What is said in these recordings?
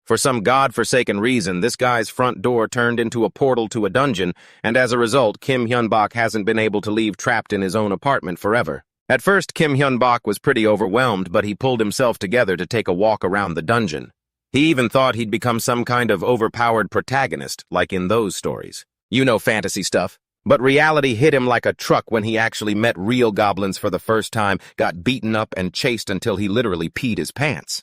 For some god-forsaken reason, this guy's front door turned into a portal to a dungeon, and as a result, Kim Hyun-bok hasn't been able to leave trapped in his own apartment forever. At first, Kim Hyun-bok was pretty overwhelmed, but he pulled himself together to take a walk around the dungeon. He even thought he'd become some kind of overpowered protagonist, like in those stories. You know, fantasy stuff. But reality hit him like a truck when he actually met real goblins for the first time, got beaten up and chased until he literally peed his pants.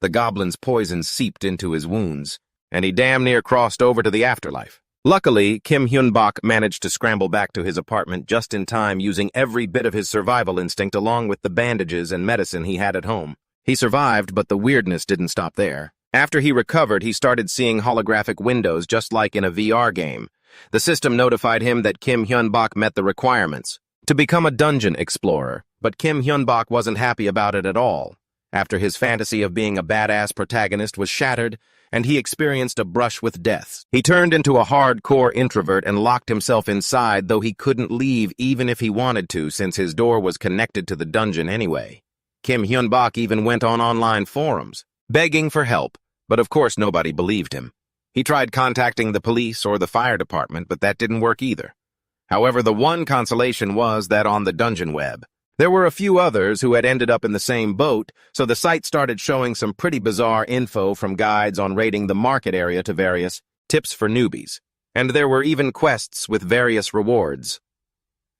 The goblin's poison seeped into his wounds, and he damn near crossed over to the afterlife. Luckily, Kim Hyun-bok managed to scramble back to his apartment just in time, using every bit of his survival instinct along with the bandages and medicine he had at home. He survived, but the weirdness didn't stop there. After he recovered, he started seeing holographic windows just like in a VR game. The system notified him that Kim Hyun-bok met the requirements to become a dungeon explorer, but Kim Hyun-bok wasn't happy about it at all. After his fantasy of being a badass protagonist was shattered, and he experienced a brush with death, he turned into a hardcore introvert and locked himself inside, though he couldn't leave even if he wanted to, since his door was connected to the dungeon anyway. Kim Hyun-bok even went on online forums, begging for help, but of course nobody believed him. He tried contacting the police or the fire department, but that didn't work either. However, the one consolation was that on the dungeon web, there were a few others who had ended up in the same boat, so the site started showing some pretty bizarre info from guides on raiding the market area to various tips for newbies. And there were even quests with various rewards.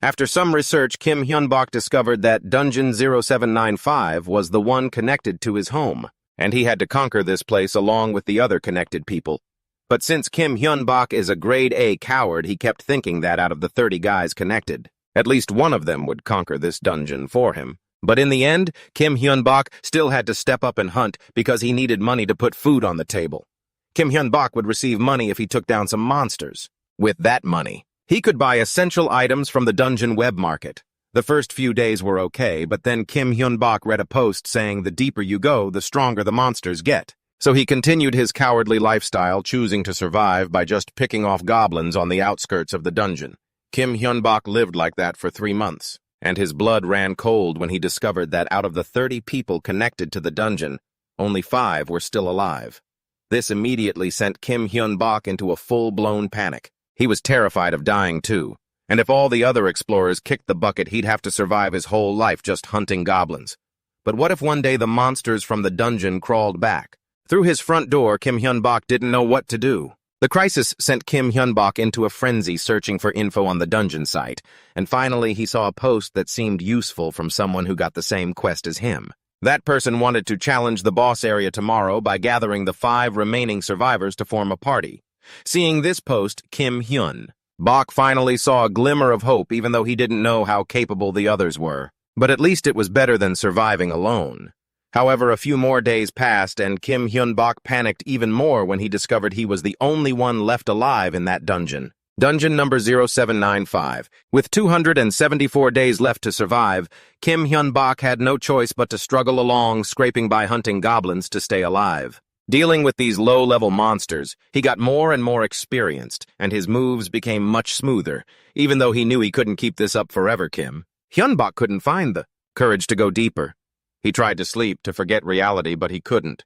After some research, Kim Hyun-bok discovered that Dungeon 0795 was the one connected to his home, and he had to conquer this place along with the other connected people. But since Kim Hyun-bok is a grade A coward, he kept thinking that out of the 30 guys connected, at least one of them would conquer this dungeon for him. But in the end, Kim Hyun-bok still had to step up and hunt because he needed money to put food on the table. Kim Hyun-bok would receive money if he took down some monsters. With that money, he could buy essential items from the dungeon web market. The first few days were okay, but then Kim Hyun-bok read a post saying the deeper you go, the stronger the monsters get. So he continued his cowardly lifestyle, choosing to survive by just picking off goblins on the outskirts of the dungeon. Kim Hyun-bok lived like that for 3 months, and his blood ran cold when he discovered that out of the 30 people connected to the dungeon, only 5 were still alive. This immediately sent Kim Hyun-bok into a full-blown panic. He was terrified of dying too, and if all the other explorers kicked the bucket, he'd have to survive his whole life just hunting goblins. But what if one day the monsters from the dungeon crawled back? Through his front door, Kim Hyun-bok didn't know what to do. The crisis sent Kim Hyun-bok into a frenzy searching for info on the dungeon site, and finally he saw a post that seemed useful from someone who got the same quest as him. That person wanted to challenge the boss area tomorrow by gathering the 5 remaining survivors to form a party. Seeing this post, Kim Hyun-bok finally saw a glimmer of hope, even though he didn't know how capable the others were. But at least it was better than surviving alone. However, a few more days passed, and Kim Hyun-bok panicked even more when he discovered he was the only one left alive in that dungeon. Dungeon number 0795. With 274 days left to survive, Kim Hyun-bok had no choice but to struggle along, scraping by hunting goblins to stay alive. Dealing with these low-level monsters, he got more and more experienced, and his moves became much smoother, even though he knew he couldn't keep this up forever. Kim Hyun-bok couldn't find the courage to go deeper. He tried to sleep, to forget reality, but he couldn't.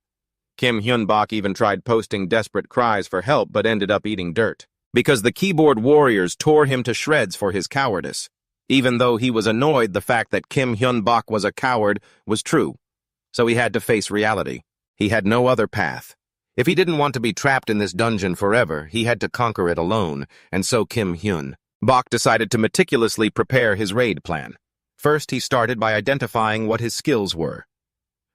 Kim Hyun-bok even tried posting desperate cries for help, but ended up eating dirt, because the keyboard warriors tore him to shreds for his cowardice. Even though he was annoyed, the fact that Kim Hyun-bok was a coward was true, so he had to face reality. He had no other path. If he didn't want to be trapped in this dungeon forever, he had to conquer it alone, and so Kim Hyun-bok decided to meticulously prepare his raid plan. First, he started by identifying what his skills were.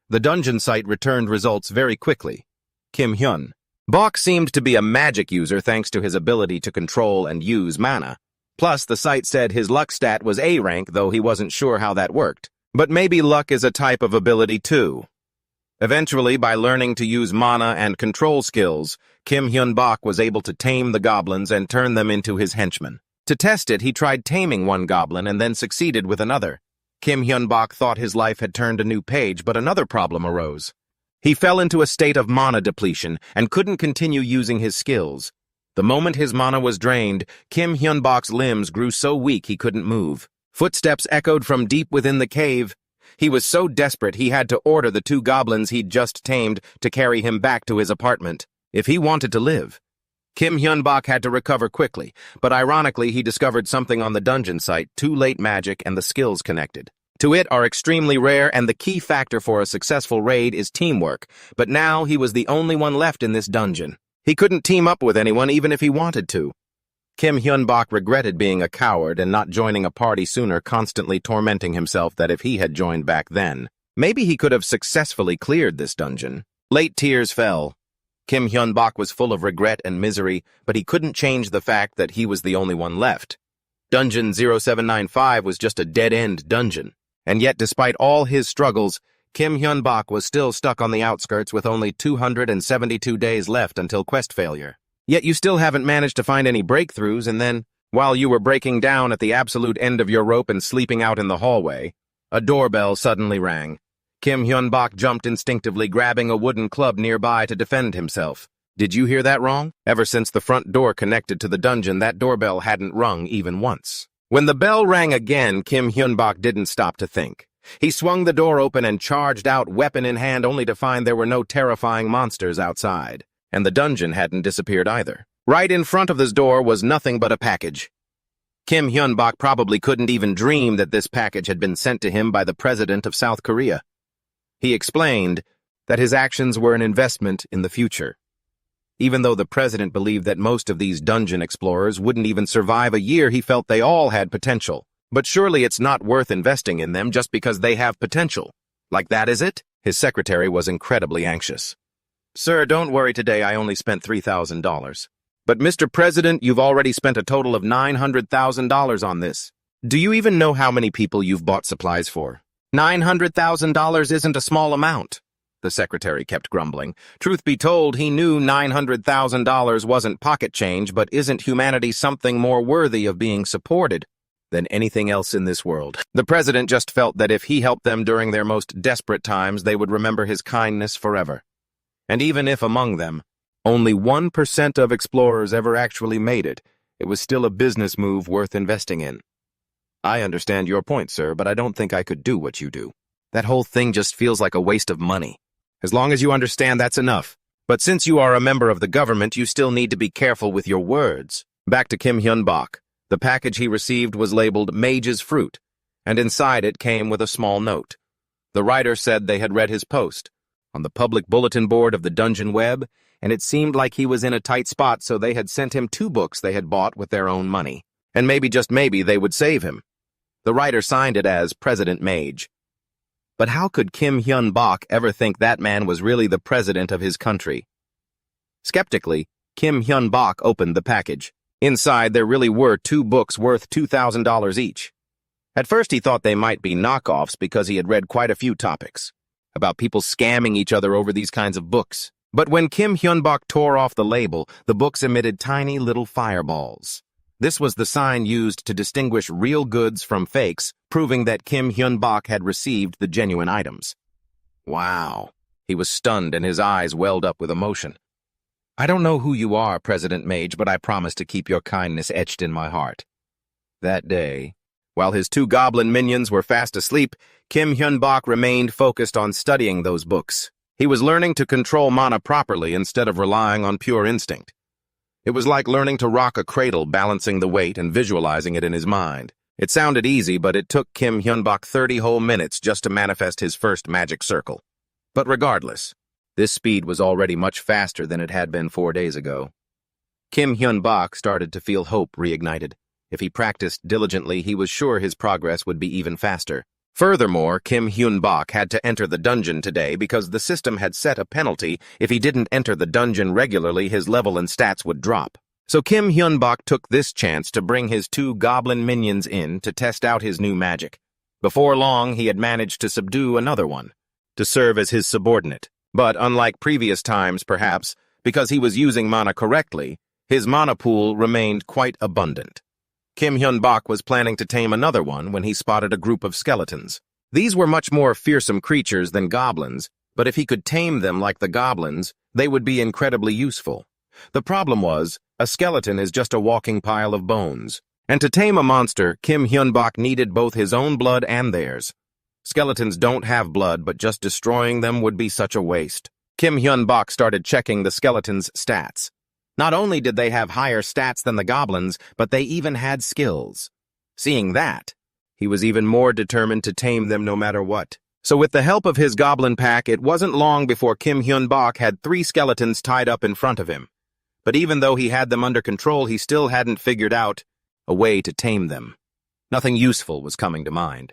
The dungeon site returned results very quickly. Kim Hyun-bok seemed to be a magic user thanks to his ability to control and use mana. Plus, the site said his luck stat was A rank, though he wasn't sure how that worked. But maybe luck is a type of ability too. Eventually, by learning to use mana and control skills, Kim Hyun-bok was able to tame the goblins and turn them into his henchmen. To test it, he tried taming one goblin and then succeeded with another. Kim Hyun-bok thought his life had turned a new page, but another problem arose. He fell into a state of mana depletion and couldn't continue using his skills. The moment his mana was drained, Kim Hyun-bok's limbs grew so weak he couldn't move. Footsteps echoed from deep within the cave. He was so desperate he had to order the 2 goblins he'd just tamed to carry him back to his apartment, if he wanted to live. Kim Hyun-bak had to recover quickly, but ironically he discovered something on the dungeon site: too late magic and the skills connected to it are extremely rare, and the key factor for a successful raid is teamwork. But now he was the only one left in this dungeon. He couldn't team up with anyone even if he wanted to. Kim Hyun-bak regretted being a coward and not joining a party sooner, constantly tormenting himself that if he had joined back then, maybe he could have successfully cleared this dungeon. Late tears fell. Kim Hyun-bak was full of regret and misery, but he couldn't change the fact that he was the only one left. Dungeon 0795 was just a dead-end dungeon. And yet, despite all his struggles, Kim Hyun-bak was still stuck on the outskirts with only 272 days left until quest failure. Yet you still haven't managed to find any breakthroughs, and then, while you were breaking down at the absolute end of your rope and sleeping out in the hallway, a doorbell suddenly rang. Kim Hyun-bak jumped instinctively, grabbing a wooden club nearby to defend himself. Did you hear that wrong? Ever since the front door connected to the dungeon, that doorbell hadn't rung even once. When the bell rang again, Kim Hyun-bak didn't stop to think. He swung the door open and charged out, weapon in hand, only to find there were no terrifying monsters outside. And the dungeon hadn't disappeared either. Right in front of this door was nothing but a package. Kim Hyun-bak probably couldn't even dream that this package had been sent to him by the president of South Korea. He explained that his actions were an investment in the future. Even though the president believed that most of these dungeon explorers wouldn't even survive a year, he felt they all had potential. But surely it's not worth investing in them just because they have potential. Like that, is it? His secretary was incredibly anxious. Sir, don't worry today, I only spent $3,000. But Mr. President, you've already spent a total of $900,000 on this. Do you even know how many people you've bought supplies for? $900,000 isn't a small amount. The secretary kept grumbling. Truth be told, he knew $900,000 wasn't pocket change, but isn't humanity something more worthy of being supported than anything else in this world? The president just felt that if he helped them during their most desperate times, they would remember his kindness forever. And even if among them, only 1% of explorers ever actually made it, it was still a business move worth investing in. I understand your point, sir, but I don't think I could do what you do. That whole thing just feels like a waste of money. As long as you understand, that's enough. But since you are a member of the government, you still need to be careful with your words. Back to Kim Hyun-bak. The package he received was labeled Mage's Fruit, and inside it came with a small note. The writer said they had read his post on the public bulletin board of the dungeon web, and it seemed like he was in a tight spot, so they had sent him 2 books they had bought with their own money. And maybe, just maybe, they would save him. The writer signed it as President Mage. But how could Kim Hyun-bak ever think that man was really the president of his country? Skeptically, Kim Hyun-bak opened the package. Inside, there really were 2 books worth $2,000 each. At first, he thought they might be knockoffs because he had read quite a few topics about people scamming each other over these kinds of books. But when Kim Hyun-bak tore off the label, the books emitted tiny little fireballs. This was the sign used to distinguish real goods from fakes, proving that Kim Hyun-bak had received the genuine items. Wow. He was stunned and his eyes welled up with emotion. I don't know who you are, President Mage, but I promise to keep your kindness etched in my heart. That day, while his 2 goblin minions were fast asleep, Kim Hyun-bak remained focused on studying those books. He was learning to control mana properly instead of relying on pure instinct. It was like learning to rock a cradle, balancing the weight and visualizing it in his mind. It sounded easy, but it took Kim Hyun-bak 30 whole minutes just to manifest his first magic circle. But regardless, this speed was already much faster than it had been 4 days ago. Kim Hyun-bak started to feel hope reignited. If he practiced diligently, he was sure his progress would be even faster. Furthermore, Kim Hyun-bak had to enter the dungeon today because the system had set a penalty. If he didn't enter the dungeon regularly, his level and stats would drop. So Kim Hyun-bak took this chance to bring his 2 goblin minions in to test out his new magic. Before long, he had managed to subdue another one, to serve as his subordinate. But unlike previous times, perhaps, because he was using mana correctly, his mana pool remained quite abundant. Kim Hyun-bak was planning to tame another one when he spotted a group of skeletons. These were much more fearsome creatures than goblins, but if he could tame them like the goblins, they would be incredibly useful. The problem was, a skeleton is just a walking pile of bones. And to tame a monster, Kim Hyun-bak needed both his own blood and theirs. Skeletons don't have blood, but just destroying them would be such a waste. Kim Hyun-bok started checking the skeletons' stats. Not only did they have higher stats than the goblins, but they even had skills. Seeing that, he was even more determined to tame them no matter what. So with the help of his goblin pack, it wasn't long before Kim Hyun-bok had 3 skeletons tied up in front of him. But even though he had them under control, he still hadn't figured out a way to tame them. Nothing useful was coming to mind.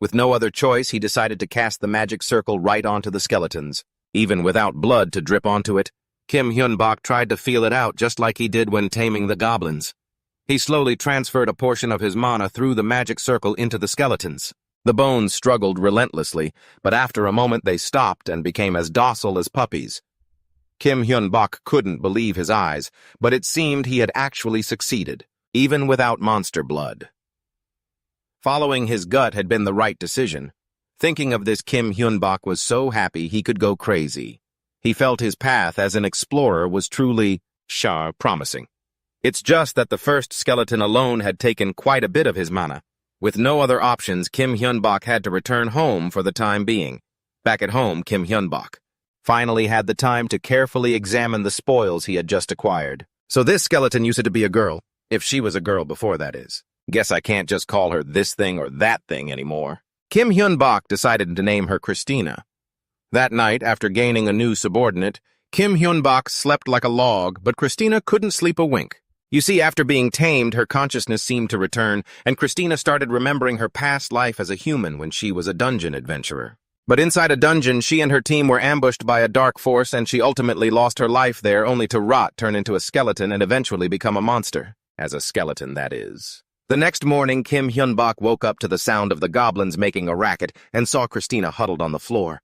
With no other choice, he decided to cast the magic circle right onto the skeletons. Even without blood to drip onto it, Kim Hyun-bok tried to feel it out just like he did when taming the goblins. He slowly transferred a portion of his mana through the magic circle into the skeletons. The bones struggled relentlessly, but after a moment they stopped and became as docile as puppies. Kim Hyun-bok couldn't believe his eyes, but it seemed he had actually succeeded, even without monster blood. Following his gut had been the right decision. Thinking of this, Kim Hyun-bok was so happy he could go crazy. He felt his path as an explorer was truly, promising. It's just that the first skeleton alone had taken quite a bit of his mana. With no other options, Kim Hyun-bok had to return home for the time being. Back at home, Kim Hyun-bok finally had the time to carefully examine the spoils he had just acquired. So this skeleton used to be a girl, if she was a girl before, that is. Guess I can't just call her this thing or that thing anymore. Kim Hyun-bok decided to name her Christina. That night, after gaining a new subordinate, Kim Hyun-bok slept like a log, but Christina couldn't sleep a wink. You see, after being tamed, her consciousness seemed to return, and Christina started remembering her past life as a human when she was a dungeon adventurer. But inside a dungeon, she and her team were ambushed by a dark force, and she ultimately lost her life there, only to rot, turn into a skeleton, and eventually become a monster. As a skeleton, that is. The next morning, Kim Hyun-bok woke up to the sound of the goblins making a racket and saw Christina huddled on the floor.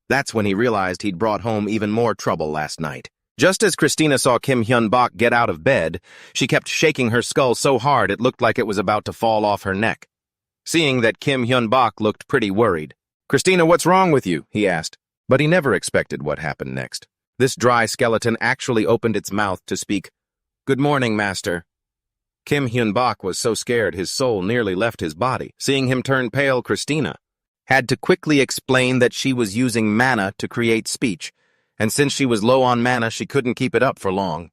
That's when he realized he'd brought home even more trouble last night. Just as Christina saw Kim Hyun-bok get out of bed, she kept shaking her skull so hard it looked like it was about to fall off her neck. Seeing that Kim Hyun-bok looked pretty worried. "Christina, what's wrong with you?" he asked. But he never expected what happened next. This dry skeleton actually opened its mouth to speak. "Good morning, master." Kim Hyun-bok was so scared his soul nearly left his body. Seeing him turn pale, Christina had to quickly explain that she was using mana to create speech, and since she was low on mana, she couldn't keep it up for long.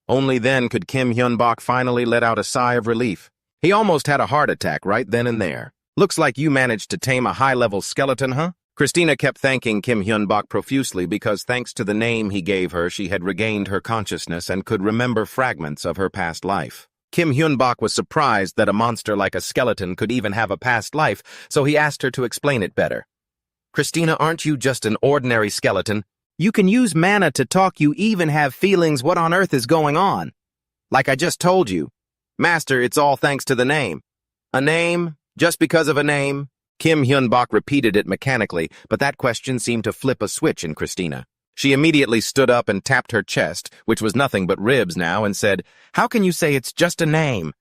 Only then could Kim Hyun-bok finally let out a sigh of relief. He almost had a heart attack right then and there. "Looks like you managed to tame a high-level skeleton, huh?" Christina kept thanking Kim Hyun-bok profusely because thanks to the name he gave her, she had regained her consciousness and could remember fragments of her past life. Kim Hyun-bok was surprised that a monster like a skeleton could even have a past life, so he asked her to explain it better. "Christina, aren't you just an ordinary skeleton? You can use mana to talk, you even have feelings. What on earth is going on?" "Like I just told you, Master, it's all thanks to the name." "A name? Just because of a name?" Kim Hyun-bok repeated it mechanically, but that question seemed to flip a switch in Christina. She immediately stood up and tapped her chest, which was nothing but ribs now, and said, "How can you say it's just a name?"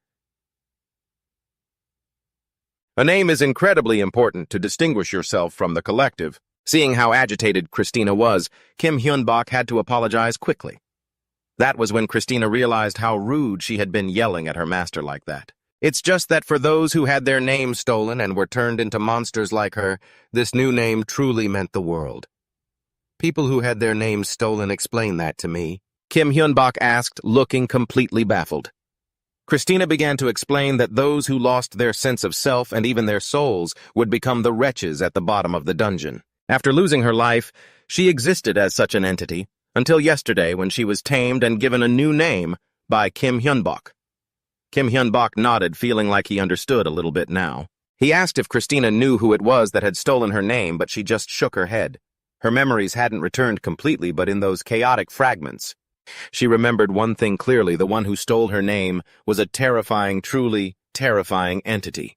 A name is incredibly important to distinguish yourself from the collective. Seeing how agitated Christina was, Kim Hyun-bok had to apologize quickly. That was when Christina realized how rude she had been yelling at her master like that. It's just that for those who had their names stolen and were turned into monsters like her, this new name truly meant the world. "People who had their names stolen, explain that to me," Kim Hyun-bok asked, looking completely baffled. Christina began to explain that those who lost their sense of self and even their souls would become the wretches at the bottom of the dungeon. After losing her life, she existed as such an entity, until yesterday when she was tamed and given a new name by Kim Hyun-bok. Kim Hyun-bok nodded, feeling like he understood a little bit now. He asked if Christina knew who it was that had stolen her name, but she just shook her head. Her memories hadn't returned completely, but in those chaotic fragments, she remembered one thing clearly: the one who stole her name was a terrifying, truly terrifying entity.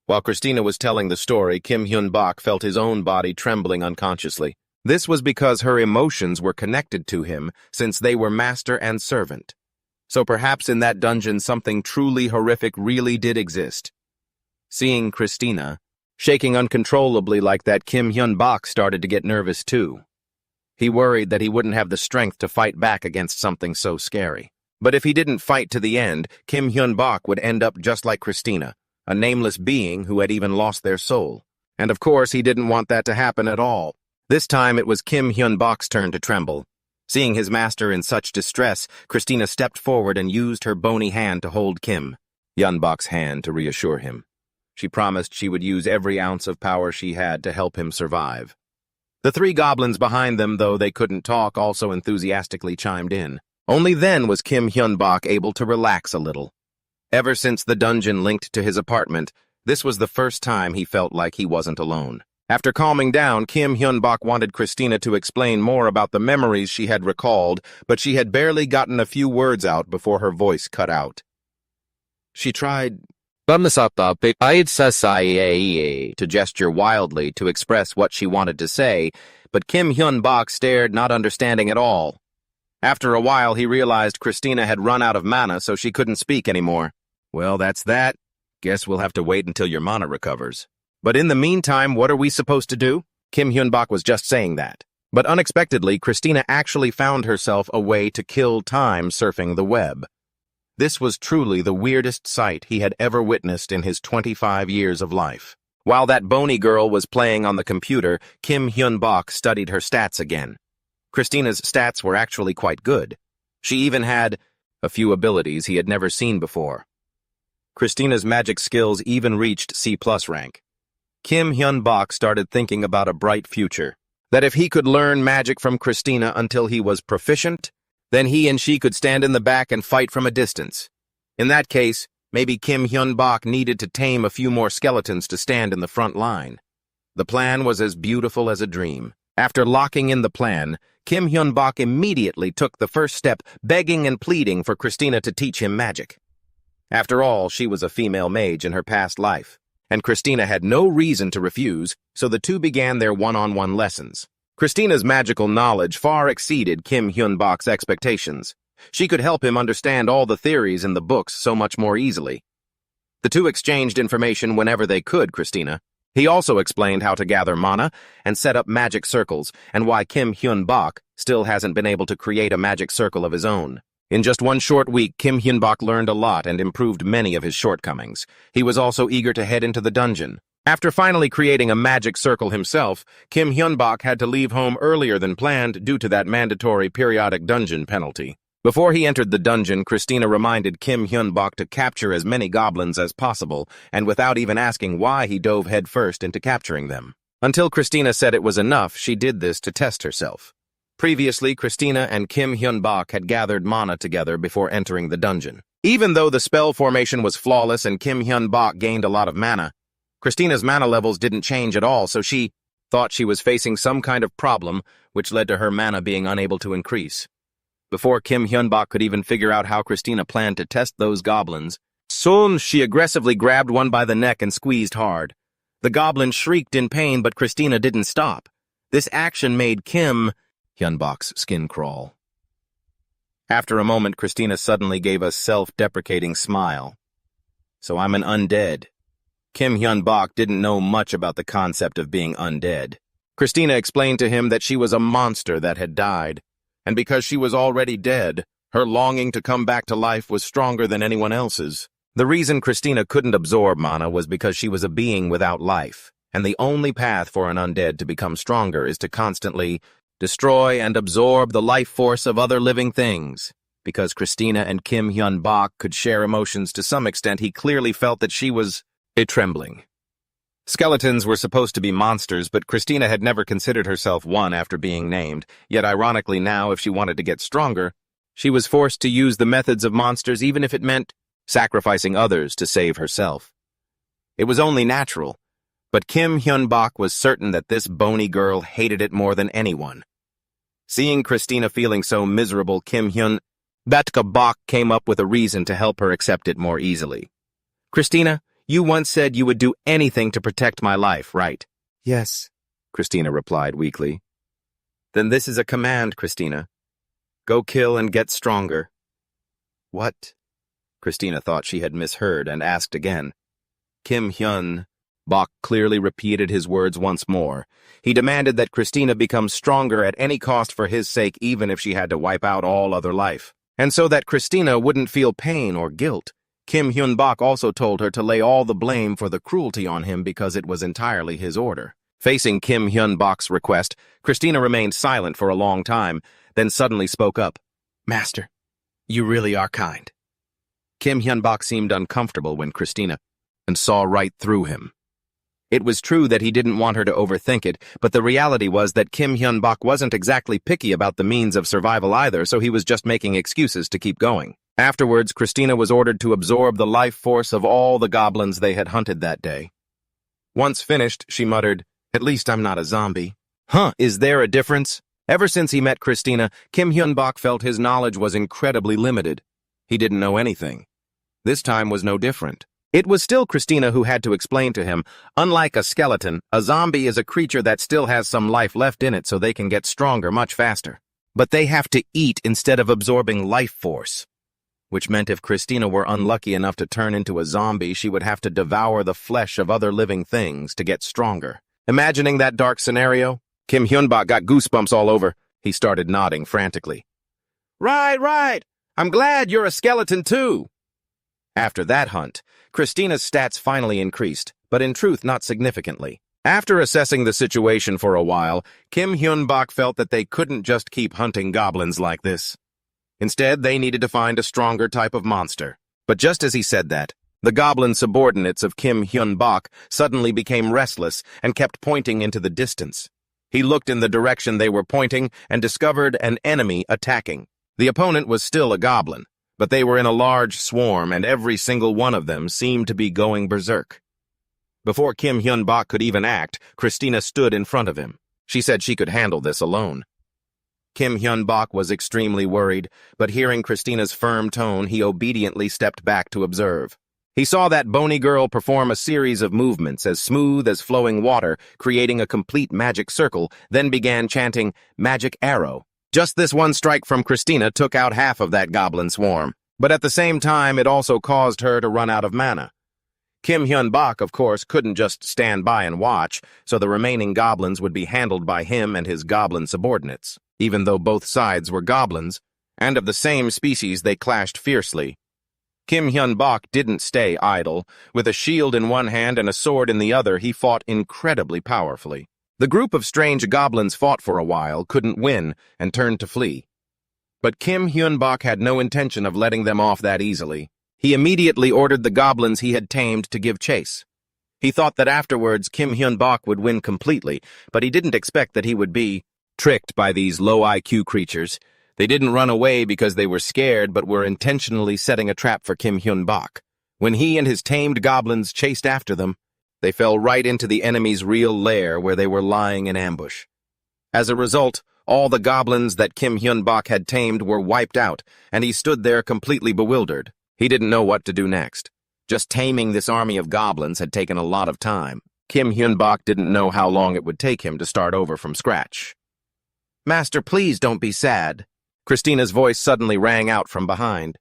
While Christina was telling the story, Kim Hyun-bok felt his own body trembling unconsciously. This was because her emotions were connected to him, since they were master and servant. So perhaps in that dungeon something truly horrific really did exist. Seeing Christina shaking uncontrollably like that, Kim Hyun-bok started to get nervous too. He worried that he wouldn't have the strength to fight back against something so scary. But if he didn't fight to the end, Kim Hyun-bok would end up just like Christina, a nameless being who had even lost their soul. And of course, he didn't want that to happen at all. This time, it was Kim Hyun-bok's turn to tremble. Seeing his master in such distress, Christina stepped forward and used her bony hand to hold Kim Hyun-bok's hand to reassure him. She promised she would use every ounce of power she had to help him survive. The three goblins behind them, though they couldn't talk, also enthusiastically chimed in. Only then was Kim Hyun-bok able to relax a little. Ever since the dungeon linked to his apartment, this was the first time he felt like he wasn't alone. After calming down, Kim Hyun-bok wanted Christina to explain more about the memories she had recalled, but she had barely gotten a few words out before her voice cut out. She tried to gesture wildly to express what she wanted to say, but Kim Hyun-bok stared, not understanding at all. After a while, he realized Christina had run out of mana, so she couldn't speak anymore. Well, that's that. Guess we'll have to wait until your mana recovers. But in the meantime, what are we supposed to do? Kim Hyun-bok was just saying that. But unexpectedly, Christina actually found herself a way to kill time surfing the web. This was truly the weirdest sight he had ever witnessed in his 25 years of life. While that bony girl was playing on the computer, Kim Hyun-bok studied her stats again. Christina's stats were actually quite good. She even had a few abilities he had never seen before. Christina's magic skills even reached C+ rank. Kim Hyun-bok started thinking about a bright future. That if he could learn magic from Christina until he was proficient, then he and she could stand in the back and fight from a distance. In that case, maybe Kim Hyun-bok needed to tame a few more skeletons to stand in the front line. The plan was as beautiful as a dream. After locking in the plan, Kim Hyun-bok immediately took the first step, begging and pleading for Christina to teach him magic. After all, she was a female mage in her past life, and Christina had no reason to refuse, so the two began their one-on-one lessons. Christina's magical knowledge far exceeded Kim Hyun-bok's expectations. She could help him understand all the theories in the books so much more easily. The two exchanged information whenever they could, Christina. He also explained how to gather mana and set up magic circles, and why Kim Hyun-bok still hasn't been able to create a magic circle of his own. In just one short week, Kim Hyun-bok learned a lot and improved many of his shortcomings. He was also eager to head into the dungeon. After finally creating a magic circle himself, Kim Hyun-bok had to leave home earlier than planned due to that mandatory periodic dungeon penalty. Before he entered the dungeon, Christina reminded Kim Hyun-bok to capture as many goblins as possible, and without even asking why, he dove headfirst into capturing them. Until Christina said it was enough, she did this to test herself. Previously, Christina and Kim Hyun-bok had gathered mana together before entering the dungeon. Even though the spell formation was flawless and Kim Hyun-bok gained a lot of mana, Christina's mana levels didn't change at all, so she thought she was facing some kind of problem, which led to her mana being unable to increase. Before Kim Hyun-bok could even figure out how Christina planned to test those goblins, soon she aggressively grabbed one by the neck and squeezed hard. The goblin shrieked in pain, but Christina didn't stop. This action made Kim Hyun-bok's skin crawl. After a moment, Christina suddenly gave a self-deprecating smile. So I'm an undead. Kim Hyun-bok didn't know much about the concept of being undead. Christina explained to him that she was a monster that had died, and because she was already dead, her longing to come back to life was stronger than anyone else's. The reason Christina couldn't absorb mana was because she was a being without life, and the only path for an undead to become stronger is to constantly destroy and absorb the life force of other living things. Because Christina and Kim Hyun-bok could share emotions to some extent, he clearly felt that she was trembling. Skeletons were supposed to be monsters, but Christina had never considered herself one after being named, yet ironically now, if she wanted to get stronger, she was forced to use the methods of monsters even if it meant sacrificing others to save herself. It was only natural, but Kim Hyun-bok was certain that this bony girl hated it more than anyone. Seeing Christina feeling so miserable, Kim Hyun-bok came up with a reason to help her accept it more easily. Christina, you once said you would do anything to protect my life, right? Yes, Christina replied weakly. Then this is a command, Christina. Go kill and get stronger. What? Christina thought she had misheard and asked again. Kim Hyun-bok clearly repeated his words once more. He demanded that Christina become stronger at any cost for his sake, even if she had to wipe out all other life. And so that Christina wouldn't feel pain or guilt, Kim Hyun-bak also told her to lay all the blame for the cruelty on him because it was entirely his order. Facing Kim Hyun-bak's request, Christina remained silent for a long time, then suddenly spoke up. "Master, you really are kind." Kim Hyun-bak seemed uncomfortable when Christina and saw right through him. It was true that he didn't want her to overthink it, but the reality was that Kim Hyun-bak wasn't exactly picky about the means of survival either, so he was just making excuses to keep going. Afterwards, Christina was ordered to absorb the life force of all the goblins they had hunted that day. Once finished, she muttered, "At least I'm not a zombie." Huh, is there a difference? Ever since he met Christina, Kim Hyun-bak felt his knowledge was incredibly limited. He didn't know anything. This time was no different. It was still Christina who had to explain to him, unlike a skeleton, a zombie is a creature that still has some life left in it so they can get stronger much faster. But they have to eat instead of absorbing life force. Which meant if Christina were unlucky enough to turn into a zombie, she would have to devour the flesh of other living things to get stronger. Imagining that dark scenario, Kim Hyun-bak got goosebumps all over. He started nodding frantically. Right. I'm glad you're a skeleton too." After that hunt, Christina's stats finally increased, but in truth not significantly. After assessing the situation for a while, Kim Hyun-bak felt that they couldn't just keep hunting goblins like this. Instead, they needed to find a stronger type of monster. But just as he said that, the goblin subordinates of Kim Hyun-bak suddenly became restless and kept pointing into the distance. He looked in the direction they were pointing and discovered an enemy attacking. The opponent was still a goblin, but they were in a large swarm and every single one of them seemed to be going berserk. Before Kim Hyun-bak could even act, Christina stood in front of him. She said she could handle this alone. Kim Hyun-bak was extremely worried, but hearing Christina's firm tone, he obediently stepped back to observe. He saw that bony girl perform a series of movements as smooth as flowing water, creating a complete magic circle, then began chanting, "Magic arrow." Just this one strike from Christina took out half of that goblin swarm, but at the same time it also caused her to run out of mana. Kim Hyun-bak, of course, couldn't just stand by and watch, so the remaining goblins would be handled by him and his goblin subordinates. Even though both sides were goblins, and of the same species, they clashed fiercely. Kim Hyun-bak didn't stay idle. With a shield in one hand and a sword in the other, he fought incredibly powerfully. The group of strange goblins fought for a while, couldn't win, and turned to flee. But Kim Hyun-bak had no intention of letting them off that easily. He immediately ordered the goblins he had tamed to give chase. He thought that afterwards Kim Hyun-bak would win completely, but he didn't expect that he would be tricked by these low IQ creatures. They didn't run away because they were scared, but were intentionally setting a trap for Kim Hyun-bak. When he and his tamed goblins chased after them, they fell right into the enemy's real lair where they were lying in ambush. As a result, all the goblins that Kim Hyun-bak had tamed were wiped out, and he stood there completely bewildered. He didn't know what to do next. Just taming this army of goblins had taken a lot of time. Kim Hyun-bak didn't know how long it would take him to start over from scratch. "Master, please don't be sad." Christina's voice suddenly rang out from behind.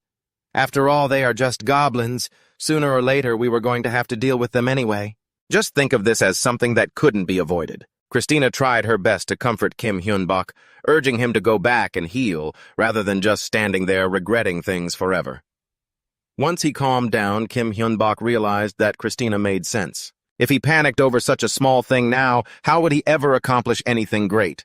"After all, they are just goblins. Sooner or later, we were going to have to deal with them anyway. Just think of this as something that couldn't be avoided." Christina tried her best to comfort Kim Hyun-bak, urging him to go back and heal, rather than just standing there regretting things forever. Once he calmed down, Kim Hyun-bak realized that Christina made sense. If he panicked over such a small thing now, how would he ever accomplish anything great?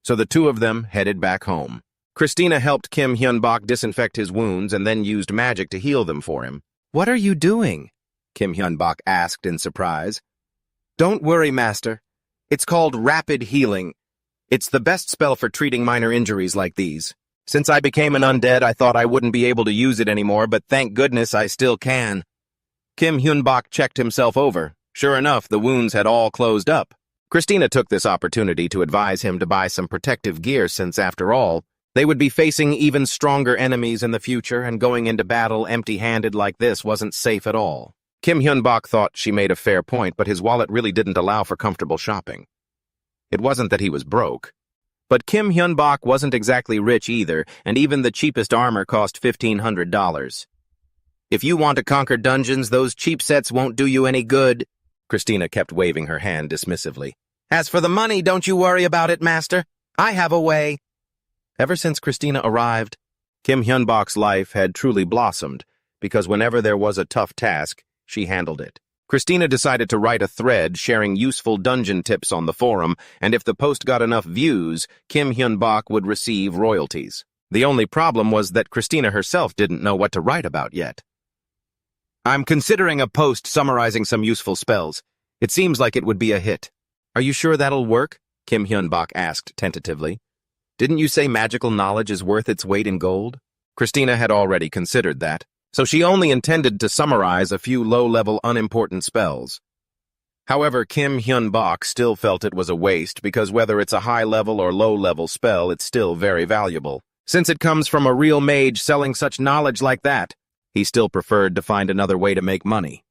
So the two of them headed back home. Christina helped Kim Hyun-bak disinfect his wounds and then used magic to heal them for him. "What are you doing?" Kim Hyun-bak asked in surprise. "Don't worry, Master. It's called rapid healing. It's the best spell for treating minor injuries like these. Since I became an undead, I thought I wouldn't be able to use it anymore, but thank goodness I still can." Kim Hyun-bak checked himself over. Sure enough, the wounds had all closed up. Christina took this opportunity to advise him to buy some protective gear since, after all, they would be facing even stronger enemies in the future, and going into battle empty-handed like this wasn't safe at all. Kim Hyun-bak thought she made a fair point, but his wallet really didn't allow for comfortable shopping. It wasn't that he was broke. But Kim Hyun-bak wasn't exactly rich either, and even the cheapest armor cost $1,500. "If you want to conquer dungeons, those cheap sets won't do you any good." Christina kept waving her hand dismissively. "As for the money, don't you worry about it, Master. I have a way." Ever since Christina arrived, Kim Hyun-bak's life had truly blossomed. because whenever there was a tough task, she handled it. Christina decided to write a thread sharing useful dungeon tips on the forum, and if the post got enough views, Kim Hyun-bak would receive royalties. The only problem was that Christina herself didn't know what to write about yet. "I'm considering a post summarizing some useful spells. It seems like it would be a hit." "Are you sure that'll work?" Kim Hyun-bak asked tentatively. "Didn't you say magical knowledge is worth its weight in gold?" Christina had already considered that, so she only intended to summarize a few low-level unimportant spells. However, Kim Hyun-bak still felt it was a waste because whether it's a high-level or low-level spell, it's still very valuable. Since it comes from a real mage selling such knowledge like that, he still preferred to find another way to make money.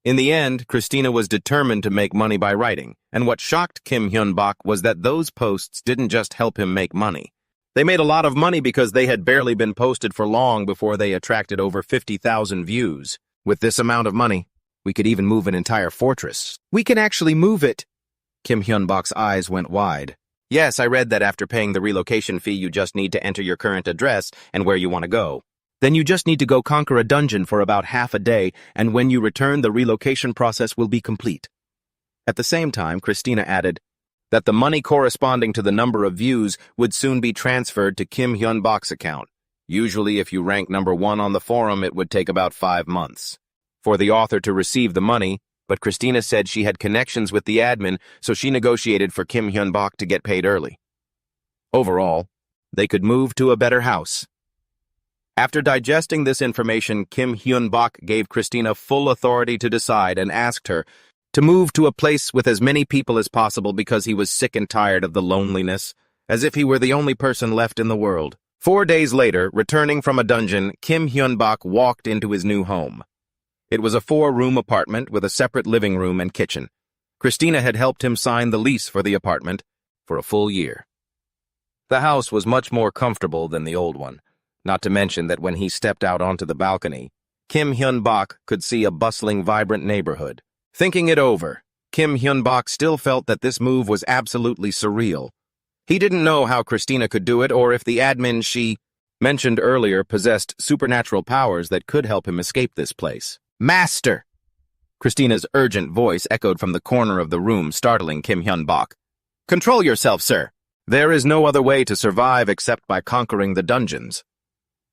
In the end, Christina was determined to make money by writing, and what shocked Kim Hyun-bak was that those posts didn't just help him make money. They made a lot of money because they had barely been posted for long before they attracted over 50,000 views. With this amount of money, we could even move an entire fortress. "We can actually move it." Kim Hyun-bak's eyes went wide. "Yes, I read that after paying the relocation fee, you just need to enter your current address and where you want to go. Then you just need to go conquer a dungeon for about half a day, and when you return, the relocation process will be complete." At the same time, Christina added that the money corresponding to the number of views would soon be transferred to Kim Hyun-bak's account. Usually, if you rank number 1 on the forum, it would take about 5 months for the author to receive the money, but Christina said she had connections with the admin, so she negotiated for Kim Hyun-bak to get paid early. Overall, they could move to a better house. After digesting this information, Kim Hyun-bak gave Christina full authority to decide and asked her to move to a place with as many people as possible because he was sick and tired of the loneliness, as if he were the only person left in the world. 4 days later, returning from a dungeon, Kim Hyun-bak walked into his new home. It was a 4-room apartment with a separate living room and kitchen. Christina had helped him sign the lease for the apartment for a full year. The house was much more comfortable than the old one, not to mention that when he stepped out onto the balcony, Kim Hyun-bak could see a bustling, vibrant neighborhood. Thinking it over, Kim Hyun-bak still felt that this move was absolutely surreal. He didn't know how Christina could do it or if the admin she mentioned earlier possessed supernatural powers that could help him escape this place. "Master!" Christina's urgent voice echoed from the corner of the room, startling Kim Hyun-bak. "Control yourself, sir. There is no other way to survive except by conquering the dungeons.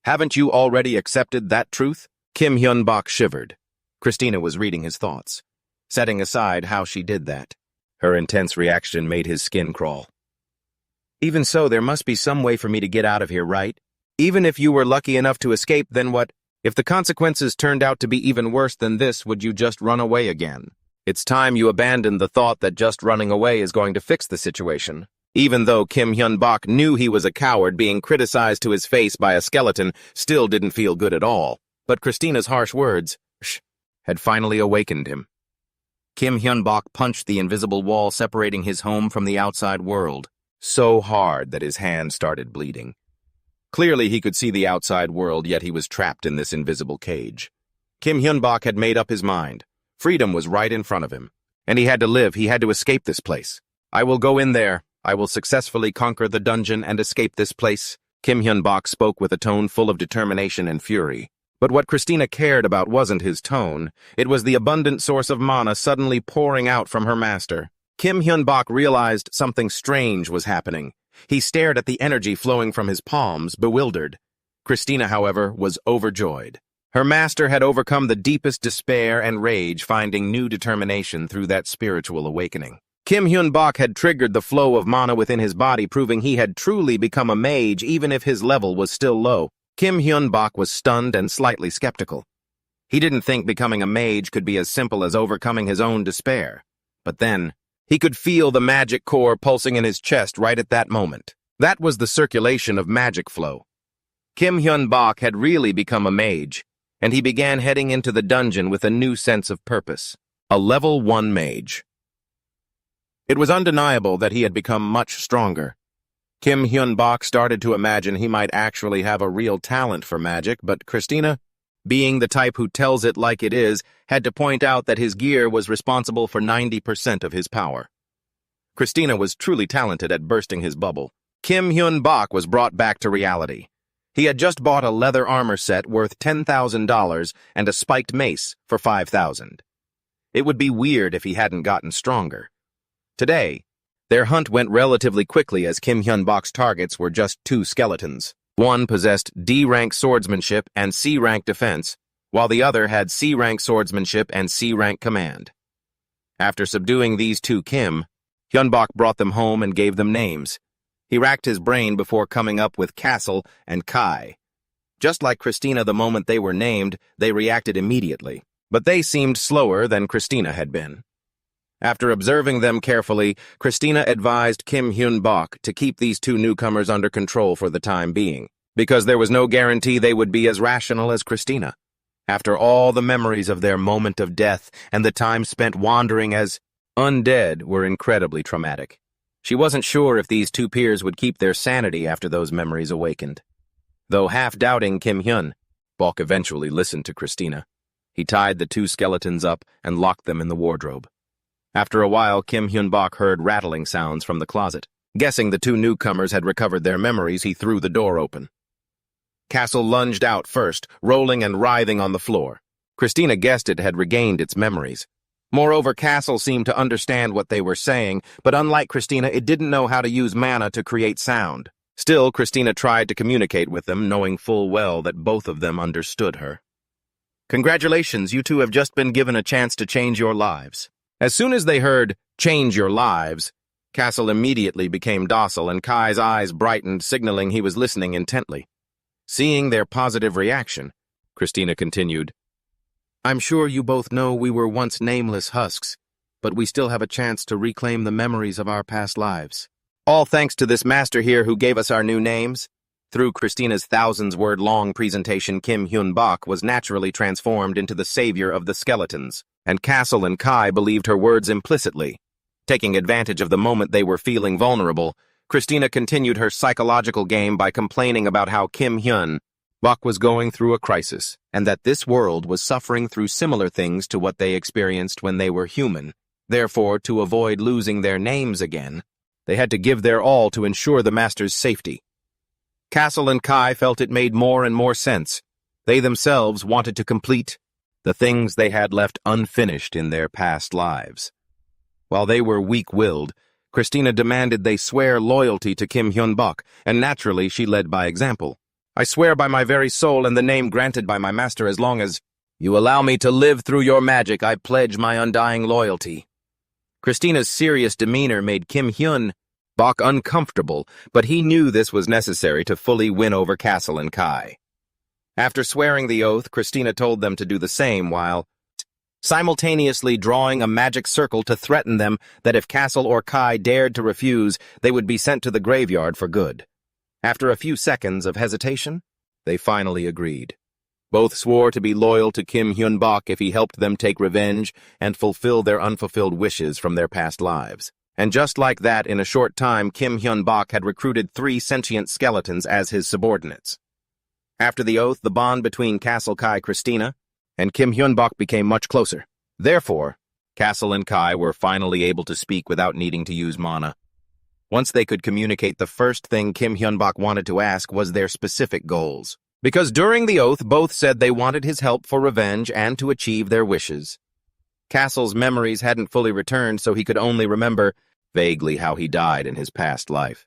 Haven't you already accepted that truth?" Kim Hyun-bak shivered. Christina was reading his thoughts, setting aside how she did that. Her intense reaction made his skin crawl. "Even so, there must be some way for me to get out of here, right? Even if you were lucky enough to escape, then what? If the consequences turned out to be even worse than this, would you just run away again? It's time you abandoned the thought that just running away is going to fix the situation." Even though Kim Hyun-bak knew he was a coward, being criticized to his face by a skeleton still didn't feel good at all. But Christina's harsh words had finally awakened him. Kim Hyun-bak punched the invisible wall separating his home from the outside world, so hard that his hand started bleeding. Clearly he could see the outside world, yet he was trapped in this invisible cage. Kim Hyun-bak had made up his mind. Freedom was right in front of him, and he had to live, he had to escape this place. "I will go in there. I will successfully conquer the dungeon and escape this place." Kim Hyun-bak spoke with a tone full of determination and fury. But what Christina cared about wasn't his tone. It was the abundant source of mana suddenly pouring out from her master. Kim Hyun-bak realized something strange was happening. He stared at the energy flowing from his palms, bewildered. Christina, however, was overjoyed. Her master had overcome the deepest despair and rage, finding new determination through that spiritual awakening. Kim Hyun-bak had triggered the flow of mana within his body, proving he had truly become a mage even if his level was still low. Kim Hyun-bak was stunned and slightly skeptical. He didn't think becoming a mage could be as simple as overcoming his own despair. But then, he could feel the magic core pulsing in his chest right at that moment. That was the circulation of magic flow. Kim Hyun-bak had really become a mage, and he began heading into the dungeon with a new sense of purpose. A level 1 mage. It was undeniable that he had become much stronger. Kim Hyun-bak started to imagine he might actually have a real talent for magic, but Christina, being the type who tells it like it is, had to point out that his gear was responsible for 90% of his power. Christina was truly talented at bursting his bubble. Kim Hyun-bak was brought back to reality. He had just bought a leather armor set worth $10,000 and a spiked mace for $5,000. It would be weird if he hadn't gotten stronger. Today, their hunt went relatively quickly as Kim Hyun-bok's targets were just two skeletons. One possessed D-rank swordsmanship and C-rank defense, while the other had C-rank swordsmanship and C-rank command. After subduing these two Kim, Hyun-bok brought them home and gave them names. He racked his brain before coming up with Castle and Kai. Just like Christina the moment they were named, they reacted immediately, but they seemed slower than Christina had been. After observing them carefully, Christina advised Kim Hyun-bok to keep these two newcomers under control for the time being, because there was no guarantee they would be as rational as Christina. After all the memories of their moment of death and the time spent wandering as undead were incredibly traumatic. She wasn't sure if these two peers would keep their sanity after those memories awakened. Though half-doubting Kim Hyun-bok eventually listened to Christina. He tied the two skeletons up and locked them in the wardrobe. After a while, Kim Hyun-bok heard rattling sounds from the closet. Guessing the two newcomers had recovered their memories, he threw the door open. Castle lunged out first, rolling and writhing on the floor. Christina guessed it had regained its memories. Moreover, Castle seemed to understand what they were saying, but unlike Christina, it didn't know how to use mana to create sound. Still, Christina tried to communicate with them, knowing full well that both of them understood her. "Congratulations, you two have just been given a chance to change your lives." As soon as they heard, "change your lives," Castle immediately became docile and Kai's eyes brightened, signaling he was listening intently. Seeing their positive reaction, Christina continued, "I'm sure you both know we were once nameless husks, but we still have a chance to reclaim the memories of our past lives. All thanks to this master here who gave us our new names." Through Christina's thousands-word-long presentation, Kim Hyun-bok was naturally transformed into the savior of the skeletons, and Castle and Kai believed her words implicitly. Taking advantage of the moment they were feeling vulnerable, Christina continued her psychological game by complaining about how Kim Hyun-bok was going through a crisis, and that this world was suffering through similar things to what they experienced when they were human. Therefore, to avoid losing their names again, they had to give their all to ensure the master's safety. Castle and Kai felt it made more and more sense. They themselves wanted to complete the things they had left unfinished in their past lives. While they were weak-willed, Christina demanded they swear loyalty to Kim Hyun-bok, and naturally she led by example. "I swear by my very soul and the name granted by my master, as long as you allow me to live through your magic, I pledge my undying loyalty." Christina's serious demeanor made Kim Hyun-bok uncomfortable, but he knew this was necessary to fully win over Castle and Kai. After swearing the oath, Christina told them to do the same while simultaneously drawing a magic circle to threaten them that if Castle or Kai dared to refuse, they would be sent to the graveyard for good. After a few seconds of hesitation, they finally agreed. Both swore to be loyal to Kim Hyun-bok if he helped them take revenge and fulfill their unfulfilled wishes from their past lives. And just like that, in a short time, Kim Hyun-bok had recruited 3 sentient skeletons as his subordinates. After the oath, the bond between Castle, Kai, Christina, and Kim Hyun-bok became much closer. Therefore, Castle and Kai were finally able to speak without needing to use mana. Once they could communicate, the first thing Kim Hyun-bok wanted to ask was their specific goals. Because during the oath, both said they wanted his help for revenge and to achieve their wishes. Castle's memories hadn't fully returned, so he could only remember vaguely how he died in his past life.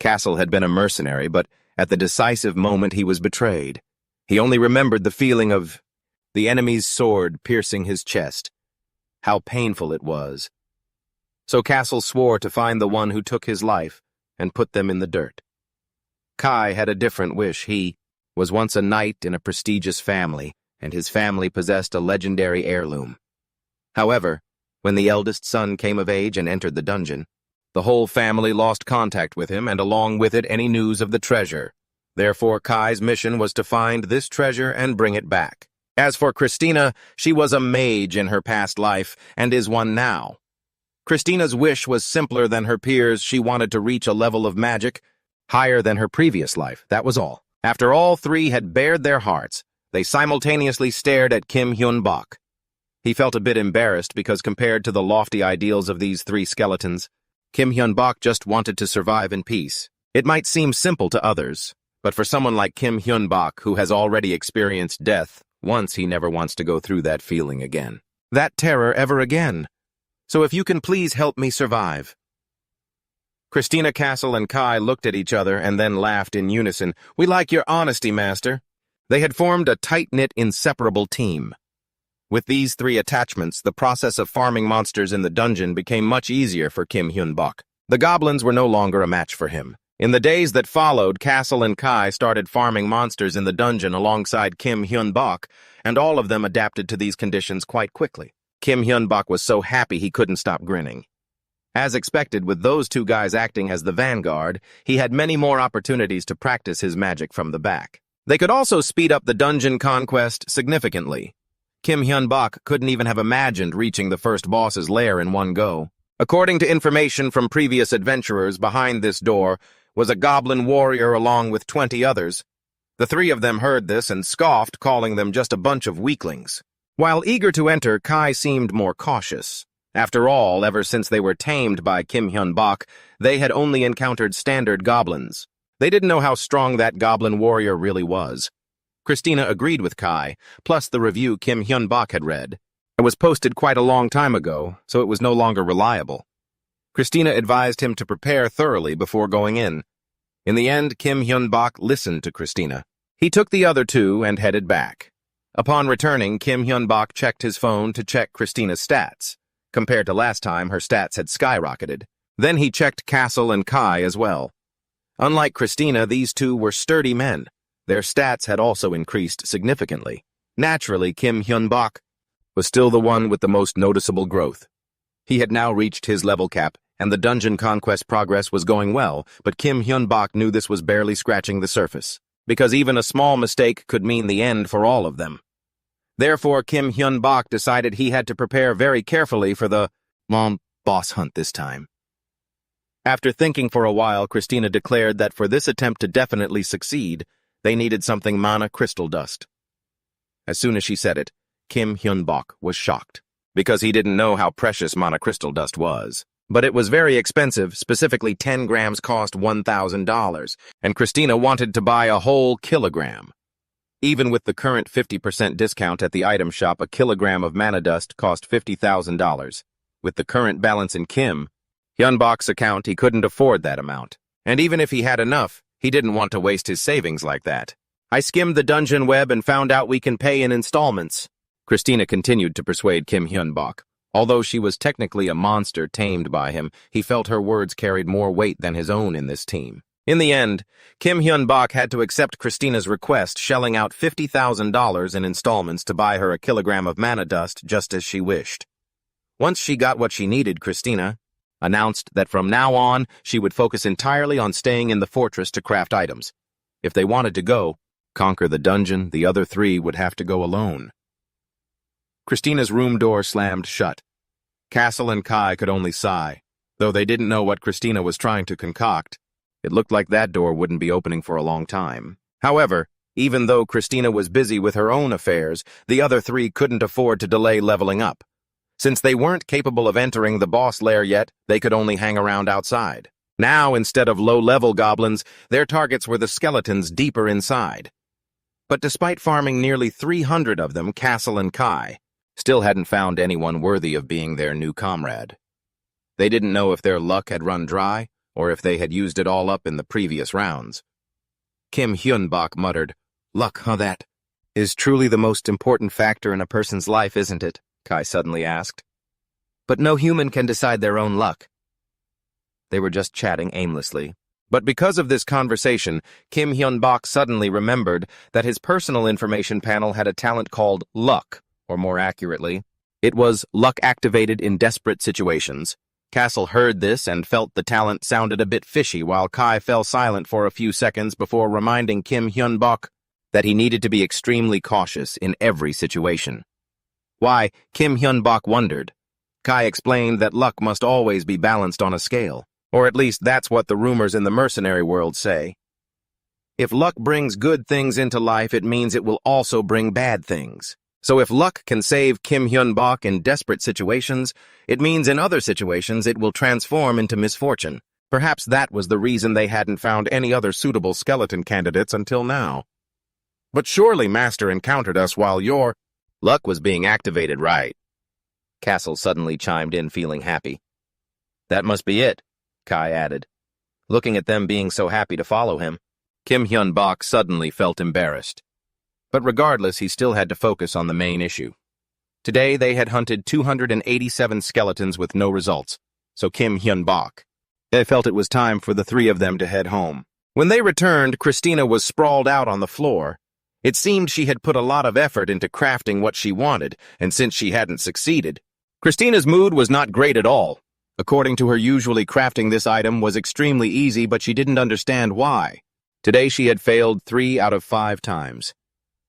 Castle had been a mercenary, but at the decisive moment he was betrayed. He only remembered the feeling of the enemy's sword piercing his chest. How painful it was. So Castle swore to find the one who took his life and put them in the dirt. Kai had a different wish. He was once a knight in a prestigious family, and his family possessed a legendary heirloom. However, when the eldest son came of age and entered the dungeon, the whole family lost contact with him, and along with it any news of the treasure. Therefore, Kai's mission was to find this treasure and bring it back. As for Christina, she was a mage in her past life, and is one now. Christina's wish was simpler than her peers. She wanted to reach a level of magic higher than her previous life, that was all. After all 3 had bared their hearts, they simultaneously stared at Kim Hyun-bok. He felt a bit embarrassed because compared to the lofty ideals of these 3 skeletons, Kim Hyun-bok just wanted to survive in peace. It might seem simple to others, But for someone like Kim Hyun-bak, who has already experienced death once, he never wants to go through that feeling again. That terror ever again. So if you can please help me survive. Christina, Castle, and Kai looked at each other and then laughed in unison. We like your honesty, Master. They had formed a tight-knit, inseparable team. With these three attachments, the process of farming monsters in the dungeon became much easier for Kim Hyun-bak. The goblins were no longer a match for him. In the days that followed, Castle and Kai started farming monsters in the dungeon alongside Kim Hyun-bak, and all of them adapted to these conditions quite quickly. Kim Hyun-bak was so happy he couldn't stop grinning. As expected, with those two guys acting as the vanguard, he had many more opportunities to practice his magic from the back. They could also speed up the dungeon conquest significantly. Kim Hyun-bak couldn't even have imagined reaching the first boss's lair in one go. According to information from previous adventurers, behind this door was a goblin warrior along with 20 others. The three of them heard this and scoffed, calling them just a bunch of weaklings. While eager to enter, Kai seemed more cautious. After all, ever since they were tamed by Kim Hyun-bak, they had only encountered standard goblins. They didn't know how strong that goblin warrior really was. Christina agreed with Kai, plus the review Kim Hyun-bak had read. It was posted quite a long time ago, so it was no longer reliable. Christina advised him to prepare thoroughly before going in. In the end, Kim Hyun-bak listened to Christina. He took the other two and headed back. Upon returning, Kim Hyun-bak checked his phone to check Christina's stats. Compared to last time, her stats had skyrocketed. Then he checked Castle and Kai as well. Unlike Christina, these two were sturdy men. Their stats had also increased significantly. Naturally, Kim Hyun-bak was still the one with the most noticeable growth. He had now reached his level cap, and the dungeon conquest progress was going well, but Kim Hyun-bak knew this was barely scratching the surface, because even a small mistake could mean the end for all of them. Therefore, Kim Hyun-bak decided he had to prepare very carefully for the boss hunt this time. After thinking for a while, Christina declared that for this attempt to definitely succeed, they needed something mana crystal dust. As soon as she said it, Kim Hyun-bak was shocked, because he didn't know how precious mana crystal dust was. But it was very expensive, specifically 10 grams cost $1,000, and Christina wanted to buy a whole kilogram. Even with the current 50% discount at the item shop, a kilogram of mana dust cost $50,000. With the current balance in Kim Hyun-bak's account, he couldn't afford that amount. And even if he had enough, he didn't want to waste his savings like that. I skimmed the dungeon web and found out we can pay in installments. Christina continued to persuade Kim Hyun-bak. Although she was technically a monster tamed by him, he felt her words carried more weight than his own in this team. In the end, Kim Hyun-bak had to accept Christina's request, shelling out $50,000 in installments to buy her a kilogram of mana dust just as she wished. Once she got what she needed, Christina announced that from now on, she would focus entirely on staying in the fortress to craft items. If they wanted to conquer the dungeon, the other three would have to go alone. Christina's room door slammed shut. Castle and Kai could only sigh. Though they didn't know what Christina was trying to concoct, it looked like that door wouldn't be opening for a long time. However, even though Christina was busy with her own affairs, the other three couldn't afford to delay leveling up. Since they weren't capable of entering the boss lair yet, they could only hang around outside. Now, instead of low-level goblins, their targets were the skeletons deeper inside. But despite farming nearly 300 of them, Castle and Kai still hadn't found anyone worthy of being their new comrade. They didn't know if their luck had run dry, or if they had used it all up in the previous rounds. Kim Hyun-bak muttered, "Luck, huh, that is truly the most important factor in a person's life, isn't it?" Kai suddenly asked. But no human can decide their own luck. They were just chatting aimlessly. But because of this conversation, Kim Hyun-bak suddenly remembered that his personal information panel had a talent called Luck, or more accurately, it was luck activated in desperate situations. Castle heard this and felt the talent sounded a bit fishy, while Kai fell silent for a few seconds before reminding Kim Hyun-bak that he needed to be extremely cautious in every situation. Why, Kim Hyun-bak wondered. Kai explained that luck must always be balanced on a scale, or at least that's what the rumors in the mercenary world say. If luck brings good things into life, it means it will also bring bad things. So if luck can save Kim Hyun-bak in desperate situations, it means in other situations it will transform into misfortune. Perhaps that was the reason they hadn't found any other suitable skeleton candidates until now. But surely Master encountered us while your luck was being activated, right? Castle suddenly chimed in, feeling happy. That must be it, Kai added. Looking at them being so happy to follow him, Kim Hyun-bok suddenly felt embarrassed. But regardless, he still had to focus on the main issue. Today they had hunted 287 skeletons with no results, so Kim Hyun-bok. They felt it was time for the three of them to head home. When they returned, Christina was sprawled out on the floor. It seemed she had put a lot of effort into crafting what she wanted, and since she hadn't succeeded, Christina's mood was not great at all. According to her, usually crafting this item was extremely easy, but she didn't understand why. Today she had failed 3 out of 5 times.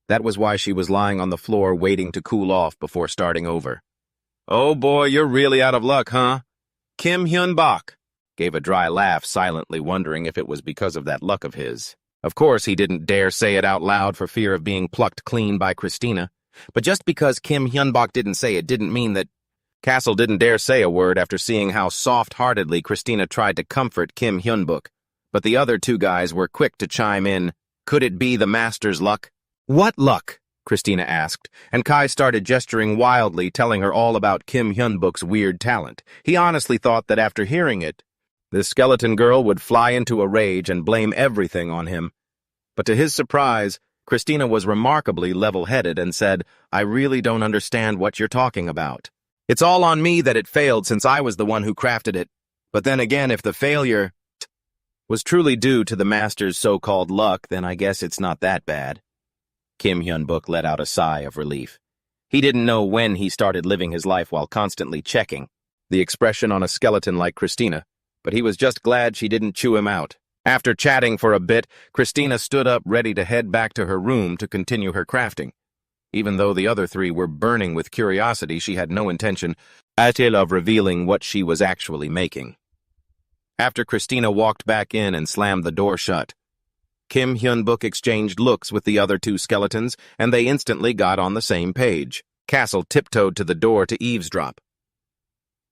That was why she was lying on the floor waiting to cool off before starting over. Oh boy, you're really out of luck, huh? Kim Hyun-bok gave a dry laugh, silently wondering if it was because of that luck of his. Of course, he didn't dare say it out loud for fear of being plucked clean by Christina. But just because Kim Hyun-bok didn't say it didn't mean that Castle didn't dare say a word after seeing how soft-heartedly Christina tried to comfort Kim Hyun-bok. But the other two guys were quick to chime in. Could it be the Master's luck? What luck? Christina asked, and Kai started gesturing wildly, telling her all about Kim Hyun-bok's weird talent. He honestly thought that after hearing it, the skeleton girl would fly into a rage and blame everything on him. But to his surprise, Christina was remarkably level-headed and said, I really don't understand what you're talking about. It's all on me that it failed since I was the one who crafted it. But then again, if the failure was truly due to the Master's so-called luck, then I guess it's not that bad. Kim Hyun-bok let out a sigh of relief. He didn't know when he started living his life while constantly checking the expression on a skeleton like Christina, but he was just glad she didn't chew him out. After chatting for a bit, Christina stood up ready to head back to her room to continue her crafting. Even though the other three were burning with curiosity, she had no intention of revealing what she was actually making. After Christina walked back in and slammed the door shut, Kim Hyun-bok exchanged looks with the other two skeletons, and they instantly got on the same page. Castle tiptoed to the door to eavesdrop.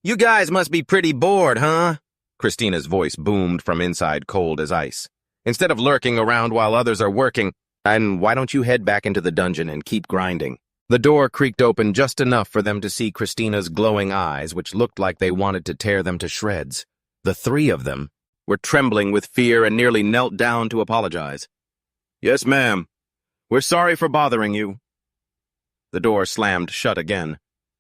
You guys must be pretty bored, huh? Christina's voice boomed from inside, cold as ice. Instead of lurking around while others are working, and why don't you head back into the dungeon and keep grinding? The door creaked open just enough for them to see Christina's glowing eyes, which looked like they wanted to tear them to shreds. The three of them were trembling with fear and nearly knelt down to apologize. Yes, ma'am. We're sorry for bothering you. The door slammed shut again.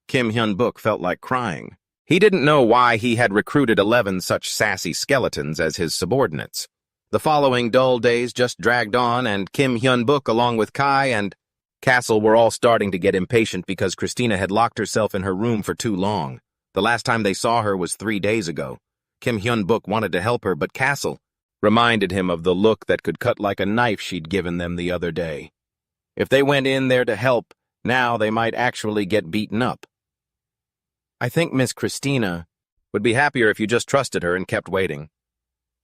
Kim Hyun-bok felt like crying. He didn't know why he had recruited 11 such sassy skeletons as his subordinates. The following dull days just dragged on, and Kim Hyun-bok, along with Kai and Castle, were all starting to get impatient because Christina had locked herself in her room for too long. The last time they saw her was 3 days ago. Kim Hyun-bok wanted to help her, but Castle reminded him of the look that could cut like a knife she'd given them the other day. If they went in there to help, now they might actually get beaten up. I think Miss Christina would be happier if you just trusted her and kept waiting.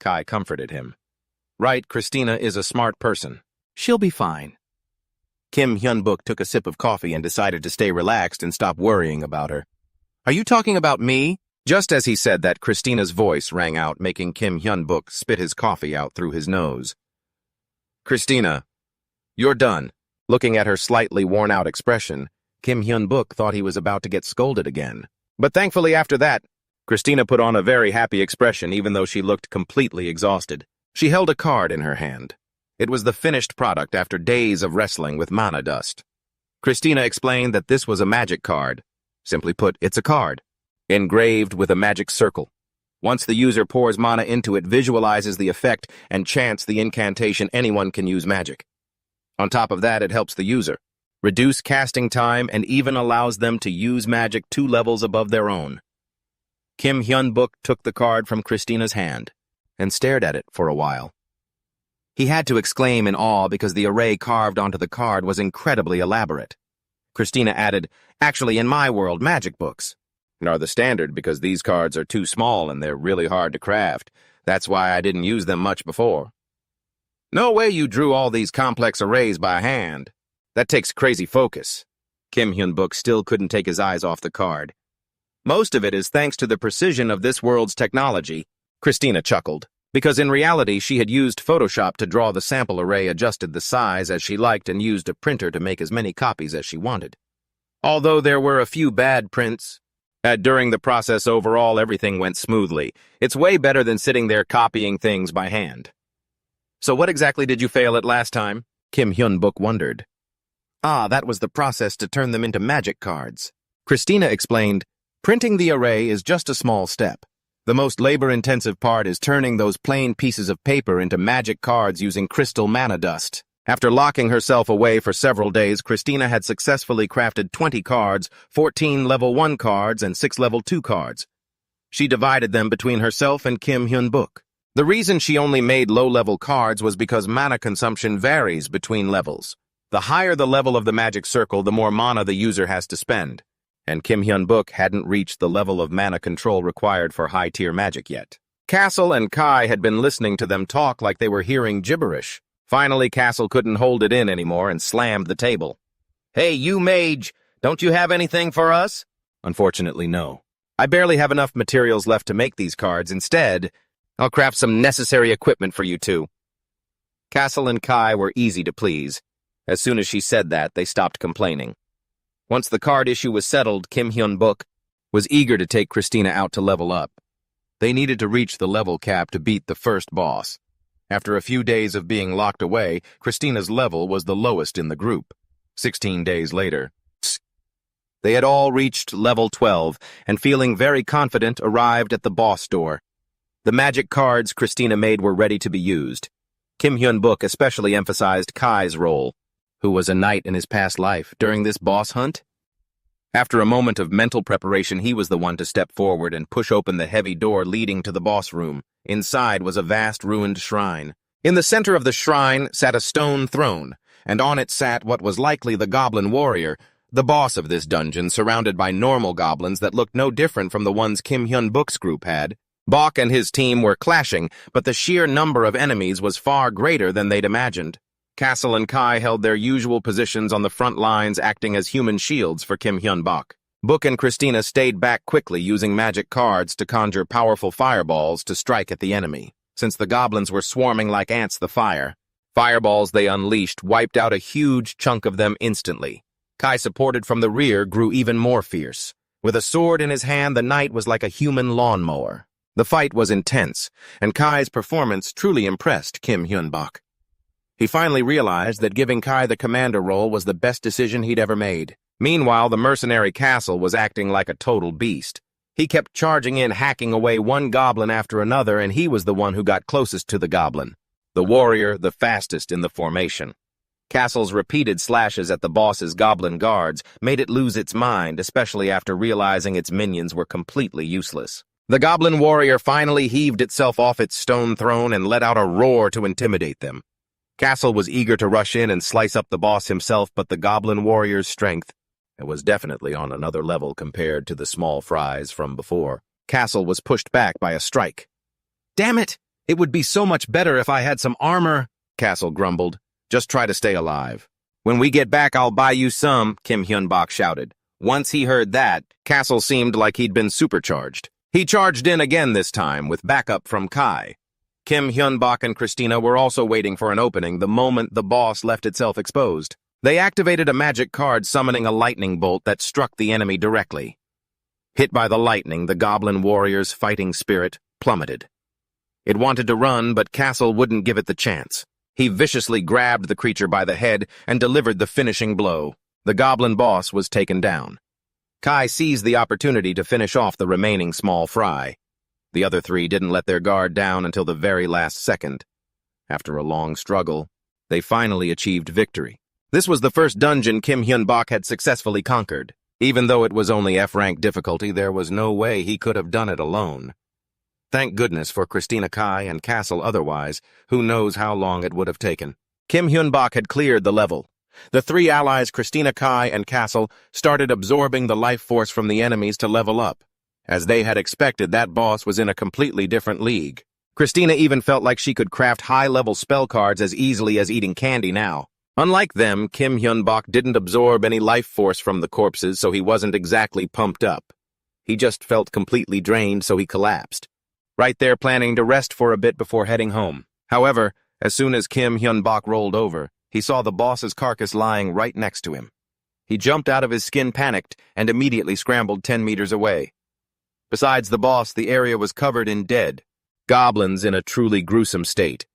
Kai comforted him. Right, Christina is a smart person. She'll be fine. Kim Hyun-bok took a sip of coffee and decided to stay relaxed and stop worrying about her. Are you talking about me? Just as he said that, Christina's voice rang out, making Kim Hyun-bok spit his coffee out through his nose. Christina, you're done. Looking at her slightly worn-out expression, Kim Hyun-bok thought he was about to get scolded again. But thankfully after that, Christina put on a very happy expression even though she looked completely exhausted. She held a card in her hand. It was the finished product after days of wrestling with mana dust. Christina explained that this was a magic card. Simply put, it's a card, engraved with a magic circle. Once the user pours mana into it, visualizes the effect, and chants the incantation, anyone can use magic. On top of that, it helps the user reduce casting time and even allows them to use magic 2 levels above their own. Kim Hyun-bok took the card from Christina's hand and stared at it for a while. He had to exclaim in awe because the array carved onto the card was incredibly elaborate. Christina added, actually, in my world, magic books are the standard because these cards are too small and they're really hard to craft. That's why I didn't use them much before. No way you drew all these complex arrays by hand. That takes crazy focus. Kim Hyun-bok still couldn't take his eyes off the card. Most of it is thanks to the precision of this world's technology. Christina chuckled, because in reality she had used Photoshop to draw the sample array, adjusted the size as she liked, and used a printer to make as many copies as she wanted. Although there were a few bad prints, during the process overall everything went smoothly. It's way better than sitting there copying things by hand. So what exactly did you fail at last time? Kim Hyun-book wondered. That was the process to turn them into magic cards. Christina explained, printing the array is just a small step. The most labor-intensive part is turning those plain pieces of paper into magic cards using crystal mana dust. After locking herself away for several days, Christina had successfully crafted 20 cards, 14 level 1 cards, and 6 level 2 cards. She divided them between herself and Kim Hyun-book. The reason she only made low-level cards was because mana consumption varies between levels. The higher the level of the magic circle, the more mana the user has to spend. And Kim Hyun-book hadn't reached the level of mana control required for high-tier magic yet. Castle and Kai had been listening to them talk like they were hearing gibberish. Finally, Castle couldn't hold it in anymore and slammed the table. Hey, you mage, don't you have anything for us? Unfortunately, no. I barely have enough materials left to make these cards. Instead, I'll craft some necessary equipment for you two. Castle and Kai were easy to please. As soon as she said that, they stopped complaining. Once the card issue was settled, Kim Hyun-book was eager to take Christina out to level up. They needed to reach the level cap to beat the first boss. After a few days of being locked away, Christina's level was the lowest in the group. 16 days later, they had all reached level 12 and, feeling very confident, arrived at the boss door. The magic cards Christina made were ready to be used. Kim Hyun-book especially emphasized Kai's role, who was a knight in his past life, during this boss hunt. After a moment of mental preparation, he was the one to step forward and push open the heavy door leading to the boss room. Inside was a vast ruined shrine. In the center of the shrine sat a stone throne, and on it sat what was likely the goblin warrior, the boss of this dungeon, surrounded by normal goblins that looked no different from the ones Kim Hyun-book's group had. Bok and his team were clashing, but the sheer number of enemies was far greater than they'd imagined. Castle and Kai held their usual positions on the front lines, acting as human shields for Kim Hyun-book. Book and Christina stayed back quickly, using magic cards to conjure powerful fireballs to strike at the enemy. Since the goblins were swarming like ants, the fireballs they unleashed wiped out a huge chunk of them instantly. Kai, supported from the rear, grew even more fierce. With a sword in his hand, the knight was like a human lawnmower. The fight was intense, and Kai's performance truly impressed Kim Hyun-book. He finally realized that giving Kai the commander role was the best decision he'd ever made. Meanwhile, the mercenary Castle was acting like a total beast. He kept charging in, hacking away one goblin after another, and he was the one who got closest to the goblin. The warrior, the fastest in the formation. Castle's repeated slashes at the boss's goblin guards made it lose its mind, especially after realizing its minions were completely useless. The goblin warrior finally heaved itself off its stone throne and let out a roar to intimidate them. Castle was eager to rush in and slice up the boss himself, but the goblin warrior's strength was definitely on another level compared to the small fries from before. Castle was pushed back by a strike. Damn it! It would be so much better if I had some armor, Castle grumbled. Just try to stay alive. When we get back, I'll buy you some, Kim Hyun-book shouted. Once he heard that, Castle seemed like he'd been supercharged. He charged in again this time, with backup from Kai. Kim Hyun-book and Christina were also waiting for an opening the moment the boss left itself exposed. They activated a magic card summoning a lightning bolt that struck the enemy directly. Hit by the lightning, the goblin warrior's fighting spirit plummeted. It wanted to run, but Castle wouldn't give it the chance. He viciously grabbed the creature by the head and delivered the finishing blow. The goblin boss was taken down. Kai seized the opportunity to finish off the remaining small fry. The other three didn't let their guard down until the very last second. After a long struggle, they finally achieved victory. This was the first dungeon Kim Hyun-book had successfully conquered. Even though it was only F-rank difficulty, there was no way he could have done it alone. Thank goodness for Christina, Kai, and Castle, otherwise, who knows how long it would have taken. Kim Hyun-book had cleared the level. The three allies, Christina, Kai, and Castle, started absorbing the life force from the enemies to level up. As they had expected, that boss was in a completely different league. Christina even felt like she could craft high-level spell cards as easily as eating candy now. Unlike them, Kim Hyun-book didn't absorb any life force from the corpses, so he wasn't exactly pumped up. He just felt completely drained, so he collapsed. right there planning to rest for a bit before heading home. However, as soon as Kim Hyun-bok rolled over, he saw the boss's carcass lying right next to him. He jumped out of his skin panicked and immediately scrambled 10 meters away. Besides the boss, the area was covered in dead goblins in a truly gruesome state.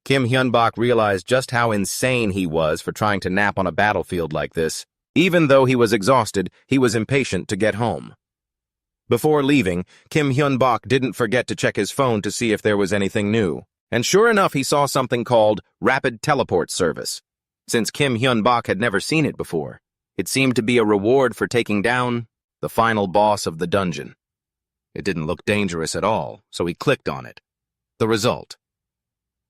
Kim Hyun-bok realized just how insane he was for trying to nap on a battlefield like this. Even though he was exhausted, he was impatient to get home. Before leaving, Kim Hyun-bok didn't forget to check his phone to see if there was anything new. And sure enough, he saw something called Rapid Teleport Service. Since Kim Hyun-bok had never seen it before, it seemed to be a reward for taking down the final boss of the dungeon. It didn't look dangerous at all, so he clicked on it. The result: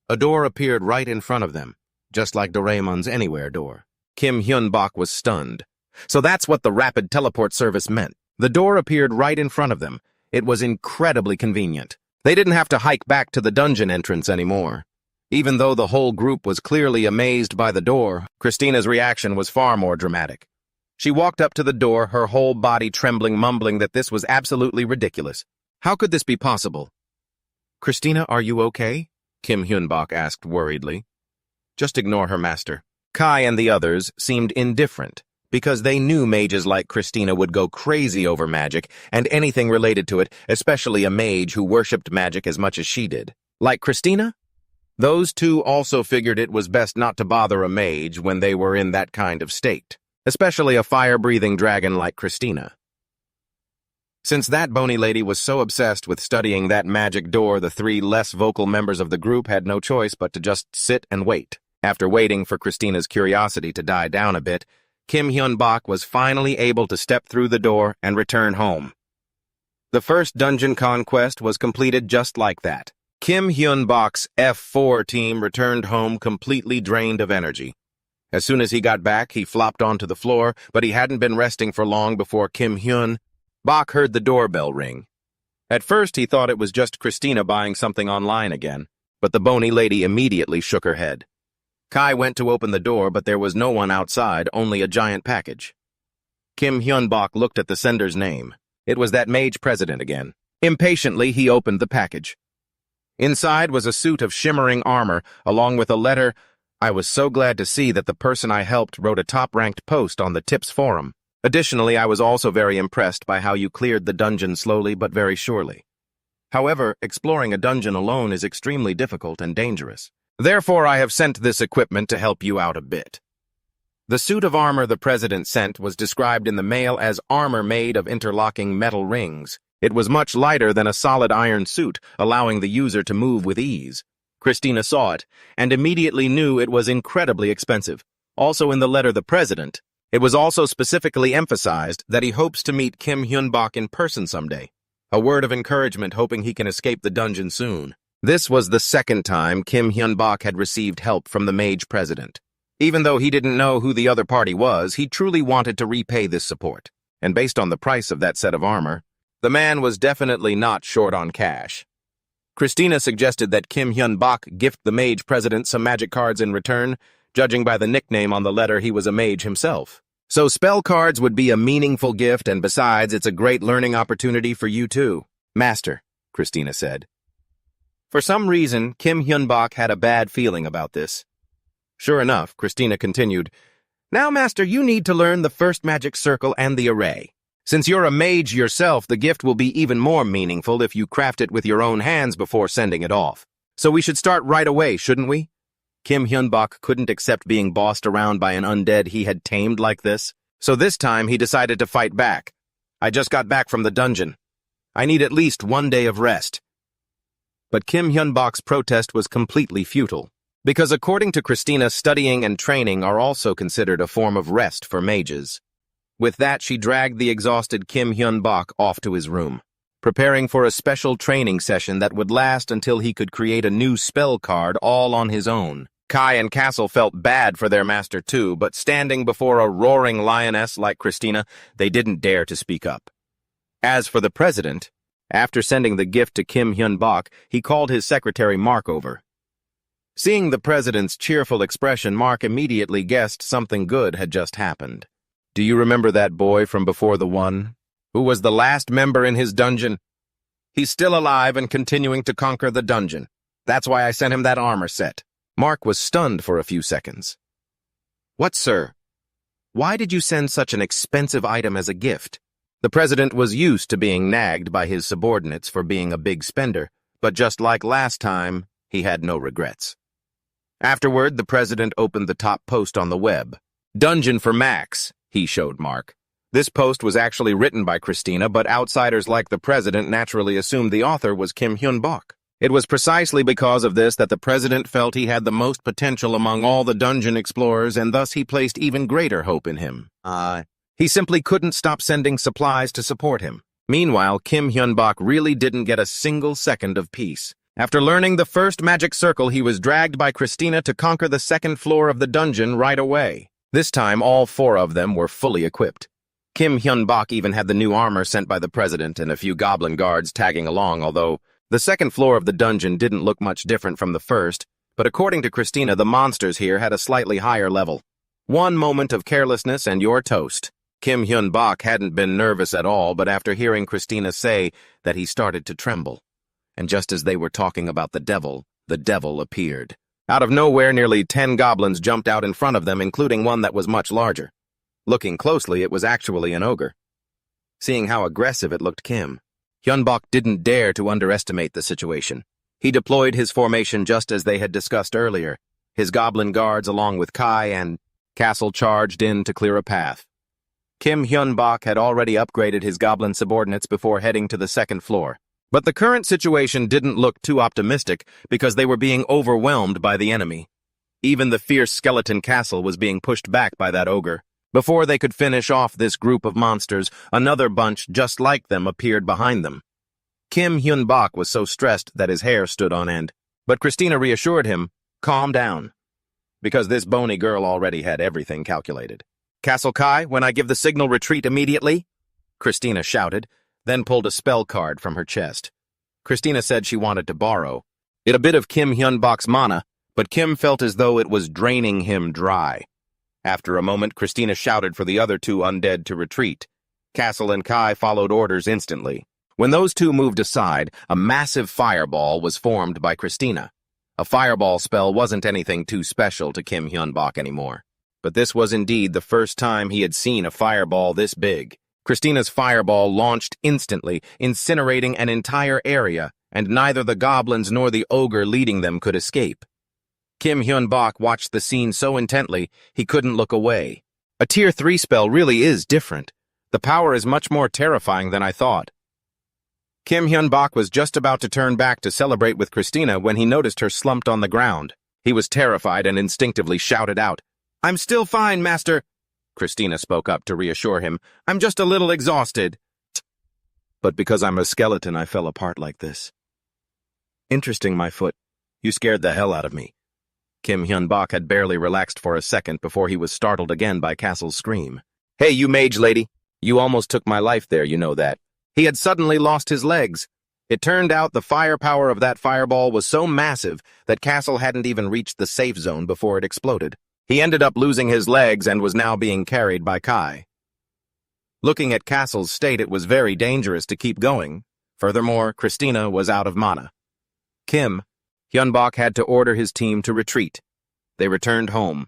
a door appeared right in front of them, just like Doraemon's Anywhere door. Kim Hyun-bok was stunned. So that's what the Rapid Teleport Service meant. The door appeared right in front of them. It was incredibly convenient. They didn't have to hike back to the dungeon entrance anymore. Even though the whole group was clearly amazed by the door, Christina's reaction was far more dramatic. She walked up to the door, her whole body trembling, mumbling that this was absolutely ridiculous. How could this be possible? "Christina, are you okay?" Kim Hyun-bok asked worriedly. "Just ignore her, master." Kai and the others seemed indifferent, because they knew mages like Christina would go crazy over magic and anything related to it, especially a mage who worshipped magic as much as she did. Like Christina? Those two also figured it was best not to bother a mage when they were in that kind of state, especially a fire-breathing dragon like Christina. Since that bony lady was so obsessed with studying that magic door, the three less vocal members of the group had no choice but to just sit and wait. After waiting for Christina's curiosity to die down a bit, Kim Hyun-bok was finally able to step through the door and return home. The first dungeon conquest was completed just like that. Kim Hyun-bok's F4 team returned home completely drained of energy. As soon as he got back, he flopped onto the floor, but he hadn't been resting for long before Kim Hyun-bok heard the doorbell ring. At first, he thought it was just Christina buying something online again, but the bony lady immediately shook her head. Kai went to open the door, but there was no one outside, only a giant package. Kim Hyun-bok looked at the sender's name. It was that mage president again. Impatiently, he opened the package. Inside was a suit of shimmering armor, along with a letter. "I was so glad to see that the person I helped wrote a top-ranked post on the Tips forum. Additionally, I was also very impressed by how you cleared the dungeon slowly but very surely. However, exploring a dungeon alone is extremely difficult and dangerous. Therefore, I have sent this equipment to help you out a bit." The suit of armor the president sent was described in the mail as armor made of interlocking metal rings. It was much lighter than a solid iron suit, allowing the user to move with ease. Christina saw it, and immediately knew it was incredibly expensive. Also in the letter the president, it was also specifically emphasized that he hopes to meet Kim Hyun-bok in person someday. A word of encouragement, hoping he can escape the dungeon soon. This was the second time Kim Hyun-bok had received help from the mage president. Even though he didn't know who the other party was, he truly wanted to repay this support. And based on the price of that set of armor, the man was definitely not short on cash. Christina suggested that Kim Hyun-bok gift the mage president some magic cards in return. Judging by the nickname on the letter, he was a mage himself. So spell cards would be a meaningful gift, and besides, it's a great learning opportunity for you too. "Master," Christina said. For some reason, Kim Hyun-bok had a bad feeling about this. Sure enough, Christina continued, "Now, Master, you need to learn the first magic circle and the array. Since you're a mage yourself, the gift will be even more meaningful if you craft it with your own hands before sending it off. So we should start right away, shouldn't we?" Kim Hyun-bok couldn't accept being bossed around by an undead he had tamed like this, so this time he decided to fight back. "I just got back from the dungeon. I need at least 1 day of rest." But Kim Hyun-bok's protest was completely futile, because according to Christina, studying and training are also considered a form of rest for mages. With that, she dragged the exhausted Kim Hyun-bok off to his room, preparing for a special training session that would last until he could create a new spell card all on his own. Kai and Castle felt bad for their master too, but standing before a roaring lioness like Christina, they didn't dare to speak up. As for the president, after sending the gift to Kim Hyun-bok, he called his secretary Mark over. Seeing the president's cheerful expression, Mark immediately guessed something good had just happened. "Do you remember that boy from before the one, who was the last member in his dungeon? He's still alive and continuing to conquer the dungeon. That's why I sent him that armor set. Mark was stunned for a few seconds. What, sir? Why did you send such an expensive item as a gift? The president was used to being nagged by his subordinates for being a big spender, but just like last time, he had no regrets. Afterward, the president opened the top post on the web. Dungeon for Max, he showed Mark. This post was actually written by Christina, but outsiders like the president naturally assumed the author was Kim Hyun-bok. It was precisely because of this that the president felt he had the most potential among all the dungeon explorers, and thus he placed even greater hope in him. He simply couldn't stop sending supplies to support him. Meanwhile, Kim Hyun-bok really didn't get a single second of peace. After learning the first magic circle, he was dragged by Christina to conquer the second floor of the dungeon right away. This time, all 4 of them were fully equipped. Kim Hyun-bok even had the new armor sent by the president and a few goblin guards tagging along, although the second floor of the dungeon didn't look much different from the first, but according to Christina, the monsters here had a slightly higher level. One moment of carelessness and you're toast. Kim Hyun-bok hadn't been nervous at all, but after hearing Christina say that, he started to tremble. And just as they were talking about the devil appeared. Out of nowhere, nearly 10 goblins jumped out in front of them, including one that was much larger. Looking closely, it was actually an ogre. Seeing how aggressive it looked, Kim Hyun-bok didn't dare to underestimate the situation. He deployed his formation just as they had discussed earlier. His goblin guards, along with Kai and Castle, charged in to clear a path. Kim Hyun-bok had already upgraded his goblin subordinates before heading to the second floor. But the current situation didn't look too optimistic because they were being overwhelmed by the enemy. Even the fierce skeleton castle was being pushed back by that ogre. Before they could finish off this group of monsters, another bunch just like them appeared behind them. Kim Hyun-bok was so stressed that his hair stood on end. But Christina reassured him, calm down, because this bony girl already had everything calculated. Castle Kai, when I give the signal, retreat immediately, Christina shouted, then pulled a spell card from her chest. Christina said she wanted to borrow it, a bit of Kim Hyun-bok's mana, but Kim felt as though it was draining him dry. After a moment, Christina shouted for the other 2 undead to retreat. Castle and Kai followed orders instantly. When those 2 moved aside, a massive fireball was formed by Christina. A fireball spell wasn't anything too special to Kim Hyun-bok anymore. But this was indeed the first time he had seen a fireball this big. Christina's fireball launched instantly, incinerating an entire area, and neither the goblins nor the ogre leading them could escape. Kim Hyun-bok watched the scene so intently, he couldn't look away. A Tier 3 spell really is different. The power is much more terrifying than I thought. Kim Hyun-bok was just about to turn back to celebrate with Christina when he noticed her slumped on the ground. He was terrified and instinctively shouted out, "I'm still fine, master." Christina spoke up to reassure him, "I'm just a little exhausted." "But because I'm a skeleton, I fell apart like this." "Interesting, my foot. You scared the hell out of me." Kim Hyun-bok had barely relaxed for a second before he was startled again by Castle's scream. "Hey, you mage lady. You almost took my life there, you know that." He had suddenly lost his legs. It turned out the firepower of that fireball was so massive that Castle hadn't even reached the safe zone before it exploded. He ended up losing his legs and was now being carried by Kai. Looking at Castle's state, it was very dangerous to keep going. Furthermore, Christina was out of mana. Kim Hyun-bok had to order his team to retreat. They returned home.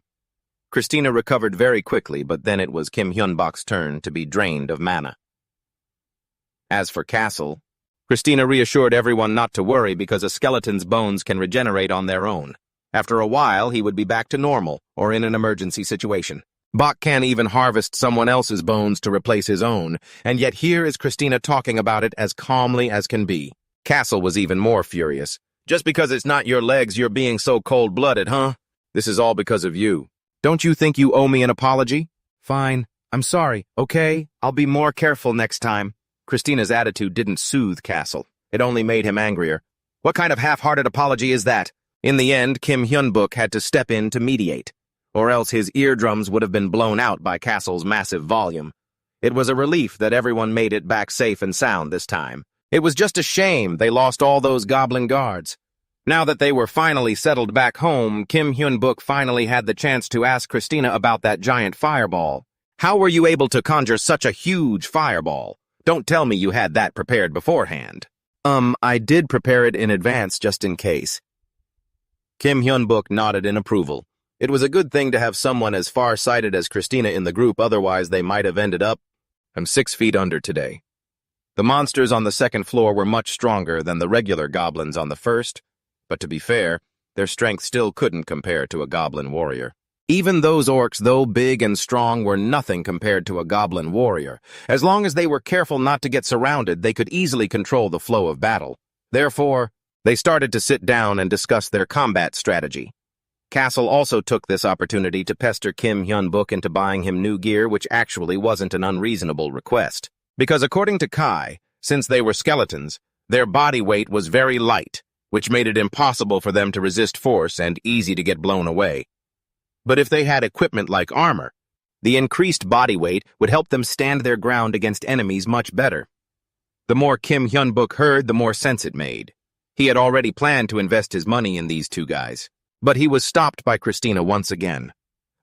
Christina recovered very quickly, but then it was Kim Hyun-bok's turn to be drained of mana. As for Castle, Christina reassured everyone not to worry because a skeleton's bones can regenerate on their own. After a while, he would be back to normal, or in an emergency situation. Bok can't even harvest someone else's bones to replace his own, and yet here is Christina talking about it as calmly as can be. Castle was even more furious. "Just because it's not your legs, you're being so cold-blooded, huh? This is all because of you. Don't you think you owe me an apology?" "Fine, I'm sorry, okay? I'll be more careful next time." Christina's attitude didn't soothe Castle. It only made him angrier. What kind of half-hearted apology is that? In the end, Kim Hyun-bok had to step in to mediate, or else his eardrums would have been blown out by Castle's massive volume. It was a relief that everyone made it back safe and sound this time. It was just a shame they lost all those goblin guards. Now that they were finally settled back home, Kim Hyun-bok finally had the chance to ask Christina about that giant fireball. "How were you able to conjure such a huge fireball? Don't tell me you had that prepared beforehand." I did prepare it in advance just in case. Kim Hyun-book nodded in approval. It was a good thing to have someone as far-sighted as Christina in the group, otherwise they might have ended up. I'm 6 feet under today. The monsters on the second floor were much stronger than the regular goblins on the first, but to be fair, their strength still couldn't compare to a goblin warrior. Even those orcs, though big and strong, were nothing compared to a goblin warrior. As long as they were careful not to get surrounded, they could easily control the flow of battle. Therefore, they started to sit down and discuss their combat strategy. Castle also took this opportunity to pester Kim Hyun-book into buying him new gear, which actually wasn't an unreasonable request. Because according to Kai, since they were skeletons, their body weight was very light, which made it impossible for them to resist force and easy to get blown away. But if they had equipment like armor, the increased body weight would help them stand their ground against enemies much better. The more Kim Hyun-book heard, the more sense it made. He had already planned to invest his money in these two guys, but he was stopped by Christina once again.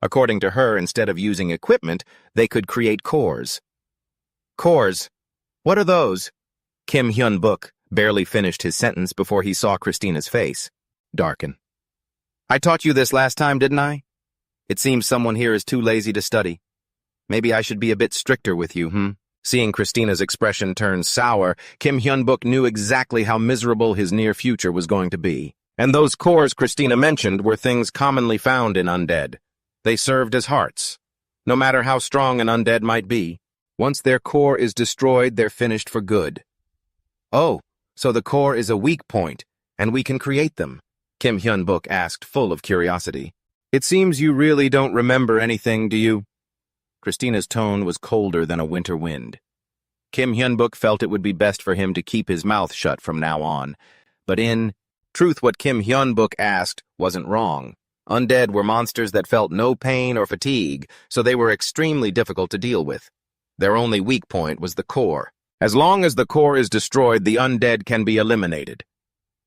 According to her, instead of using equipment, they could create cores. Cores? What are those? Kim Hyun-book barely finished his sentence before he saw Christina's face darken. I taught you this last time, didn't I? It seems someone here is too lazy to study. Maybe I should be a bit stricter with you, Seeing Christina's expression turn sour, Kim Hyun-book knew exactly how miserable his near future was going to be. And those cores Christina mentioned were things commonly found in undead. They served as hearts. No matter how strong an undead might be, once their core is destroyed, they're finished for good. Oh, so the core is a weak point, and we can create them? Kim Hyun-book asked, full of curiosity. It seems you really don't remember anything, do you? Christina's tone was colder than a winter wind. Kim Hyun-book felt it would be best for him to keep his mouth shut from now on. But in truth, what Kim Hyun-book asked wasn't wrong. Undead were monsters that felt no pain or fatigue, so they were extremely difficult to deal with. Their only weak point was the core. As long as the core is destroyed, the undead can be eliminated.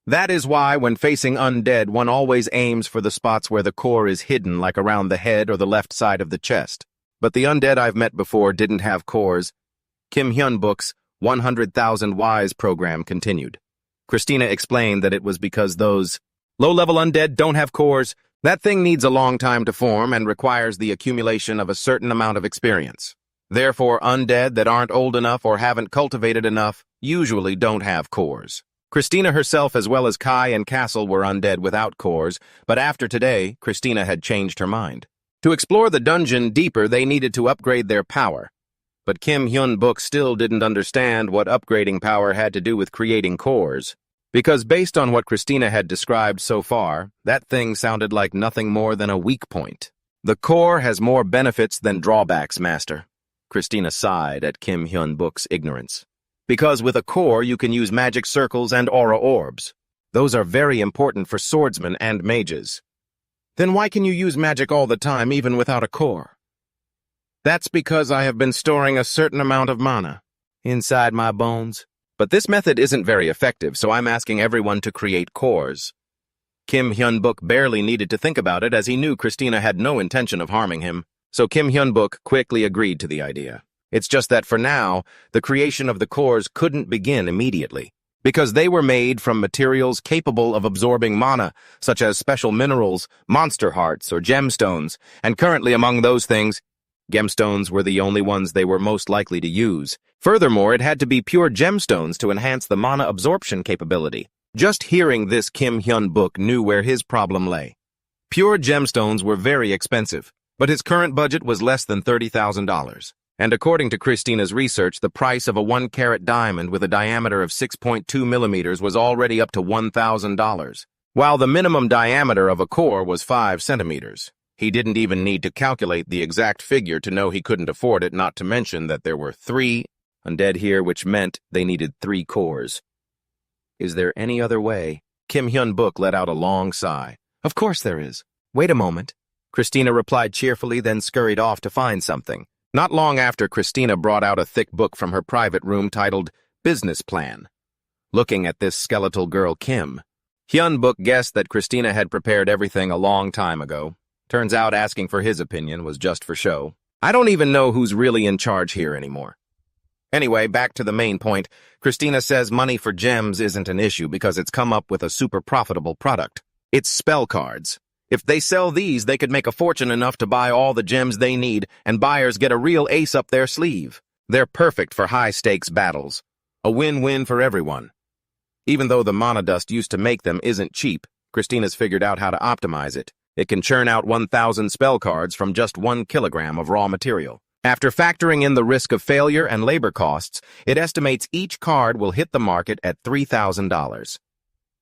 That is why, when facing undead, one always aims for the spots where the core is hidden, like around the head or the left side of the chest. But the undead I've met before didn't have cores. Kim Hyun-book's 100,000 Whys program continued. Christina explained that it was because those low-level undead don't have cores. That thing needs a long time to form and requires the accumulation of a certain amount of experience. Therefore, undead that aren't old enough or haven't cultivated enough usually don't have cores. Christina herself, as well as Kai and Castle, were undead without cores, but after today, Christina had changed her mind. To explore the dungeon deeper, they needed to upgrade their power. But Kim Hyun-book still didn't understand what upgrading power had to do with creating cores. Because based on what Christina had described so far, that thing sounded like nothing more than a weak point. The core has more benefits than drawbacks, Master. Christina sighed at Kim Hyun-book's ignorance. Because with a core, you can use magic circles and aura orbs. Those are very important for swordsmen and mages. Then why can you use magic all the time, even without a core? That's because I have been storing a certain amount of mana inside my bones. But this method isn't very effective, so I'm asking everyone to create cores. Kim Hyun-book barely needed to think about it, as he knew Christina had no intention of harming him. So Kim Hyun-book quickly agreed to the idea. It's just that for now, the creation of the cores couldn't begin immediately, because they were made from materials capable of absorbing mana, such as special minerals, monster hearts, or gemstones, and currently among those things, gemstones were the only ones they were most likely to use. Furthermore, it had to be pure gemstones to enhance the mana absorption capability. Just hearing this, Kim Hyun-book knew where his problem lay. Pure gemstones were very expensive, but his current budget was less than $30,000. And according to Christina's research, the price of a 1-carat diamond with a diameter of 6.2 millimeters was already up to $1,000, while the minimum diameter of a core was 5 centimeters. He didn't even need to calculate the exact figure to know he couldn't afford it, not to mention that there were 3 undead here, which meant they needed 3 cores. Is there any other way? Kim Hyun-book let out a long sigh. Of course there is. Wait a moment. Christina replied cheerfully, then scurried off to find something. Not long after, Christina brought out a thick book from her private room titled Business Plan. Looking at this skeletal girl, Kim, Hyun-book guessed that Christina had prepared everything a long time ago. Turns out asking for his opinion was just for show. I don't even know who's really in charge here anymore. Anyway, back to the main point. Christina says money for gems isn't an issue because it's come up with a super profitable product. It's spell cards. If they sell these, they could make a fortune enough to buy all the gems they need, and buyers get a real ace up their sleeve. They're perfect for high-stakes battles. A win-win for everyone. Even though the mana dust used to make them isn't cheap, Christina's figured out how to optimize it. It can churn out 1,000 spell cards from just 1 kilogram of raw material. After factoring in the risk of failure and labor costs, it estimates each card will hit the market at $3,000.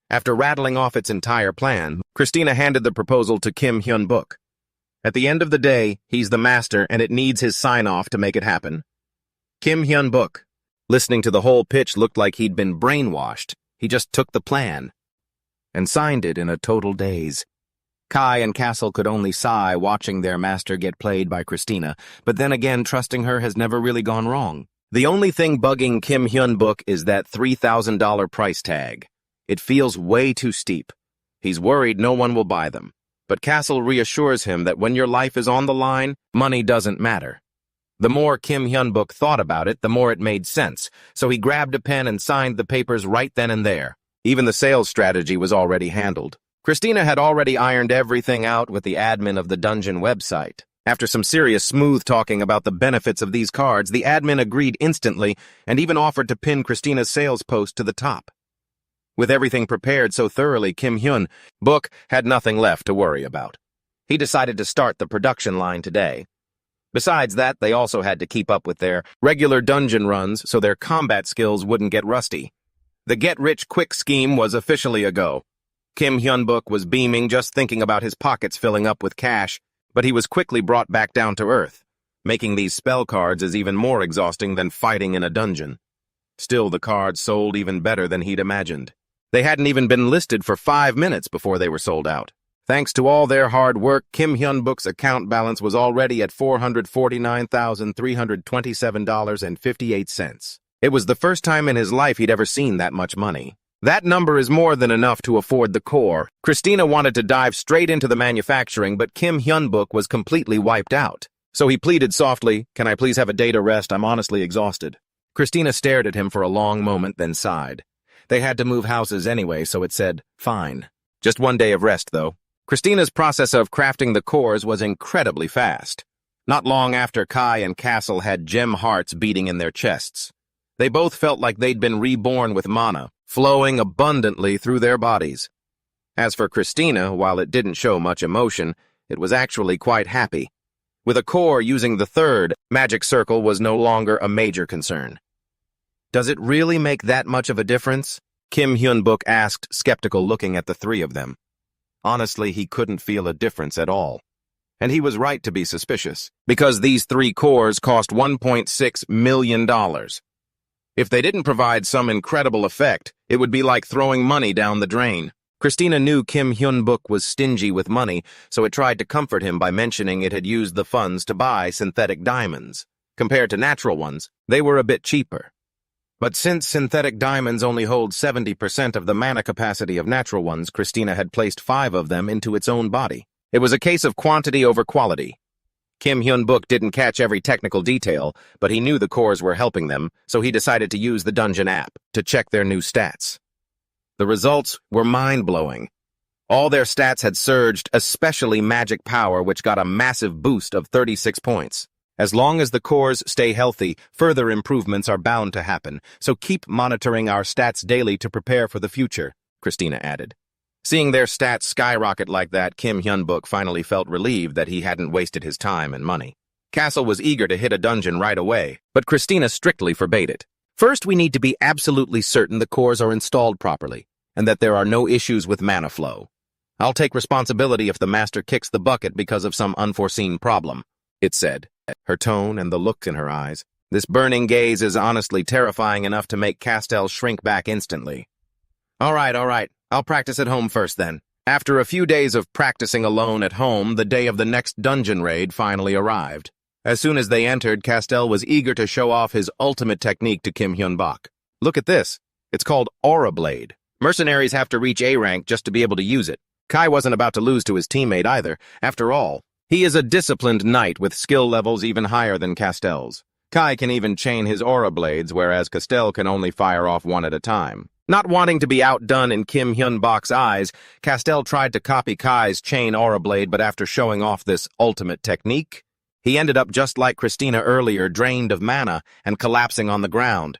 After rattling off its entire plan, Christina handed the proposal to Kim Hyun-book. At the end of the day, he's the master and it needs his sign-off to make it happen. Kim Hyun-book, listening to the whole pitch, looked like he'd been brainwashed. He just took the plan and signed it in a total daze. Kai and Castle could only sigh watching their master get played by Christina, but then again, trusting her has never really gone wrong. The only thing bugging Kim Hyun-book is that $3,000 price tag. It feels way too steep. He's worried no one will buy them. But Castle reassures him that when your life is on the line, money doesn't matter. The more Kim Hyun-book thought about it, the more it made sense, so he grabbed a pen and signed the papers right then and there. Even the sales strategy was already handled. Christina had already ironed everything out with the admin of the dungeon website. After some serious smooth talking about the benefits of these cards, the admin agreed instantly and even offered to pin Christina's sales post to the top. With everything prepared so thoroughly, Kim Hyun-book had nothing left to worry about. He decided to start the production line today. Besides that, they also had to keep up with their regular dungeon runs so their combat skills wouldn't get rusty. The get-rich-quick scheme was officially a go. Kim Hyun-book was beaming just thinking about his pockets filling up with cash, but he was quickly brought back down to earth. Making these spell cards is even more exhausting than fighting in a dungeon. Still, the cards sold even better than he'd imagined. They hadn't even been listed for 5 minutes before they were sold out. Thanks to all their hard work, Kim Hyun-book's account balance was already at $449,327.58. It was the first time in his life he'd ever seen that much money. That number is more than enough to afford the core. Christina wanted to dive straight into the manufacturing, but Kim Hyun-book was completely wiped out. So he pleaded softly, "Can I please have a day to rest? I'm honestly exhausted." Christina stared at him for a long moment, then sighed. They had to move houses anyway, so it said, "Fine. Just 1 day of rest, though." Christina's process of crafting the cores was incredibly fast. Not long after, Kai and Castle had gem hearts beating in their chests. They both felt like they'd been reborn with mana, flowing abundantly through their bodies. As for Christina, while it didn't show much emotion, it was actually quite happy. With a core using the third, magic circle was no longer a major concern. Does it really make that much of a difference? Kim Hyun-book asked, skeptical, looking at the three of them. Honestly, he couldn't feel a difference at all. And he was right to be suspicious, because these 3 cores cost $1.6 million. If they didn't provide some incredible effect, it would be like throwing money down the drain. Christina knew Kim Hyun-book was stingy with money, so it tried to comfort him by mentioning it had used the funds to buy synthetic diamonds. Compared to natural ones, they were a bit cheaper. But since synthetic diamonds only hold 70% of the mana capacity of natural ones, Christina had placed 5 of them into its own body. It was a case of quantity over quality. Kim Hyun-book didn't catch every technical detail, but he knew the cores were helping them, so he decided to use the dungeon app to check their new stats. The results were mind-blowing. All their stats had surged, especially magic power, which got a massive boost of 36 points. As long as the cores stay healthy, further improvements are bound to happen, so keep monitoring our stats daily to prepare for the future, Christina added. Seeing their stats skyrocket like that, Kim Hyun-book finally felt relieved that he hadn't wasted his time and money. Castle was eager to hit a dungeon right away, but Christina strictly forbade it. First, we need to be absolutely certain the cores are installed properly, and that there are no issues with mana flow. I'll take responsibility if the master kicks the bucket because of some unforeseen problem, it said. Her tone and the look in her eyes. This burning gaze is honestly terrifying enough to make Castell shrink back instantly. All right. I'll practice at home first then. After a few days of practicing alone at home, the day of the next dungeon raid finally arrived. As soon as they entered, Castell was eager to show off his ultimate technique to Kim Hyun-book. Look at this. It's called Aura Blade. Mercenaries have to reach A rank just to be able to use it. Kai wasn't about to lose to his teammate either. After all, he is a disciplined knight with skill levels even higher than Castell's. Kai can even chain his aura blades, whereas Castel can only fire off one at a time. Not wanting to be outdone in Kim Hyun-bok's eyes, Castel tried to copy Kai's chain aura blade, but after showing off this ultimate technique, he ended up just like Christina earlier, drained of mana and collapsing on the ground.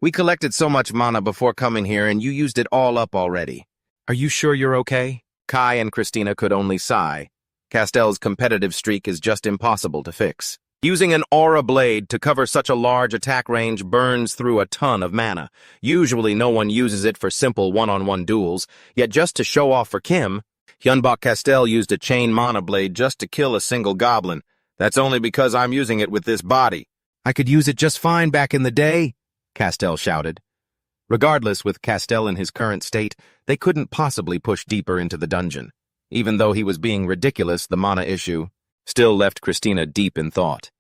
We collected so much mana before coming here, and you used it all up already. Are you sure you're okay? Kai and Christina could only sigh. Castel's competitive streak is just impossible to fix. Using an aura blade to cover such a large attack range burns through a ton of mana. Usually no one uses it for simple one-on-one duels, yet just to show off for Kim, Hyun-bok Castel used a chain mana blade just to kill a single goblin. That's only because I'm using it with this body. I could use it just fine back in the day, Castel shouted. Regardless, with Castel in his current state, they couldn't possibly push deeper into the dungeon. Even though he was being ridiculous, the mana issue still left Christina deep in thought.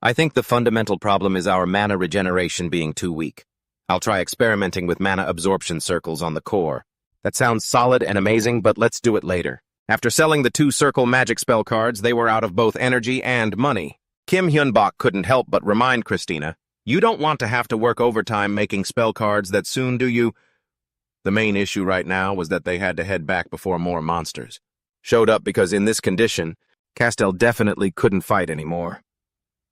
I think the fundamental problem is our mana regeneration being too weak. I'll try experimenting with mana absorption circles on the core. That sounds solid and amazing, but let's do it later. After selling the 2 circle magic spell cards, they were out of both energy and money. Kim Hyun-bok couldn't help but remind Christina, "You don't want to have to work overtime making spell cards that soon, do you?" The main issue right now was that they had to head back before more monsters showed up, because in this condition, Castel definitely couldn't fight anymore.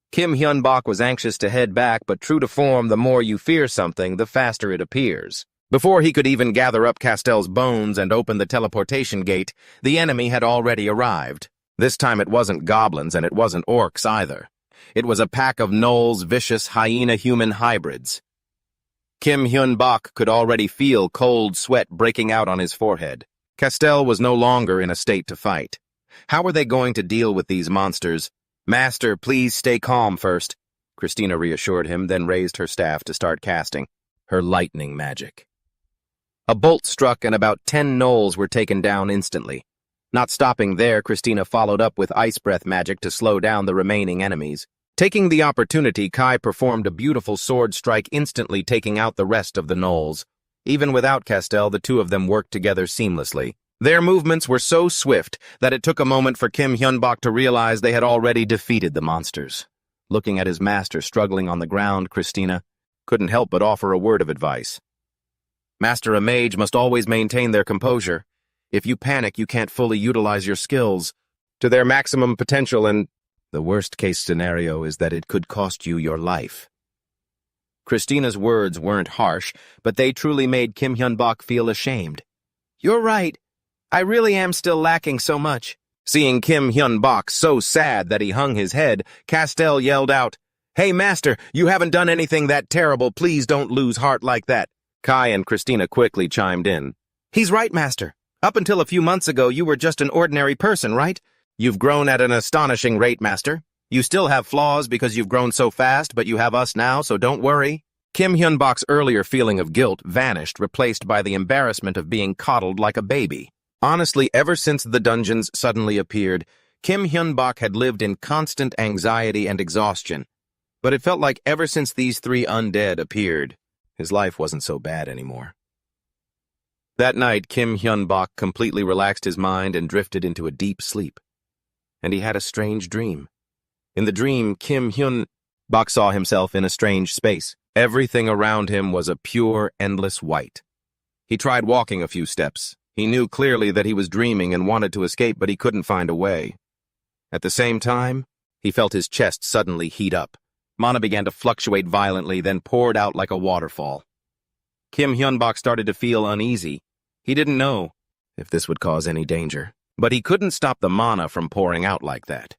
Kim Hyun-bok was anxious to head back, but true to form, the more you fear something, the faster it appears. Before he could even gather up Castel's bones and open the teleportation gate, the enemy had already arrived. This time it wasn't goblins and it wasn't orcs either. It was a pack of gnolls, vicious hyena-human hybrids. Kim Hyun-bok could already feel cold sweat breaking out on his forehead. Castel was no longer in a state to fight. How were they going to deal with these monsters? "Master, please stay calm first," Christina reassured him, then raised her staff to start casting her lightning magic. A bolt struck and about 10 gnolls were taken down instantly. Not stopping there, Christina followed up with ice breath magic to slow down the remaining enemies. Taking the opportunity, Kai performed a beautiful sword strike, instantly taking out the rest of the gnolls. Even without Castel, the two of them worked together seamlessly. Their movements were so swift that it took a moment for Kim Hyun-bok to realize they had already defeated the monsters. Looking at his master struggling on the ground, Christina couldn't help but offer a word of advice. "Master, a mage must always maintain their composure. If you panic, you can't fully utilize your skills to their maximum potential, and the worst-case scenario is that it could cost you your life." Christina's words weren't harsh, but they truly made Kim Hyun-bok feel ashamed. "You're right. I really am still lacking so much." Seeing Kim Hyun-bok so sad that he hung his head, Castel yelled out, "Hey, Master, you haven't done anything that terrible. Please don't lose heart like that." Kai and Christina quickly chimed in. "He's right, Master. Up until a few months ago, you were just an ordinary person, right? You've grown at an astonishing rate, Master. You still have flaws because you've grown so fast, but you have us now, so don't worry." Kim Hyun-bok's earlier feeling of guilt vanished, replaced by the embarrassment of being coddled like a baby. Honestly, ever since the dungeons suddenly appeared, Kim Hyun-bok had lived in constant anxiety and exhaustion. But it felt like ever since these 3 undead appeared, his life wasn't so bad anymore. That night, Kim Hyun-bok completely relaxed his mind and drifted into a deep sleep. And he had a strange dream. In the dream, Kim Hyun-bok saw himself in a strange space. Everything around him was a pure, endless white. He tried walking a few steps. He knew clearly that he was dreaming and wanted to escape, but he couldn't find a way. At the same time, he felt his chest suddenly heat up. Mana began to fluctuate violently, then poured out like a waterfall. Kim Hyun-bok started to feel uneasy. He didn't know if this would cause any danger, but he couldn't stop the mana from pouring out like that.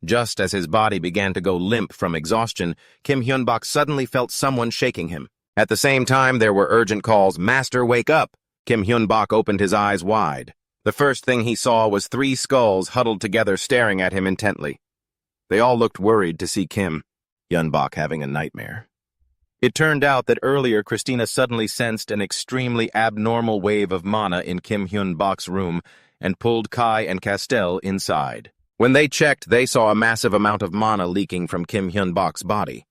Just as his body began to go limp from exhaustion, Kim Hyun-bok suddenly felt someone shaking him. At the same time, there were urgent calls, "Master, wake up!" Kim Hyun-bok opened his eyes wide. The first thing he saw was 3 skulls huddled together staring at him intently. They all looked worried to see Kim Hyun-bok having a nightmare. It turned out that earlier Christina suddenly sensed an extremely abnormal wave of mana in Kim Hyun-bok's room and pulled Kai and Castel inside. When they checked, they saw a massive amount of mana leaking from Kim Hyun-bok's body.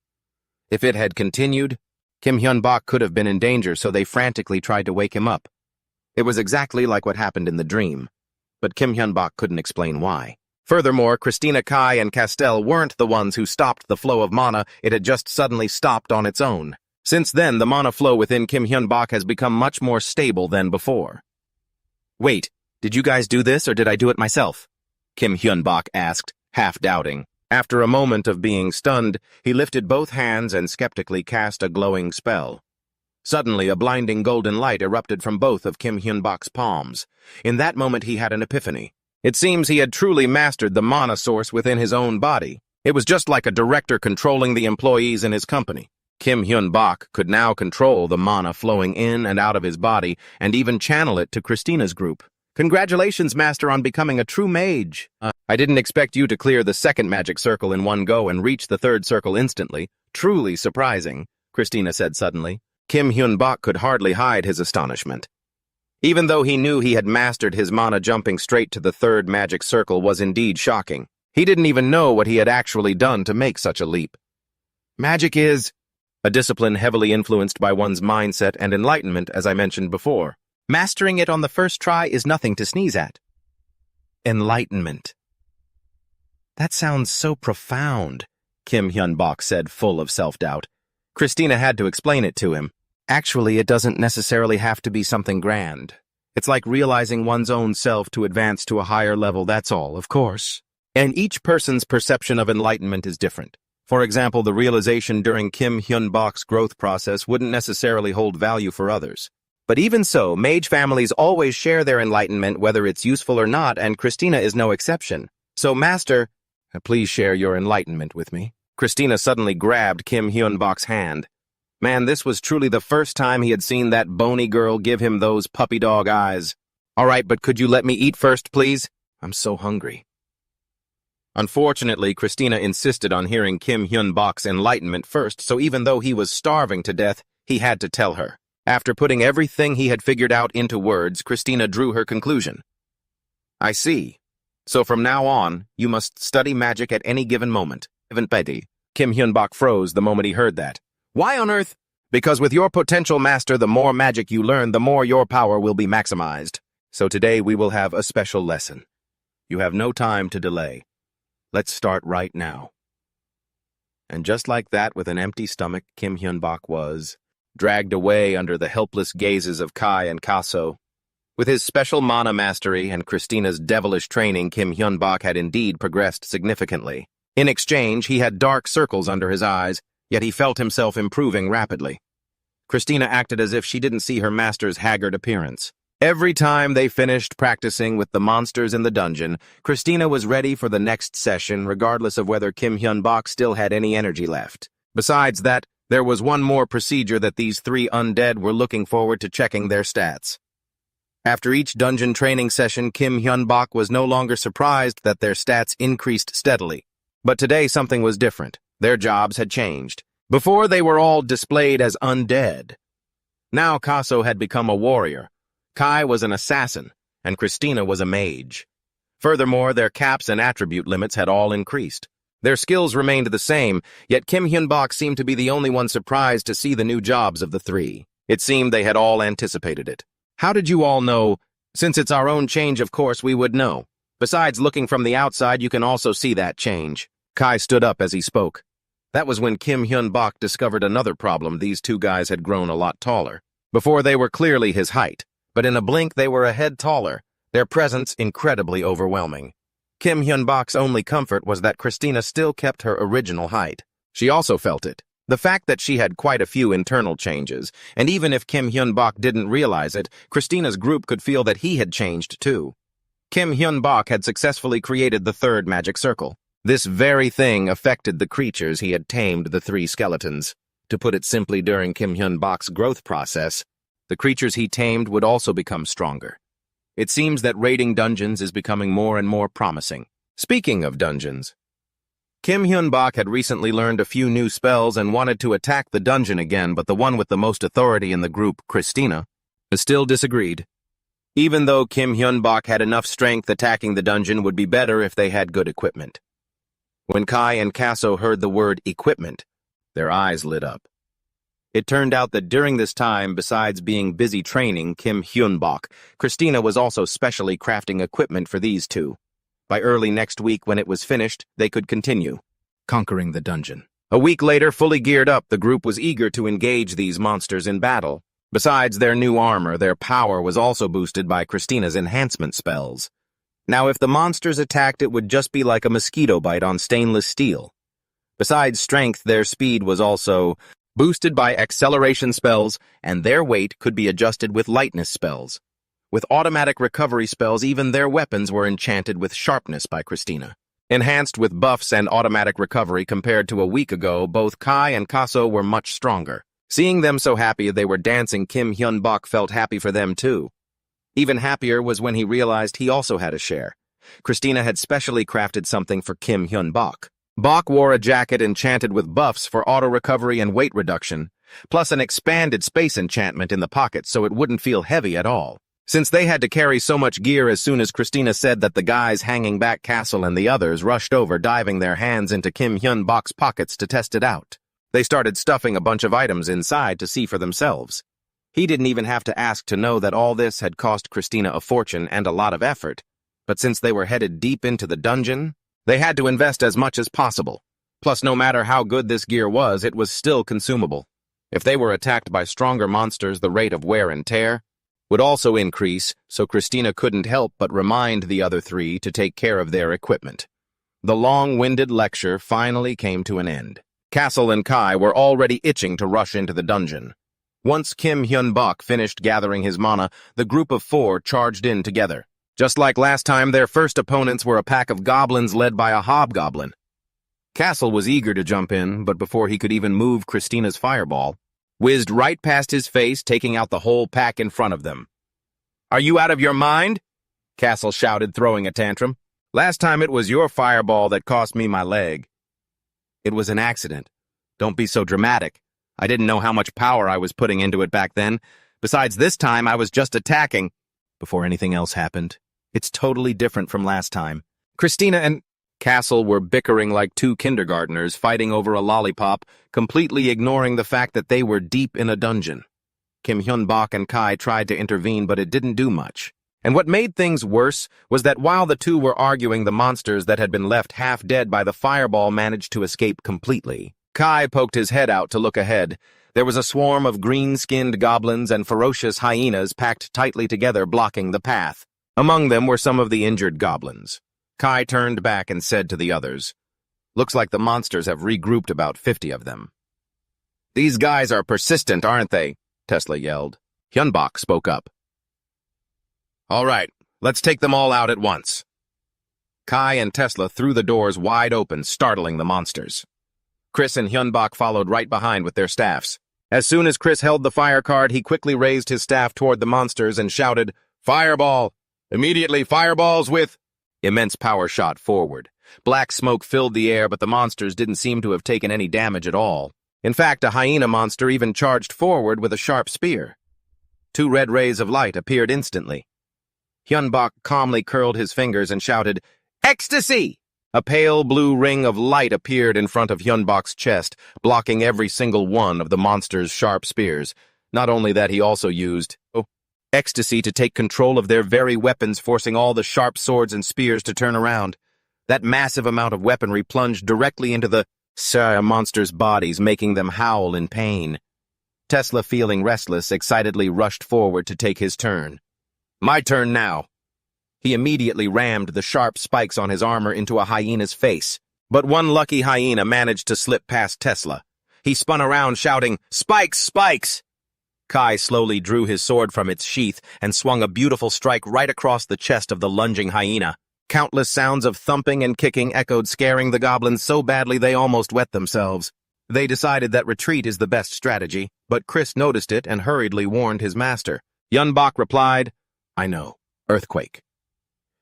If it had continued, Kim Hyun-bok could have been in danger, so they frantically tried to wake him up. It was exactly like what happened in the dream, but Kim Hyun-bok couldn't explain why. Furthermore, Christina, Kai, and Castell weren't the ones who stopped the flow of mana, it had just suddenly stopped on its own. Since then, the mana flow within Kim Hyun-bak has become much more stable than before. Wait, did you guys do this or did I do it myself? Kim Hyun-bak asked, half doubting. After a moment of being stunned, he lifted both hands and skeptically cast a glowing spell. Suddenly, a blinding golden light erupted from both of Kim Hyun-bak's palms. In that moment, he had an epiphany. It seems he had truly mastered the mana source within his own body. It was just like a director controlling the employees in his company. Kim Hyun-bak could now control the mana flowing in and out of his body and even channel it to Christina's group. Congratulations, Master, on becoming a true mage. I didn't expect you to clear the second magic circle in one go and reach the third circle instantly. Truly surprising, Christina said suddenly. Kim Hyun-bak could hardly hide his astonishment. Even though he knew he had mastered his mana, jumping straight to the third magic circle was indeed shocking. He didn't even know what he had actually done to make such a leap. Magic is a discipline heavily influenced by one's mindset and enlightenment, as I mentioned before. Mastering it on the first try is nothing to sneeze at. Enlightenment. That sounds so profound, Kim Hyun-bak said, full of self-doubt. Christina had to explain it to him. Actually, it doesn't necessarily have to be something grand. It's like realizing one's own self to advance to a higher level, that's all, of course. And each person's perception of enlightenment is different. For example, the realization during Kim Hyun-bak's growth process wouldn't necessarily hold value for others. But even so, mage families always share their enlightenment, whether it's useful or not, and Christina is no exception. So, Master, please share your enlightenment with me. Christina suddenly grabbed Kim Hyun-bak's hand. Man, this was truly the first time he had seen that bony girl give him those puppy dog eyes. All right, but could you let me eat first, please? I'm so hungry. Unfortunately, Christina insisted on hearing Kim Hyun-bak's enlightenment first, so even though he was starving to death, he had to tell her. After putting everything he had figured out into words, Christina drew her conclusion. I see. So from now on, you must study magic at any given moment. Kim Hyun-bak froze the moment he heard that. Why on earth? Because with your potential master, the more magic you learn, the more your power will be maximized. So today we will have a special lesson. You have no time to delay. Let's start right now. And just like that, with an empty stomach, Kim Hyun-bak was dragged away under the helpless gazes of Kai and Kaso. With his special mana mastery and Christina's devilish training, Kim Hyun-bak had indeed progressed significantly. In exchange, he had dark circles under his eyes, yet he felt himself improving rapidly. Christina acted as if she didn't see her master's haggard appearance. Every time they finished practicing with the monsters in the dungeon, Christina was ready for the next session, regardless of whether Kim Hyun-bak still had any energy left. Besides that, there was one more procedure that these three undead were looking forward to: checking their stats. After each dungeon training session, Kim Hyun-bak was no longer surprised that their stats increased steadily. But today something was different. Their jobs had changed. Before, they were all displayed as undead. Now Kaso had become a warrior, Kai was an assassin, and Christina was a mage. Furthermore, their caps and attribute limits had all increased. Their skills remained the same, yet Kim Hyun-bak seemed to be the only one surprised to see the new jobs of the three. It seemed they had all anticipated it. How did you all know? Since it's our own change, of course we would know. Besides, looking from the outside, you can also see that change. Kai stood up as he spoke. That was when Kim Hyun-bak discovered another problem. These two guys had grown a lot taller. Before, they were clearly his height, but in a blink they were a head taller, their presence incredibly overwhelming. Kim Hyun-bak's only comfort was that Christina still kept her original height. She also felt it. The fact that she had quite a few internal changes, and even if Kim Hyun-bak didn't realize it, Christina's group could feel that he had changed too. Kim Hyun-bak had successfully created the third magic circle. This very thing affected the creatures he had tamed, the three skeletons. To put it simply, during Kim Hyun-bak's growth process, the creatures he tamed would also become stronger. It seems that raiding dungeons is becoming more and more promising. Speaking of dungeons, Kim Hyun-bak had recently learned a few new spells and wanted to attack the dungeon again, but the one with the most authority in the group, Christina, still disagreed. Even though Kim Hyun-bak had enough strength, attacking the dungeon would be better if they had good equipment. When Kai and Kaso heard the word equipment, their eyes lit up. It turned out that during this time, besides being busy training Kim Hyun-bak, Christina was also specially crafting equipment for these two. By early next week, when it was finished, they could continue conquering the dungeon. A week later, fully geared up, the group was eager to engage these monsters in battle. Besides their new armor, their power was also boosted by Christina's enhancement spells. Now, if the monsters attacked, it would just be like a mosquito bite on stainless steel. Besides strength, their speed was also boosted by acceleration spells, and their weight could be adjusted with lightness spells. With automatic recovery spells, even their weapons were enchanted with sharpness by Christina. Enhanced with buffs and automatic recovery compared to a week ago, both Kai and Kaso were much stronger. Seeing them so happy they were dancing, Kim Hyun-bok felt happy for them too. Even happier was when he realized he also had a share. Christina had specially crafted something for Kim Hyun-bok. Bok wore a jacket enchanted with buffs for auto-recovery and weight reduction, plus an expanded space enchantment in the pocket so it wouldn't feel heavy at all. Since they had to carry so much gear, as soon as Christina said that, the guys hanging back Castle and the others rushed over, diving their hands into Kim Hyun-bok's pockets to test it out. They started stuffing a bunch of items inside to see for themselves. He didn't even have to ask to know that all this had cost Christina a fortune and a lot of effort. But since they were headed deep into the dungeon, they had to invest as much as possible. Plus, no matter how good this gear was, it was still consumable. If they were attacked by stronger monsters, the rate of wear and tear would also increase, so Christina couldn't help but remind the other three to take care of their equipment. The long-winded lecture finally came to an end. Castle and Kai were already itching to rush into the dungeon. Once Kim Hyun-bok finished gathering his mana, the group of four charged in together. Just like last time, their first opponents were a pack of goblins led by a hobgoblin. Castle was eager to jump in, but before he could even move, Christina's fireball whizzed right past his face, taking out the whole pack in front of them. "Are you out of your mind?" Castle shouted, throwing a tantrum. "Last time it was your fireball that cost me my leg." "It was an accident. Don't be so dramatic. I didn't know how much power I was putting into it back then. Besides, this time I was just attacking before anything else happened. It's totally different from last time." Christina and Castle were bickering like two kindergartners fighting over a lollipop, completely ignoring the fact that they were deep in a dungeon. Kim Hyun-bok and Kai tried to intervene, but it didn't do much. And what made things worse was that while the two were arguing, the monsters that had been left half dead by the fireball managed to escape completely. Kai poked his head out to look ahead. There was a swarm of green-skinned goblins and ferocious hyenas packed tightly together, blocking the path. Among them were some of the injured goblins. Kai turned back and said to the others, "Looks like the monsters have regrouped, about 50 of them." "These guys are persistent, aren't they?" Tesla yelled. Hyun-bok spoke up. "All right, let's take them all out at once." Kai and Tesla threw the doors wide open, startling the monsters. Chris and Hyun-bok followed right behind with their staffs. As soon as Chris held the fire card, he quickly raised his staff toward the monsters and shouted, "Fireball! Immediately fireballs with—" Immense power shot forward. Black smoke filled the air, but the monsters didn't seem to have taken any damage at all. In fact, a hyena monster even charged forward with a sharp spear. 2 red rays of light appeared instantly. Hyun-bok calmly curled his fingers and shouted, "Ecstasy!" A pale blue ring of light appeared in front of Hyun-bok's chest, blocking every single one of the monster's sharp spears. Not only that, he also used ecstasy to take control of their very weapons, forcing all the sharp swords and spears to turn around. That massive amount of weaponry plunged directly into the monsters' bodies, making them howl in pain. Tesla, feeling restless, excitedly rushed forward to take his turn. "My turn now." He immediately rammed the sharp spikes on his armor into a hyena's face, but one lucky hyena managed to slip past Tesla. He spun around shouting, "Spikes! Spikes!" Kai slowly drew his sword from its sheath and swung a beautiful strike right across the chest of the lunging hyena. Countless sounds of thumping and kicking echoed, scaring the goblins so badly they almost wet themselves. They decided that retreat is the best strategy, but Chris noticed it and hurriedly warned his master. Hyun-bok replied, "I know. Earthquake."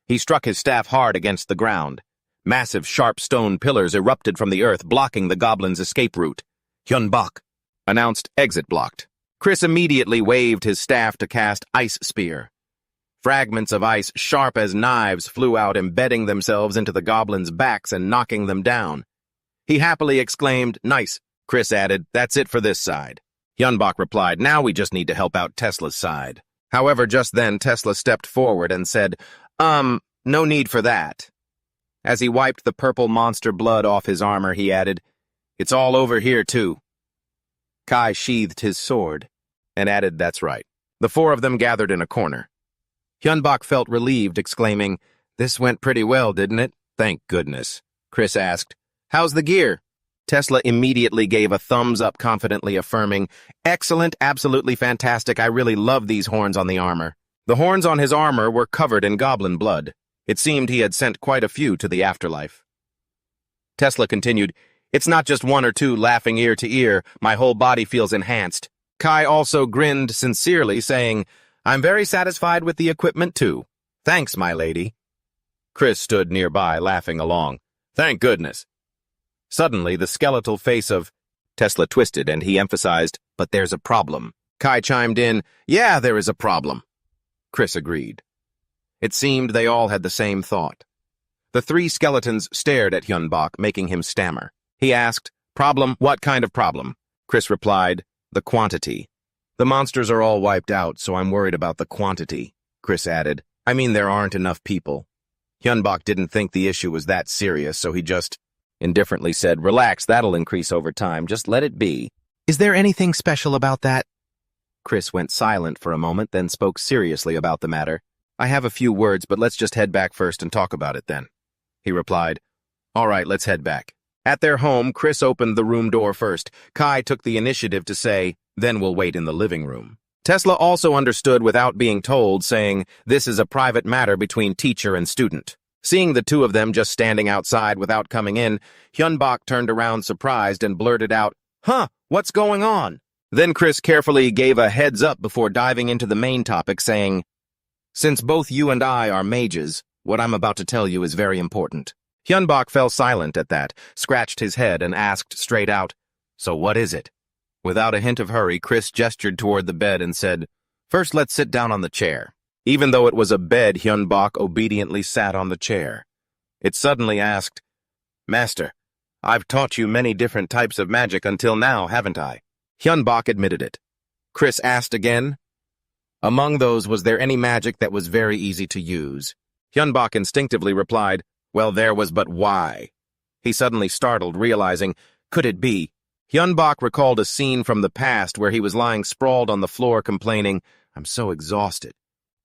He struck his staff hard against the ground. Massive, sharp stone pillars erupted from the earth, blocking the goblins' escape route. Hyun-bok announced exit blocked. Chris immediately waved his staff to cast Ice Spear. Fragments of ice, sharp as knives, flew out, embedding themselves into the goblins' backs and knocking them down. He happily exclaimed, "Nice." Chris added, "That's it for this side." Hyun-bok replied, "Now we just need to help out Tesla's side." However, just then Tesla stepped forward and said, No need for that." As he wiped the purple monster blood off his armor, he added, "It's all over here, too." Kai sheathed his sword and added, "That's right." The four of them gathered in a corner. Hyunbok felt relieved, exclaiming, "This went pretty well, didn't it?" "Thank goodness." Chris asked, "How's the gear?" Tesla immediately gave a thumbs up, confidently affirming, "Excellent, absolutely fantastic. I really love these horns on the armor." The horns on his armor were covered in goblin blood. It seemed he had sent quite a few to the afterlife. Tesla continued, "It's not just one or two laughing ear to ear. My whole body feels enhanced." Kai also grinned sincerely, saying, "I'm very satisfied with the equipment, too. Thanks, my lady." Chris stood nearby, laughing along. "Thank goodness." Suddenly, the skeletal face of Tesla twisted, and he emphasized, "But there's a problem." Kai chimed in, "Yeah, there is a problem." Chris agreed. It seemed they all had the same thought. The three skeletons stared at Hyunbok, making him stammer. He asked, "Problem? What kind of problem?" Chris replied, "The quantity. The monsters are all wiped out, so I'm worried about the quantity." Chris added, "I mean, there aren't enough people." Hyunbok didn't think the issue was that serious, so he just indifferently said, "Relax, that'll increase over time. Just let it be." "Is there anything special about that?" Chris went silent for a moment, then spoke seriously about the matter. "I have a few words, but let's just head back first and talk about it then." He replied, "All right, let's head back." At their home, Chris opened the room door first. Kai took the initiative to say, "Then we'll wait in the living room." Tesla also understood without being told, saying, "This is a private matter between teacher and student." Seeing the two of them just standing outside without coming in, Hyunbok turned around surprised and blurted out, "Huh, what's going on?" Then Chris carefully gave a heads up before diving into the main topic, saying, "Since both you and I are mages, what I'm about to tell you is very important." Hyunbok fell silent at that, scratched his head, and asked straight out, "So what is it?" Without a hint of hurry, Chris gestured toward the bed and said, "First, let's sit down on the chair." Even though it was a bed, Hyunbok obediently sat on the chair. It suddenly asked, "Master, I've taught you many different types of magic until now, haven't I?" Hyunbok admitted it. Chris asked again, "Among those, was there any magic that was very easy to use?" Hyunbok instinctively replied, "Well, there was, but why?" He suddenly startled, realizing, could it be? Hyunbok recalled a scene from the past where he was lying sprawled on the floor complaining, "I'm so exhausted."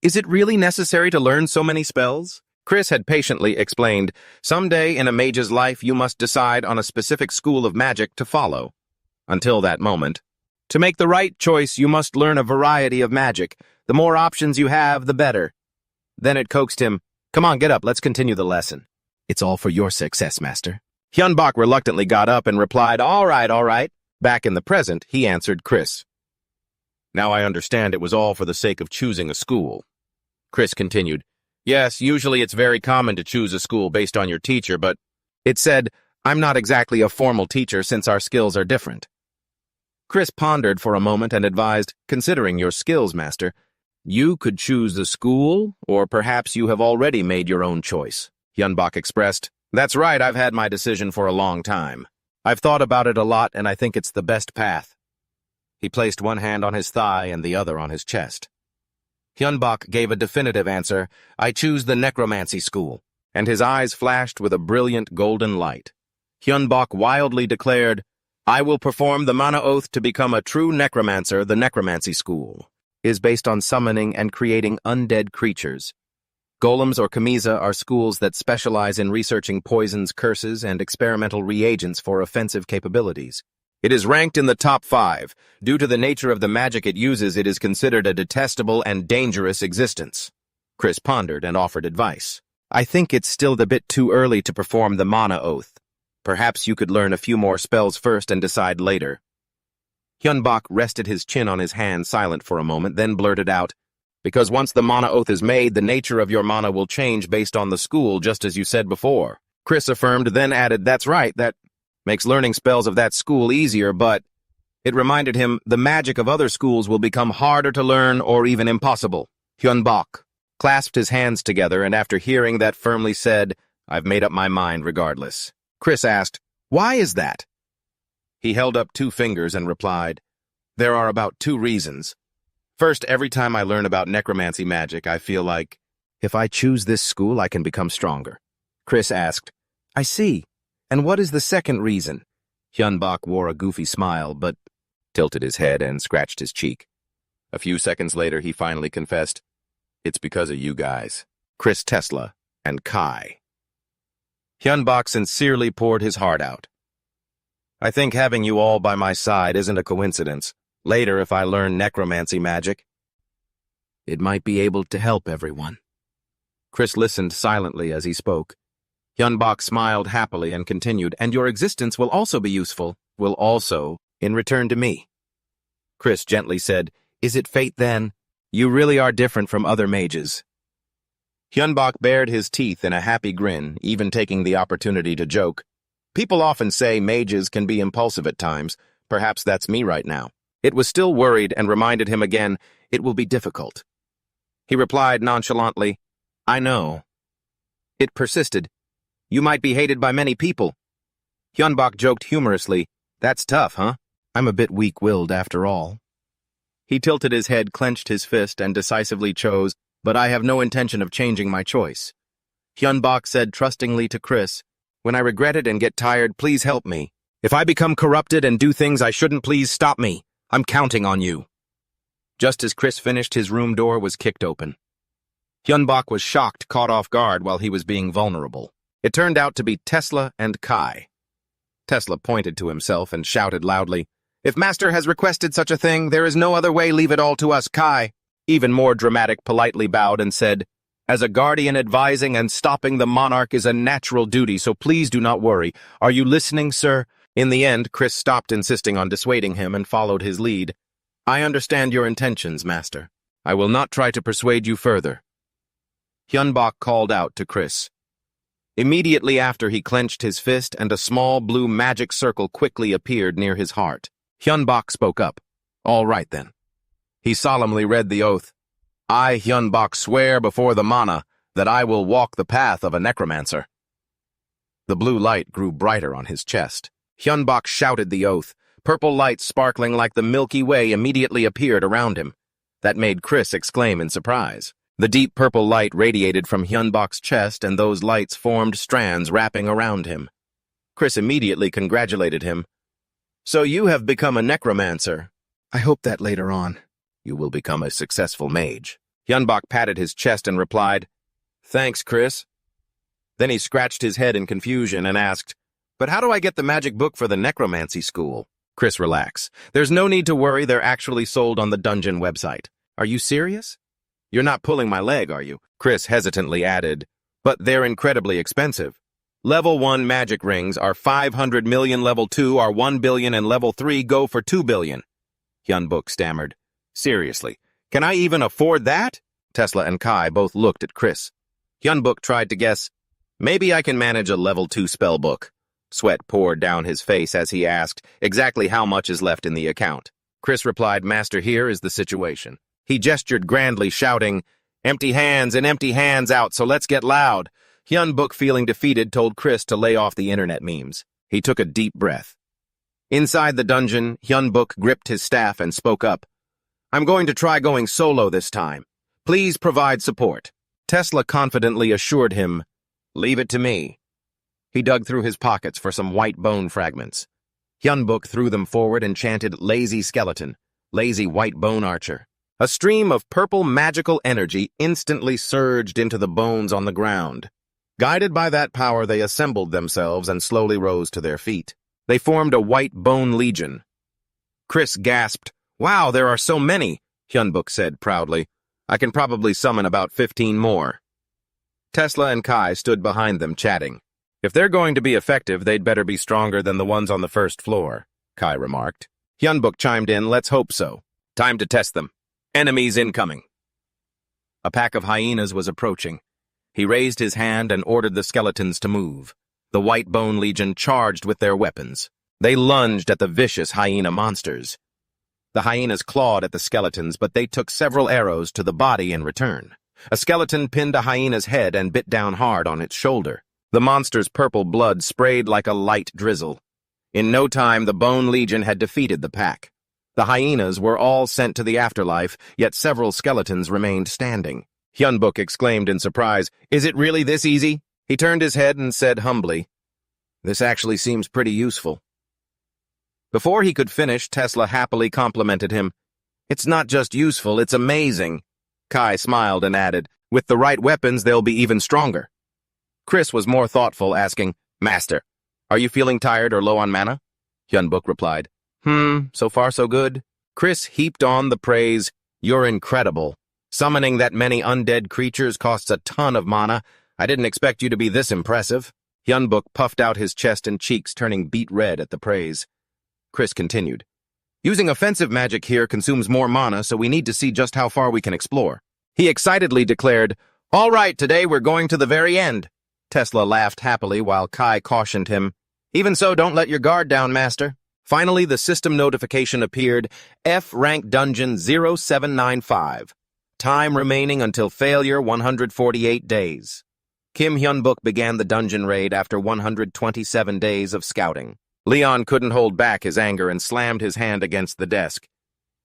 Is it really necessary to learn so many spells? Chris had patiently explained, "Someday in a mage's life you must decide on a specific school of magic to follow." Until that moment, to make the right choice you must learn a variety of magic. The more options you have, the better. Then it coaxed him, "Come on, get up, let's continue the lesson." "It's all for your success, Master." Hyunbok reluctantly got up and replied, All right." Back in the present, he answered Chris. "Now I understand it was all for the sake of choosing a school." Chris continued, "Yes, usually it's very common to choose a school based on your teacher, but it said, I'm not exactly a formal teacher since our skills are different." Chris pondered for a moment and advised, "Considering your skills, Master, you could choose the school, or perhaps you have already made your own choice." Hyunbok expressed, "That's right, I've had my decision for a long time. I've thought about it a lot, and I think it's the best path." He placed one hand on his thigh and the other on his chest. Hyunbok gave a definitive answer, "I choose the necromancy school," and his eyes flashed with a brilliant golden light. Hyunbok wildly declared, "I will perform the mana oath to become a true necromancer. The necromancy school is based on summoning and creating undead creatures. Golems or Kamiza are schools that specialize in researching poisons, curses, and experimental reagents for offensive capabilities. It is ranked in the top 5. Due to the nature of the magic it uses, it is considered a detestable and dangerous existence." Chris pondered and offered advice. "I think it's still a bit too early to perform the mana oath. Perhaps you could learn a few more spells first and decide later." Hyunbok rested his chin on his hand, silent for a moment, then blurted out, "Because once the mana oath is made, the nature of your mana will change based on the school, just as you said before." Chris affirmed, then added, "That's right, that makes learning spells of that school easier, but..." It reminded him the magic of other schools will become harder to learn or even impossible. Hyunbok clasped his hands together and after hearing that firmly said, "I've made up my mind regardless." Chris asked, "Why is that?" He held up 2 fingers and replied, "There are about 2 reasons. First, every time I learn about necromancy magic, I feel like, if I choose this school, I can become stronger. Chris asked. I see. And what is the second reason? Hyunbok wore a goofy smile, but tilted his head and scratched his cheek. A few seconds later, he finally confessed, It's because of you guys, Chris Tesla and Kai. Hyunbok sincerely poured his heart out. I think having you all by my side isn't a coincidence. Later, if I learn necromancy magic, it might be able to help everyone. Chris listened silently as he spoke. Hyunbok smiled happily and continued, and your existence will also be useful, will also in return to me. Chris gently said, Is it fate then? You really are different from other mages. Hyunbok bared his teeth in a happy grin, even taking the opportunity to joke. People often say mages can be impulsive at times. Perhaps that's me right now. It was still worried and reminded him again, it will be difficult. He replied nonchalantly, I know. It persisted. You might be hated by many people. Hyunbok joked humorously, That's tough, huh? I'm a bit weak-willed after all. He tilted his head, clenched his fist, and decisively chose, But I have no intention of changing my choice. Hyunbok said trustingly to Chris, When I regret it and get tired, please help me. If I become corrupted and do things I shouldn't, please stop me. I'm counting on you. Just as Chris finished, his room door was kicked open. Hyunbok was shocked, caught off guard while he was being vulnerable. It turned out to be Tesla and Kai. Tesla pointed to himself and shouted loudly, If Master has requested such a thing, there is no other way, leave it all to us. Kai, even more dramatic, politely bowed and said, As a guardian, advising and stopping the monarch is a natural duty, so please do not worry. Are you listening, sir? In the end, Chris stopped insisting on dissuading him and followed his lead. I understand your intentions, Master. I will not try to persuade you further. Hyunbok called out to Chris. Immediately after, he clenched his fist and a small blue magic circle quickly appeared near his heart. Hyunbok spoke up. All right then. He solemnly read the oath. I, Hyunbok, swear before the mana that I will walk the path of a necromancer. The blue light grew brighter on his chest. Hyunbok shouted the oath. Purple light sparkling like the Milky Way immediately appeared around him. That made Chris exclaim in surprise. The deep purple light radiated from Hyunbok's chest, and those lights formed strands wrapping around him. Chris immediately congratulated him. So you have become a necromancer. I hope that later on you will become a successful mage. Hyunbok patted his chest and replied, Thanks, Chris. Then he scratched his head in confusion and asked, But how do I get the magic book for the necromancy school? Chris, relax. There's no need to worry, they're actually sold on the dungeon website. Are you serious? You're not pulling my leg, are you? Chris hesitantly added, But they're incredibly expensive. Level 1 magic rings are 500 million, level 2 are 1 billion, and level 3 go for 2 billion. Hyunbok stammered. Seriously, can I even afford that? Tesla and Kai both looked at Chris. Hyunbok tried to guess, Maybe I can manage a level 2 spell book. Sweat poured down his face as he asked, Exactly how much is left in the account? Chris replied, Master, here is the situation. He gestured grandly, shouting, Empty hands and empty hands out, so let's get loud. Hyunbok, feeling defeated, told Chris to lay off the internet memes. He took a deep breath. Inside the dungeon, Hyunbok gripped his staff and spoke up. I'm going to try going solo this time. Please provide support. Tesla confidently assured him, Leave it to me. He dug through his pockets for some white bone fragments. Hyunbok threw them forward and chanted, Lazy skeleton, lazy white bone archer. A stream of purple magical energy instantly surged into the bones on the ground. Guided by that power, they assembled themselves and slowly rose to their feet. They formed a white bone legion. Chris gasped, Wow, there are so many, Hyunbok said proudly. I can probably summon about 15 more. Tesla and Kai stood behind them, chatting. If they're going to be effective, they'd better be stronger than the ones on the first floor, Kai remarked. Hyunbok chimed in, Let's hope so. Time to test them. Enemies incoming. A pack of hyenas was approaching. He raised his hand and ordered the skeletons to move. The White Bone Legion charged with their weapons. They lunged at the vicious hyena monsters. The hyenas clawed at the skeletons, but they took several arrows to the body in return. A skeleton pinned a hyena's head and bit down hard on its shoulder. The monster's purple blood sprayed like a light drizzle. In no time, the Bone Legion had defeated the pack. The hyenas were all sent to the afterlife, yet several skeletons remained standing. Hyunbok exclaimed in surprise, Is it really this easy? He turned his head and said humbly, "This actually seems pretty useful." Before he could finish, Tesla happily complimented him. "It's not just useful, it's amazing." Kai smiled and added, "With the right weapons, they'll be even stronger." Chris was more thoughtful, asking, "Master, are you feeling tired or low on mana?" Hyunbuk replied, So far so good." Chris heaped on the praise, "You're incredible. Summoning that many undead creatures costs a ton of mana. I didn't expect you to be this impressive." Hyunbuk puffed out his chest and cheeks, turning beet red at the praise. Chris continued, "Using offensive magic here consumes more mana, so we need to see just how far we can explore." He excitedly declared, "All right, today we're going to the very end." Tesla laughed happily while Kai cautioned him, "Even so, don't let your guard down, Master." Finally, the system notification appeared, F-Rank Dungeon 0795. Time remaining until failure 148 days. Kim Hyunbuk began the dungeon raid after 127 days of scouting. Leon couldn't hold back his anger and slammed his hand against the desk.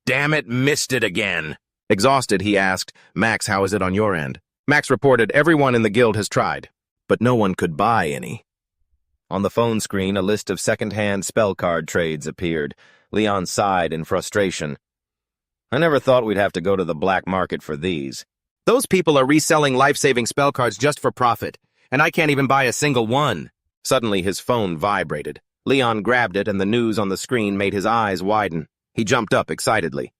"Damn it, missed it again." Exhausted, he asked, "Max, how is it on your end?" Max reported everyone in the guild has tried, but no one could buy any. On the phone screen, a list of second-hand spell card trades appeared. Leon sighed in frustration. "I never thought we'd have to go to the black market for these. Those people are reselling life-saving spell cards just for profit, and I can't even buy a single one." Suddenly, his phone vibrated. Leon grabbed it, and the news on the screen made his eyes widen. He jumped up excitedly.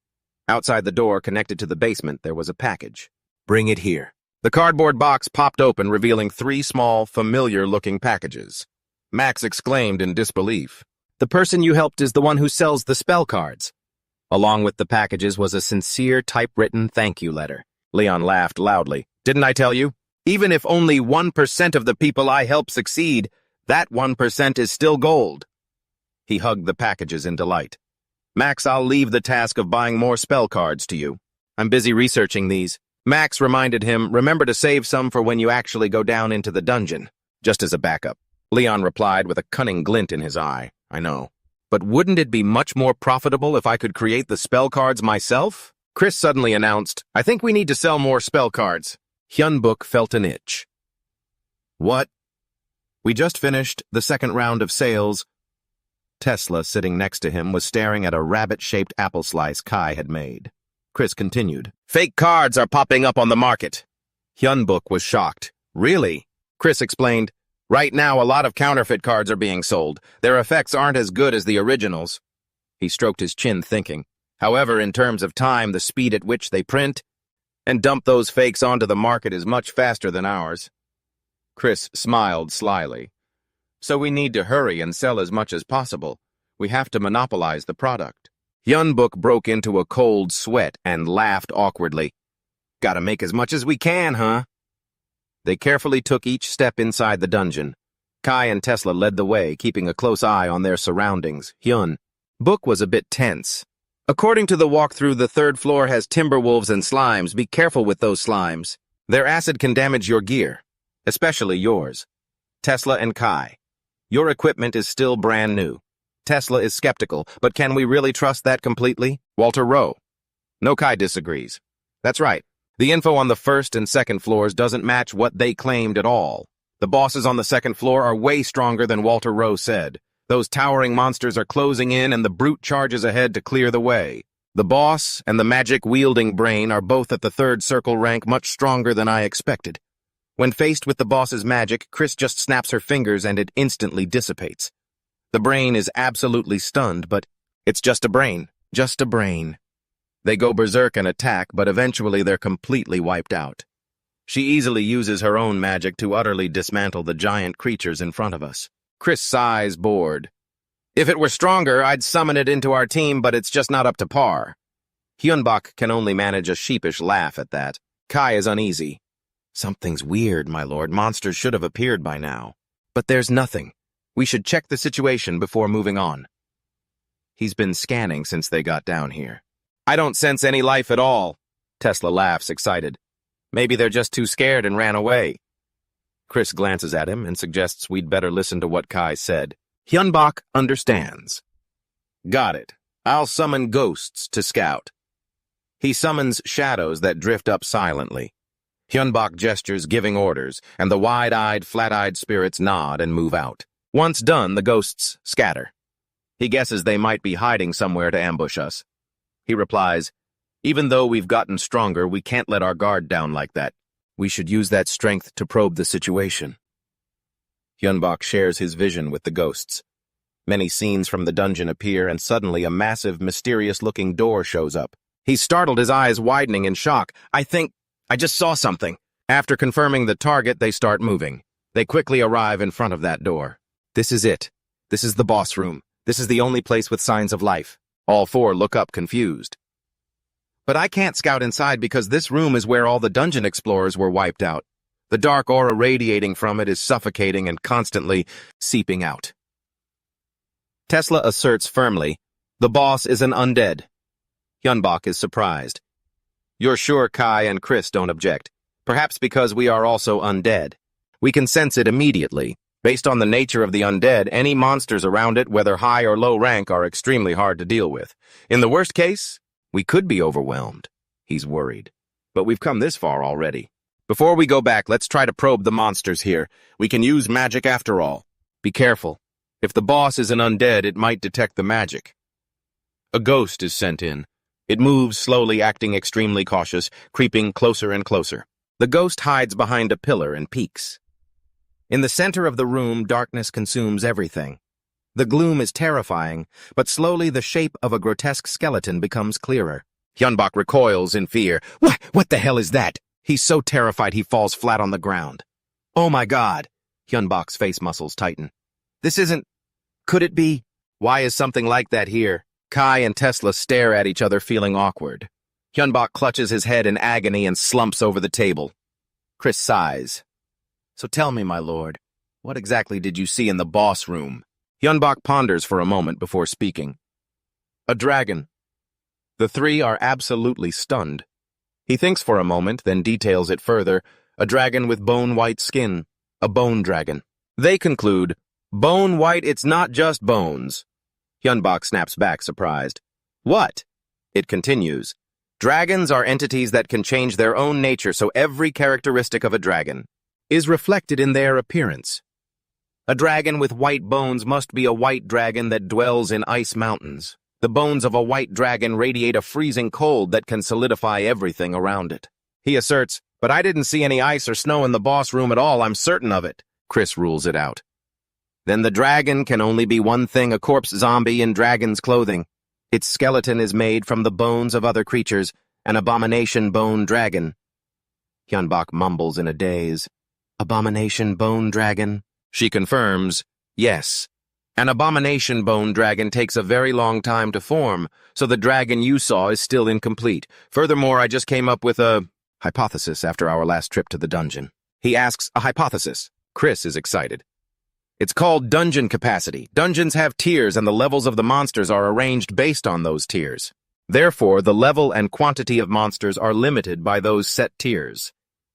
Outside the door connected to the basement, there was a package. "Bring it here." The cardboard box popped open, revealing 3 small, familiar-looking packages. Max exclaimed in disbelief. "The person you helped is the one who sells the spell cards." Along with the packages was a sincere typewritten thank you letter. Leon laughed loudly. "Didn't I tell you? Even if only 1% of the people I help succeed, that 1% is still gold." He hugged the packages in delight. "Max, I'll leave the task of buying more spell cards to you. I'm busy researching these." Max reminded him, "Remember to save some for when you actually go down into the dungeon, just as a backup." Leon replied with a cunning glint in his eye. "I know. But wouldn't it be much more profitable if I could create the spell cards myself?" Chris suddenly announced, "I think we need to sell more spell cards." Hyunbuk felt an itch. "What?" "We just finished the second round of sales." Tesla, sitting next to him, was staring at a rabbit-shaped apple slice Kai had made. Chris continued, "Fake cards are popping up on the market." Hyunbuk was shocked. "Really?" Chris explained, "Right now, a lot of counterfeit cards are being sold. Their effects aren't as good as the originals." He stroked his chin, thinking. "However, in terms of time, the speed at which they print and dump those fakes onto the market is much faster than ours." Chris smiled slyly. "So we need to hurry and sell as much as possible. We have to monopolize the product." Hyunbuk broke into a cold sweat and laughed awkwardly. "Gotta make as much as we can, huh?" They carefully took each step inside the dungeon. Kai and Tesla led the way, keeping a close eye on their surroundings. Hyunbuk was a bit tense. "According to the walkthrough, the 3rd floor has timberwolves and slimes. Be careful with those slimes. Their acid can damage your gear, especially yours." Tesla and Kai, "Your equipment is still brand new." Tesla is skeptical, "But can we really trust that completely?" Walter Rowe. No, Kai disagrees. "That's right. The info on the 1st and 2nd floors doesn't match what they claimed at all. The bosses on the 2nd floor are way stronger than Walter Rowe said. Those towering monsters are closing in and the brute charges ahead to clear the way. The boss and the magic-wielding brain are both at the 3rd circle rank, much stronger than I expected. When faced with the boss's magic, Chris just snaps her fingers and it instantly dissipates. The brain is absolutely stunned, but it's just a brain. Just a brain. They go berserk and attack, but eventually they're completely wiped out. She easily uses her own magic to utterly dismantle the giant creatures in front of us." Chris sighs, bored. "If it were stronger, I'd summon it into our team, but it's just not up to par." Hyunbuk can only manage a sheepish laugh at that. Kai is uneasy. "Something's weird, my lord. Monsters should have appeared by now. But there's nothing. We should check the situation before moving on." He's been scanning since they got down here. "I don't sense any life at all." Tesla laughs, excited. "Maybe they're just too scared and ran away." Chris glances at him and suggests we'd better listen to what Kai said. Hyunbuk understands. "Got it. I'll summon ghosts to scout." He summons shadows that drift up silently. Hyunbok gestures, giving orders, and the wide-eyed, flat-eyed spirits nod and move out. Once done, the ghosts scatter. He guesses they might be hiding somewhere to ambush us. He replies, "Even though we've gotten stronger, we can't let our guard down like that. We should use that strength to probe the situation." Hyunbok shares his vision with the ghosts. Many scenes from the dungeon appear, and suddenly a massive, mysterious-looking door shows up. He's startled, his eyes widening in shock. I just saw something." After confirming the target, they start moving. They quickly arrive in front of that door. "This is it. This is the boss room. This is the only place with signs of life." All four look up confused. "But I can't scout inside because this room is where all the dungeon explorers were wiped out. The dark aura radiating from it is suffocating and constantly seeping out." Tesla asserts firmly, "The boss is an undead." Hyunbok is surprised. "You're sure Kai and Chris don't object? Perhaps because we are also undead. We can sense it immediately. Based on the nature of the undead, any monsters around it, whether high or low rank, are extremely hard to deal with. In the worst case, we could be overwhelmed." He's worried. "But we've come this far already. Before we go back, let's try to probe the monsters here. We can use magic after all. Be careful. If the boss is an undead, it might detect the magic." A ghost is sent in. It moves slowly, acting extremely cautious, creeping closer and closer. The ghost hides behind a pillar and peeks. In the center of the room, darkness consumes everything. The gloom is terrifying, but slowly the shape of a grotesque skeleton becomes clearer. Hyunbok recoils in fear. What the hell is that?" He's so terrified he falls flat on the ground. "Oh my God!" Hyunbok's face muscles tighten. "This isn't... Could it be? Why is something like that here?" Kai and Tesla stare at each other, feeling awkward. Hyunbok clutches his head in agony and slumps over the table. Chris sighs. "So tell me, my lord, what exactly did you see in the boss room?" Hyunbok ponders for a moment before speaking. "A dragon." The three are absolutely stunned. He thinks for a moment, then details it further. A dragon with bone-white skin. A bone dragon. They conclude, "Bone-white, it's not just bones." Hyunbok snaps back, surprised. "What?" It continues. "Dragons are entities that can change their own nature, so every characteristic of a dragon is reflected in their appearance. A dragon with white bones must be a white dragon that dwells in ice mountains. The bones of a white dragon radiate a freezing cold that can solidify everything around it." He asserts, "But I didn't see any ice or snow in the boss room at all, I'm certain of it." Chris rules it out. "Then the dragon can only be one thing, a corpse zombie in dragon's clothing. Its skeleton is made from the bones of other creatures, an abomination bone dragon." Hyunbok mumbles in a daze. "Abomination bone dragon?" She confirms, "Yes. An abomination bone dragon takes a very long time to form, so the dragon you saw is still incomplete. Furthermore, I just came up with a hypothesis after our last trip to the dungeon." He asks, "A hypothesis?" Chris is excited. "It's called dungeon capacity. Dungeons have tiers, and the levels of the monsters are arranged based on those tiers. Therefore, the level and quantity of monsters are limited by those set tiers.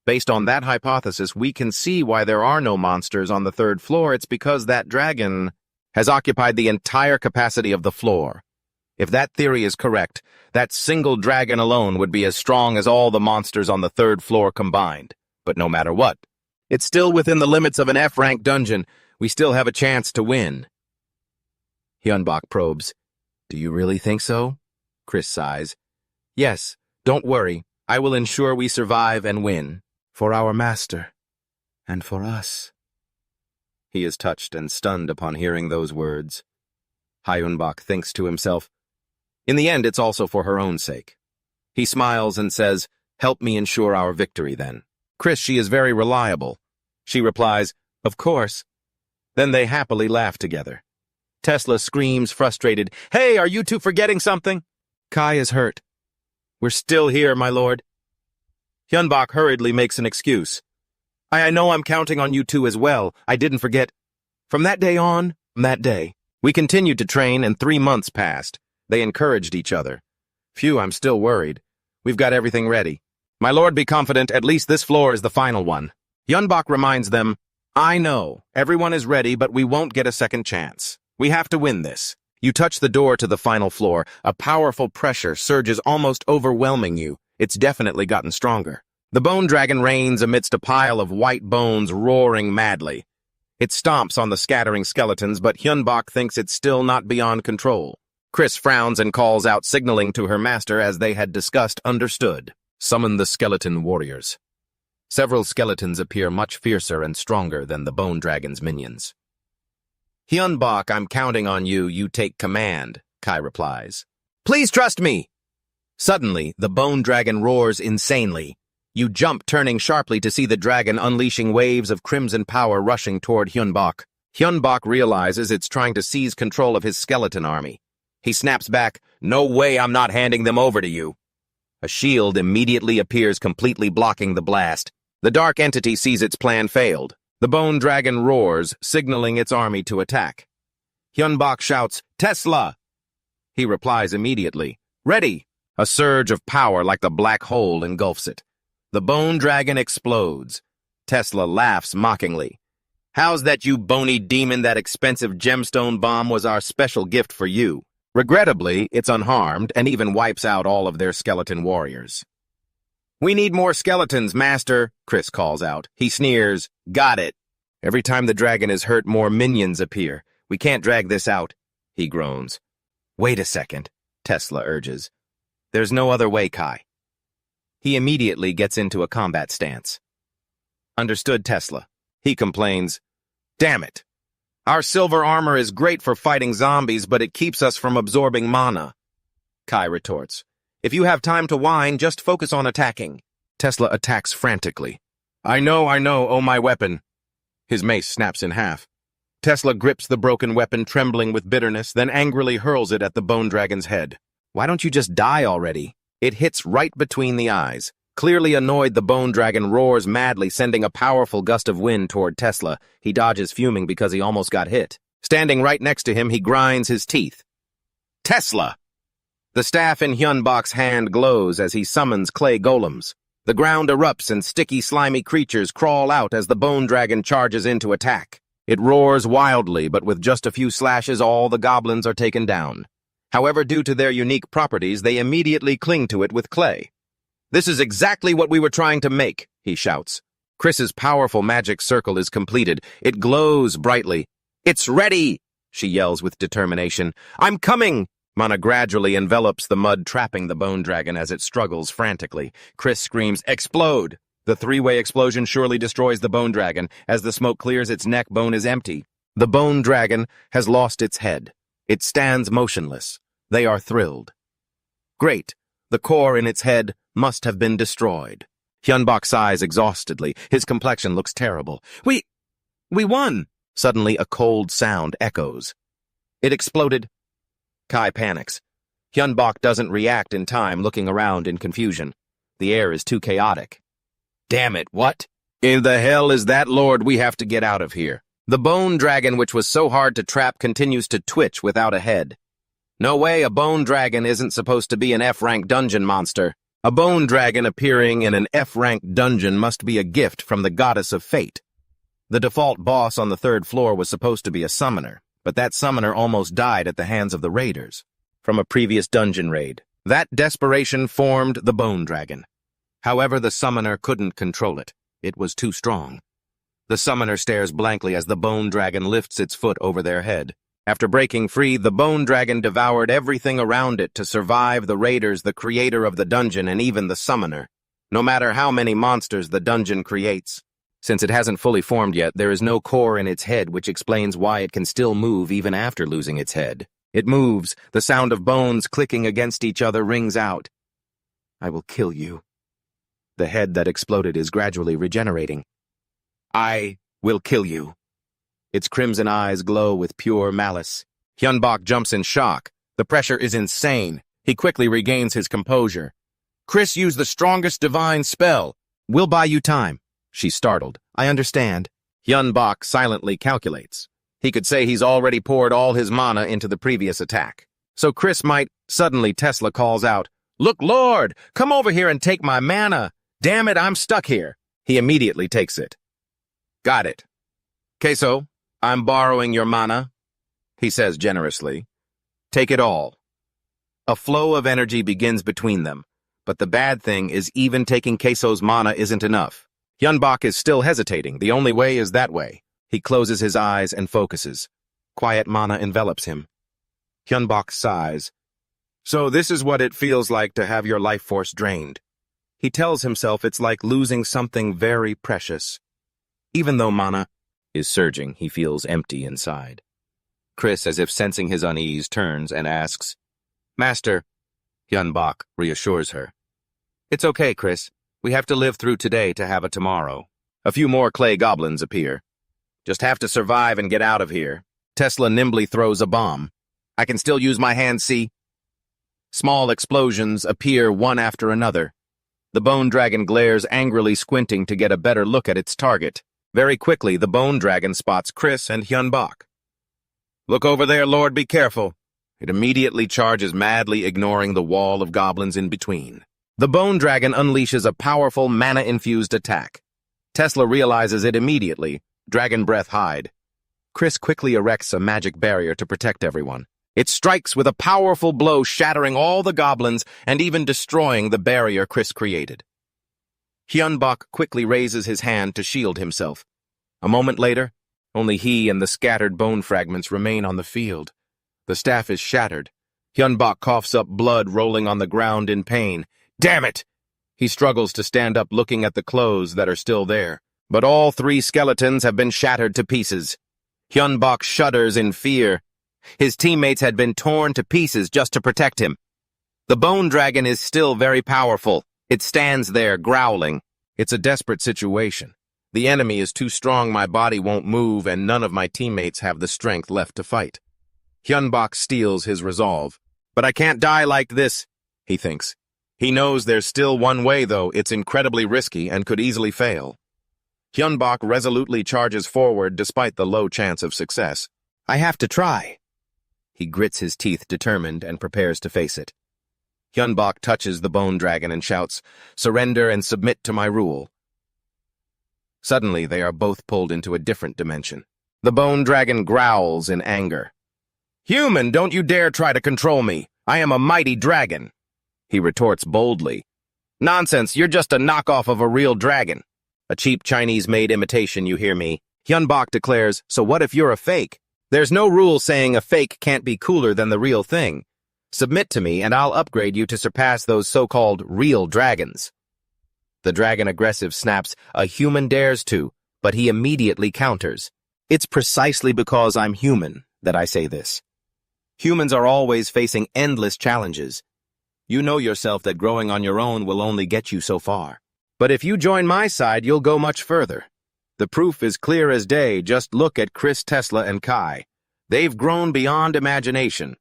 Based on that hypothesis, we can see why there are no monsters on the third floor. It's because that dragon has occupied the entire capacity of the floor. If that theory is correct, that single dragon alone would be as strong as all the monsters on the third floor combined. But no matter what, it's still within the limits of an F-rank dungeon. We still have a chance to win." Hyunbok probes. "Do you really think so?" Chris sighs. "Yes, don't worry. I will ensure we survive and win. For our master. And for us." He is touched and stunned upon hearing those words. Hyunbok thinks to himself, "In the end, it's also for her own sake." He smiles and says, "Help me ensure our victory, then." Chris, she is very reliable. She replies, "Of course." Then they happily laugh together. Tesla screams, frustrated, "Hey, are you two forgetting something?" Kai is hurt. "We're still here, my lord." Hyunbok hurriedly makes an excuse. I know I'm counting on you two as well. I didn't forget." From that day on, we continued to train, and 3 months passed. They encouraged each other. "Phew, I'm still worried. We've got everything ready. My lord, be confident, at least this floor is the final one." Hyunbok reminds them, "I know, everyone is ready, but we won't get a second chance. We have to win this." You touch the door to the final floor. A powerful pressure surges, almost overwhelming you. It's definitely gotten stronger. The bone dragon reigns amidst a pile of white bones roaring madly. It stomps on the scattering skeletons, but Hyunbok thinks it's still not beyond control. Chris frowns and calls out, signaling to her master as they had discussed. Understood. Summon the skeleton warriors. Several skeletons appear much fiercer and stronger than the bone dragon's minions. Hyunbok, I'm counting on you. You take command, Kai replies. Please trust me! Suddenly, the bone dragon roars insanely. You jump, turning sharply to see the dragon unleashing waves of crimson power rushing toward Hyunbok. Hyunbok realizes it's trying to seize control of his skeleton army. He snaps back, no way, I'm not handing them over to you. A shield immediately appears, completely blocking the blast. The dark entity sees its plan failed. The bone dragon roars, signaling its army to attack. Hyunbok shouts, Tesla! He replies immediately, ready! A surge of power like the black hole engulfs it. The bone dragon explodes. Tesla laughs mockingly. How's that, you bony demon? That expensive gemstone bomb was our special gift for you. Regrettably, it's unharmed and even wipes out all of their skeleton warriors. We need more skeletons, master, Chris calls out. He sneers, got it. Every time the dragon is hurt, more minions appear. We can't drag this out, he groans. Wait a second, Tesla urges. There's no other way, Kai. He immediately gets into a combat stance. Understood, Tesla. He complains, damn it. Our silver armor is great for fighting zombies, but it keeps us from absorbing mana. Kai retorts, if you have time to whine, just focus on attacking. Tesla attacks frantically. I know, oh my weapon. His mace snaps in half. Tesla grips the broken weapon, trembling with bitterness, then angrily hurls it at the bone dragon's head. Why don't you just die already? It hits right between the eyes. Clearly annoyed, the bone dragon roars madly, sending a powerful gust of wind toward Tesla. He dodges, fuming because he almost got hit. Standing right next to him, he grinds his teeth. Tesla! The staff in Hyunbok's hand glows as he summons clay golems. The ground erupts and sticky, slimy creatures crawl out as the bone dragon charges in to attack. It roars wildly, but with just a few slashes, all the goblins are taken down. However, due to their unique properties, they immediately cling to it with clay. This is exactly what we were trying to make, he shouts. Chris's powerful magic circle is completed. It glows brightly. It's ready, she yells with determination. I'm coming! Mana gradually envelops the mud, trapping the bone dragon as it struggles frantically. Chris screams, explode! The three-way explosion surely destroys the bone dragon. As the smoke clears, its neck bone is empty. The bone dragon has lost its head. It stands motionless. They are thrilled. Great. The core in its head must have been destroyed. Hyunbok sighs exhaustedly. His complexion looks terrible. We won! Suddenly a cold sound echoes. It exploded. Kai panics. Hyunbok doesn't react in time, looking around in confusion. The air is too chaotic. Damn it, what? In the hell is that, Lord? We have to get out of here. The bone dragon, which was so hard to trap, continues to twitch without a head. No way, a bone dragon isn't supposed to be an F-rank dungeon monster. A bone dragon appearing in an F-rank dungeon must be a gift from the goddess of fate. The default boss on the third floor was supposed to be a summoner, but that summoner almost died at the hands of the raiders from a previous dungeon raid. That desperation formed the bone dragon. However, the summoner couldn't control it. It was too strong. The summoner stares blankly as the bone dragon lifts its foot over their head. After breaking free, the bone dragon devoured everything around it to survive the raiders, the creator of the dungeon, and even the summoner. No matter how many monsters the dungeon creates. Since it hasn't fully formed yet, there is no core in its head, which explains why it can still move even after losing its head. It moves. The sound of bones clicking against each other rings out. I will kill you. The head that exploded is gradually regenerating. I will kill you. Its crimson eyes glow with pure malice. Hyunbok jumps in shock. The pressure is insane. He quickly regains his composure. Chris used the strongest divine spell. We'll buy you time. She's startled. I understand. Hyunbok silently calculates. He could say he's already poured all his mana into the previous attack. So Chris might. Suddenly Tesla calls out, Look, Lord, come over here and take my mana. Damn it, I'm stuck here. He immediately takes it. Got it. Queso, I'm borrowing your mana, he says generously. Take it all. A flow of energy begins between them, But the bad thing is even taking Queso's mana isn't enough. Hyunbok is still hesitating. The only way is that way. He closes his eyes and focuses. Quiet mana envelops him. Hyunbok sighs. So this is what it feels like to have your life force drained. He tells himself it's like losing something very precious. Even though mana is surging, he feels empty inside. Chris, as if sensing his unease, turns and asks, Master, Hyunbok reassures her. It's okay, Chris. We have to live through today to have a tomorrow. A few more clay goblins appear. Just have to survive and get out of here. Tesla nimbly throws a bomb. I can still use my hands, see? Small explosions appear one after another. The bone dragon glares angrily, squinting to get a better look at its target. Very quickly, the bone dragon spots Chris and Hyunbok. Look over there, Lord, be careful. It immediately charges madly, ignoring the wall of goblins in between. The bone dragon unleashes a powerful mana-infused attack. Tesla realizes it immediately. Dragon breath hide. Chris quickly erects a magic barrier to protect everyone. It strikes with a powerful blow, shattering all the goblins and even destroying the barrier Chris created. Hyunbok quickly raises his hand to shield himself. A moment later, only he and the scattered bone fragments remain on the field. The staff is shattered. Hyunbok coughs up blood, rolling on the ground in pain. Damn it! He struggles to stand up, looking at the clothes that are still there. But all three skeletons have been shattered to pieces. Hyunbok shudders in fear. His teammates had been torn to pieces just to protect him. The bone dragon is still very powerful. It stands there, growling. It's a desperate situation. The enemy is too strong, my body won't move, and none of my teammates have the strength left to fight. Hyunbok steels his resolve. But I can't die like this, he thinks. He knows there's still one way, though. It's incredibly risky and could easily fail. Hyunbok resolutely charges forward despite the low chance of success. I have to try. He grits his teeth, determined, and prepares to face it. Hyunbok touches the bone dragon and shouts, Surrender and submit to my rule. Suddenly, they are both pulled into a different dimension. The bone dragon growls in anger. Human, don't you dare try to control me. I am a mighty dragon. He retorts boldly. Nonsense, you're just a knockoff of a real dragon. A cheap Chinese-made imitation, you hear me? Hyunbok declares, so what if you're a fake? There's no rule saying a fake can't be cooler than the real thing. Submit to me and I'll upgrade you to surpass those so-called real dragons. The dragon aggressive snaps, a human dares to, but he immediately counters. It's precisely because I'm human that I say this. Humans are always facing endless challenges. You know yourself that growing on your own will only get you so far. But if you join my side, you'll go much further. The proof is clear as day. Just look at Chris, Tesla, and Kai. They've grown beyond imagination.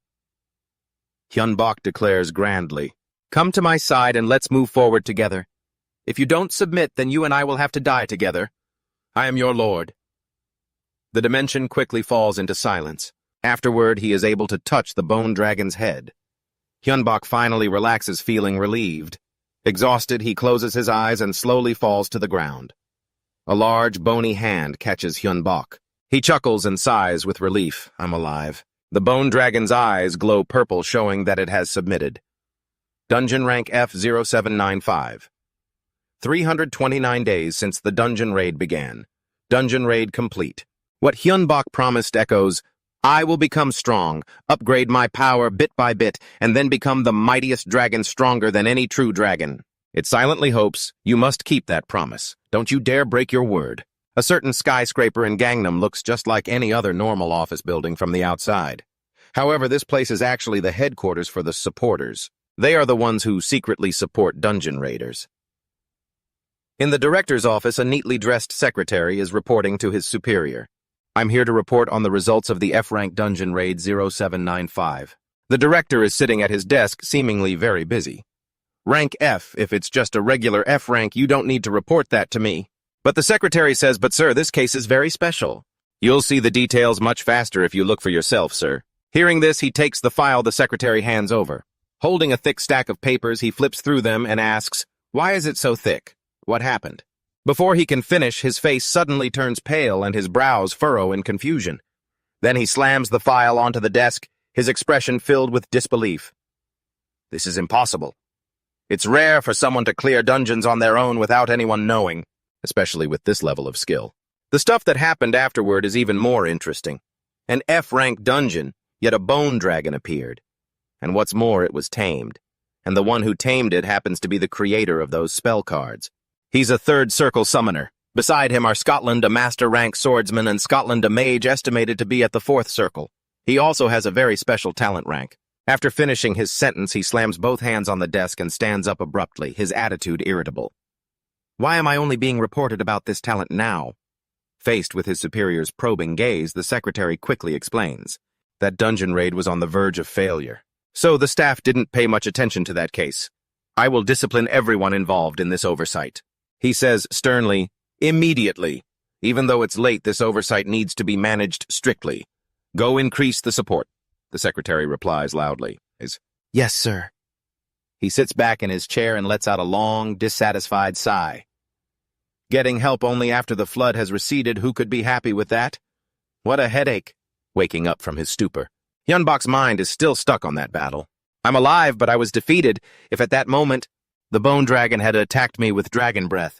Hyunbok declares grandly, Come to my side and let's move forward together. If you don't submit, then you and I will have to die together. I am your lord. The dimension quickly falls into silence. Afterward, he is able to touch the bone dragon's head. Hyunbok finally relaxes, feeling relieved. Exhausted, he closes his eyes and slowly falls to the ground. A large, bony hand catches Hyunbok. He chuckles and sighs with relief. I'm alive. The bone dragon's eyes glow purple, showing that it has submitted. Dungeon rank F0795. 329 days since the dungeon raid began. Dungeon raid complete. What Hyunbok promised echoes, I will become strong, upgrade my power bit by bit, and then become the mightiest dragon, stronger than any true dragon. It silently hopes, you must keep that promise. Don't you dare break your word. A certain skyscraper in Gangnam looks just like any other normal office building from the outside. However, this place is actually the headquarters for the supporters. They are the ones who secretly support dungeon raiders. In the director's office, a neatly dressed secretary is reporting to his superior. I'm here to report on the results of the F-rank dungeon raid 0795. The director is sitting at his desk, seemingly very busy. Rank F, if it's just a regular F rank, you don't need to report that to me. But the secretary says, but sir, this case is very special. You'll see the details much faster if you look for yourself, sir. Hearing this, he takes the file the secretary hands over. Holding a thick stack of papers, he flips through them and asks, why is it so thick? What happened? Before he can finish, his face suddenly turns pale and his brows furrow in confusion. Then he slams the file onto the desk, his expression filled with disbelief. This is impossible. It's rare for someone to clear dungeons on their own without anyone knowing, especially with this level of skill. The stuff that happened afterward is even more interesting. An F-rank dungeon, yet a bone dragon appeared. And what's more, it was tamed. And the one who tamed it happens to be the creator of those spell cards. He's a third circle summoner. Beside him are Scotland, a master rank swordsman, and Scotland, a mage, estimated to be at the fourth circle. He also has a very special talent rank. After finishing his sentence, he slams both hands on the desk and stands up abruptly, his attitude irritable. Why am I only being reported about this talent now? Faced with his superior's probing gaze, the secretary quickly explains. That dungeon raid was on the verge of failure. So the staff didn't pay much attention to that case. I will discipline everyone involved in this oversight. He says sternly, immediately. Even though it's late, this oversight needs to be managed strictly. Go increase the support. The secretary replies loudly. Yes, sir. He sits back in his chair and lets out a long, dissatisfied sigh. Getting help only after the flood has receded, who could be happy with that? What a headache. Waking up from his stupor. Hyunbok's mind is still stuck on that battle. I'm alive, but I was defeated. If at that moment, the bone dragon had attacked me with dragon breath.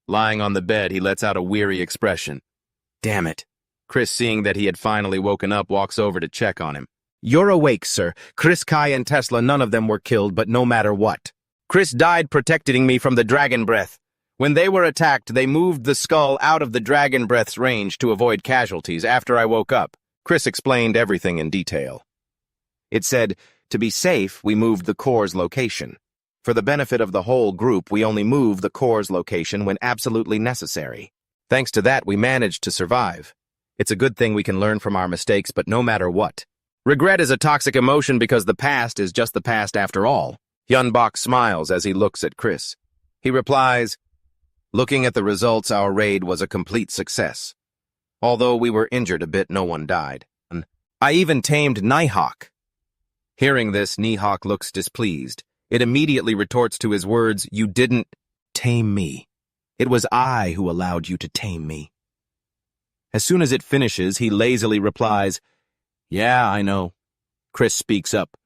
Lying on the bed, he lets out a weary expression. Damn it. Chris, seeing that he had finally woken up, walks over to check on him. You're awake, sir. Chris, Kai, and Tesla, none of them were killed, but no matter what. Chris died protecting me from the dragon breath. When they were attacked, they moved the skull out of the dragon breath's range to avoid casualties. After I woke up, Chris explained everything in detail. It said, to be safe, we moved the core's location. For the benefit of the whole group, we only move the core's location when absolutely necessary. Thanks to that, we managed to survive. It's a good thing we can learn from our mistakes, but no matter what. Regret is a toxic emotion because the past is just the past after all. Hyunbok smiles as he looks at Chris. He replies, looking at the results, our raid was a complete success. Although we were injured a bit, no one died. I even tamed Nighthawk. Hearing this, Nighthawk looks displeased. It immediately retorts to his words, you didn't tame me. It was I who allowed you to tame me. As soon as it finishes, he lazily replies, yeah, I know. Chris speaks up.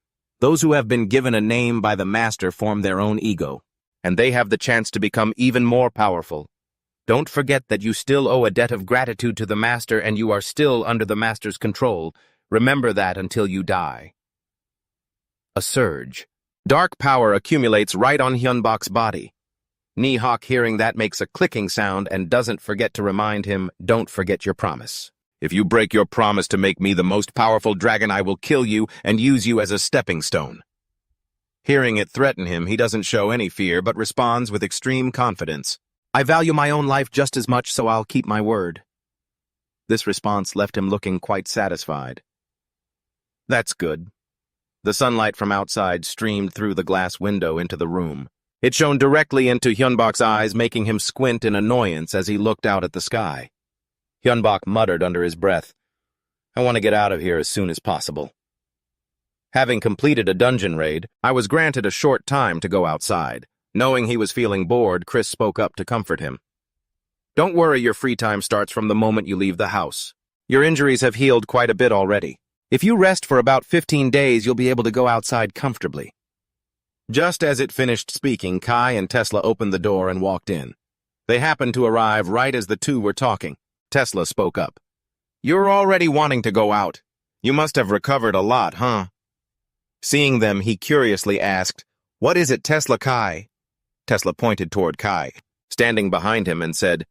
Those who have been given a name by the master form their own ego, and they have the chance to become even more powerful. Don't forget that you still owe a debt of gratitude to the master and you are still under the master's control. Remember that until you die. A surge. Dark power accumulates right on Hyunbok's body. Nighthawk, hearing that, makes a clicking sound and doesn't forget to remind him, don't forget your promise. If you break your promise to make me the most powerful dragon, I will kill you and use you as a stepping stone. Hearing it threaten him, he doesn't show any fear but responds with extreme confidence. I value my own life just as much, so I'll keep my word. This response left him looking quite satisfied. That's good. The sunlight from outside streamed through the glass window into the room. It shone directly into Hyunbok's eyes, making him squint in annoyance as he looked out at the sky. Hyunbok muttered under his breath, I want to get out of here as soon as possible. Having completed a dungeon raid, I was granted a short time to go outside. Knowing he was feeling bored, Chris spoke up to comfort him. Don't worry, your free time starts from the moment you leave the house. Your injuries have healed quite a bit already. If you rest for about 15 days, you'll be able to go outside comfortably. Just as it finished speaking, Kai and Tesla opened the door and walked in. They happened to arrive right as the two were talking. Tesla spoke up. You're already wanting to go out. You must have recovered a lot, huh? Seeing them, he curiously asked, What is it, Tesla, Kai? Tesla pointed toward Kai, standing behind him, and said,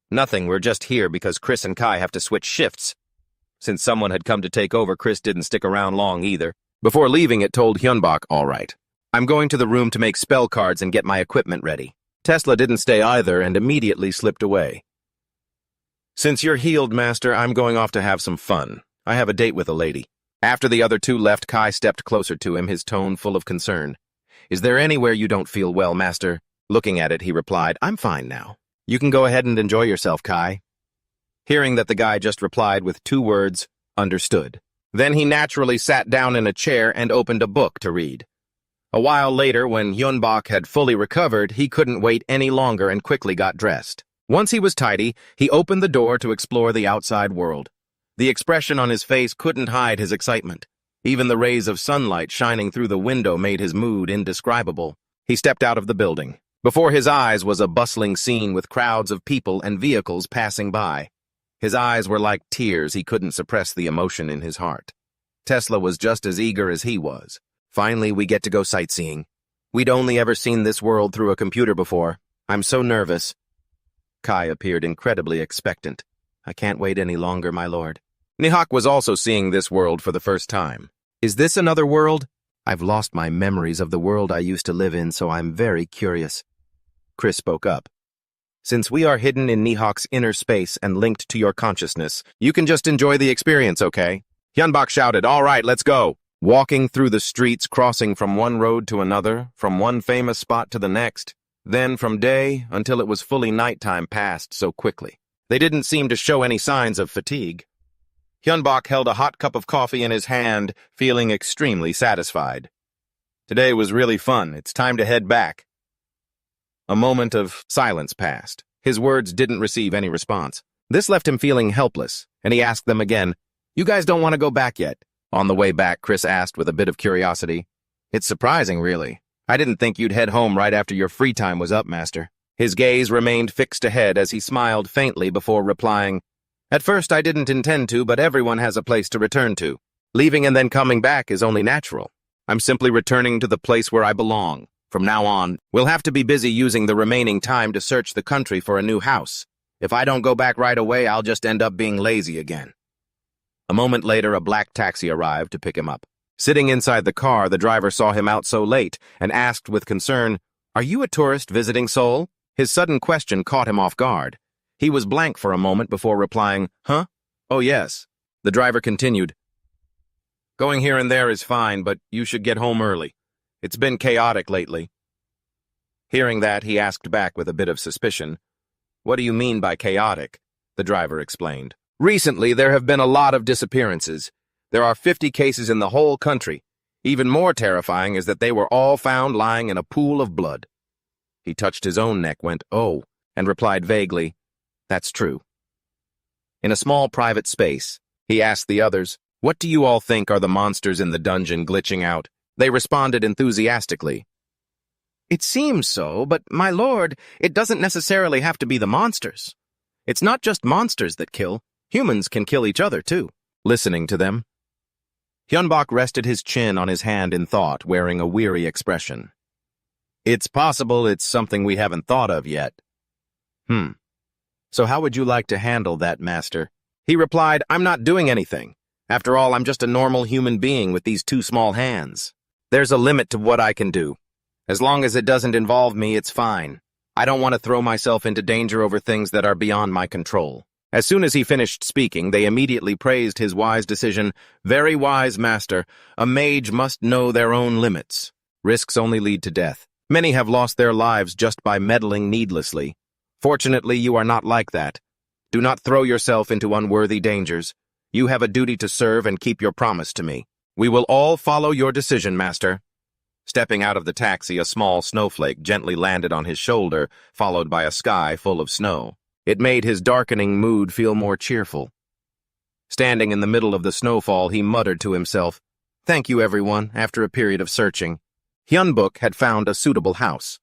Nothing, we're just here because Chris and Kai have to switch shifts. Since someone had come to take over, Chris didn't stick around long either. Before leaving, it told Hyunbok, all right. I'm going to the room to make spell cards and get my equipment ready. Tesla didn't stay either and immediately slipped away. Since you're healed, Master, I'm going off to have some fun. I have a date with a lady. After the other two left, Kai stepped closer to him, his tone full of concern. Is there anywhere you don't feel well, Master? Looking at it, he replied, I'm fine now. You can go ahead and enjoy yourself, Kai. Hearing that the guy just replied with 2 words, understood. Then he naturally sat down in a chair and opened a book to read. A while later, when Hyunbok had fully recovered, he couldn't wait any longer and quickly got dressed. Once he was tidy, he opened the door to explore the outside world. The expression on his face couldn't hide his excitement. Even the rays of sunlight shining through the window made his mood indescribable. He stepped out of the building. Before his eyes was a bustling scene with crowds of people and vehicles passing by. His eyes were like tears. He couldn't suppress the emotion in his heart. Tesla was just as eager as he was. Finally, we get to go sightseeing. We'd only ever seen this world through a computer before. I'm so nervous. Kai appeared incredibly expectant. I can't wait any longer, my lord. Nihak was also seeing this world for the first time. Is this another world? I've lost my memories of the world I used to live in, so I'm very curious. Chris spoke up. Since we are hidden in Nihak's inner space and linked to your consciousness, you can just enjoy the experience, okay? Hyunbok shouted, all right, let's go. Walking through the streets, crossing from one road to another, from one famous spot to the next. Then from day until it was fully nighttime passed so quickly. They didn't seem to show any signs of fatigue. Hyunbok held a hot cup of coffee in his hand, feeling extremely satisfied. Today was really fun. It's time to head back. A moment of silence passed. His words didn't receive any response. This left him feeling helpless, and he asked them again, you guys don't want to go back yet? On the way back, Chris asked with a bit of curiosity. It's surprising, really. I didn't think you'd head home right after your free time was up, Master. His gaze remained fixed ahead as he smiled faintly before replying, at first I didn't intend to, but everyone has a place to return to. Leaving and then coming back is only natural. I'm simply returning to the place where I belong. From now on, we'll have to be busy using the remaining time to search the country for a new house. If I don't go back right away, I'll just end up being lazy again. A moment later, a black taxi arrived to pick him up. Sitting inside the car, the driver saw him out so late and asked with concern, are you a tourist visiting Seoul? His sudden question caught him off guard. He was blank for a moment before replying, huh? Oh, yes. The driver continued, going here and there is fine, but you should get home early. It's been chaotic lately. Hearing that, he asked back with a bit of suspicion, what do you mean by chaotic? The driver explained. Recently, there have been a lot of disappearances. There are 50 cases in the whole country. Even more terrifying is that they were all found lying in a pool of blood. He touched his own neck, went, oh, and replied vaguely, that's true. In a small private space, he asked the others, what do you all think are the monsters in the dungeon glitching out? They responded enthusiastically. It seems so, but my lord, it doesn't necessarily have to be the monsters. It's not just monsters that kill. Humans can kill each other, too. Listening to them, Hyunbok rested his chin on his hand in thought, wearing a weary expression. It's possible it's something we haven't thought of yet. So how would you like to handle that, Master? He replied, I'm not doing anything. After all, I'm just a normal human being with these 2 small hands. There's a limit to what I can do. As long as it doesn't involve me, it's fine. I don't want to throw myself into danger over things that are beyond my control. As soon as he finished speaking, they immediately praised his wise decision. Very wise, Master. A mage must know their own limits. Risks only lead to death. Many have lost their lives just by meddling needlessly. Fortunately, you are not like that. Do not throw yourself into unworthy dangers. You have a duty to serve and keep your promise to me. We will all follow your decision, Master. Stepping out of the taxi, a small snowflake gently landed on his shoulder, followed by a sky full of snow. It made his darkening mood feel more cheerful. Standing in the middle of the snowfall, he muttered to himself, thank you, everyone, after a period of searching. Hyunbok had found a suitable house.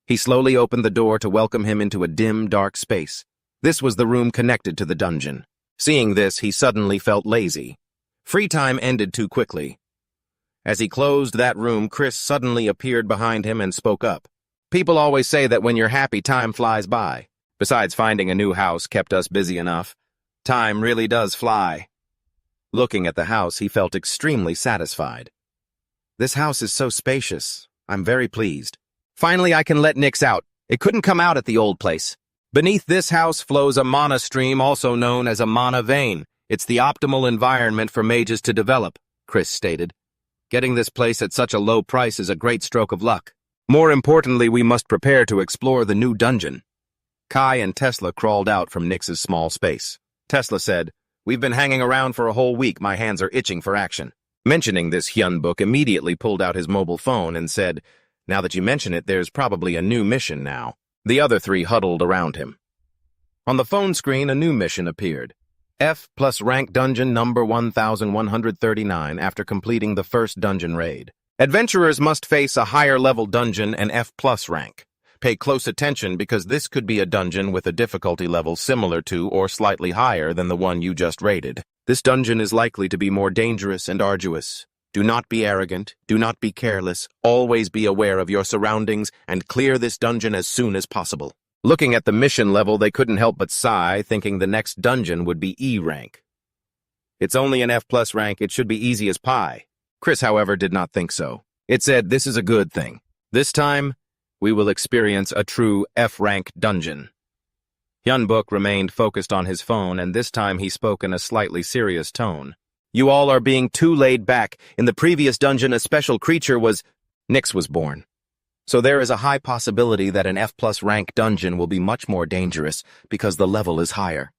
He slowly opened the door to welcome him into a dim, dark space. This was the room connected to the dungeon. Seeing this, he suddenly felt lazy. Free time ended too quickly. As he closed that room, Chris suddenly appeared behind him and spoke up. People always say that when you're happy, time flies by. Besides, finding a new house kept us busy enough. Time really does fly. Looking at the house, he felt extremely satisfied. This house is so spacious. I'm very pleased. Finally, I can let Nyx out. It couldn't come out at the old place. Beneath this house flows a mana stream, also known as a mana vein. It's the optimal environment for mages to develop, Chris stated. Getting this place at such a low price is a great stroke of luck. More importantly, we must prepare to explore the new dungeon. Kai and Tesla crawled out from Nyx's small space. Tesla said, we've been hanging around for a whole week. My hands are itching for action. Mentioning this, Hyunbok immediately pulled out his mobile phone and said, now that you mention it, there's probably a new mission now. The other 3 huddled around him. On the phone screen, a new mission appeared. F plus rank dungeon number 1139 after completing the first dungeon raid. Adventurers must face a higher-level dungeon and F+ rank. Pay close attention because this could be a dungeon with a difficulty level similar to or slightly higher than the one you just rated. This dungeon is likely to be more dangerous and arduous. Do not be arrogant, do not be careless, always be aware of your surroundings, and clear this dungeon as soon as possible. Looking at the mission level, they couldn't help but sigh, thinking the next dungeon would be E rank. It's only an F+ rank, it should be easy as pie. Chris, however, did not think so. It said, this is a good thing. This time, we will experience a true F-rank dungeon. Hyunbuk remained focused on his phone, and this time he spoke in a slightly serious tone. You all are being too laid back. In the previous dungeon, a special creature Nyx was born. So there is a high possibility that an F+ rank dungeon will be much more dangerous because the level is higher.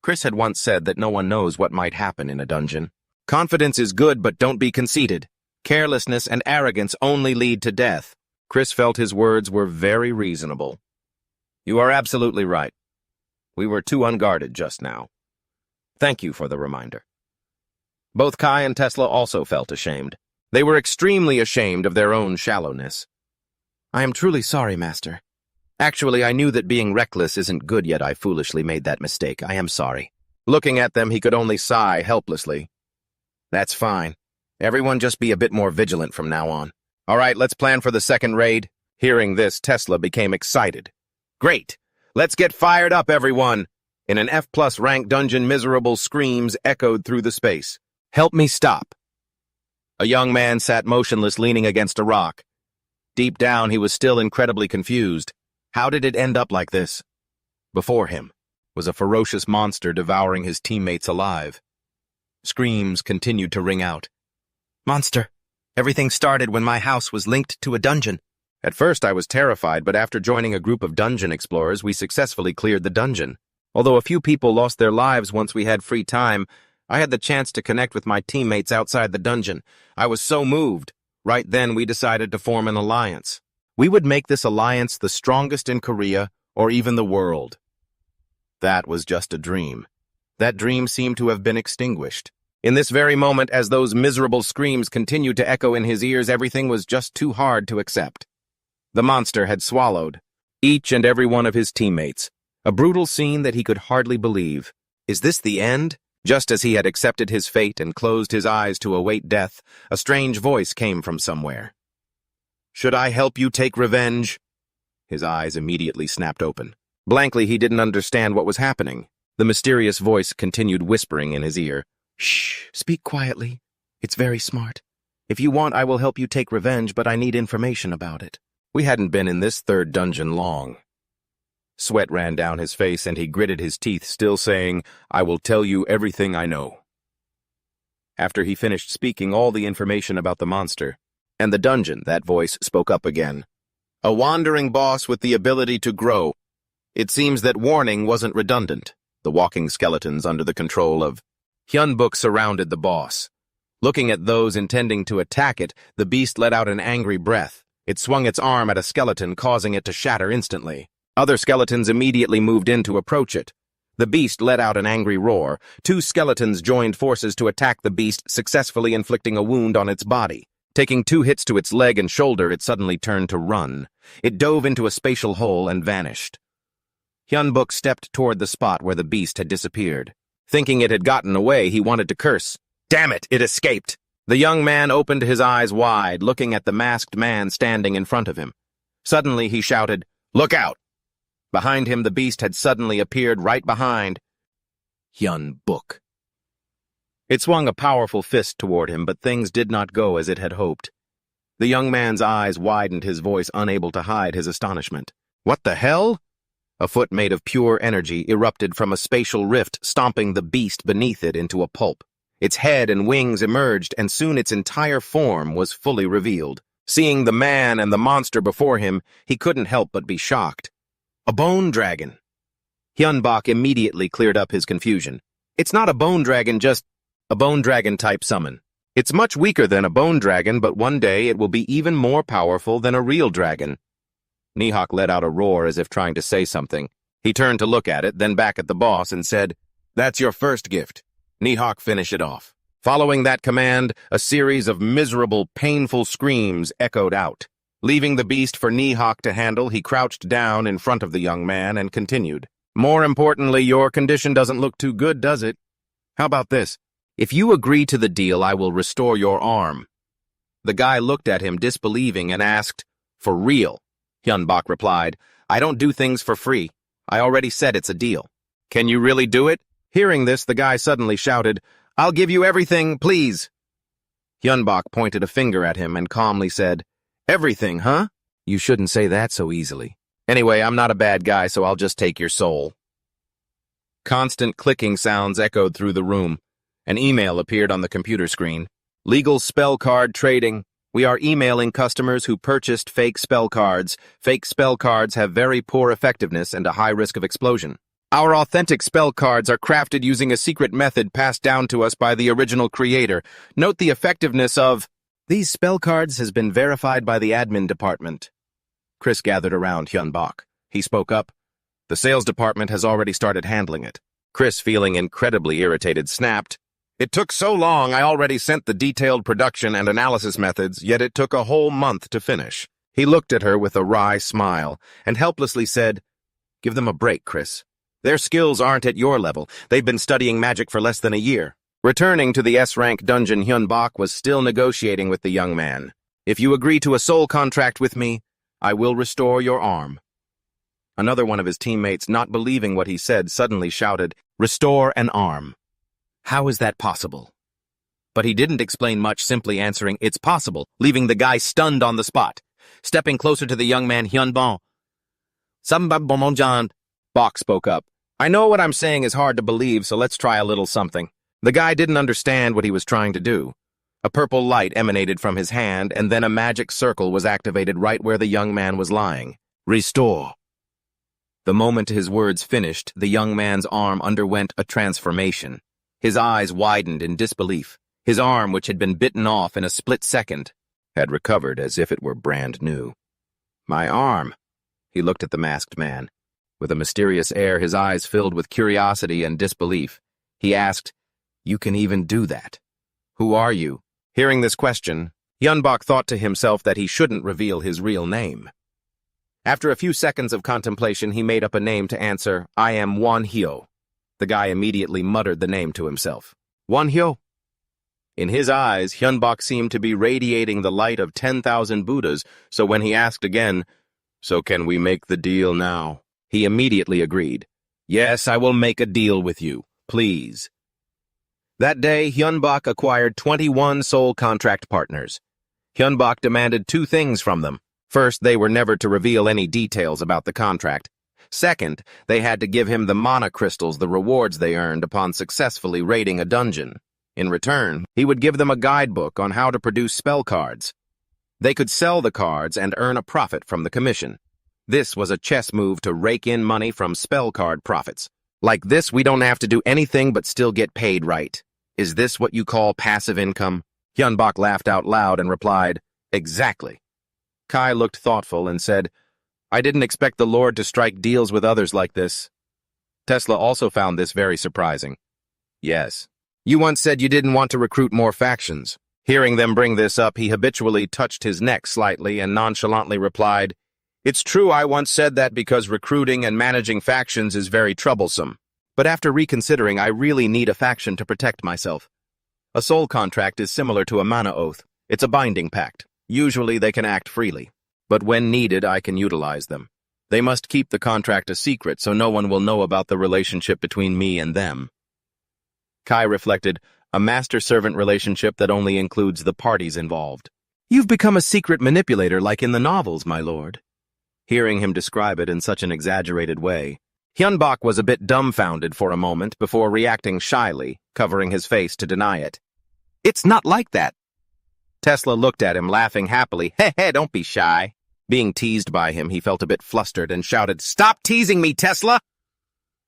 Chris had once said that no one knows what might happen in a dungeon. Confidence is good, but don't be conceited. Carelessness and arrogance only lead to death. Chris felt his words were very reasonable. You are absolutely right. We were too unguarded just now. Thank you for the reminder. Both Kai and Tesla also felt ashamed. They were extremely ashamed of their own shallowness. I am truly sorry, Master. Actually, I knew that being reckless isn't good, yet I foolishly made that mistake. I am sorry. Looking at them, he could only sigh helplessly. That's fine. Everyone just be a bit more vigilant from now on. All right, let's plan for the second raid. Hearing this, Tesla became excited. Great! Let's get fired up, everyone! In an F+ rank dungeon, miserable screams echoed through the space. Help me stop! A young man sat motionless, leaning against a rock. Deep down, he was still incredibly confused. How did it end up like this? Before him was a ferocious monster devouring his teammates alive. Screams continued to ring out. Monster! Everything started when my house was linked to a dungeon. At first I was terrified, but after joining a group of dungeon explorers, we successfully cleared the dungeon. Although a few people lost their lives once we had free time, I had the chance to connect with my teammates outside the dungeon. I was so moved. Right then we decided to form an alliance. We would make this alliance the strongest in Korea or even the world. That was just a dream. That dream seemed to have been extinguished. In this very moment, as those miserable screams continued to echo in his ears, everything was just too hard to accept. The monster had swallowed each and every one of his teammates. A brutal scene that he could hardly believe. Is this the end? Just as he had accepted his fate and closed his eyes to await death, a strange voice came from somewhere. Should I help you take revenge? His eyes immediately snapped open. Blankly, he didn't understand what was happening. The mysterious voice continued whispering in his ear. Shh, speak quietly. It's very smart. If you want, I will help you take revenge, but I need information about it. We hadn't been in this third dungeon long. Sweat ran down his face and he gritted his teeth, still saying, I will tell you everything I know. After he finished speaking all the information about the monster and the dungeon, that voice spoke up again. A wandering boss with the ability to grow. It seems that warning wasn't redundant. The walking skeletons under the control of Hyunbuk surrounded the boss. Looking at those intending to attack it, the beast let out an angry breath. It swung its arm at a skeleton, causing it to shatter instantly. Other skeletons immediately moved in to approach it. The beast let out an angry roar. Two skeletons joined forces to attack the beast, successfully inflicting a wound on its body. Taking 2 hits to its leg and shoulder, it suddenly turned to run. It dove into a spatial hole and vanished. Hyunbuk stepped toward the spot where the beast had disappeared. Thinking it had gotten away, he wanted to curse. Damn it, it escaped! The young man opened his eyes wide, looking at the masked man standing in front of him. Suddenly he shouted, Look out! Behind him, the beast had suddenly appeared right behind Hyunbuk. It swung a powerful fist toward him, but things did not go as it had hoped. The young man's eyes widened, his voice unable to hide his astonishment. What the hell? A foot made of pure energy erupted from a spatial rift, stomping the beast beneath it into a pulp. Its head and wings emerged, and soon its entire form was fully revealed. Seeing the man and the monster before him, he couldn't help but be shocked. A bone dragon. Hyunbuk immediately cleared up his confusion. It's not a bone dragon, just a bone dragon-type summon. It's much weaker than a bone dragon, but one day it will be even more powerful than a real dragon. Nihok let out a roar as if trying to say something. He turned to look at it, then back at the boss and said, That's your first gift. Nihok, finish it off. Following that command, a series of miserable, painful screams echoed out. Leaving the beast for Nihawk to handle, he crouched down in front of the young man and continued. More importantly, your condition doesn't look too good, does it? How about this? If you agree to the deal, I will restore your arm. The guy looked at him disbelieving and asked, For real? Hyunbok replied, I don't do things for free. I already said it's a deal. Can you really do it? Hearing this, the guy suddenly shouted, I'll give you everything, please. Hyunbok pointed a finger at him and calmly said, Everything, huh? You shouldn't say that so easily. Anyway, I'm not a bad guy, so I'll just take your soul. Constant clicking sounds echoed through the room. An email appeared on the computer screen. Legal spell card trading. We are emailing customers who purchased fake spell cards. Fake spell cards have very poor effectiveness and a high risk of explosion. Our authentic spell cards are crafted using a secret method passed down to us by the original creator. Note the effectiveness of... These spell cards has been verified by the admin department. Chris gathered around Hyunbok. He spoke up. The sales department has already started handling it. Chris, feeling incredibly irritated, snapped. It took so long, I already sent the detailed production and analysis methods, yet it took a whole month to finish. He looked at her with a wry smile and helplessly said, Give them a break, Chris. Their skills aren't at your level. They've been studying magic for less than a year. Returning to the S-Rank dungeon, Hyunbok was still negotiating with the young man. If you agree to a soul contract with me, I will restore your arm. Another one of his teammates, not believing what he said, suddenly shouted, Restore an arm. How is that possible? But he didn't explain much, simply answering, It's possible, leaving the guy stunned on the spot. Stepping closer to the young man, Hyunbok. Bok spoke up. I know what I'm saying is hard to believe, so let's try a little something. The guy didn't understand what he was trying to do. A purple light emanated from his hand, and then a magic circle was activated right where the young man was lying. Restore. The moment his words finished, the young man's arm underwent a transformation. His eyes widened in disbelief. His arm, which had been bitten off in a split second, had recovered as if it were brand new. My arm. He looked at the masked man. With a mysterious air, his eyes filled with curiosity and disbelief. He asked, You can even do that? Who are you? Hearing this question, Hyunbok thought to himself that he shouldn't reveal his real name. After a few seconds of contemplation, he made up a name to answer, I am Wonhyo. The guy immediately muttered the name to himself. Wonhyo? In his eyes, Hyunbok seemed to be radiating the light of 10,000 Buddhas, so when he asked again, So can we make the deal now? He immediately agreed. Yes, I will make a deal with you, please. That day, Hyunbok acquired 21 soul contract partners. Hyunbok demanded two things from them. First, they were never to reveal any details about the contract. Second, they had to give him the mana crystals, the rewards they earned upon successfully raiding a dungeon. In return, he would give them a guidebook on how to produce spell cards. They could sell the cards and earn a profit from the commission. This was a chess move to rake in money from spell card profits. Like this, we don't have to do anything but still get paid, right? Is this what you call passive income? Hyunbok laughed out loud and replied, Exactly. Kai looked thoughtful and said, I didn't expect the Lord to strike deals with others like this. Tesla also found this very surprising. Yes. You once said you didn't want to recruit more factions. Hearing them bring this up, he habitually touched his neck slightly and nonchalantly replied, It's true I once said that because recruiting and managing factions is very troublesome. But after reconsidering, I really need a faction to protect myself. A soul contract is similar to a mana oath. It's a binding pact. Usually they can act freely. But when needed, I can utilize them. They must keep the contract a secret so no one will know about the relationship between me and them. Kai reflected, a master-servant relationship that only includes the parties involved. You've become a secret manipulator like in the novels, my lord. Hearing him describe it in such an exaggerated way, Hyunbok was a bit dumbfounded for a moment before reacting shyly, covering his face to deny it. It's not like that. Tesla looked at him, laughing happily. Hey, don't be shy. Being teased by him, he felt a bit flustered and shouted, Stop teasing me, Tesla!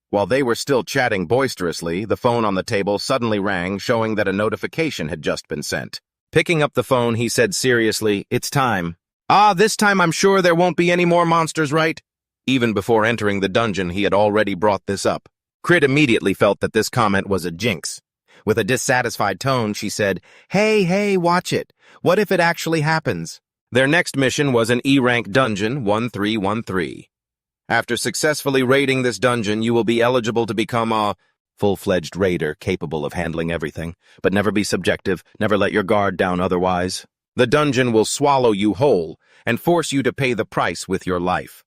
While they were still chatting boisterously, the phone on the table suddenly rang, showing that a notification had just been sent. Picking up the phone, he said seriously, It's time. This time I'm sure there won't be any more monsters, right? Even before entering the dungeon, he had already brought this up. Crit immediately felt that this comment was a jinx. With a dissatisfied tone, she said, Hey, watch it. What if it actually happens? Their next mission was an E-rank dungeon 1313. After successfully raiding this dungeon, you will be eligible to become a full-fledged raider capable of handling everything, but never be subjective, never let your guard down otherwise. The dungeon will swallow you whole and force you to pay the price with your life.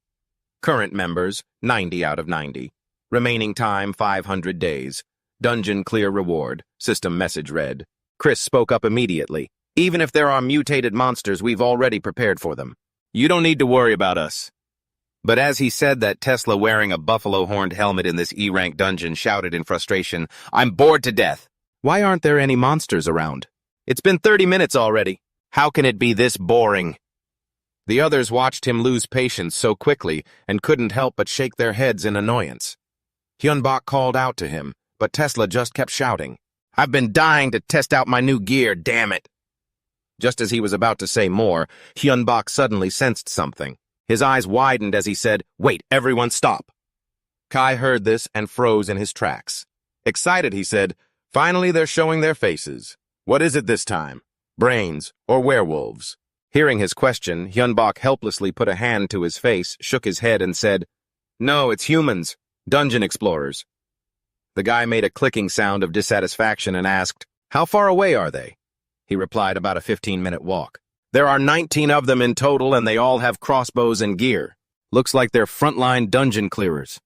Current members, 90 out of 90. Remaining time, 500 days. Dungeon clear reward. System message read. Chris spoke up immediately. Even if there are mutated monsters, we've already prepared for them. You don't need to worry about us. But as he said that, Tesla wearing a buffalo-horned helmet in this E-rank dungeon shouted in frustration, I'm bored to death. Why aren't there any monsters around? It's been 30 minutes already. How can it be this boring? The others watched him lose patience so quickly and couldn't help but shake their heads in annoyance. Hyunbok called out to him, but Tesla just kept shouting, I've been dying to test out my new gear, damn it. Just as he was about to say more, Hyunbok suddenly sensed something. His eyes widened as he said, Wait, everyone stop. Kai heard this and froze in his tracks. Excited, he said, Finally they're showing their faces. What is it this time? Brains or werewolves? Hearing his question, Hyunbok helplessly put a hand to his face, shook his head, and said, No, it's humans, dungeon explorers. The guy made a clicking sound of dissatisfaction and asked, How far away are they? He replied, About a 15-minute walk. There are 19 of them in total, and they all have crossbows and gear. Looks like they're frontline dungeon clearers.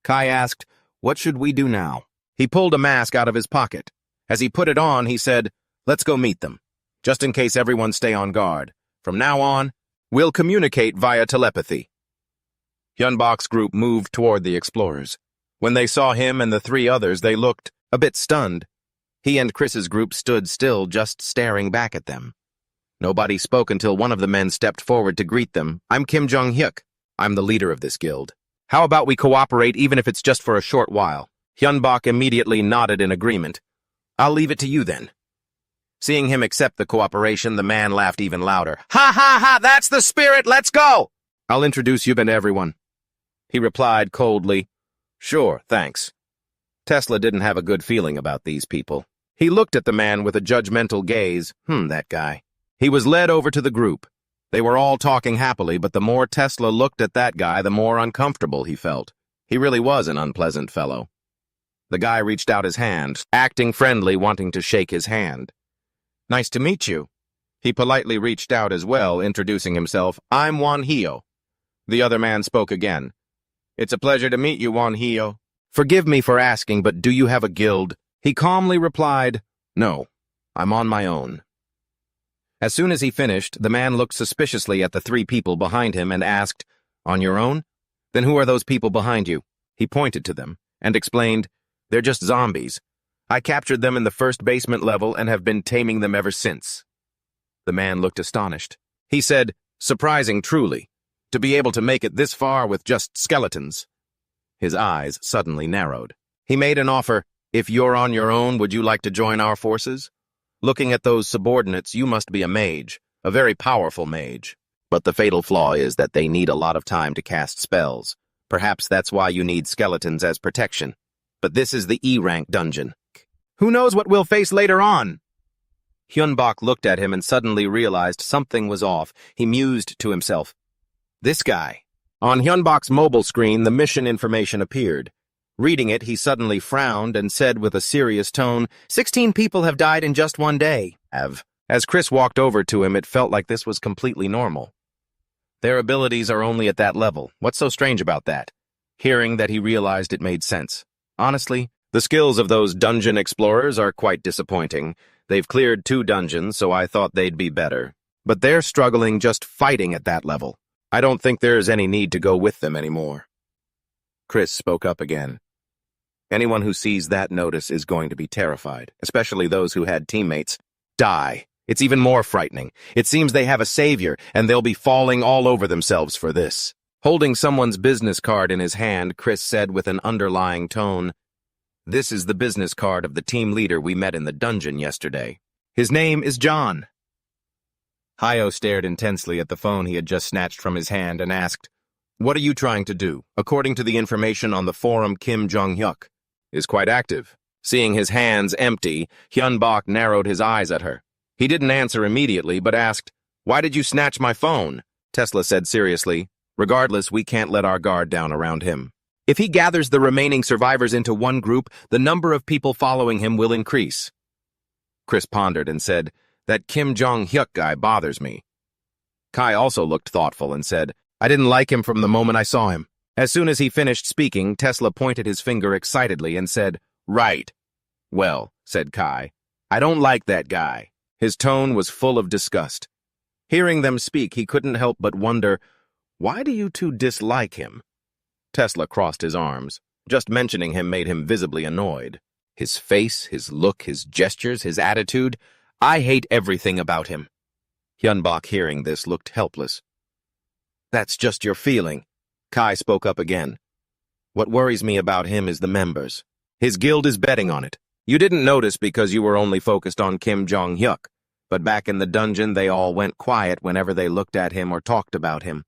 Kai asked, What should we do now? He pulled a mask out of his pocket. As he put it on, he said, Let's go meet them. Just in case everyone stay on guard. From now on, we'll communicate via telepathy. Hyunbok's group moved toward the explorers. When they saw him and the three others, they looked a bit stunned. He and Chris's group stood still, just staring back at them. Nobody spoke until one of the men stepped forward to greet them. I'm Kim Jong-hyuk. I'm the leader of this guild. How about we cooperate even if it's just for a short while? Hyunbok immediately nodded in agreement. I'll leave it to you then. Seeing him accept the cooperation, the man laughed even louder. Ha ha ha, that's the spirit, let's go! I'll introduce you to everyone. He replied coldly, Sure, thanks. Tesla didn't have a good feeling about these people. He looked at the man with a judgmental gaze. That guy. He was led over to the group. They were all talking happily, but the more Tesla looked at that guy, the more uncomfortable he felt. He really was an unpleasant fellow. The guy reached out his hand, acting friendly, wanting to shake his hand. Nice to meet you. He politely reached out as well, introducing himself. I'm Wanhyo. The other man spoke again. It's a pleasure to meet you, Wanhyo. Forgive me for asking, but do you have a guild? He calmly replied, No, I'm on my own. As soon as he finished, the man looked suspiciously at the three people behind him and asked, On your own? Then who are those people behind you? He pointed to them and explained, They're just zombies. I captured them in the first basement level and have been taming them ever since. The man looked astonished. He said, Surprising truly, to be able to make it this far with just skeletons. His eyes suddenly narrowed. He made an offer. If you're on your own, would you like to join our forces? Looking at those subordinates, you must be a mage, a very powerful mage. But the fatal flaw is that they need a lot of time to cast spells. Perhaps that's why you need skeletons as protection. But this is the E-rank dungeon. Who knows what we'll face later on? Hyunbok looked at him and suddenly realized something was off. He mused to himself. This guy. On Hyunbok's mobile screen, the mission information appeared. Reading it, he suddenly frowned and said with a serious tone, 16 people have died in just one day. As Chris walked over to him, it felt like this was completely normal. Their abilities are only at that level. What's so strange about that? Hearing that, he realized it made sense. Honestly, the skills of those dungeon explorers are quite disappointing. They've cleared 2 dungeons, so I thought they'd be better. But they're struggling just fighting at that level. I don't think there's any need to go with them anymore. Chris spoke up again. Anyone who sees that notice is going to be terrified, especially those who had teammates die. It's even more frightening. It seems they have a savior, and they'll be falling all over themselves for this. Holding someone's business card in his hand, Chris said with an underlying tone, This is the business card of the team leader we met in the dungeon yesterday. His name is John. Hyo stared intensely at the phone he had just snatched from his hand and asked, What are you trying to do? According to the information on the forum, Kim Jong-hyuk is quite active. Seeing his hands empty, Hyun-bok narrowed his eyes at her. He didn't answer immediately, but asked, "Why did you snatch my phone?" Tesla said seriously, "Regardless, we can't let our guard down around him. If he gathers the remaining survivors into one group, the number of people following him will increase." Chris pondered and said, "That Kim Jong-hyuk guy bothers me." Kai also looked thoughtful and said, "I didn't like him from the moment I saw him." As soon as he finished speaking, Tesla pointed his finger excitedly and said, "Right." "Well," said Kai, "I don't like that guy." His tone was full of disgust. Hearing them speak, he couldn't help but wonder, why do you two dislike him? Tesla crossed his arms. Just mentioning him made him visibly annoyed. His face, his look, his gestures, his attitude. I hate everything about him. Hyun-bok, hearing this, looked helpless. "That's just your feeling." Kai spoke up again. "What worries me about him is the members. His guild is betting on it. You didn't notice because you were only focused on Kim Jong-hyuk, but back in the dungeon they all went quiet whenever they looked at him or talked about him.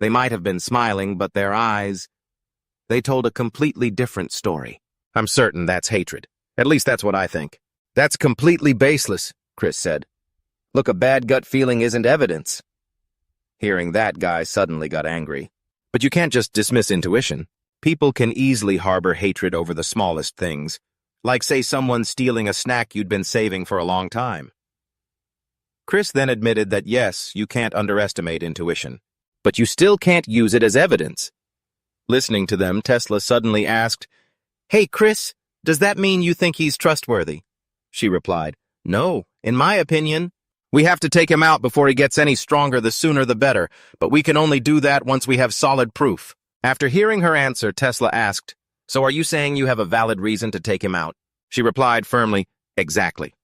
They might have been smiling, but their eyes, they told a completely different story. I'm certain that's hatred. At least that's what I think." "That's completely baseless," Chris said. "Look, a bad gut feeling isn't evidence." Hearing that, Guy suddenly got angry. "But you can't just dismiss intuition. People can easily harbor hatred over the smallest things, like, say, someone stealing a snack you'd been saving for a long time." Chris then admitted that yes, you can't underestimate intuition, but you still can't use it as evidence. Listening to them, Tesla suddenly asked, "Hey, Chris, does that mean you think he's trustworthy?" She replied, "No, in my opinion. We have to take him out before he gets any stronger, the sooner the better, but we can only do that once we have solid proof." After hearing her answer, Tesla asked, "So are you saying you have a valid reason to take him out?" She replied firmly, "Exactly."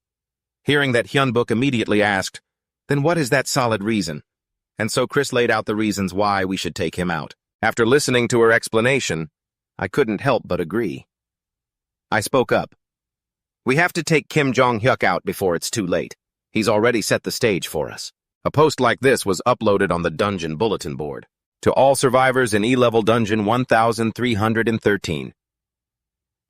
Hearing that, Hyun-bok immediately asked, "Then what is that solid reason?" And so Chris laid out the reasons why we should take him out. After listening to her explanation, I couldn't help but agree. I spoke up. "We have to take Kim Jong-hyuk out before it's too late. He's already set the stage for us." A post like this was uploaded on the dungeon bulletin board. To all survivors in E-level dungeon 1313.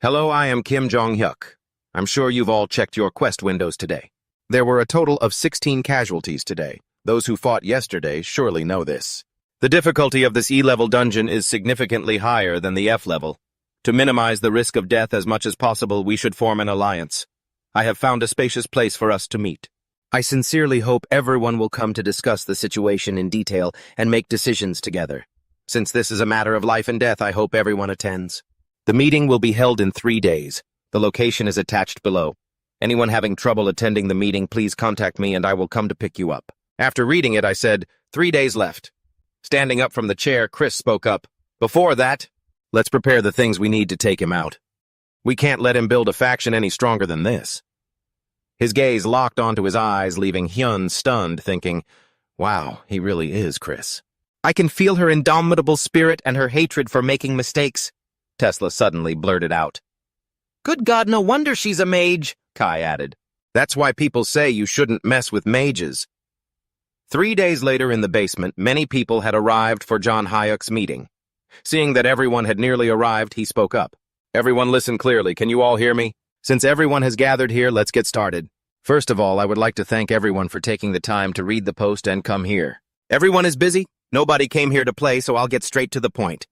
Hello, I am Kim Jong-hyuk. I'm sure you've all checked your quest windows today. There were a total of 16 casualties today. Those who fought yesterday surely know this. The difficulty of this E-level dungeon is significantly higher than the F-level. To minimize the risk of death as much as possible, we should form an alliance. I have found a spacious place for us to meet. I sincerely hope everyone will come to discuss the situation in detail and make decisions together. Since this is a matter of life and death, I hope everyone attends. The meeting will be held in 3 days. The location is attached below. Anyone having trouble attending the meeting, please contact me and I will come to pick you up. After reading it, I said, 3 days left. Standing up from the chair, Chris spoke up. Before that, let's prepare the things we need to take him out. We can't let him build a faction any stronger than this. His gaze locked onto his eyes, leaving Hyun stunned, thinking, wow, he really is Chris. I can feel her indomitable spirit and her hatred for making mistakes, Tesla suddenly blurted out. Good God, no wonder she's a mage, Kai added. That's why people say you shouldn't mess with mages. 3 days later in the basement, many people had arrived for John Hyuk's meeting. Seeing that everyone had nearly arrived, he spoke up. Everyone listen clearly, can you all hear me? Since everyone has gathered here, let's get started. First of all, I would like to thank everyone for taking the time to read the post and come here. Everyone is busy? Nobody came here to play, so I'll get straight to the point.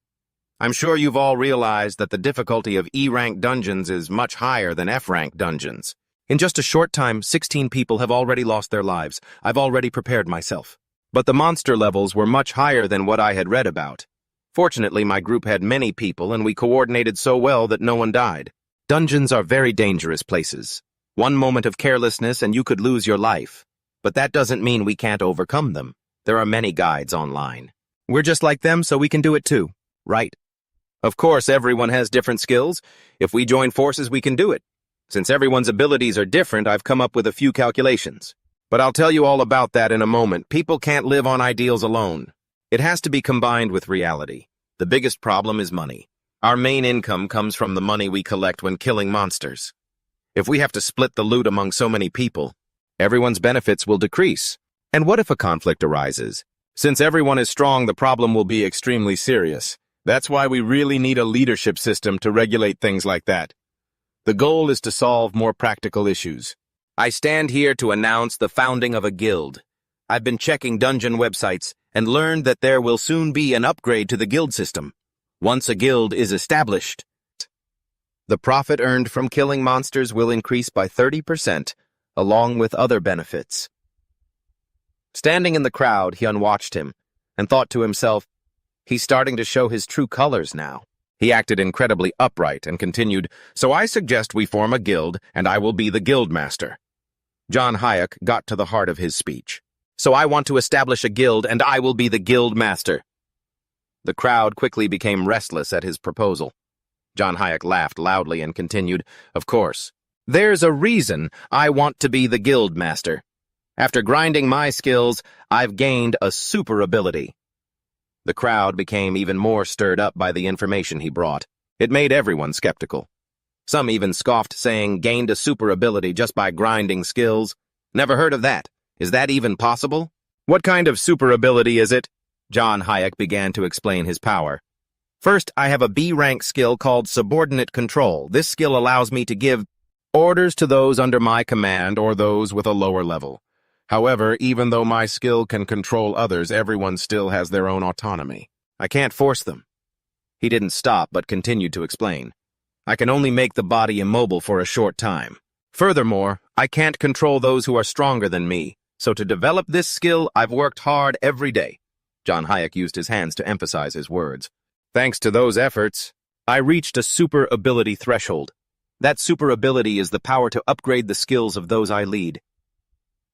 I'm sure you've all realized that the difficulty of E-rank dungeons is much higher than F-rank dungeons. In just a short time, 16 people have already lost their lives. I've already prepared myself. But the monster levels were much higher than what I had read about. Fortunately, my group had many people and we coordinated so well that no one died. Dungeons are very dangerous places. One moment of carelessness and you could lose your life. But that doesn't mean we can't overcome them. There are many guides online. We're just like them, so we can do it too, right? Of course, everyone has different skills. If we join forces, we can do it. Since everyone's abilities are different, I've come up with a few calculations. But I'll tell you all about that in a moment. People can't live on ideals alone. It has to be combined with reality. The biggest problem is money. Our main income comes from the money we collect when killing monsters. If we have to split the loot among so many people, everyone's benefits will decrease. And what if a conflict arises? Since everyone is strong, the problem will be extremely serious. That's why we really need a leadership system to regulate things like that. The goal is to solve more practical issues. I stand here to announce the founding of a guild. I've been checking dungeon websites and learned that there will soon be an upgrade to the guild system. Once a guild is established, the profit earned from killing monsters will increase by 30%, along with other benefits. Standing in the crowd, Hyun watched him and thought to himself, he's starting to show his true colors now. He acted incredibly upright and continued, so I suggest we form a guild and I will be the guild master. John Hayek got to the heart of his speech. So I want to establish a guild and I will be the guild master. The crowd quickly became restless at his proposal. John Hayek laughed loudly and continued, of course. There's a reason I want to be the guild master. After grinding my skills, I've gained a super ability. The crowd became even more stirred up by the information he brought. It made everyone skeptical. Some even scoffed, saying, gained a super ability just by grinding skills. Never heard of that. Is that even possible? What kind of super ability is it? John Hayek began to explain his power. First, I have a B-rank skill called subordinate control. This skill allows me to give orders to those under my command or those with a lower level. However, even though my skill can control others, everyone still has their own autonomy. I can't force them. He didn't stop, but continued to explain. I can only make the body immobile for a short time. Furthermore, I can't control those who are stronger than me. So to develop this skill, I've worked hard every day. John Hayek used his hands to emphasize his words. Thanks to those efforts, I reached a super ability threshold. That super ability is the power to upgrade the skills of those I lead.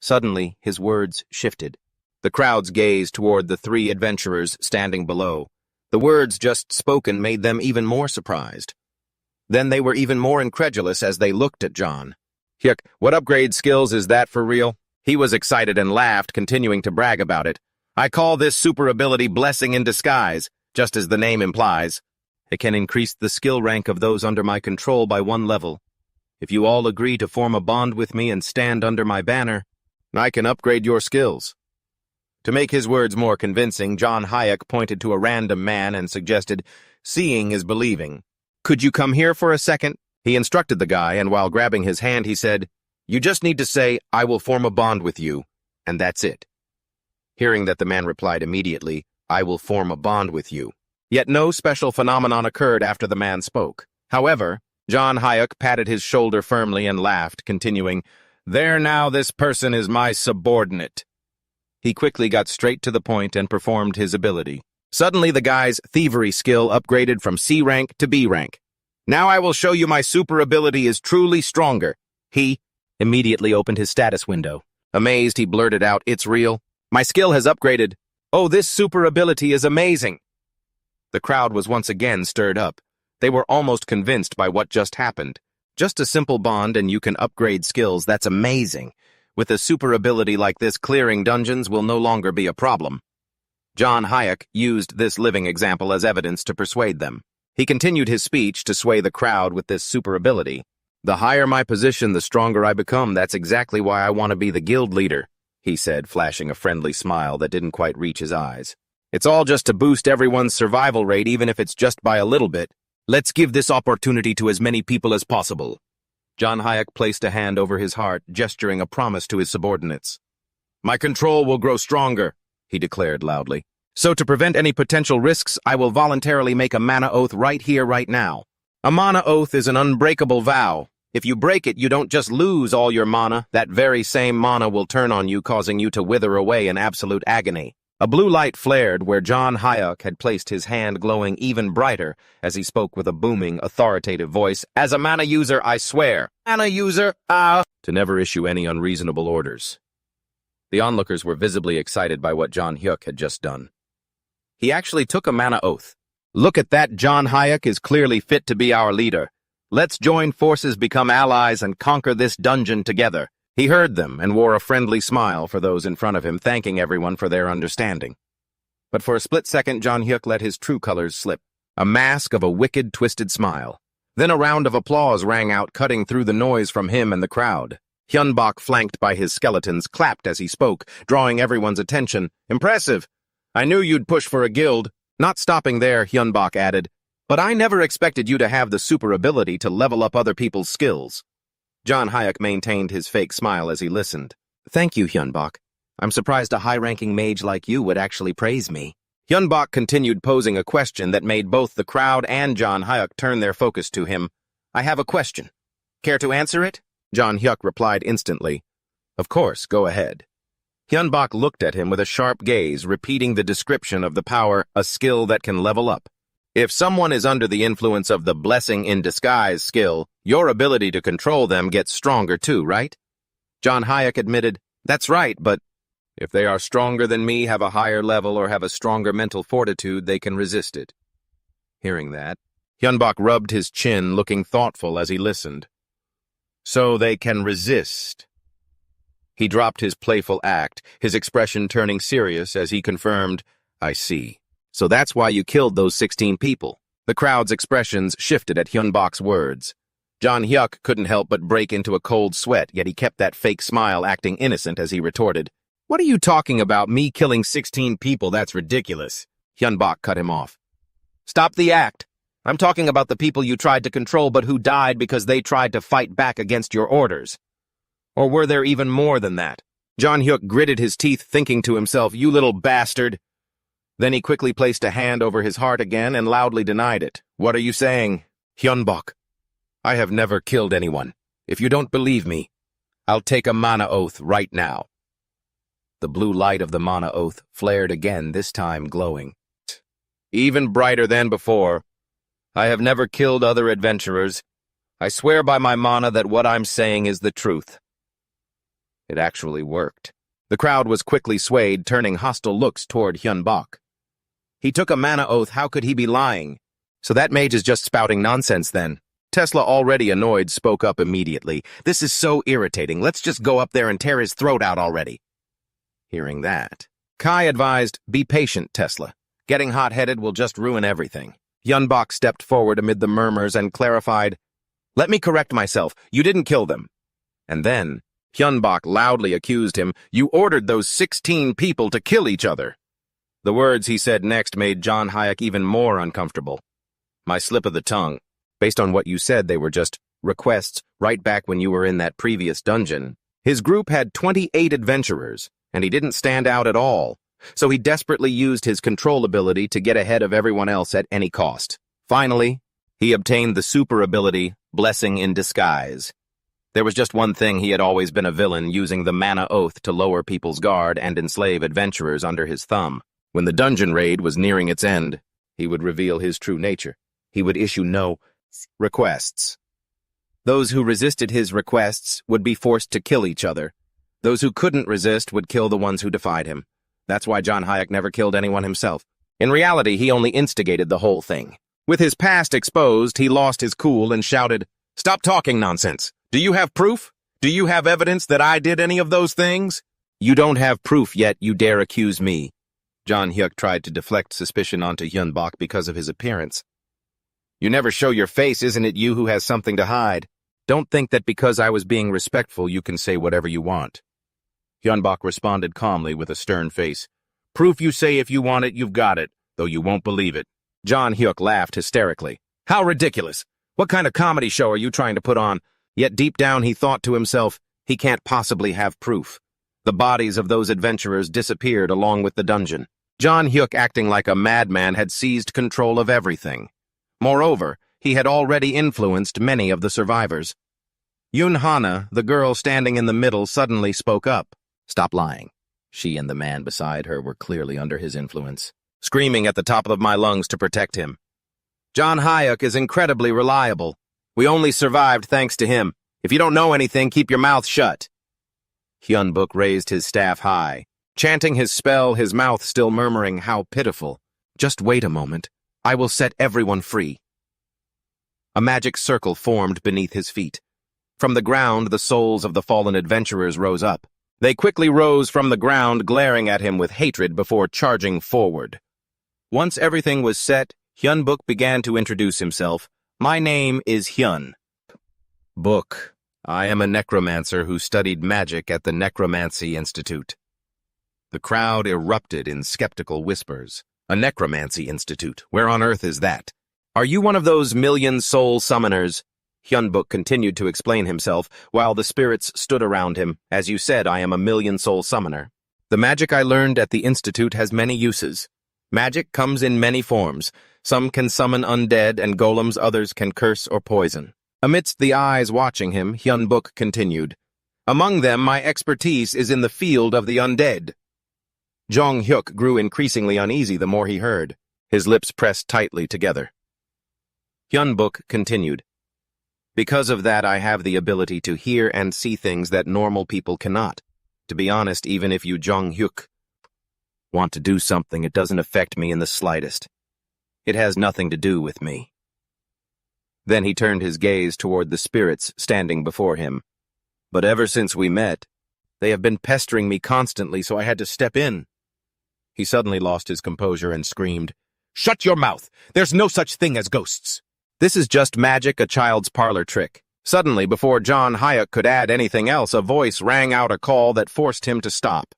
Suddenly, his words shifted. The crowd's gaze toward the three adventurers standing below. The words just spoken made them even more surprised. Then they were even more incredulous as they looked at John. Hyuk, what upgrade skills is that for real? He was excited and laughed, continuing to brag about it. I call this super ability Blessing in Disguise, just as the name implies. It can increase the skill rank of those under my control by 1 level. If you all agree to form a bond with me and stand under my banner, I can upgrade your skills. To make his words more convincing, John Hayek pointed to a random man and suggested, seeing is believing. Could you come here for a second? He instructed the guy, and while grabbing his hand, he said, you just need to say, I will form a bond with you, and that's it. Hearing that, the man replied immediately, I will form a bond with you. Yet no special phenomenon occurred after the man spoke. However, John Hayek patted his shoulder firmly and laughed, continuing, there now, this person is my subordinate. He quickly got straight to the point and performed his ability. Suddenly, the guy's thievery skill upgraded from C rank to B rank. Now I will show you my super ability is truly stronger. He immediately opened his status window. Amazed, he blurted out, it's real. My skill has upgraded. Oh, this super ability is amazing. The crowd was once again stirred up. They were almost convinced by what just happened. Just a simple bond and you can upgrade skills, that's amazing. With a super ability like this, clearing dungeons will no longer be a problem. John Hayek used this living example as evidence to persuade them. He continued his speech to sway the crowd with this super ability. The higher my position, the stronger I become. That's exactly why I want to be the guild leader, he said, flashing a friendly smile that didn't quite reach his eyes. It's all just to boost everyone's survival rate, even if it's just by a little bit. Let's give this opportunity to as many people as possible. John Hayek placed a hand over his heart, gesturing a promise to his subordinates. My control will grow stronger, he declared loudly. So to prevent any potential risks, I will voluntarily make a mana oath right here, right now. A mana oath is an unbreakable vow. If you break it, you don't just lose all your mana. That very same mana will turn on you, causing you to wither away in absolute agony. A blue light flared where John Hayek had placed his hand, glowing even brighter as he spoke with a booming, authoritative voice. As a mana user, I swear, mana user, to never issue any unreasonable orders. The onlookers were visibly excited by what John Hyuk had just done. He actually took a mana oath. Look at that, John Hayek is clearly fit to be our leader. Let's join forces, become allies, and conquer this dungeon together. He heard them and wore a friendly smile for those in front of him, thanking everyone for their understanding. But for a split second, John Hyuk let his true colors slip, a mask of a wicked, twisted smile. Then a round of applause rang out, cutting through the noise from him and the crowd. Hyunbok, flanked by his skeletons, clapped as he spoke, drawing everyone's attention. Impressive! I knew you'd push for a guild. Not stopping there, Hyunbok added. But I never expected you to have the super ability to level up other people's skills. John Hayek maintained his fake smile as he listened. Thank you, Hyunbok. I'm surprised a high-ranking mage like you would actually praise me. Hyunbok continued posing a question that made both the crowd and John Hyuk turn their focus to him. I have a question. Care to answer it? John Hyuk replied instantly. Of course, go ahead. Hyunbok looked at him with a sharp gaze, repeating the description of the power, a skill that can level up. If someone is under the influence of the blessing in disguise skill, your ability to control them gets stronger too, right? John Hayek admitted, that's right, but if they are stronger than me, have a higher level, or have a stronger mental fortitude, they can resist it. Hearing that, Hyunbok rubbed his chin, looking thoughtful as he listened. So they can resist. He dropped his playful act, his expression turning serious as he confirmed, I see. So that's why you killed those 16 people. The crowd's expressions shifted at Hyunbok's words. John Hyuk couldn't help but break into a cold sweat, yet he kept that fake smile, acting innocent as he retorted, What are you talking about, me killing 16 people? That's ridiculous. Hyunbok cut him off. Stop the act. I'm talking about the people you tried to control but who died because they tried to fight back against your orders. Or were there even more than that? John Hyuk gritted his teeth, thinking to himself, You little bastard. Then he quickly placed a hand over his heart again and loudly denied it. What are you saying? Hyunbok, I have never killed anyone. If you don't believe me, I'll take a mana oath right now. The blue light of the mana oath flared again, this time glowing. Even brighter than before. I have never killed other adventurers. I swear by my mana that what I'm saying is the truth. It actually worked. The crowd was quickly swayed, turning hostile looks toward Hyunbok. He took a mana oath, how could he be lying? So that mage is just spouting nonsense then. Tesla, already annoyed, spoke up immediately. This is so irritating. Let's just go up there and tear his throat out already. Hearing that, Kai advised, Be patient, Tesla. Getting hot-headed will just ruin everything. Hyunbok stepped forward amid the murmurs and clarified, Let me correct myself. You didn't kill them. And then, Hyunbok loudly accused him, You ordered those 16 people to kill each other. The words he said next made John Hayek even more uncomfortable. My slip of the tongue. Based on what you said, they were just requests right back when you were in that previous dungeon. His group had 28 adventurers, and he didn't stand out at all, so he desperately used his control ability to get ahead of everyone else at any cost. Finally, he obtained the super ability, Blessing in Disguise. There was just one thing: he had always been a villain, using the mana oath to lower people's guard and enslave adventurers under his thumb. When the dungeon raid was nearing its end, he would reveal his true nature. He would issue no requests. Those who resisted his requests would be forced to kill each other. Those who couldn't resist would kill the ones who defied him. That's why John Hayek never killed anyone himself. In reality, he only instigated the whole thing. With his past exposed, he lost his cool and shouted, Stop talking nonsense. Do you have proof? Do you have evidence that I did any of those things? You don't have proof yet you dare accuse me. John Hyuk tried to deflect suspicion onto Hyunbok because of his appearance. You never show your face, isn't it you who has something to hide? Don't think that because I was being respectful you can say whatever you want. Hyunbok responded calmly with a stern face. Proof you say if you want it, you've got it, though you won't believe it. John Hyuk laughed hysterically. How ridiculous! What kind of comedy show are you trying to put on? Yet deep down he thought to himself, he can't possibly have proof. The bodies of those adventurers disappeared along with the dungeon. John Hyuk, acting like a madman, had seized control of everything. Moreover, he had already influenced many of the survivors. Yun Hana, the girl standing in the middle, suddenly spoke up. Stop lying. She and the man beside her were clearly under his influence, screaming at the top of my lungs to protect him. John Hayek is incredibly reliable. We only survived thanks to him. If you don't know anything, keep your mouth shut. Hyunbok raised his staff high, chanting his spell, his mouth still murmuring, How pitiful. Just wait a moment. I will set everyone free. A magic circle formed beneath his feet. From the ground, the souls of the fallen adventurers rose up. They quickly rose from the ground, glaring at him with hatred before charging forward. Once everything was set, Hyunbok began to introduce himself. My name is Hyun. Book. I am a necromancer who studied magic at the Necromancy Institute. The crowd erupted in skeptical whispers. A necromancy institute? Where on earth is that? Are you one of those million-soul summoners? Hyunbuk continued to explain himself, while the spirits stood around him. As you said, I am a million-soul summoner. The magic I learned at the Institute has many uses. Magic comes in many forms. Some can summon undead and golems, others can curse or poison. Amidst the eyes watching him, Hyunbuk continued, Among them, my expertise is in the field of the undead. Jong Hyuk grew increasingly uneasy the more he heard. His lips pressed tightly together. Hyunbuk continued, Because of that, I have the ability to hear and see things that normal people cannot. To be honest, even if you, Jong Hyuk, want to do something, it doesn't affect me in the slightest. It has nothing to do with me. Then he turned his gaze toward the spirits standing before him. But ever since we met, they have been pestering me constantly, so I had to step in. He suddenly lost his composure and screamed, Shut your mouth! There's no such thing as ghosts! This is just magic, a child's parlor trick. Suddenly, before John Hyuk could add anything else, a voice rang out a call that forced him to stop.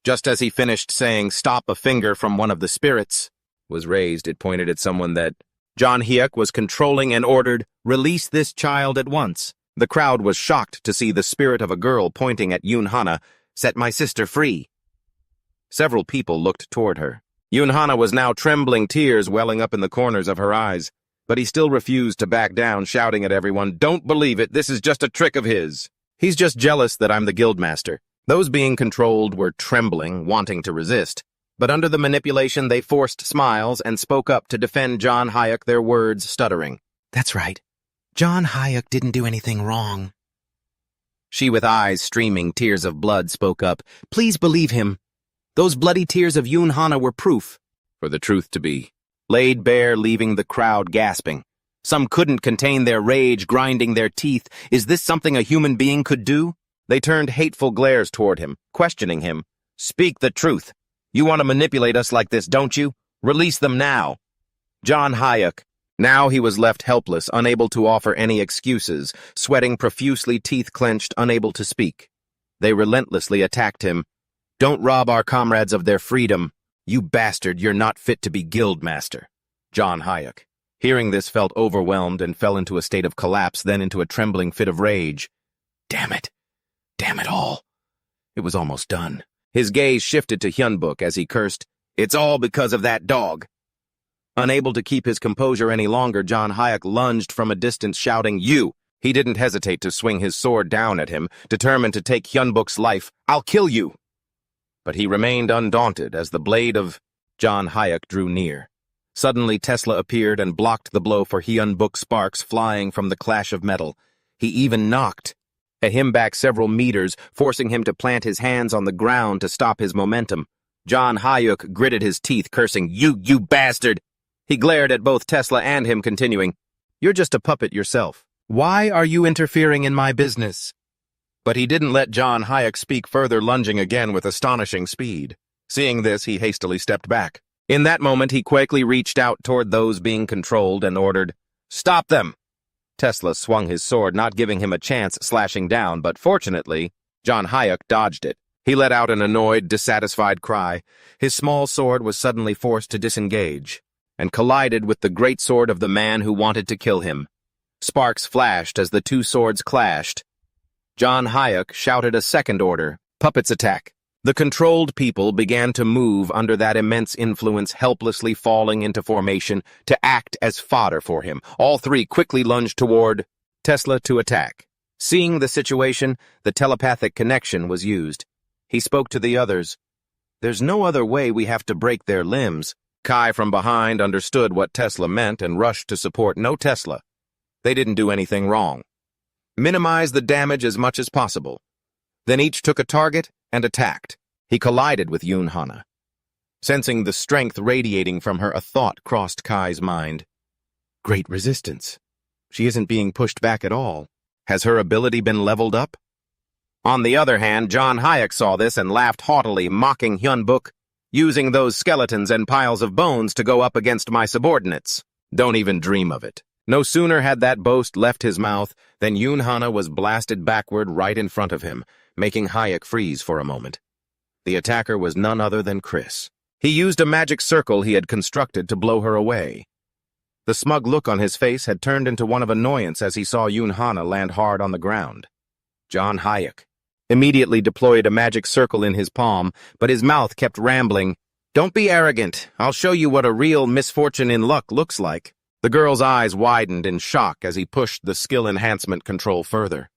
Just as he finished saying stop, a finger from one of the spirits was raised. It pointed at someone that John Hyuk was controlling and ordered, Release this child at once. The crowd was shocked to see the spirit of a girl pointing at Yoon Hana, Set my sister free. Several people looked toward her. Yoon Hana was now trembling, tears welling up in the corners of her eyes. But he still refused to back down, shouting at everyone, Don't believe it, this is just a trick of his. He's just jealous that I'm the guildmaster. Those being controlled were trembling, wanting to resist. But under the manipulation, they forced smiles and spoke up to defend John Hyuk, their words stuttering. That's right. John Hyuk didn't do anything wrong. She, with eyes streaming tears of blood, spoke up. Please believe him. Those bloody tears of Yoon Hana were proof for the truth to be laid bare, leaving the crowd gasping. Some couldn't contain their rage, grinding their teeth. Is this something a human being could do? They turned hateful glares toward him, questioning him. Speak the truth. You want to manipulate us like this, don't you? Release them now. John Hyuk. Now he was left helpless, unable to offer any excuses, sweating profusely, teeth clenched, unable to speak. They relentlessly attacked him. Don't rob our comrades of their freedom. You bastard, you're not fit to be guildmaster. John Hyuk, hearing this, felt overwhelmed and fell into a state of collapse, then into a trembling fit of rage. Damn it. Damn it all. It was almost done. His gaze shifted to Hyunbuk as he cursed, It's all because of that dog. Unable to keep his composure any longer, John Hyuk lunged from a distance, shouting, You! He didn't hesitate to swing his sword down at him, determined to take Hyunbuk's life. I'll kill you! But he remained undaunted as the blade of John Hyuk drew near. Suddenly Tesla appeared and blocked the blow for Hyunbuk, sparks flying from the clash of metal. He even knocked at him back several meters, forcing him to plant his hands on the ground to stop his momentum. John Hyuk gritted his teeth, cursing, You bastard! He glared at both Tesla and him, continuing, You're just a puppet yourself. Why are you interfering in my business? But he didn't let John Hyuk speak further, lunging again with astonishing speed. Seeing this, he hastily stepped back. In that moment, he quickly reached out toward those being controlled and ordered, Stop them! Tesla swung his sword, not giving him a chance, slashing down, but fortunately, John Hyuk dodged it. He let out an annoyed, dissatisfied cry. His small sword was suddenly forced to disengage and collided with the great sword of the man who wanted to kill him. Sparks flashed as the two swords clashed. John Hyuk shouted a second order, Puppets attack. The controlled people began to move under that immense influence, helplessly falling into formation to act as fodder for him. All three quickly lunged toward Tesla to attack. Seeing the situation, the telepathic connection was used. He spoke to the others. There's no other way, we have to break their limbs. Kai from behind understood what Tesla meant and rushed to support. No, Tesla. They didn't do anything wrong. Minimize the damage as much as possible. Then each took a target and attacked. He collided with Yoon Hana. Sensing the strength radiating from her, a thought crossed Kai's mind. Great resistance. She isn't being pushed back at all. Has her ability been leveled up? On the other hand, John Hyuk saw this and laughed haughtily, mocking Hyunbuk, using those skeletons and piles of bones to go up against my subordinates. Don't even dream of it. No sooner had that boast left his mouth than Yoon Hana was blasted backward right in front of him, making Hyuk freeze for a moment. The attacker was none other than Chris. He used a magic circle he had constructed to blow her away. The smug look on his face had turned into one of annoyance as he saw Yoon Hana land hard on the ground. John Hayek immediately deployed a magic circle in his palm, but his mouth kept rambling, "Don't be arrogant. I'll show you what a real misfortune in luck looks like." The girl's eyes widened in shock as he pushed the skill enhancement control further.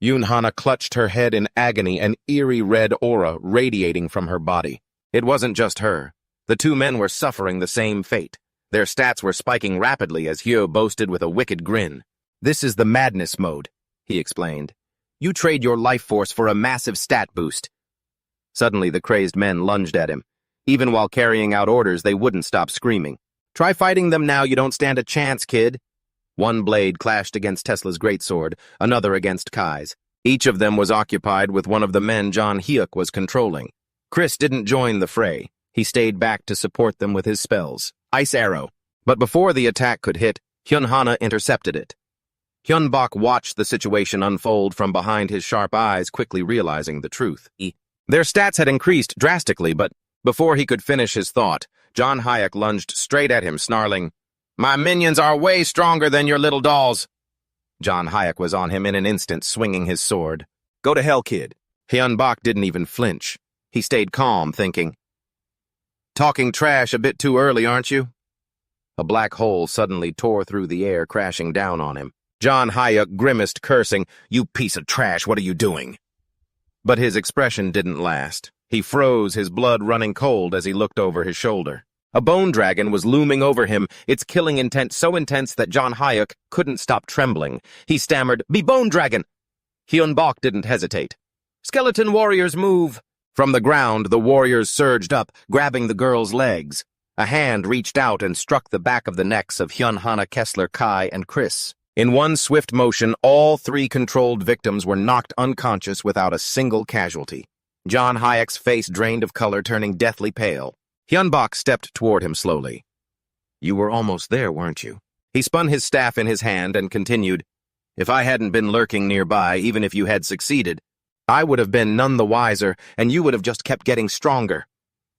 Yoon Hana clutched her head in agony, an eerie red aura radiating from her body. It wasn't just her. The two men were suffering the same fate. Their stats were spiking rapidly as Hyo boasted with a wicked grin. "This is the madness mode," he explained. "You trade your life force for a massive stat boost." Suddenly, the crazed men lunged at him. Even while carrying out orders, they wouldn't stop screaming. "Try fighting them now, you don't stand a chance, kid." One blade clashed against Tesla's greatsword, another against Kai's. Each of them was occupied with one of the men John Hyuk was controlling. Chris didn't join the fray. He stayed back to support them with his spells. Ice Arrow. But before the attack could hit, Hyun Hana intercepted it. Hyun Bak watched the situation unfold from behind his sharp eyes, quickly realizing the truth. Their stats had increased drastically, but before he could finish his thought, John Hayek lunged straight at him, snarling, "My minions are way stronger than your little dolls." John Hayek was on him in an instant, swinging his sword. "Go to hell, kid." Hyun Bak didn't even flinch. He stayed calm, thinking, "Talking trash a bit too early, aren't you?" A black hole suddenly tore through the air, crashing down on him. John Hayek grimaced, cursing, "You piece of trash, what are you doing?" But his expression didn't last. He froze, his blood running cold as he looked over his shoulder. A bone dragon was looming over him, its killing intent so intense that John Hayek couldn't stop trembling. He stammered, "Be bone dragon!" Hyun Bak didn't hesitate. "Skeleton warriors, move!" From the ground, the warriors surged up, grabbing the girl's legs. A hand reached out and struck the back of the necks of Hyun Hana, Kessler, Kai, and Chris. In one swift motion, all three controlled victims were knocked unconscious without a single casualty. John Hayek's face drained of color, turning deathly pale. Hyun Bak stepped toward him slowly. "You were almost there, weren't you?" He spun his staff in his hand and continued, "If I hadn't been lurking nearby, even if you had succeeded, I would have been none the wiser, and you would have just kept getting stronger."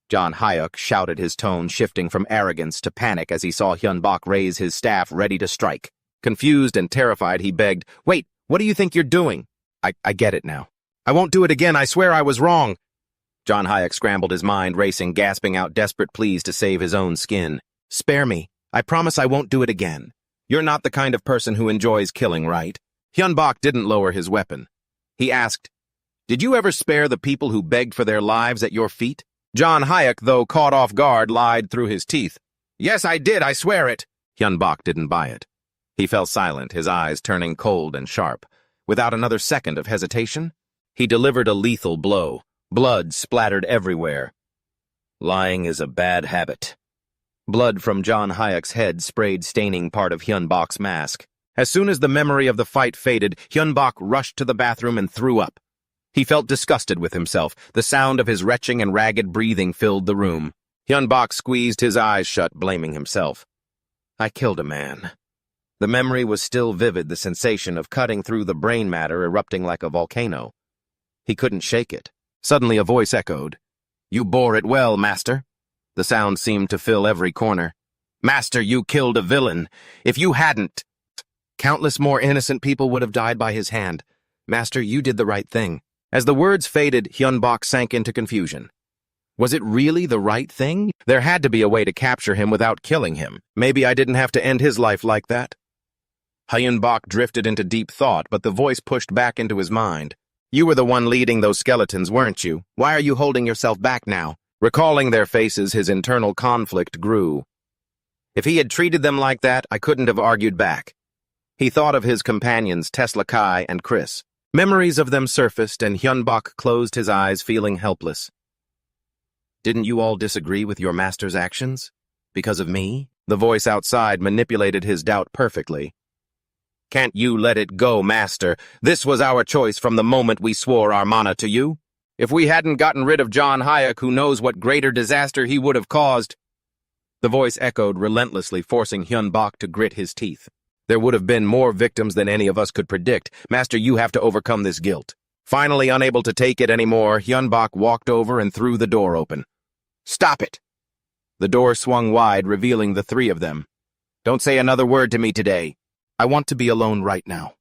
John Hayek shouted, his tone shifting from arrogance to panic as he saw Hyun Bak raise his staff ready to strike. Confused and terrified, he begged, "Wait, what do you think you're doing?" I get it now. I won't do it again, I swear I was wrong." John Hayek scrambled, his mind racing, gasping out desperate pleas to save his own skin. "Spare me. I promise I won't do it again. You're not the kind of person who enjoys killing, right?" Hyun Bak didn't lower his weapon. He asked, "Did you ever spare the people who begged for their lives at your feet?" John Hayek, though caught off guard, lied through his teeth. "Yes, I did, I swear it." Hyun Bak didn't buy it. He fell silent, his eyes turning cold and sharp. Without another second of hesitation, he delivered a lethal blow. Blood splattered everywhere. "Lying is a bad habit." Blood from John Hayek's head sprayed, staining part of Hyun Bak's mask. As soon as the memory of the fight faded, Hyun Bak rushed to the bathroom and threw up. He felt disgusted with himself. The sound of his retching and ragged breathing filled the room. Hyun Bak squeezed his eyes shut, blaming himself. "I killed a man." The memory was still vivid, the sensation of cutting through the brain matter, erupting like a volcano. He couldn't shake it. Suddenly a voice echoed. "You bore it well, Master." The sound seemed to fill every corner. "Master, you killed a villain. If you hadn't, countless more innocent people would have died by his hand. Master, you did the right thing." As the words faded, Hyun Bak sank into confusion. Was it really the right thing? There had to be a way to capture him without killing him. Maybe I didn't have to end his life like that. Hyun Bak drifted into deep thought, but the voice pushed back into his mind. "You were the one leading those skeletons, weren't you? Why are you holding yourself back now?" Recalling their faces, his internal conflict grew. If he had treated them like that, I couldn't have argued back. He thought of his companions, Tesla, Kai, and Chris. Memories of them surfaced, and Hyun Bak closed his eyes, feeling helpless. "Didn't you all disagree with your master's actions? Because of me?" The voice outside manipulated his doubt perfectly. "Can't you let it go, Master? This was our choice from the moment we swore our mana to you. If we hadn't gotten rid of John Hayek, who knows what greater disaster he would have caused." The voice echoed relentlessly, forcing Hyun Bak to grit his teeth. "There would have been more victims than any of us could predict. Master, you have to overcome this guilt." Finally unable to take it anymore, Hyun Bak walked over and threw the door open. "Stop it!" The door swung wide, revealing the three of them. Don't say another word to me today. I want to be alone right now.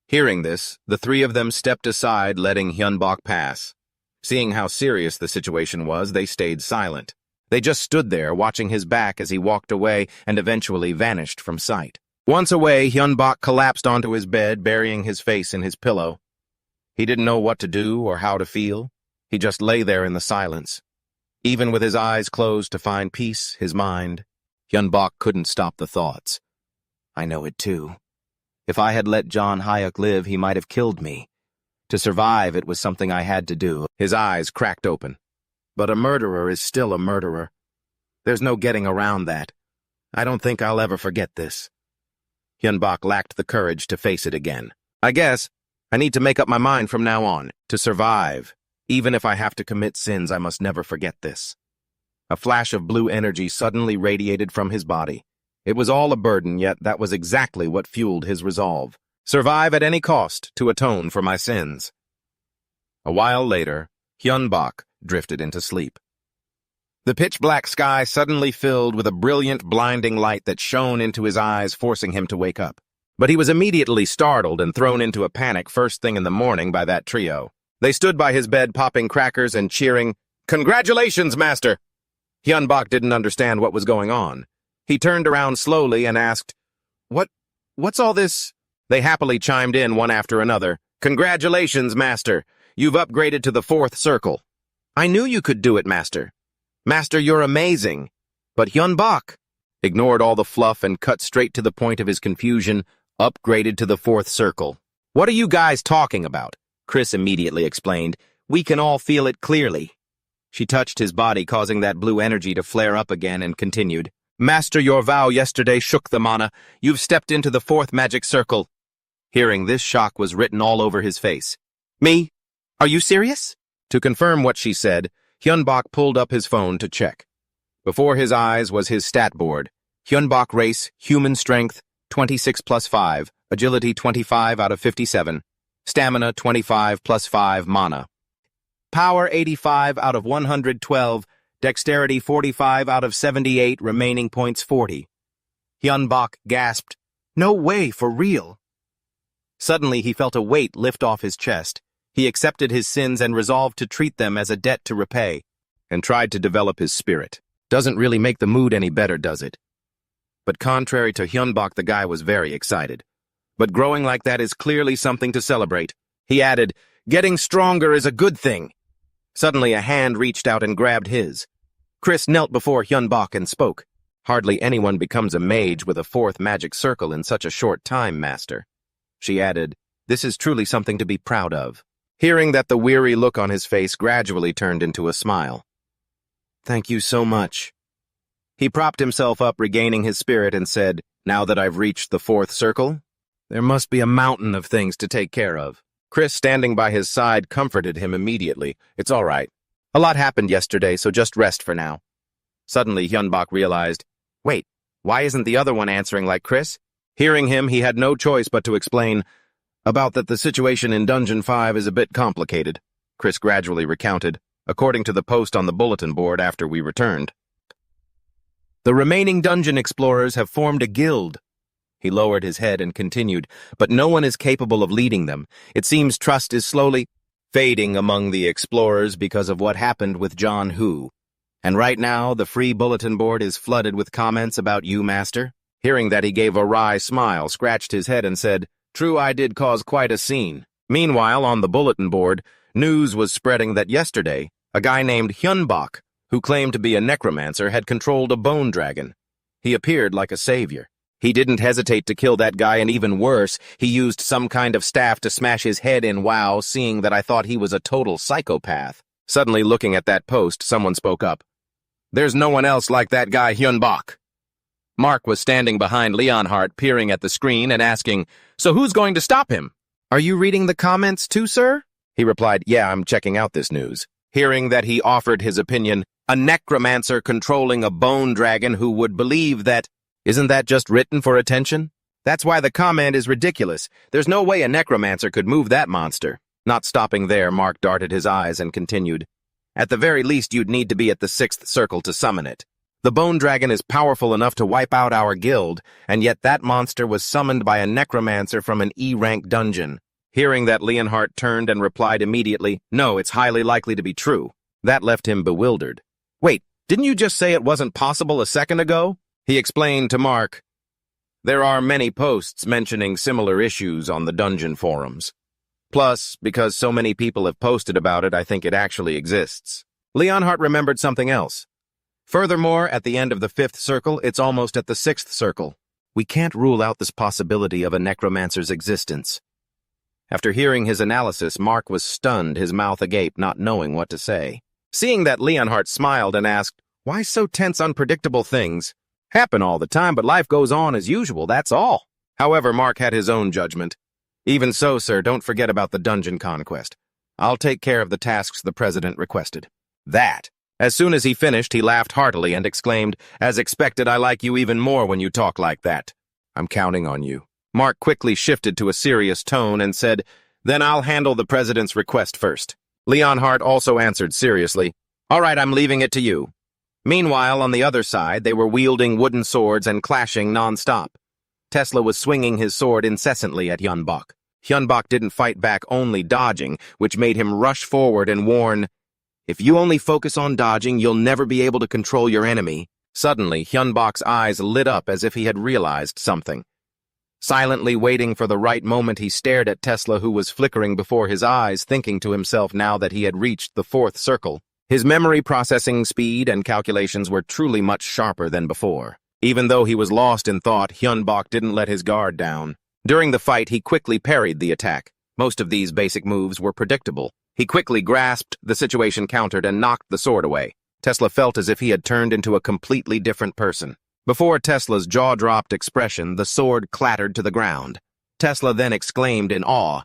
Hearing this, the three of them stepped aside, letting Hyunbok pass. Seeing how serious the situation was, they stayed silent. They just stood there, watching his back as he walked away and eventually vanished from sight. Once away, Hyunbok collapsed onto his bed, burying his face in his pillow. He didn't know what to do or how to feel. He just lay there in the silence. Even with his eyes closed to find peace, his mind, Hyunbok couldn't stop the thoughts. I know it too. If I had let John Hyuk live, he might have killed me. To survive, it was something I had to do. His eyes cracked open. But a murderer is still a murderer. There's no getting around that. I don't think I'll ever forget this. Hyunbok lacked the courage to face it again. I guess I need to make up my mind from now on. To survive, even if I have to commit sins, I must never forget this. A flash of blue energy suddenly radiated from his body. It was all a burden, yet that was exactly what fueled his resolve. Survive at any cost to atone for my sins. A while later, Hyunbok drifted into sleep. The pitch-black sky suddenly filled with a brilliant, blinding light that shone into his eyes, forcing him to wake up. But he was immediately startled and thrown into a panic first thing in the morning by that trio. They stood by his bed popping crackers and cheering, "Congratulations, Master!" Hyunbok didn't understand what was going on. He turned around slowly and asked, What's all this? They happily chimed in one after another. "Congratulations, Master! You've upgraded to the 4th circle." "I knew you could do it, Master. Master, you're amazing." But Hyunbok ignored all the fluff and cut straight to the point of his confusion. Upgraded to the 4th circle. "What are you guys talking about?" Chris immediately explained. "We can all feel it clearly." She touched his body, causing that blue energy to flare up again, and continued. "Master, your vow yesterday shook the mana. You've stepped into the 4th magic circle." Hearing this, shock was written all over his face. "Me? Are you serious?" To confirm what she said, Hyunbok pulled up his phone to check. Before his eyes was his stat board. Hyunbok race, human strength, 26 plus 5, agility 25 out of 57, stamina 25 plus 5 mana, power 85 out of 112, dexterity 45 out of 78, remaining points 40. Hyunbok gasped, "No way, for real." Suddenly he felt a weight lift off his chest. He accepted his sins and resolved to treat them as a debt to repay, and tried to develop his spirit. Doesn't really make the mood any better, does it? But contrary to Hyunbok, the guy was very excited. But growing like that is clearly something to celebrate. He added, "Getting stronger is a good thing." Suddenly a hand reached out and grabbed his. Chris knelt before Hyunbok and spoke. "Hardly anyone becomes a mage with a 4th magic circle in such a short time, Master." She added, "This is truly something to be proud of." Hearing that, the weary look on his face gradually turned into a smile. "Thank you so much." He propped himself up, regaining his spirit, and said, "Now that I've reached the 4th circle, there must be a mountain of things to take care of." Chris, standing by his side, comforted him immediately. "It's all right. A lot happened yesterday, so just rest for now." Suddenly, Hyunbok realized, wait, why isn't the other one answering like Chris? Hearing him, he had no choice but to explain about that the situation in Dungeon 5 is a bit complicated. Chris gradually recounted, according to the post on the bulletin board after we returned. "The remaining dungeon explorers have formed a guild." He lowered his head and continued, "But no one is capable of leading them. It seems trust is slowly fading among the explorers because of what happened with John Hu. And right now, the free bulletin board is flooded with comments about you, Master." Hearing that, he gave a wry smile, scratched his head, and said, "True, I did cause quite a scene." Meanwhile, on the bulletin board, news was spreading that yesterday, a guy named Hyunbok, who claimed to be a necromancer, had controlled a bone dragon. He appeared like a savior. He didn't hesitate to kill that guy, and even worse, he used some kind of staff to smash his head in. Wow, seeing that, I thought he was a total psychopath. Suddenly, looking at that post, someone spoke up. "There's no one else like that guy Hyunbok." Mark was standing behind Leonhardt, peering at the screen and asking, "So who's going to stop him?" "Are you reading the comments too, sir?" He replied, "Yeah, I'm checking out this news." Hearing that, he offered his opinion. "A necromancer controlling a bone dragon, who would believe that? Isn't that just written for attention? That's why the comment is ridiculous. There's no way a necromancer could move that monster." Not stopping there, Mark darted his eyes and continued, "At the very least, you'd need to be at the 6th circle to summon it. The bone dragon is powerful enough to wipe out our guild, and yet that monster was summoned by a necromancer from an E-rank dungeon. Hearing that, Leonhardt turned and replied immediately, "No, it's highly likely to be true." That left him bewildered. "Wait, didn't you just say it wasn't possible a second ago?" He explained to Mark, "There are many posts mentioning similar issues on the dungeon forums. Plus, because so many people have posted about it, I think it actually exists." Leonhardt remembered something else. "Furthermore, at the end of the 5th circle, it's almost at the 6th circle. We can't rule out this possibility of a necromancer's existence." After hearing his analysis, Mark was stunned, his mouth agape, not knowing what to say. Seeing that, Leonhardt smiled and asked, "Why so tense? Unpredictable things happen all the time, but life goes on as usual, that's all." However, Mark had his own judgment. "Even so, sir, don't forget about the dungeon conquest. I'll take care of the tasks the president requested." That. As soon as he finished, he laughed heartily and exclaimed, "As expected, I like you even more when you talk like that. I'm counting on you." Mark quickly shifted to a serious tone and said, "Then I'll handle the president's request first." Leonhardt also answered seriously, "All right, I'm leaving it to you." Meanwhile, on the other side, they were wielding wooden swords and clashing non-stop. Tesla was swinging his sword incessantly at Hyunbok. Hyunbok didn't fight back, only dodging, which made him rush forward and warn, "If you only focus on dodging, you'll never be able to control your enemy." Suddenly, Hyunbok's eyes lit up as if he had realized something. Silently waiting for the right moment, he stared at Tesla, who was flickering before his eyes, thinking to himself now that he had reached the 4th circle. His memory processing speed and calculations were truly much sharper than before. Even though he was lost in thought, Hyunbok didn't let his guard down. During the fight, he quickly parried the attack. Most of these basic moves were predictable. He quickly grasped the situation, countered, and knocked the sword away. Tesla felt as if he had turned into a completely different person. Before Tesla's jaw-dropped expression, the sword clattered to the ground. Tesla then exclaimed in awe,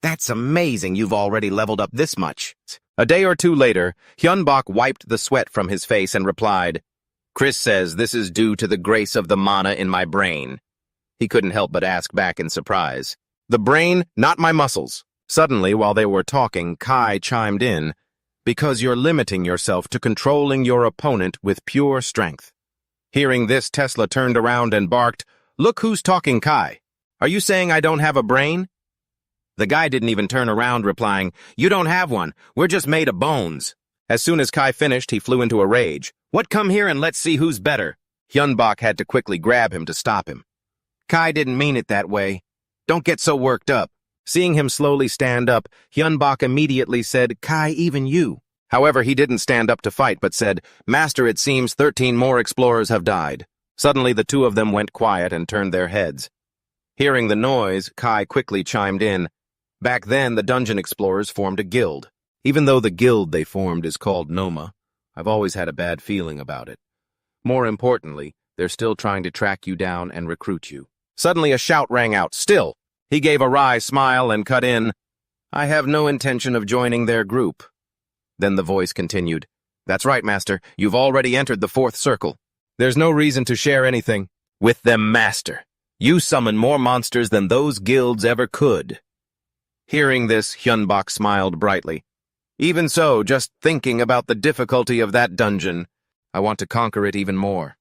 "That's amazing, you've already leveled up this much." A day or two later, Hyunbok wiped the sweat from his face and replied, "Chris says this is due to the grace of the mana in my brain." He couldn't help but ask back in surprise, "The brain, not my muscles." Suddenly, while they were talking, Kai chimed in, "Because you're limiting yourself to controlling your opponent with pure strength." Hearing this, Tesla turned around and barked, "Look who's talking, Kai. Are you saying I don't have a brain?" The guy didn't even turn around, replying, "You don't have one. We're just made of bones." As soon as Kai finished, he flew into a rage. "What, come here and let's see who's better." Hyunbok had to quickly grab him to stop him. "Kai didn't mean it that way. Don't get so worked up." Seeing him slowly stand up, Hyunbok immediately said, "Kai, even you." However, he didn't stand up to fight, but said, "Master, it seems 13 more explorers have died." Suddenly, the two of them went quiet and turned their heads. Hearing the noise, Kai quickly chimed in. Back then, the dungeon explorers formed a guild. Even though the guild they formed is called Noma, I've always had a bad feeling about it. More importantly, they're still trying to track you down and recruit you. Suddenly, a shout rang out, "Still!" He gave a wry smile and cut in, "I have no intention of joining their group." Then the voice continued, "That's right, Master. You've already entered the 4th circle. There's no reason to share anything with them, Master. You summon more monsters than those guilds ever could." Hearing this, Hyunbok smiled brightly. "Even so, just thinking about the difficulty of that dungeon, I want to conquer it even more."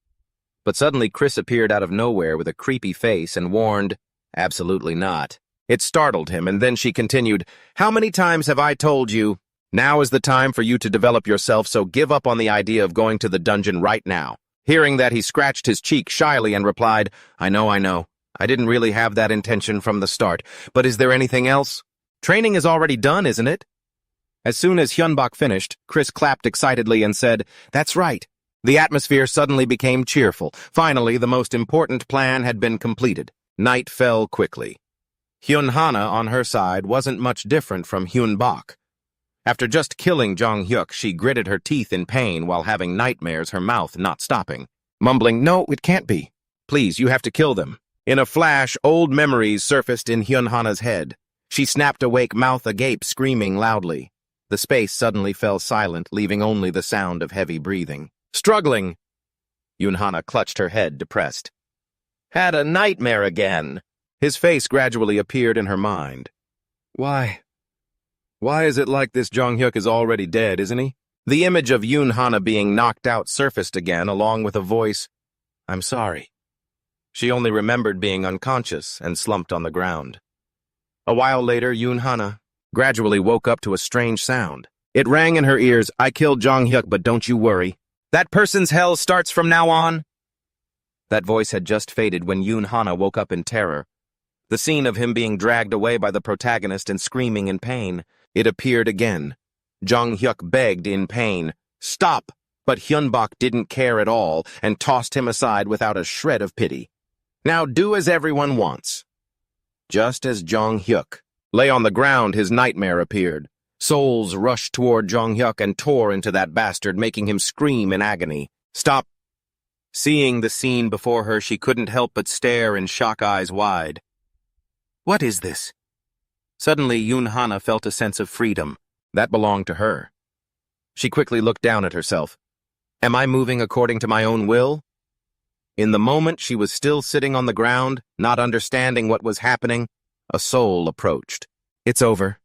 But suddenly Chris appeared out of nowhere with a creepy face and warned, "Absolutely not." It startled him, and then she continued, "How many times have I told you? Now is the time for you to develop yourself, so give up on the idea of going to the dungeon right now." Hearing that, he scratched his cheek shyly and replied, I know. I didn't really have that intention from the start, but is there anything else? Training is already done, isn't it?" As soon as Hyunbok finished, Chris clapped excitedly and said, "That's right." The atmosphere suddenly became cheerful. Finally, the most important plan had been completed. Night fell quickly. Hyunhana, on her side, wasn't much different from Hyunbok. After just killing Jong-hyuk, she gritted her teeth in pain while having nightmares, her mouth not stopping. Mumbling, "No, it can't be. Please, you have to kill them." In a flash, old memories surfaced in Hyunhana's head. She snapped awake, mouth agape, screaming loudly. The space suddenly fell silent, leaving only the sound of heavy breathing. Struggling! Hyunhana clutched her head, depressed. "Had a nightmare again." His face gradually appeared in her mind. Why is it like this? Jong-hyuk is already dead, isn't he? The image of Yoon Hana being knocked out surfaced again, along with a voice, "I'm sorry." She only remembered being unconscious and slumped on the ground. A while later, Yoon Hana gradually woke up to a strange sound. It rang in her ears, "I killed Jong Hyuk, but don't you worry. That person's hell starts from now on." That voice had just faded when Yoon Hana woke up in terror. The scene of him being dragged away by the protagonist and screaming in pain. It appeared again. Jong Hyuk begged in pain, "Stop!" But Hyunbok didn't care at all and tossed him aside without a shred of pity. "Now do as everyone wants." Just as Jong Hyuk lay on the ground, his nightmare appeared. Souls rushed toward Jong Hyuk and tore into that bastard, making him scream in agony. "Stop!" Seeing the scene before her, she couldn't help but stare in shock, eyes wide. What is this? Suddenly, Yoon Hana felt a sense of freedom. That belonged to her. She quickly looked down at herself. Am I moving according to my own will? In the moment she was still sitting on the ground, not understanding what was happening, a soul approached. "It's over."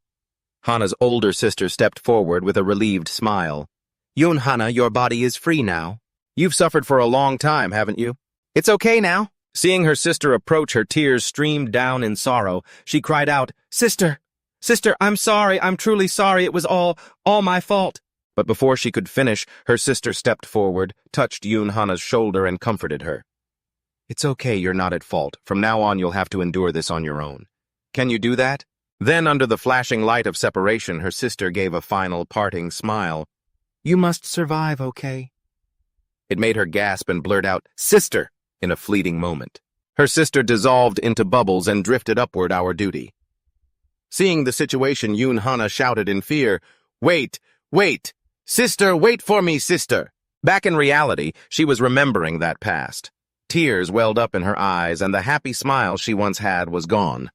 Hana's older sister stepped forward with a relieved smile. "Yoon Hana, your body is free now. You've suffered for a long time, haven't you? It's okay now." Seeing her sister approach, her tears streamed down in sorrow. She cried out, Sister, I'm sorry. I'm truly sorry. It was all my fault." But before she could finish, her sister stepped forward, touched Yoon Hana's shoulder, and comforted her. "It's okay, you're not at fault. From now on, you'll have to endure this on your own. Can you do that?" Then, under the flashing light of separation, her sister gave a final parting smile. "You must survive, okay?" It made her gasp and blurt out, "Sister!" in a fleeting moment. Her sister dissolved into bubbles and drifted upward our duty. Seeing the situation, Yoon Hana shouted in fear, Wait! Sister, wait for me, sister!" Back in reality, she was remembering that past. Tears welled up in her eyes, and the happy smile she once had was gone.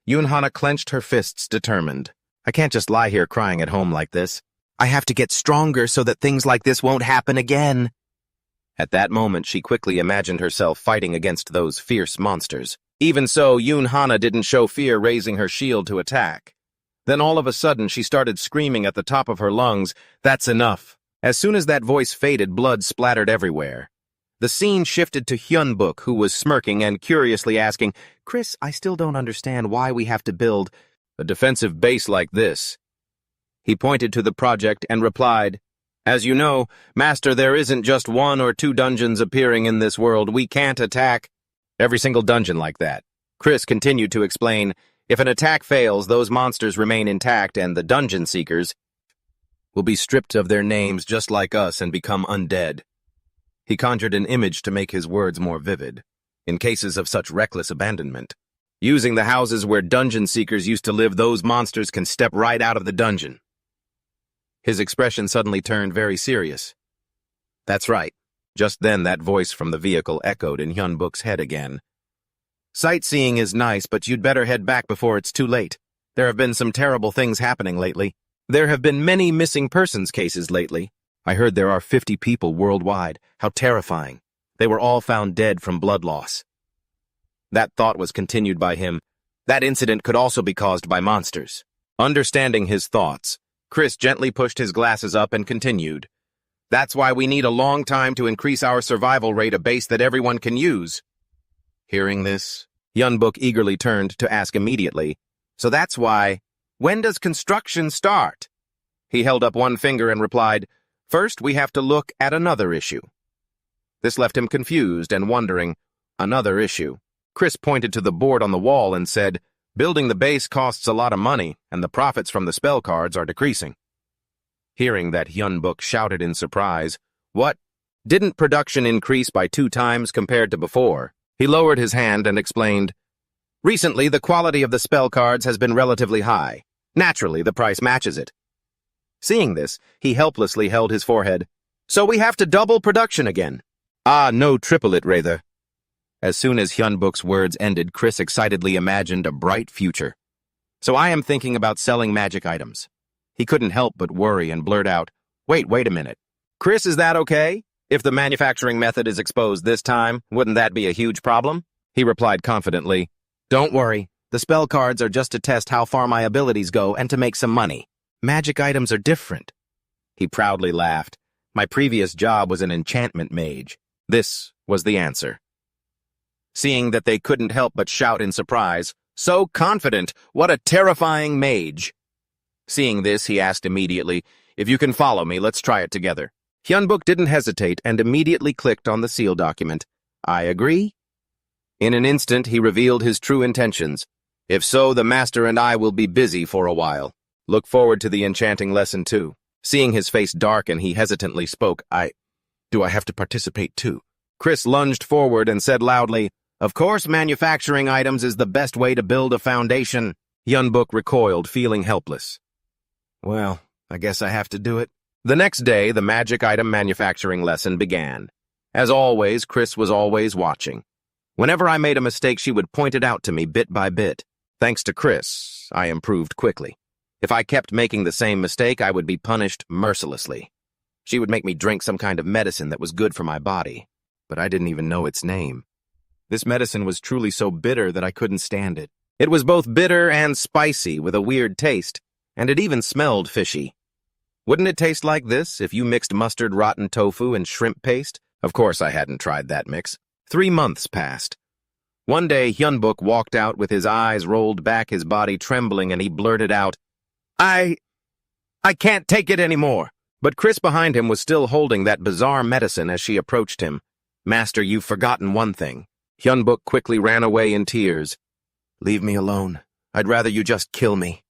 Yoon Hana clenched her fists, determined. "I can't just lie here crying at home like this. I have to get stronger so that things like this won't happen again." At that moment, she quickly imagined herself fighting against those fierce monsters. Even so, Yoon Hana didn't show fear, raising her shield to attack. Then all of a sudden, she started screaming at the top of her lungs, "That's enough." As soon as that voice faded, blood splattered everywhere. The scene shifted to Hyunbok, who was smirking and curiously asking, "Chris, I still don't understand why we have to build a defensive base like this." He pointed to the project and replied, "As you know, Master, there isn't just 1 or 2 dungeons appearing in this world. We can't attack every single dungeon like that." Chris continued to explain, "If an attack fails, those monsters remain intact and the dungeon seekers will be stripped of their names just like us and become undead." He conjured an image to make his words more vivid. In cases of such reckless abandonment, using the houses where dungeon seekers used to live, those monsters can step right out of the dungeon. His expression suddenly turned very serious. "That's right." Just then that voice from the vehicle echoed in Hyunbok's head again. "Sightseeing is nice, but you'd better head back before it's too late. There have been some terrible things happening lately. There have been many missing persons cases lately. I heard there are 50 people worldwide. How terrifying. They were all found dead from blood loss." That thought was continued by him. That incident could also be caused by monsters. Understanding his thoughts, Chris gently pushed his glasses up and continued. "That's why we need a long time to increase our survival rate, a base that everyone can use." Hearing this, Hyunbok eagerly turned to ask immediately, "So that's why, when does construction start?" He held up one finger and replied, "First, we have to look at another issue." This left him confused and wondering, another issue. Chris pointed to the board on the wall and said, "Building the base costs a lot of money, and the profits from the spell cards are decreasing." Hearing that, Hyunbok shouted in surprise, "What? Didn't production increase by 2 times compared to before?" He lowered his hand and explained, "Recently, the quality of the spell cards has been relatively high. Naturally, the price matches it." Seeing this, he helplessly held his forehead. "So we have to double production again?" "Ah, no, triple it, rather." As soon as Hyunbok's words ended, Chris excitedly imagined a bright future. "So I am thinking about selling magic items." He couldn't help but worry and blurt out, wait a minute. "Chris, is that okay? If the manufacturing method is exposed this time, wouldn't that be a huge problem?" He replied confidently, "Don't worry. The spell cards are just to test how far my abilities go and to make some money. Magic items are different. He proudly laughed. My previous job was an enchantment mage. This was the answer. Seeing that they couldn't help but shout in surprise, "So confident! What a terrifying mage!" Seeing this, he asked immediately, "If you can follow me, let's try it together." Hyunbuk didn't hesitate and immediately clicked on the seal document. "I agree." In an instant, he revealed his true intentions. "If so, the master and I will be busy for a while. Look forward to the enchanting lesson, too." Seeing his face darken, he hesitantly spoke. Do I have to participate, too?" Chris lunged forward and said loudly, "Of course, manufacturing items is the best way to build a foundation." Hyunbuk recoiled, feeling helpless. "Well, I guess I have to do it." The next day, the magic item manufacturing lesson began. As always, Chris was always watching. Whenever I made a mistake, she would point it out to me bit by bit. Thanks to Chris, I improved quickly. If I kept making the same mistake, I would be punished mercilessly. She would make me drink some kind of medicine that was good for my body, but I didn't even know its name. This medicine was truly so bitter that I couldn't stand it. It was both bitter and spicy with a weird taste, and it even smelled fishy. Wouldn't it taste like this if you mixed mustard, rotten tofu, and shrimp paste? Of course I hadn't tried that mix. 3 months passed. One day, Hyunbuk walked out with his eyes rolled back, his body trembling, and he blurted out, I can't take it anymore." But Chris behind him was still holding that bizarre medicine as she approached him. "Master, you've forgotten one thing." Hyunbuk quickly ran away in tears. "Leave me alone. I'd rather you just kill me."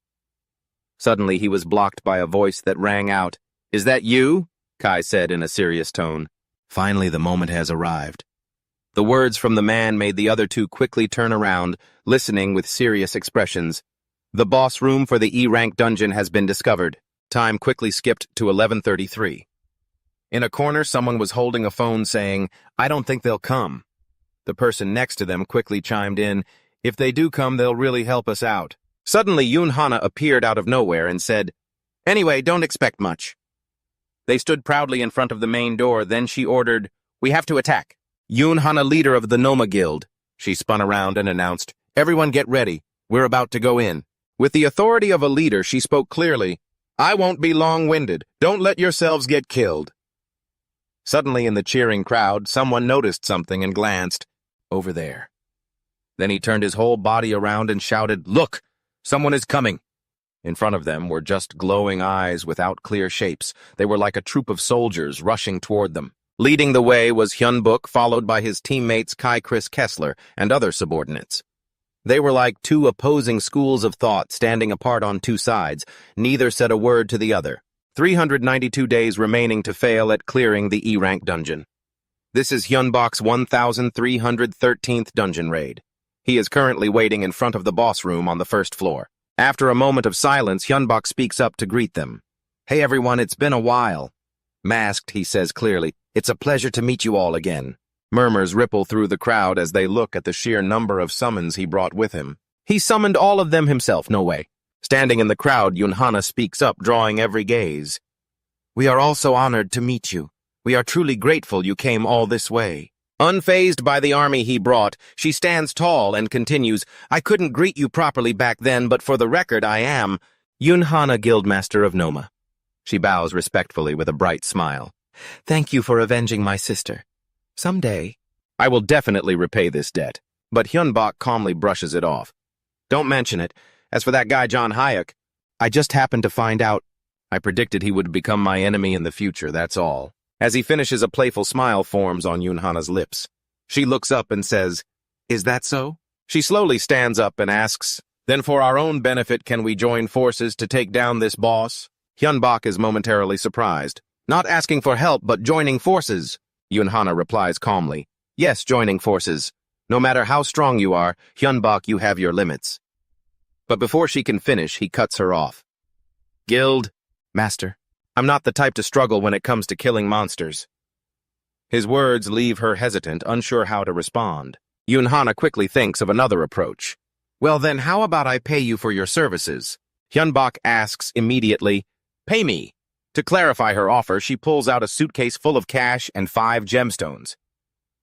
Suddenly, he was blocked by a voice that rang out. "Is that you?" Kai said in a serious tone. "Finally, the moment has arrived." The words from the man made the other two quickly turn around, listening with serious expressions. "The boss room for the E-rank dungeon has been discovered." Time quickly skipped to 11:33. In a corner, someone was holding a phone saying, "I don't think they'll come." The person next to them quickly chimed in, "If they do come, they'll really help us out." Suddenly, Yoon Hana appeared out of nowhere and said, "Anyway, don't expect much." They stood proudly in front of the main door, then she ordered, "We have to attack." Yoon Hana, leader of the Noma Guild. She spun around and announced, "Everyone get ready. We're about to go in." With the authority of a leader, she spoke clearly, "I won't be long-winded. Don't let yourselves get killed." Suddenly in the cheering crowd, someone noticed something and glanced, "Over there." Then he turned his whole body around and shouted, "Look! Someone is coming!" In front of them were just glowing eyes without clear shapes. They were like a troop of soldiers rushing toward them. Leading the way was Hyunbuk, followed by his teammates Kai Chris Kessler and other subordinates. They were like two opposing schools of thought standing apart on two sides. Neither said a word to the other. 392 days remaining to fail at clearing the E-rank dungeon. This is Hyunbuk's 1313th dungeon raid. He is currently waiting in front of the boss room on the first floor. After a moment of silence, Hyunbuk speaks up to greet them. "Hey everyone, it's been a while." Masked, he says clearly, "It's a pleasure to meet you all again." Murmurs ripple through the crowd as they look at the sheer number of summons he brought with him. He summoned all of them himself, no way. Standing in the crowd, Yoon Hana speaks up, drawing every gaze. "We are all so honored to meet you. We are truly grateful you came all this way." Unfazed by the army he brought, she stands tall and continues, "I couldn't greet you properly back then, but for the record, I am Yoon Hana, Guildmaster of Noma." She bows respectfully with a bright smile. "Thank you for avenging my sister. Someday, I will definitely repay this debt." But Hyunbuk calmly brushes it off. "Don't mention it. As for that guy John Hayek, I just happened to find out. I predicted he would become my enemy in the future, that's all." As he finishes, a playful smile forms on Yoon Hana's lips. She looks up and says, "Is that so?" She slowly stands up and asks, "Then for our own benefit, can we join forces to take down this boss?" Hyunbuk is momentarily surprised. "Not asking for help, but joining forces." Yoon Hana replies calmly, "Yes, joining forces. No matter how strong you are, Hyunbuk, you have your limits." But before she can finish, he cuts her off. "Guild, Master, I'm not the type to struggle when it comes to killing monsters." His words leave her hesitant, unsure how to respond. Yoon Hana quickly thinks of another approach. "Well then, how about I pay you for your services?" Hyunbuk asks immediately, "Pay me." To clarify her offer, she pulls out a suitcase full of cash and 5 gemstones.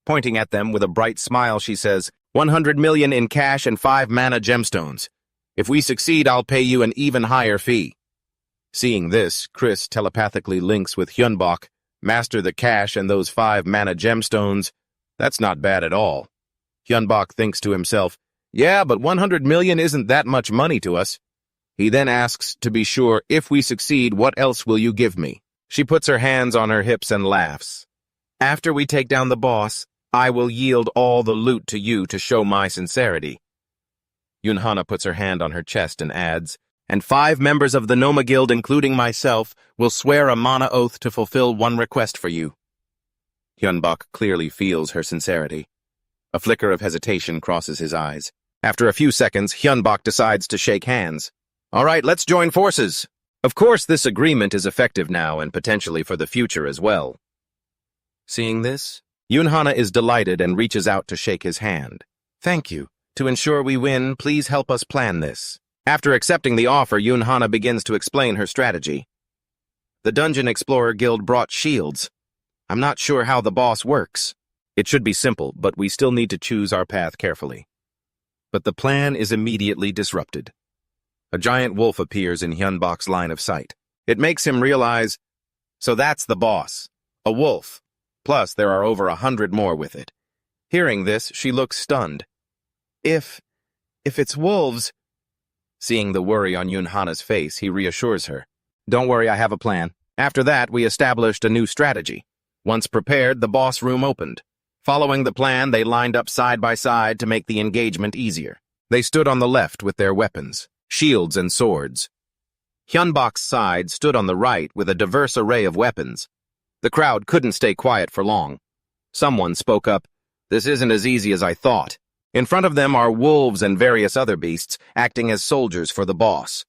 Pointing at them with a bright smile, she says, 100 million in cash and 5 mana gemstones. If we succeed, I'll pay you an even higher fee. Seeing this, Chris telepathically links with Hyunbok, master the cash and those 5 mana gemstones. That's not bad at all. Hyunbok thinks to himself, yeah, but 100 million isn't that much money to us. He then asks, to be sure, if we succeed, what else will you give me? She puts her hands on her hips and laughs. After we take down the boss, I will yield all the loot to you to show my sincerity. Yunhana puts her hand on her chest and adds, and 5 members of the Noma Guild, including myself, will swear a mana oath to fulfill one request for you. Hyunbok clearly feels her sincerity. A flicker of hesitation crosses his eyes. After a few seconds, Hyunbok decides to shake hands. All right, let's join forces. Of course, this agreement is effective now and potentially for the future as well. Seeing this, Yunhana is delighted and reaches out to shake his hand. Thank you. To ensure we win, please help us plan this. After accepting the offer, Yunhana begins to explain her strategy. The Dungeon Explorer Guild brought shields. I'm not sure how the boss works. It should be simple, but we still need to choose our path carefully. But the plan is immediately disrupted. A giant wolf appears in Hyunbok's line of sight. It makes him realize, so that's the boss. A wolf. Plus, there are over 100 more with it. Hearing this, she looks stunned. If it's wolves... Seeing the worry on Yunhana's face, he reassures her. Don't worry, I have a plan. After that, we established a new strategy. Once prepared, the boss room opened. Following the plan, they lined up side by side to make the engagement easier. They stood on the left with their weapons, shields and swords. Hyunbok's side stood on the right with a diverse array of weapons. The crowd couldn't stay quiet for long. Someone spoke up, "This isn't as easy as I thought." In front of them are wolves and various other beasts, acting as soldiers for the boss.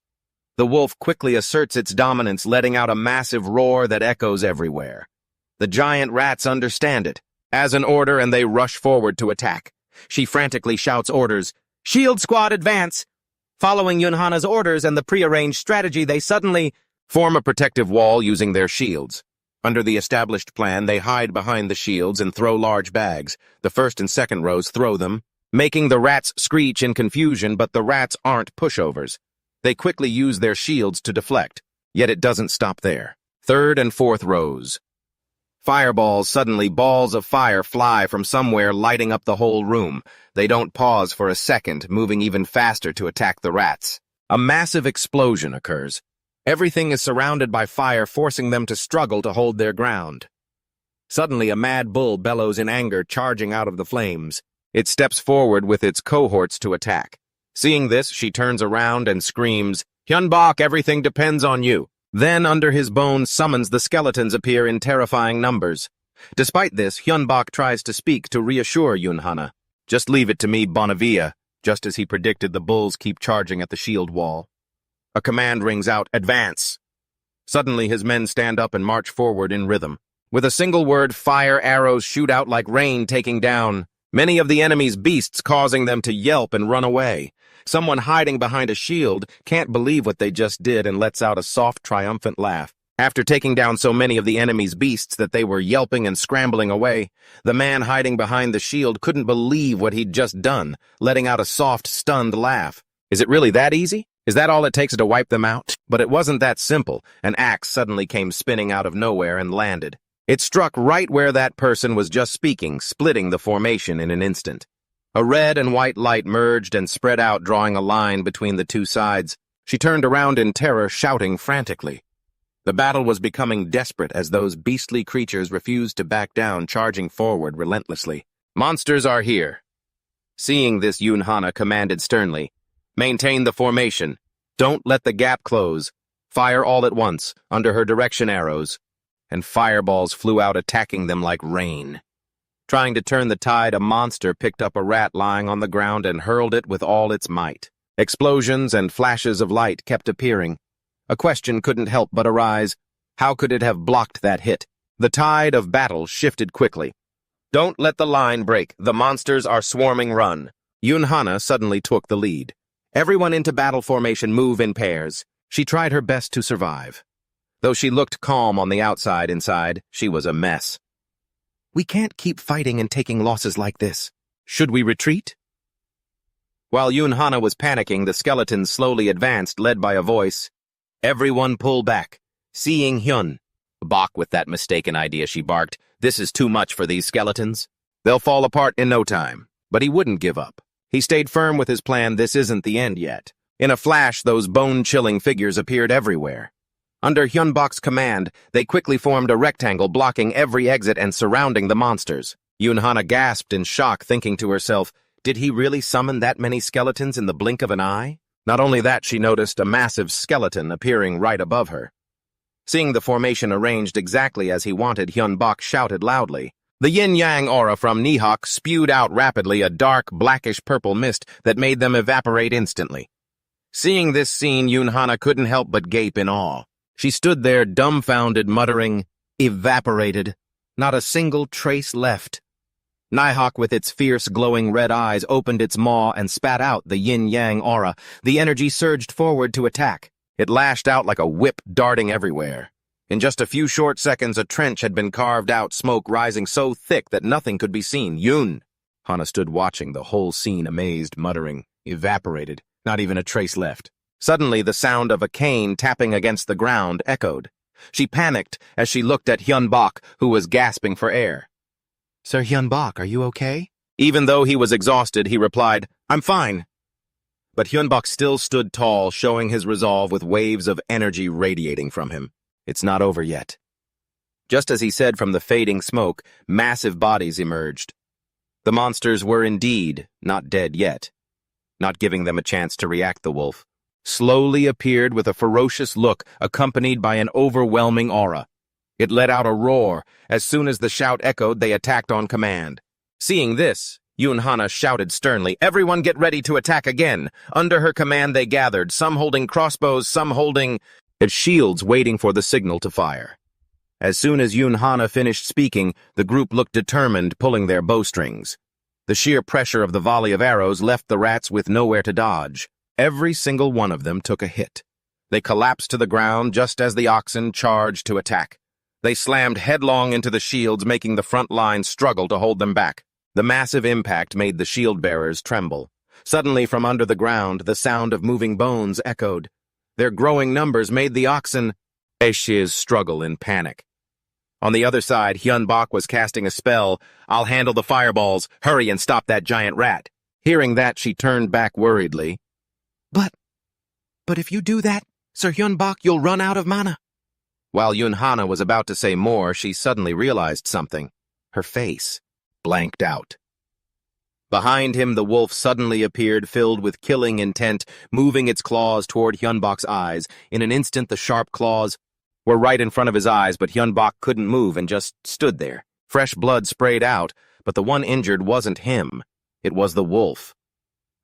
The wolf quickly asserts its dominance, letting out a massive roar that echoes everywhere. The giant rats understand it, as an order, and they rush forward to attack. She frantically shouts orders, "Shield squad, advance!" Following Yunhana's orders and the prearranged strategy, they suddenly form a protective wall using their shields. Under the established plan, they hide behind the shields and throw large bags. The first and second rows throw them, making the rats screech in confusion, but the rats aren't pushovers. They quickly use their shields to deflect, yet it doesn't stop there. Third and fourth rows. Fireballs, suddenly balls of fire fly from somewhere, lighting up the whole room. They don't pause for a second, moving even faster to attack the rats. A massive explosion occurs. Everything is surrounded by fire, forcing them to struggle to hold their ground. Suddenly, a mad bull bellows in anger, charging out of the flames. It steps forward with its cohorts to attack. Seeing this, she turns around and screams, "Hyunbok, everything depends on you." Then, under his bones, summons the skeletons appear in terrifying numbers. Despite this, Hyunbok tries to speak to reassure Yunhana. "Just leave it to me, Bonavia." Just as he predicted, the bulls keep charging at the shield wall. A command rings out, "Advance." Suddenly, his men stand up and march forward in rhythm. With a single word, fire arrows shoot out like rain, taking down many of the enemy's beasts, causing them to yelp and run away. Someone hiding behind a shield can't believe what they just did and lets out a soft, triumphant laugh. After taking down so many of the enemy's beasts that they were yelping and scrambling away, the man hiding behind the shield couldn't believe what he'd just done, letting out a soft, stunned laugh. Is it really that easy? Is that all it takes to wipe them out? But it wasn't that simple. An axe suddenly came spinning out of nowhere and landed. It struck right where that person was just speaking, splitting the formation in an instant. A red and white light merged and spread out, drawing a line between the two sides. She turned around in terror, shouting frantically. The battle was becoming desperate as those beastly creatures refused to back down, charging forward relentlessly. "Monsters are here." Seeing this, Yunhana commanded sternly, "Maintain the formation. Don't let the gap close. Fire all at once, under her direction arrows." And fireballs flew out, attacking them like rain. Trying to turn the tide, a monster picked up a rat lying on the ground and hurled it with all its might. Explosions and flashes of light kept appearing. A question couldn't help but arise. How could it have blocked that hit? The tide of battle shifted quickly. "Don't let the line break. The monsters are swarming. Run." Yunhana suddenly took the lead. Everyone into battle formation, move in pairs. She tried her best to survive. Though she looked calm on the outside, inside, she was a mess. "We can't keep fighting and taking losses like this. Should we retreat?" While Yunhana was panicking, the skeletons slowly advanced, led by a voice. Everyone pull back. Seeing Hyun Bok with that mistaken idea, she barked, "This is too much for these skeletons. They'll fall apart in no time." But he wouldn't give up. He stayed firm with his plan. This isn't the end yet. In a flash, those bone-chilling figures appeared everywhere. Under Hyun Bok's command, they quickly formed a rectangle blocking every exit and surrounding the monsters. Yoon-hana gasped in shock, thinking to herself, did he really summon that many skeletons in the blink of an eye? Not only that, she noticed a massive skeleton appearing right above her. Seeing the formation arranged exactly as he wanted, Hyun Bok shouted loudly. The yin-yang aura from Nihawk spewed out rapidly a dark, blackish-purple mist that made them evaporate instantly. Seeing this scene, Yoon-hana couldn't help but gape in awe. She stood there dumbfounded, muttering, "Evaporated. Not a single trace left." Nihawk, with its fierce, glowing red eyes, opened its maw and spat out the yin-yang aura. The energy surged forward to attack. It lashed out like a whip, darting everywhere. In just a few short seconds, a trench had been carved out, smoke rising so thick that nothing could be seen. Hana stood watching the whole scene, amazed, muttering, "Evaporated. Not even a trace left." Suddenly, the sound of a cane tapping against the ground echoed. She panicked as she looked at Hyun Bok, who was gasping for air. "Sir Hyun Bok, are you okay?" Even though he was exhausted, he replied, "I'm fine." But Hyun Bok still stood tall, showing his resolve with waves of energy radiating from him. It's not over yet. Just as he said, from the fading smoke, massive bodies emerged. The monsters were indeed not dead yet. Not giving them a chance to react, the wolf slowly appeared with a ferocious look accompanied by an overwhelming aura. It let out a roar. As soon as the shout echoed, they attacked on command. Seeing this, Yoon-hana shouted sternly, "Everyone get ready to attack again." Under her command they gathered, some holding crossbows, some holding shields, waiting for the signal to fire. As soon as Yoon-hana finished speaking, the group looked determined, pulling their bowstrings. The sheer pressure of the volley of arrows left the rats with nowhere to dodge. Every single one of them took a hit. They collapsed to the ground just as the oxen charged to attack. They slammed headlong into the shields, making the front line struggle to hold them back. The massive impact made the shield-bearers tremble. Suddenly, from under the ground, the sound of moving bones echoed. Their growing numbers made the oxen struggle in panic. On the other side, Hyun Bok was casting a spell. "I'll handle the fireballs. Hurry and stop that giant rat." Hearing that, she turned back worriedly. But if you do that, Sir Hyun Bok, you'll run out of mana." While Yoon-hana was about to say more, she suddenly realized something. Her face blanked out. Behind him, the wolf suddenly appeared, filled with killing intent, moving its claws toward Hyun Bok's eyes. In an instant, the sharp claws were right in front of his eyes, but Hyun Bok couldn't move and just stood there. Fresh blood sprayed out, but the one injured wasn't him. It was the wolf.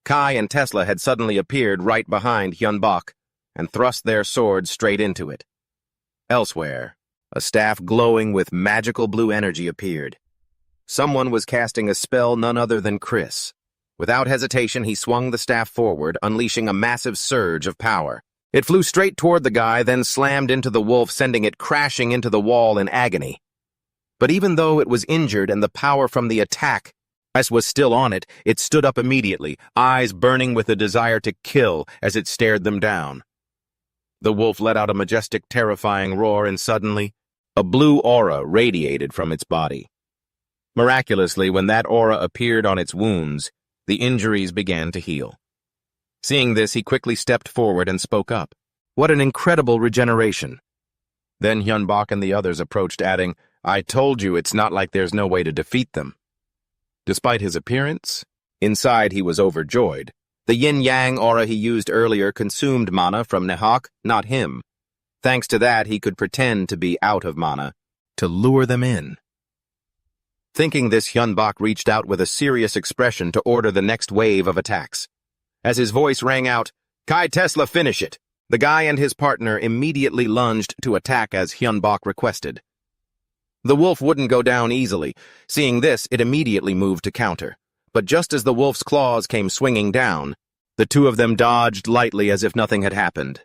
Kai and Tesla had suddenly appeared right behind Hyun Bok and thrust their swords straight into it. Elsewhere, a staff glowing with magical blue energy appeared. Someone was casting a spell, none other than Chris. Without hesitation, he swung the staff forward, unleashing a massive surge of power. It flew straight toward the guy, then slammed into the wolf, sending it crashing into the wall in agony. But even though it was injured and the power from the attack was still on it, it stood up immediately, eyes burning with a desire to kill as it stared them down. The wolf let out a majestic, terrifying roar, and suddenly, a blue aura radiated from its body. Miraculously, when that aura appeared on its wounds, the injuries began to heal. Seeing this, he quickly stepped forward and spoke up. "What an incredible regeneration." Then Hyun Bok and the others approached, adding, "I told you it's not like there's no way to defeat them." Despite his appearance, inside he was overjoyed. The yin-yang aura he used earlier consumed mana from Nihawk, not him. Thanks to that, he could pretend to be out of mana, to lure them in. Thinking this, Hyun Bok reached out with a serious expression to order the next wave of attacks. As his voice rang out, "Kai, Tesla, finish it!" The guy and his partner immediately lunged to attack as Hyun Bok requested. The wolf wouldn't go down easily. Seeing this, it immediately moved to counter. But just as the wolf's claws came swinging down, the two of them dodged lightly as if nothing had happened.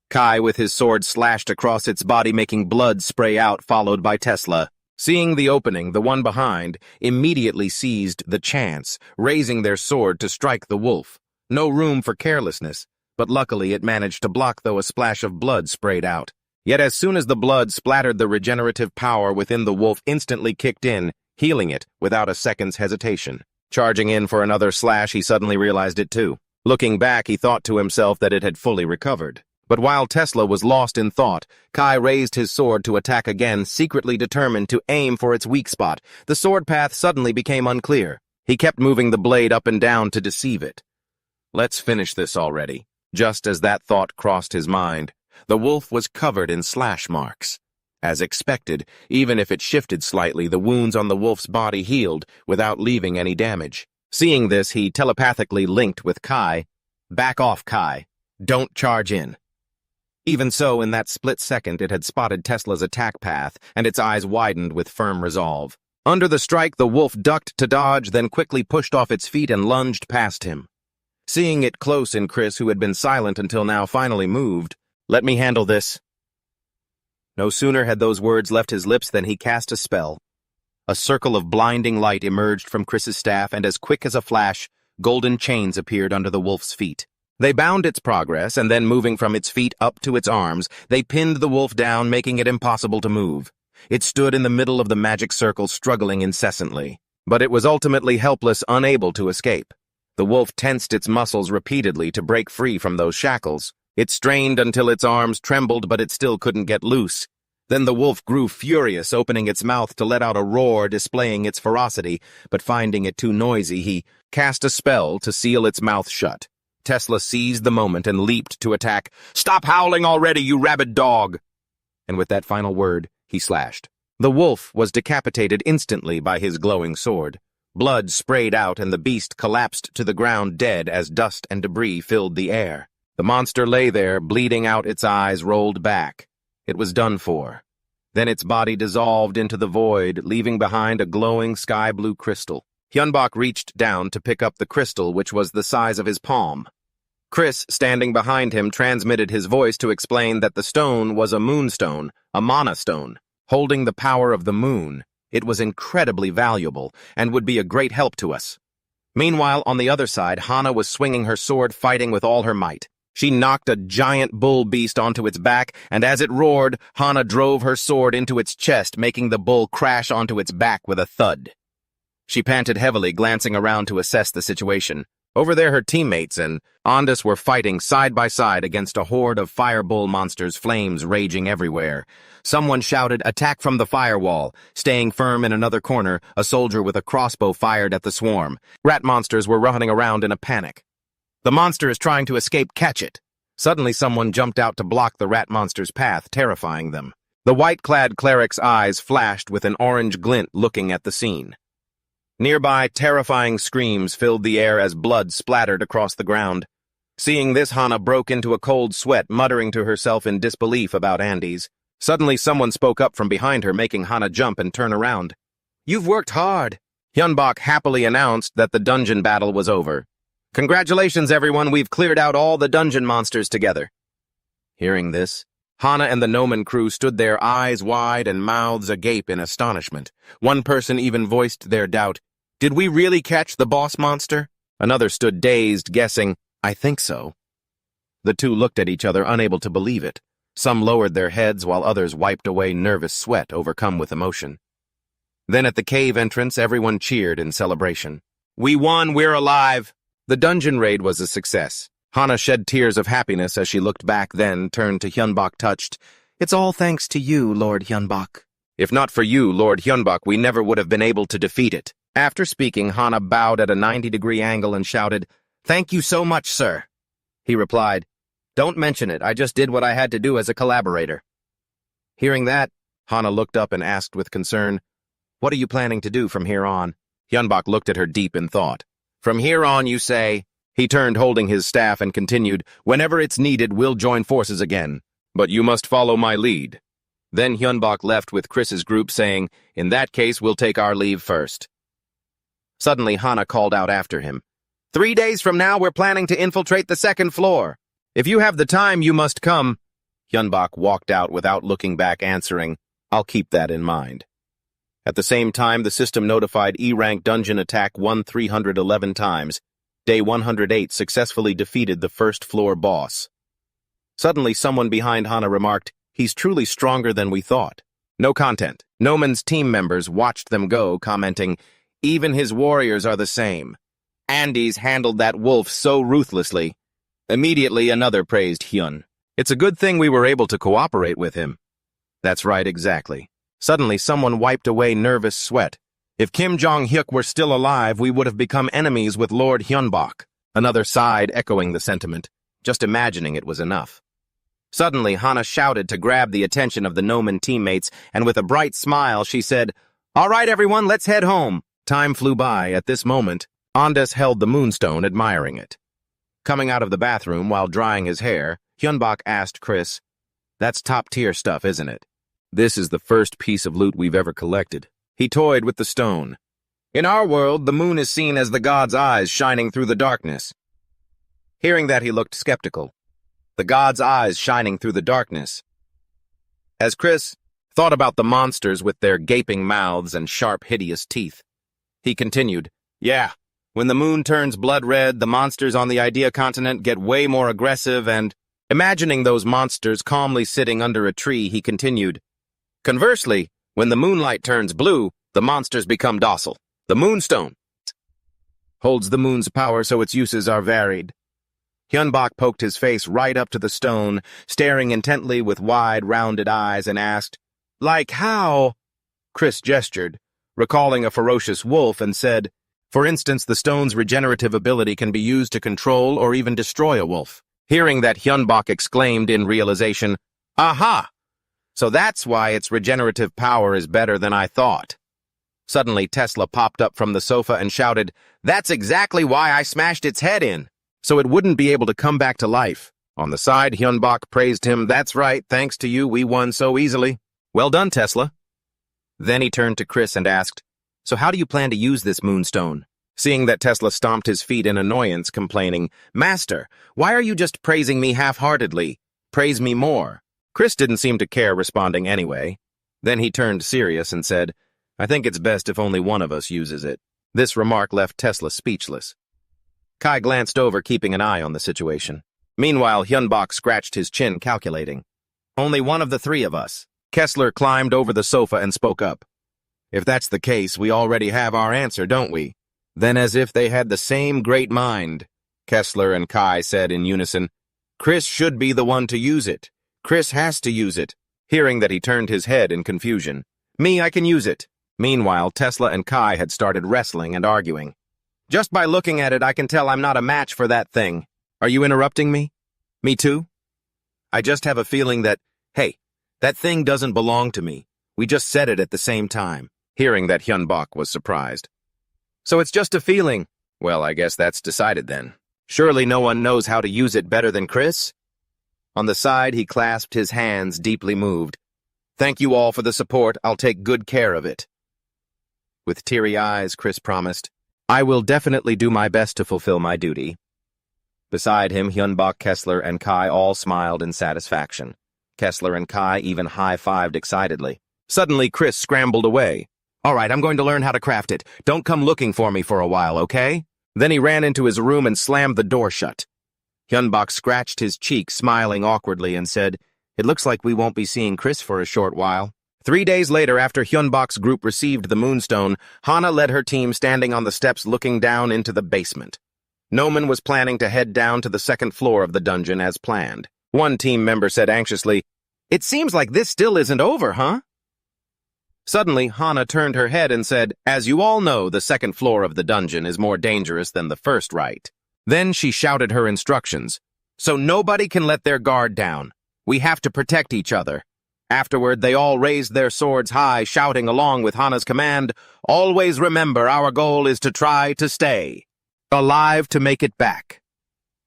Kai, with his sword, slashed across its body, making blood spray out, followed by Tesla. Seeing the opening, the one behind immediately seized the chance, raising their sword to strike the wolf. No room for carelessness. but luckily it managed to block though a splash of blood sprayed out. Yet as soon as the blood splattered, the regenerative power within the wolf instantly kicked in, healing it without a second's hesitation. Charging in for another slash, he suddenly realized it too. Looking back, he thought to himself that it had fully recovered. But while Tesla was lost in thought, Kai raised his sword to attack again, secretly determined to aim for its weak spot. The sword path suddenly became unclear. He kept moving the blade up and down to deceive it. Let's finish this already. Just as that thought crossed his mind, the wolf was covered in slash marks. As expected, even if it shifted slightly, the wounds on the wolf's body healed without leaving any damage. Seeing this, he telepathically linked with Kai. Back off, Kai. Don't charge in. Even so, in that split second, it had spotted Tesla's attack path, and its eyes widened with firm resolve. Under the strike, the wolf ducked to dodge, then quickly pushed off its feet and lunged past him. Seeing it close in, Chris, who had been silent until now, finally moved. Let me handle this. No sooner had those words left his lips than he cast a spell. A circle of blinding light emerged from Chris's staff, and as quick as a flash, golden chains appeared under the wolf's feet. They bound its progress, and then moving from its feet up to its arms, they pinned the wolf down, making it impossible to move. It stood in the middle of the magic circle, struggling incessantly. But it was ultimately helpless, unable to escape. The wolf tensed its muscles repeatedly to break free from those shackles. It strained until its arms trembled, but it still couldn't get loose. Then the wolf grew furious, opening its mouth to let out a roar displaying its ferocity, but finding it too noisy, he cast a spell to seal its mouth shut. Tesla seized the moment and leaped to attack. "Stop howling already, you rabid dog!" And with that final word, he slashed. The wolf was decapitated instantly by his glowing sword. Blood sprayed out, and the beast collapsed to the ground dead as dust and debris filled the air. The monster lay there, bleeding out, its eyes rolled back. It was done for. Then its body dissolved into the void, leaving behind a glowing sky-blue crystal. Hyunbok reached down to pick up the crystal, which was the size of his palm. Chris, standing behind him, transmitted his voice to explain that the stone was a moonstone, a mana stone, holding the power of the moon. It was incredibly valuable and would be a great help to us. Meanwhile, on the other side, Hana was swinging her sword, fighting with all her might. She knocked a giant bull beast onto its back, and as it roared, Hana drove her sword into its chest, making the bull crash onto its back with a thud. She panted heavily, glancing around to assess the situation. Over there, her teammates and Andis were fighting side by side against a horde of fire bull monsters, flames raging everywhere. Someone shouted, "Attack from the firewall!" Staying firm in another corner, a soldier with a crossbow fired at the swarm. Rat monsters were running around in a panic. "The monster is trying to escape, catch it!" Suddenly someone jumped out to block the rat monster's path, terrifying them. The white-clad cleric's eyes flashed with an orange glint, looking at the scene. Nearby, terrifying screams filled the air as blood splattered across the ground. Seeing this, Hana broke into a cold sweat, muttering to herself in disbelief about Andes. Suddenly someone spoke up from behind her, making Hana jump and turn around. "You've worked hard." Hyunbok happily announced that the dungeon battle was over. "Congratulations, everyone, we've cleared out all the dungeon monsters together." Hearing this, Hana and the Gnomon crew stood there, eyes wide and mouths agape in astonishment. One person even voiced their doubt. "Did we really catch the boss monster?" Another stood dazed, guessing, "I think so." The two looked at each other, unable to believe it. Some lowered their heads, while others wiped away nervous sweat, overcome with emotion. Then at the cave entrance, everyone cheered in celebration. "We won, we're alive!" The dungeon raid was a success. Hana shed tears of happiness as she looked back, then turned to Hyunbok, touched. "It's all thanks to you, Lord Hyunbok." "If not for you, Lord Hyunbok, we never would have been able to defeat it." After speaking, Hana bowed at a 90-degree angle and shouted, "Thank you so much, sir." He replied, "Don't mention it, I just did what I had to do as a collaborator." Hearing that, Hana looked up and asked with concern, "What are you planning to do from here on?" Hyunbok looked at her deep in thought. "From here on, you say?" He turned, holding his staff, and continued, "Whenever it's needed, we'll join forces again. But you must follow my lead." Then Hyunbok left with Chris's group, saying, "In that case, we'll take our leave first." Suddenly, Hana called out after him, 3 days from now, we're planning to infiltrate the second floor. If you have the time, you must come." Hyunbok walked out without looking back, answering, "I'll keep that in mind." At the same time, the system notified E-rank dungeon attack 1311 times. Day 108 successfully defeated the first-floor boss. Suddenly, someone behind Hana remarked, "He's truly stronger than we thought." No content. Noman's team members watched them go, commenting, "Even his warriors are the same. Andy's handled that wolf so ruthlessly." Immediately, another praised Hyun. "It's a good thing we were able to cooperate with him." That's right, exactly. Suddenly, someone wiped away nervous sweat. "If Kim Jong-hyuk were still alive, we would have become enemies with Lord Hyunbok." Another sighed, echoing the sentiment. Just imagining it was enough. Suddenly, Hana shouted to grab the attention of the Noman teammates, and with a bright smile, she said, "All right, everyone, let's head home." Time flew by. At this moment, Andes held the moonstone, admiring it. Coming out of the bathroom while drying his hair, Hyunbok asked Chris, "That's top-tier stuff, isn't it?" "This is the first piece of loot we've ever collected." He toyed with the stone. "In our world, the moon is seen as the god's eyes shining through the darkness." Hearing that, he looked skeptical. The god's eyes shining through the darkness. As Chris thought about the monsters with their gaping mouths and sharp, hideous teeth, he continued, "Yeah, when the moon turns blood red, the monsters on the Idea continent get way more aggressive and..." Imagining those monsters calmly sitting under a tree, he continued, "Conversely, when the moonlight turns blue, the monsters become docile. The moonstone holds the moon's power, so its uses are varied." Hyunbok poked his face right up to the stone, staring intently with wide, rounded eyes, and asked, "Like how?" Chris gestured, recalling a ferocious wolf, and said, "For instance, the stone's regenerative ability can be used to control or even destroy a wolf." Hearing that, Hyunbok exclaimed in realization, "Aha! So that's why its regenerative power is better than I thought." Suddenly, Tesla popped up from the sofa and shouted, "That's exactly why I smashed its head in, so it wouldn't be able to come back to life." On the side, Hyunbok praised him. "That's right, thanks to you, we won so easily." "Well done, Tesla." Then he turned to Chris and asked, "So how do you plan to use this moonstone?" Seeing that, Tesla stomped his feet in annoyance, complaining, "Master, why are you just praising me half-heartedly? Praise me more." Chris didn't seem to care, responding anyway. Then he turned serious and said, "I think it's best if only one of us uses it." This remark left Tesla speechless. Kai glanced over, keeping an eye on the situation. Meanwhile, Hyunbok scratched his chin, calculating. "Only one of the three of us." Kessler climbed over the sofa and spoke up. "If that's the case, we already have our answer, don't we?" Then, as if they had the same great mind, Kessler and Kai said in unison, "Chris should be the one to use it. Chris has to use it." Hearing that, he turned his head in confusion. "Me, I can use it." Meanwhile, Tesla and Kai had started wrestling and arguing. "Just by looking at it, I can tell I'm not a match for that thing. Are you interrupting me?" "Me too? I just have a feeling that, hey, that thing doesn't belong to me. We just said it at the same time." Hearing that, Hyunbok was surprised. "So it's just a feeling." "Well, I guess that's decided then. Surely no one knows how to use it better than Chris?" On the side, he clasped his hands, deeply moved. "Thank you all for the support. I'll take good care of it." With teary eyes, Chris promised, "I will definitely do my best to fulfill my duty." Beside him, Hyunbok, Kessler, and Kai all smiled in satisfaction. Kessler and Kai even high-fived excitedly. Suddenly, Chris scrambled away. "All right, I'm going to learn how to craft it. Don't come looking for me for a while, okay?" Then he ran into his room and slammed the door shut. Hyunbok scratched his cheek, smiling awkwardly, and said, "It looks like we won't be seeing Chris for a short while." 3 days later, after Hyunbok's group received the moonstone, Hana led her team standing on the steps looking down into the basement. Noman was planning to head down to the second floor of the dungeon as planned. One team member said anxiously, "It seems like this still isn't over, huh?" Suddenly, Hana turned her head and said, "As you all know, the second floor of the dungeon is more dangerous than the first, right?" Then she shouted her instructions. "So nobody can let their guard down. We have to protect each other." Afterward, they all raised their swords high, shouting along with Hana's command, "Always remember, our goal is to try to stay alive to make it back."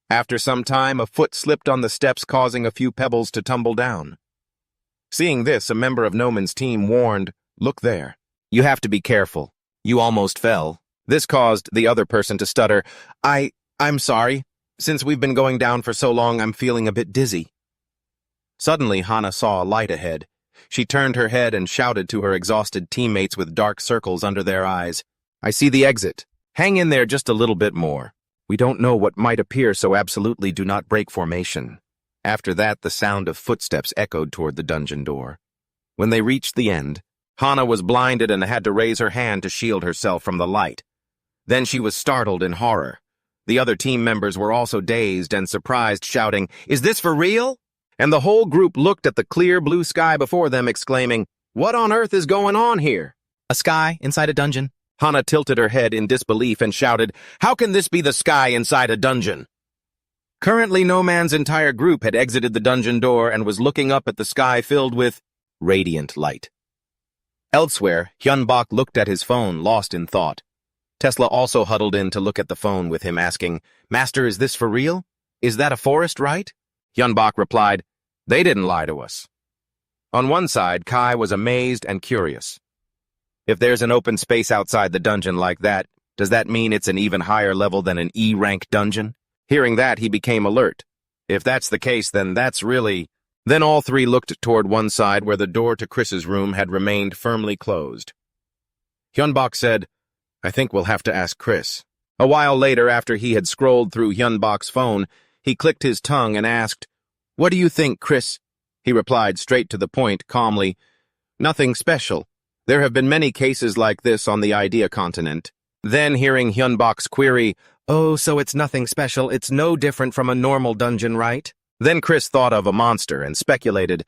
After some time, a foot slipped on the steps, causing a few pebbles to tumble down. Seeing this, a member of Noman's team warned, "Look there. You have to be careful. You almost fell." This caused the other person to stutter, I'm sorry. Since we've been going down for so long, I'm feeling a bit dizzy." Suddenly, Hana saw a light ahead. She turned her head and shouted to her exhausted teammates with dark circles under their eyes, "I see the exit. Hang in there just a little bit more." We don't know what might appear, so absolutely do not break formation. After that, the sound of footsteps echoed toward the dungeon door. When they reached the end, Hana was blinded and had to raise her hand to shield herself from the light. Then she was startled in horror. The other team members were also dazed and surprised, shouting, "Is this for real?" And the whole group looked at the clear blue sky before them, exclaiming, "What on earth is going on here?" A sky inside a dungeon? Hana tilted her head in disbelief and shouted, "How can this be the sky inside a dungeon?" Currently, No Man's entire group had exited the dungeon door and was looking up at the sky filled with radiant light. Elsewhere, Hyunbok looked at his phone, lost in thought. Tesla also huddled in to look at the phone with him, asking, "Master, is this for real? Is that a forest, right?" Hyunbok replied, "They didn't lie to us." On one side, Kai was amazed and curious. If there's an open space outside the dungeon like that, does that mean it's an even higher level than an E-rank dungeon? Hearing that, he became alert. If that's the case, then that's really... Then all three looked toward one side where the door to Chris's room had remained firmly closed. Hyunbok said, "I think we'll have to ask Chris." A while later, after he had scrolled through Hyunbok's phone, he clicked his tongue and asked, "What do you think, Chris?" He replied straight to the point, calmly, "Nothing special. There have been many cases like this on the Idea continent." Then, hearing Hyunbok's query, "Oh, so it's nothing special, it's no different from a normal dungeon, right?" Then Chris thought of a monster and speculated,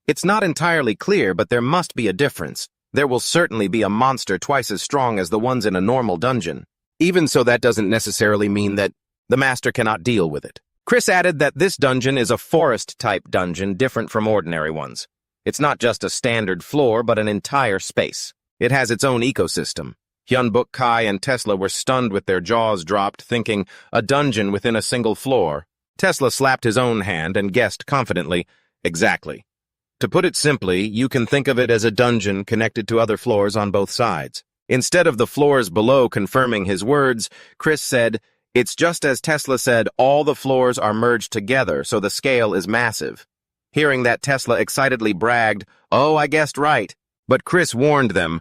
"It's not entirely clear, but there must be a difference. There will certainly be a monster twice as strong as the ones in a normal dungeon. Even so, that doesn't necessarily mean that the master cannot deal with it." Chris added that this dungeon is a forest-type dungeon different from ordinary ones. It's not just a standard floor, but an entire space. It has its own ecosystem. Hyunbok, Kai, and Tesla were stunned with their jaws dropped, thinking, a dungeon within a single floor. Tesla slapped his own hand and guessed confidently, "Exactly. To put it simply, you can think of it as a dungeon connected to other floors on both sides." Instead of the floors below confirming his words, Chris said, "It's just as Tesla said, all the floors are merged together, so the scale is massive." Hearing that, Tesla excitedly bragged, "Oh, I guessed right." But Chris warned them,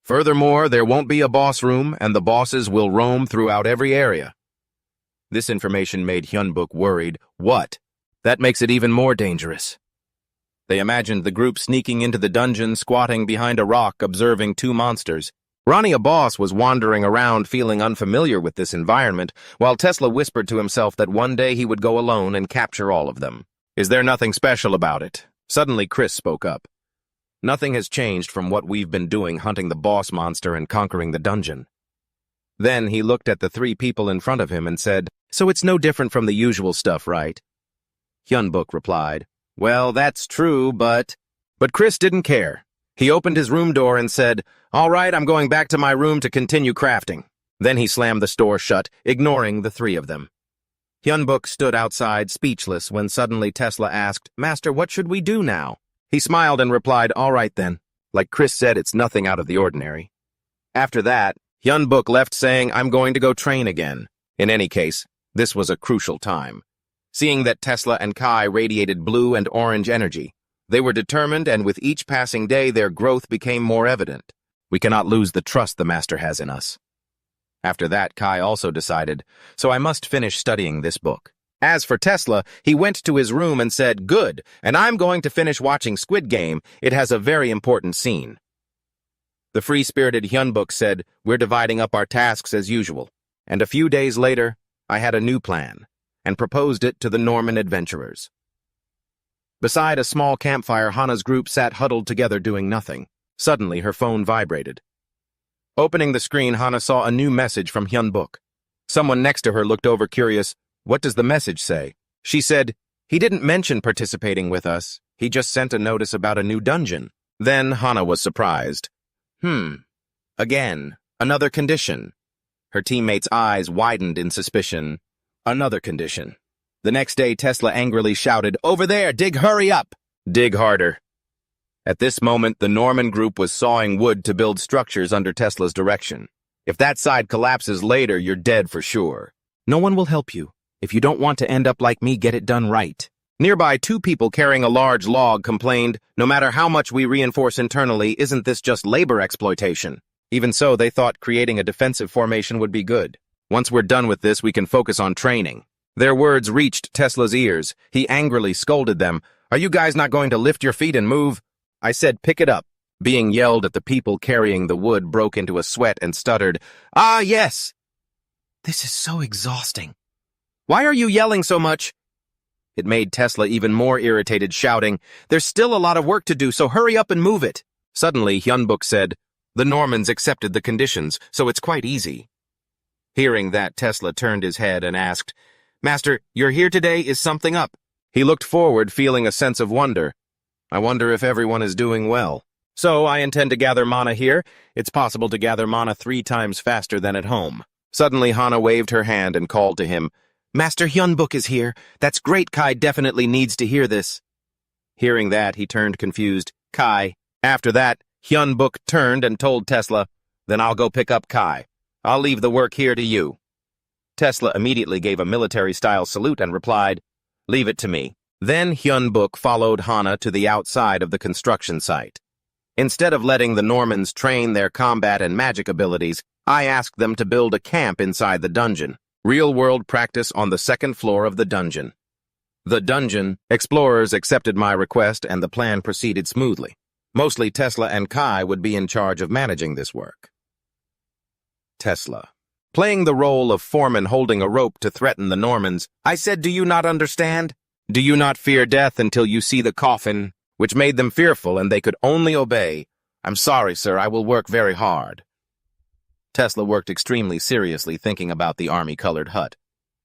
"Furthermore, there won't be a boss room, and the bosses will roam throughout every area." This information made Hyunbok worried. What? That makes it even more dangerous. They imagined the group sneaking into the dungeon, squatting behind a rock, observing two monsters. Ronnie Boss was wandering around feeling unfamiliar with this environment, while Tesla whispered to himself that one day he would go alone and capture all of them. "Is there nothing special about it?" Suddenly Chris spoke up. "Nothing has changed from what we've been doing, hunting the boss monster and conquering the dungeon." Then he looked at the three people in front of him and said, "So it's no different from the usual stuff, right?" Hyunbok replied, "Well, that's true, but..." But Chris didn't care. He opened his room door and said, "All right, I'm going back to my room to continue crafting." Then he slammed the door shut, ignoring the three of them. Hyunbok stood outside, speechless, when suddenly Tesla asked, "Master, what should we do now?" He smiled and replied, "All right then. Like Chris said, it's nothing out of the ordinary." After that, Hyunbok left saying, "I'm going to go train again." In any case, this was a crucial time. Seeing that Tesla and Kai radiated blue and orange energy, they were determined, and with each passing day their growth became more evident. We cannot lose the trust the master has in us. After that, Kai also decided, so I must finish studying this book. As for Tesla, he went to his room and said, "Good, and I'm going to finish watching Squid Game. It has a very important scene." The free-spirited Hyunbok said, "We're dividing up our tasks as usual." And a few days later, I had a new plan, and proposed it to the Norman adventurers. Beside a small campfire, Hana's group sat huddled together doing nothing. Suddenly, her phone vibrated. Opening the screen, Hana saw a new message from Hyunbok. Someone next to her looked over curious. "What does the message say?" She said, "He didn't mention participating with us. He just sent a notice about a new dungeon." Then Hana was surprised. Again, another condition. Her teammates' eyes widened in suspicion. Another condition. The next day, Tesla angrily shouted, "Over there, dig, hurry up!" Dig harder. At this moment, the Norman group was sawing wood to build structures under Tesla's direction. If that side collapses later, you're dead for sure. No one will help you. If you don't want to end up like me, get it done right. Nearby, two people carrying a large log complained, "No matter how much we reinforce internally, isn't this just labor exploitation?" Even so, they thought creating a defensive formation would be good. Once we're done with this, we can focus on training. Their words reached Tesla's ears. He angrily scolded them. Are you guys not going to lift your feet and move? I said, pick it up. Being yelled at, the people carrying the wood broke into a sweat and stuttered, Ah, yes. This is so exhausting. Why are you yelling so much? It made Tesla even more irritated, shouting, There's still a lot of work to do, so hurry up and move it. Suddenly, Hyunbuk said, The Normans accepted the conditions, so it's quite easy. Hearing that, Tesla turned his head and asked, Master, you're here today, is something up? He looked forward, feeling a sense of wonder. I wonder if everyone is doing well. So I intend to gather mana here. It's possible to gather mana 3 times faster than at home. Suddenly, Hana waved her hand and called to him, Master Hyunbuk is here. That's great. Kai definitely needs to hear this. Hearing that, he turned confused. Kai. After that, Hyunbuk turned and told Tesla, Then I'll go pick up Kai. I'll leave the work here to you. Tesla immediately gave a military-style salute and replied, Leave it to me. Then Hyunbuk followed Hana to the outside of the construction site. Instead of letting the Normans train their combat and magic abilities, I asked them to build a camp inside the dungeon. Real-world practice on the 2nd floor of the dungeon. The dungeon explorers accepted my request and the plan proceeded smoothly. Mostly Tesla and Kai would be in charge of managing this work. Tesla. Playing the role of foreman holding a rope to threaten the Normans, I said, Do you not understand? Do you not fear death until you see the coffin? Which made them fearful and they could only obey. I'm sorry, sir, I will work very hard. Tesla worked extremely seriously thinking about the army-colored hut.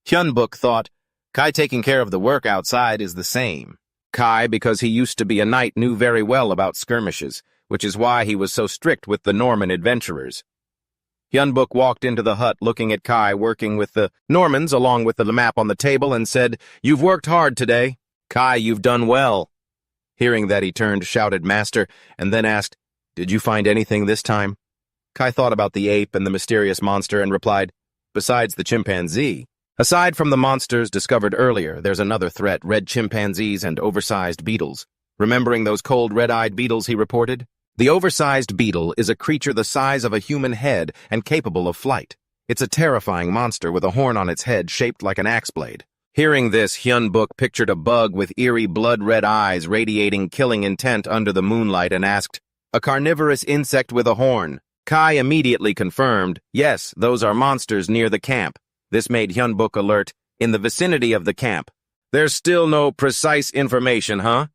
Hyunbuk thought, Kai taking care of the work outside is the same. Kai, because he used to be a knight, knew very well about skirmishes, which is why he was so strict with the Norman adventurers. Hyunbuk walked into the hut looking at Kai working with the Normans along with the map on the table and said, You've worked hard today. Kai, you've done well. Hearing that, he turned, shouted, Master, and then asked, Did you find anything this time? Kai thought about the ape and the mysterious monster and replied, Besides the chimpanzee. Aside from the monsters discovered earlier, there's another threat, red chimpanzees and oversized beetles. Remembering those cold red-eyed beetles, he reported? The oversized beetle is a creature the size of a human head and capable of flight. It's a terrifying monster with a horn on its head shaped like an axe blade. Hearing this, Hyunbuk pictured a bug with eerie blood-red eyes radiating killing intent under the moonlight and asked, A carnivorous insect with a horn. Kai immediately confirmed, Yes, those are monsters near the camp. This made Hyunbuk alert, in the vicinity of the camp. There's still no precise information, huh?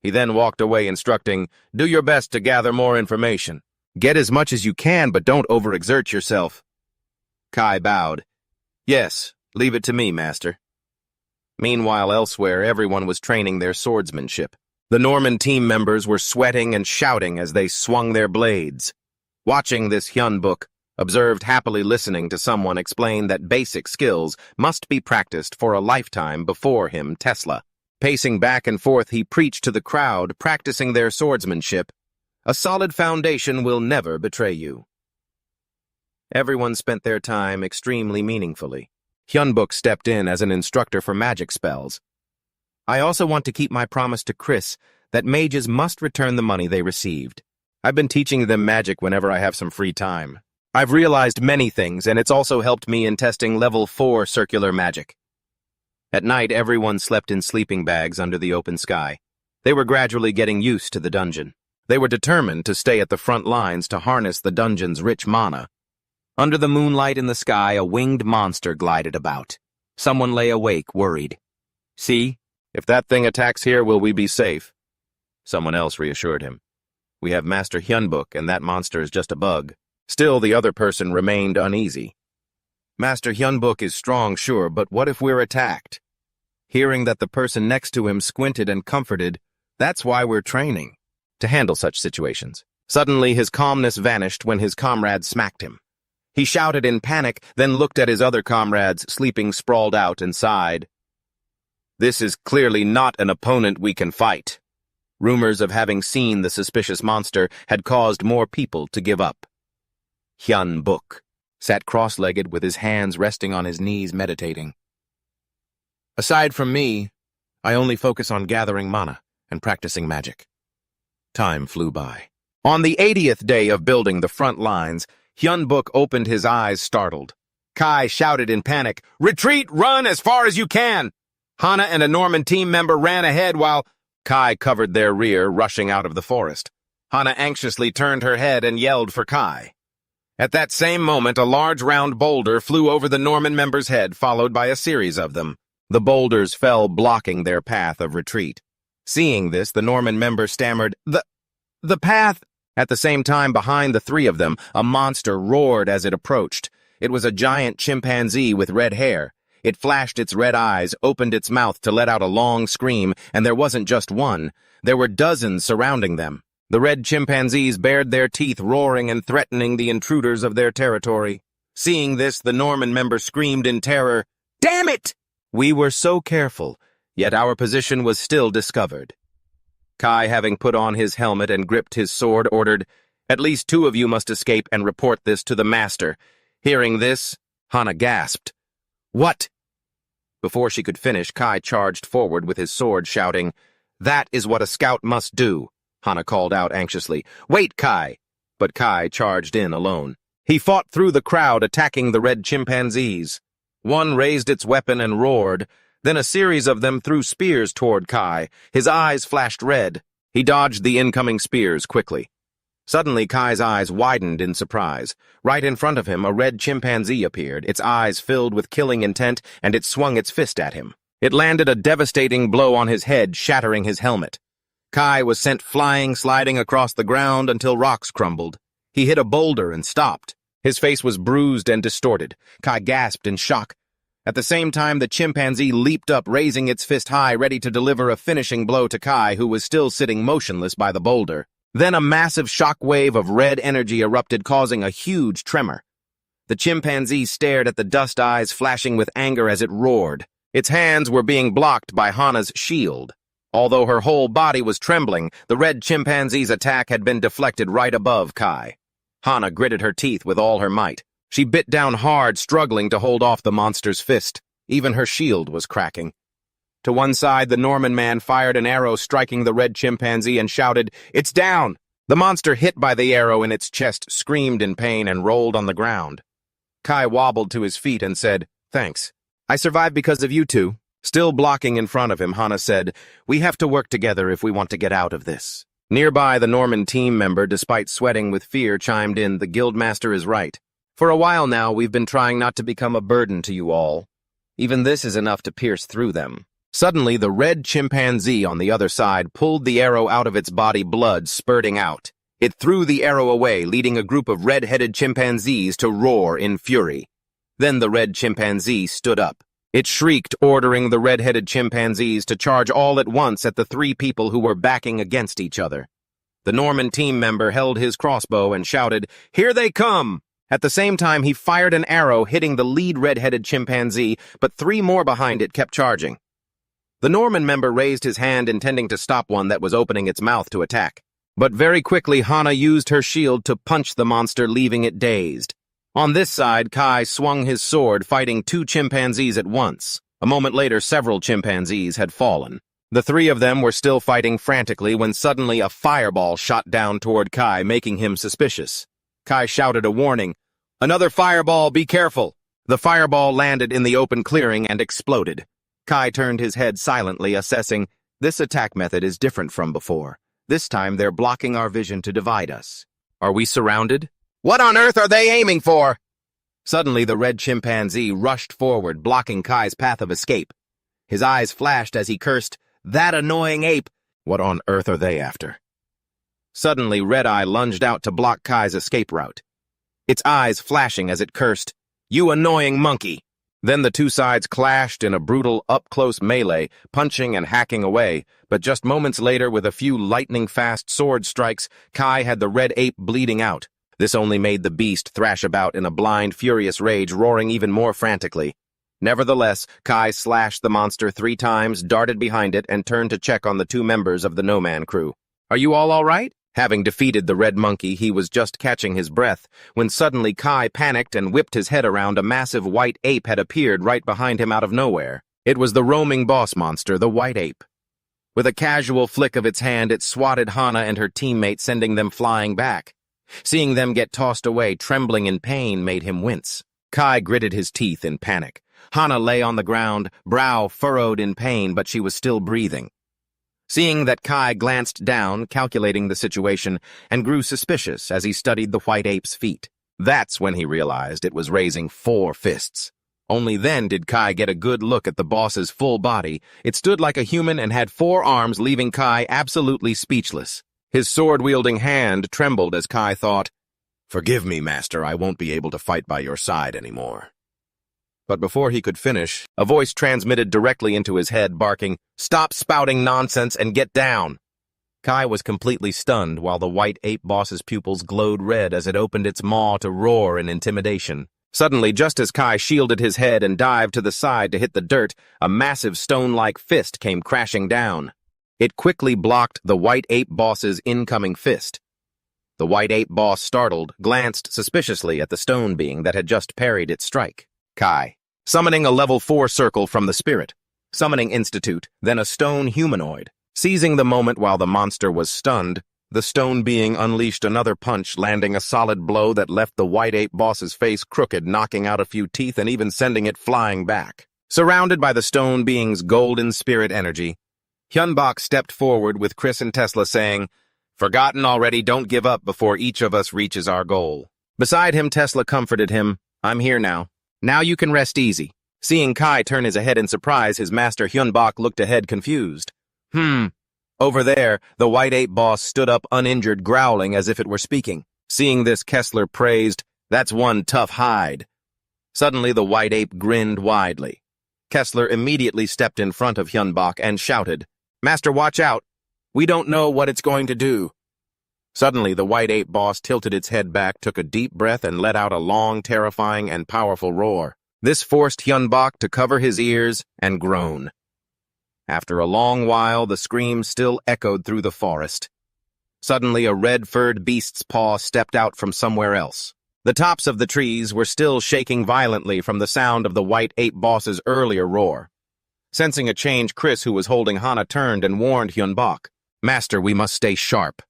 He then walked away instructing, Do your best to gather more information. Get as much as you can, but don't overexert yourself. Kai bowed. Yes, leave it to me, master. Meanwhile, elsewhere, everyone was training their swordsmanship. The Norman team members were sweating and shouting as they swung their blades. Watching this, Hyunbuk observed happily listening to someone explain that basic skills must be practiced for a lifetime before him, Tesla. Pacing back and forth, he preached to the crowd, practicing their swordsmanship. A solid foundation will never betray you. Everyone spent their time extremely meaningfully. Hyunbuk stepped in as an instructor for magic spells. I also want to keep my promise to Chris that mages must return the money they received. I've been teaching them magic whenever I have some free time. I've realized many things, and it's also helped me in testing level 4 circular magic. At night, everyone slept in sleeping bags under the open sky. They were gradually getting used to the dungeon. They were determined to stay at the front lines to harness the dungeon's rich mana. Under the moonlight in the sky, a winged monster glided about. Someone lay awake, worried. See, if that thing attacks here, will we be safe? Someone else reassured him. We have Master Hyunbuk, and that monster is just a bug. Still, the other person remained uneasy. Master Hyunbuk is strong, sure, but what if we're attacked? Hearing that the person next to him squinted and comforted, that's why we're training, to handle such situations. Suddenly, his calmness vanished when his comrade smacked him. He shouted in panic, then looked at his other comrades sleeping sprawled out and sighed. This is clearly not an opponent we can fight. Rumors of having seen the suspicious monster had caused more people to give up. Hyunbuk sat cross-legged with his hands resting on his knees, meditating. Aside from me, I only focus on gathering mana and practicing magic. Time flew by. On the 80th day of building the front lines, Hyunbuk opened his eyes startled. Kai shouted in panic, "Retreat! Run as far as you can!" Hana and a Norman team member ran ahead while Kai covered their rear, rushing out of the forest. Hana anxiously turned her head and yelled for Kai. At that same moment, a large round boulder flew over the Norman member's head, followed by a series of them. The boulders fell, blocking their path of retreat. Seeing this, the Norman member stammered, The path—" At the same time, behind the three of them, a monster roared as it approached. It was a giant chimpanzee with red hair. It flashed its red eyes, opened its mouth to let out a long scream, and there wasn't just one. There were dozens surrounding them. The red chimpanzees bared their teeth, roaring and threatening the intruders of their territory. Seeing this, the Norman member screamed in terror, "Damn it! We were so careful, yet our position was still discovered." Kai, having put on his helmet and gripped his sword, ordered, "At least 2 of you must escape and report this to the master." Hearing this, Hana gasped. "What?" Before she could finish, Kai charged forward with his sword, shouting, "That is what a scout must do," Hana called out anxiously. "Wait, Kai!" But Kai charged in alone. He fought through the crowd, attacking the red chimpanzees. One raised its weapon and roared. Then a series of them threw spears toward Kai. His eyes flashed red. He dodged the incoming spears quickly. Suddenly, Kai's eyes widened in surprise. Right in front of him, a red chimpanzee appeared, its eyes filled with killing intent, and it swung its fist at him. It landed a devastating blow on his head, shattering his helmet. Kai was sent flying, sliding across the ground until rocks crumbled. He hit a boulder and stopped. His face was bruised and distorted. Kai gasped in shock. At the same time, the chimpanzee leaped up, raising its fist high, ready to deliver a finishing blow to Kai, who was still sitting motionless by the boulder. Then a massive shock wave of red energy erupted, causing a huge tremor. The chimpanzee stared at the dust eyes, flashing with anger as it roared. Its hands were being blocked by Hana's shield. Although her whole body was trembling, the red chimpanzee's attack had been deflected right above Kai. Hana gritted her teeth with all her might. She bit down hard, struggling to hold off the monster's fist. Even her shield was cracking. To one side, the Norman man fired an arrow, striking the red chimpanzee, and shouted, "It's down!" The monster, hit by the arrow in its chest, screamed in pain and rolled on the ground. Kai wobbled to his feet and said, "Thanks. I survived because of you two." Still blocking in front of him, Hana said, "We have to work together if we want to get out of this." Nearby, the Norman team member, despite sweating with fear, chimed in, "The guildmaster is right. For a while now, we've been trying not to become a burden to you all. Even this is enough to pierce through them." Suddenly, the red chimpanzee on the other side pulled the arrow out of its body, blood spurting out. It threw the arrow away, leading a group of red-headed chimpanzees to roar in fury. Then the red chimpanzee stood up. It shrieked, ordering the red-headed chimpanzees to charge all at once at the 3 people who were backing against each other. The Norman team member held his crossbow and shouted, "Here they come!" At the same time, he fired an arrow, hitting the lead red-headed chimpanzee, but 3 more behind it kept charging. The Norman member raised his hand, intending to stop one that was opening its mouth to attack. But very quickly, Hana used her shield to punch the monster, leaving it dazed. On this side, Kai swung his sword, fighting 2 chimpanzees at once. A moment later, several chimpanzees had fallen. The 3 of them were still fighting frantically when suddenly a fireball shot down toward Kai, making him suspicious. Kai shouted a warning, "Another fireball, be careful!" The fireball landed in the open clearing and exploded. Kai turned his head silently, assessing, "This attack method is different from before. This time they're blocking our vision to divide us. Are we surrounded? What on earth are they aiming for?" Suddenly, the red chimpanzee rushed forward, blocking Kai's path of escape. His eyes flashed as he cursed, "That annoying ape! What on earth are they after?" Suddenly, Red Eye lunged out to block Kai's escape route. Its eyes flashing as it cursed, "You annoying monkey!" Then the 2 sides clashed in a brutal, up-close melee, punching and hacking away, but just moments later, with a few lightning-fast sword strikes, Kai had the red ape bleeding out. This only made the beast thrash about in a blind, furious rage, roaring even more frantically. Nevertheless, Kai slashed the monster 3 times, darted behind it, and turned to check on the 2 members of the No Man crew. "Are you all right?" Having defeated the red monkey, he was just catching his breath, when suddenly Kai panicked and whipped his head around. A massive white ape had appeared right behind him out of nowhere. It was the roaming boss monster, the white ape. With a casual flick of its hand, it swatted Hana and her teammates, sending them flying back. Seeing them get tossed away, trembling in pain, made him wince. Kai gritted his teeth in panic. Hana lay on the ground, brow furrowed in pain, but she was still breathing. Seeing that, Kai glanced down, calculating the situation, and grew suspicious as he studied the white ape's feet. That's when he realized it was raising 4 fists. Only then did Kai get a good look at the boss's full body. It stood like a human and had 4 arms, leaving Kai absolutely speechless. His sword-wielding hand trembled as Kai thought, "Forgive me, Master, I won't be able to fight by your side anymore." But before he could finish, a voice transmitted directly into his head, barking, "Stop spouting nonsense and get down!" Kai was completely stunned while the white ape boss's pupils glowed red as it opened its maw to roar in intimidation. Suddenly, just as Kai shielded his head and dived to the side to hit the dirt, a massive stone-like fist came crashing down. It quickly blocked the white ape boss's incoming fist. The white ape boss, startled, glanced suspiciously at the stone being that had just parried its strike. Kai, summoning a level 4 circle from the spirit, summoning institute, then a stone humanoid. Seizing the moment while the monster was stunned, the stone being unleashed another punch, landing a solid blow that left the white ape boss's face crooked, knocking out a few teeth and even sending it flying back. Surrounded by the stone being's golden spirit energy, Hyunbok stepped forward with Chris and Tesla saying, "Forgotten already, don't give up before each of us reaches our goal." Beside him, Tesla comforted him, "I'm here now. Now you can rest easy." Seeing Kai turn his head in surprise, his master Hyunbok looked ahead confused. Over there, the white ape boss stood up uninjured, growling as if it were speaking. Seeing this, Kessler praised, "That's one tough hide." Suddenly, the white ape grinned widely. Kessler immediately stepped in front of Hyunbok and shouted, "Master, watch out. We don't know what it's going to do." Suddenly, the white ape boss tilted its head back, took a deep breath, and let out a long, terrifying, and powerful roar. This forced Hyunbok to cover his ears and groan. After a long while, the scream still echoed through the forest. Suddenly, a red-furred beast's paw stepped out from somewhere else. The tops of the trees were still shaking violently from the sound of the white ape boss's earlier roar. Sensing a change, Chris, who was holding Hana, turned and warned Hyunbok, "Master, we must stay sharp."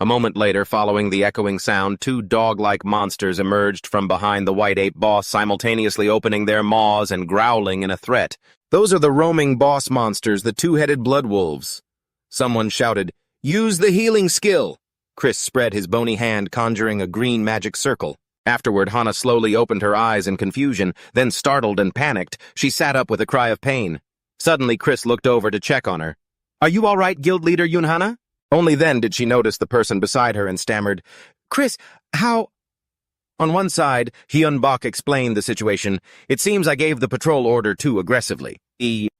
A moment later, following the echoing sound, 2 dog-like monsters emerged from behind the white ape boss, simultaneously opening their maws and growling in a threat. "Those are the roaming boss monsters, the 2-headed blood wolves." Someone shouted, "Use the healing skill!" Chris spread his bony hand, conjuring a green magic circle. Afterward, Hana slowly opened her eyes in confusion, then startled and panicked, she sat up with a cry of pain. Suddenly, Chris looked over to check on her. "Are you all right, guild leader Yunhana?" Only then did she notice the person beside her and stammered, "Chris, how—" On one side, Hyunbok explained the situation. "It seems I gave the patrol order too aggressively.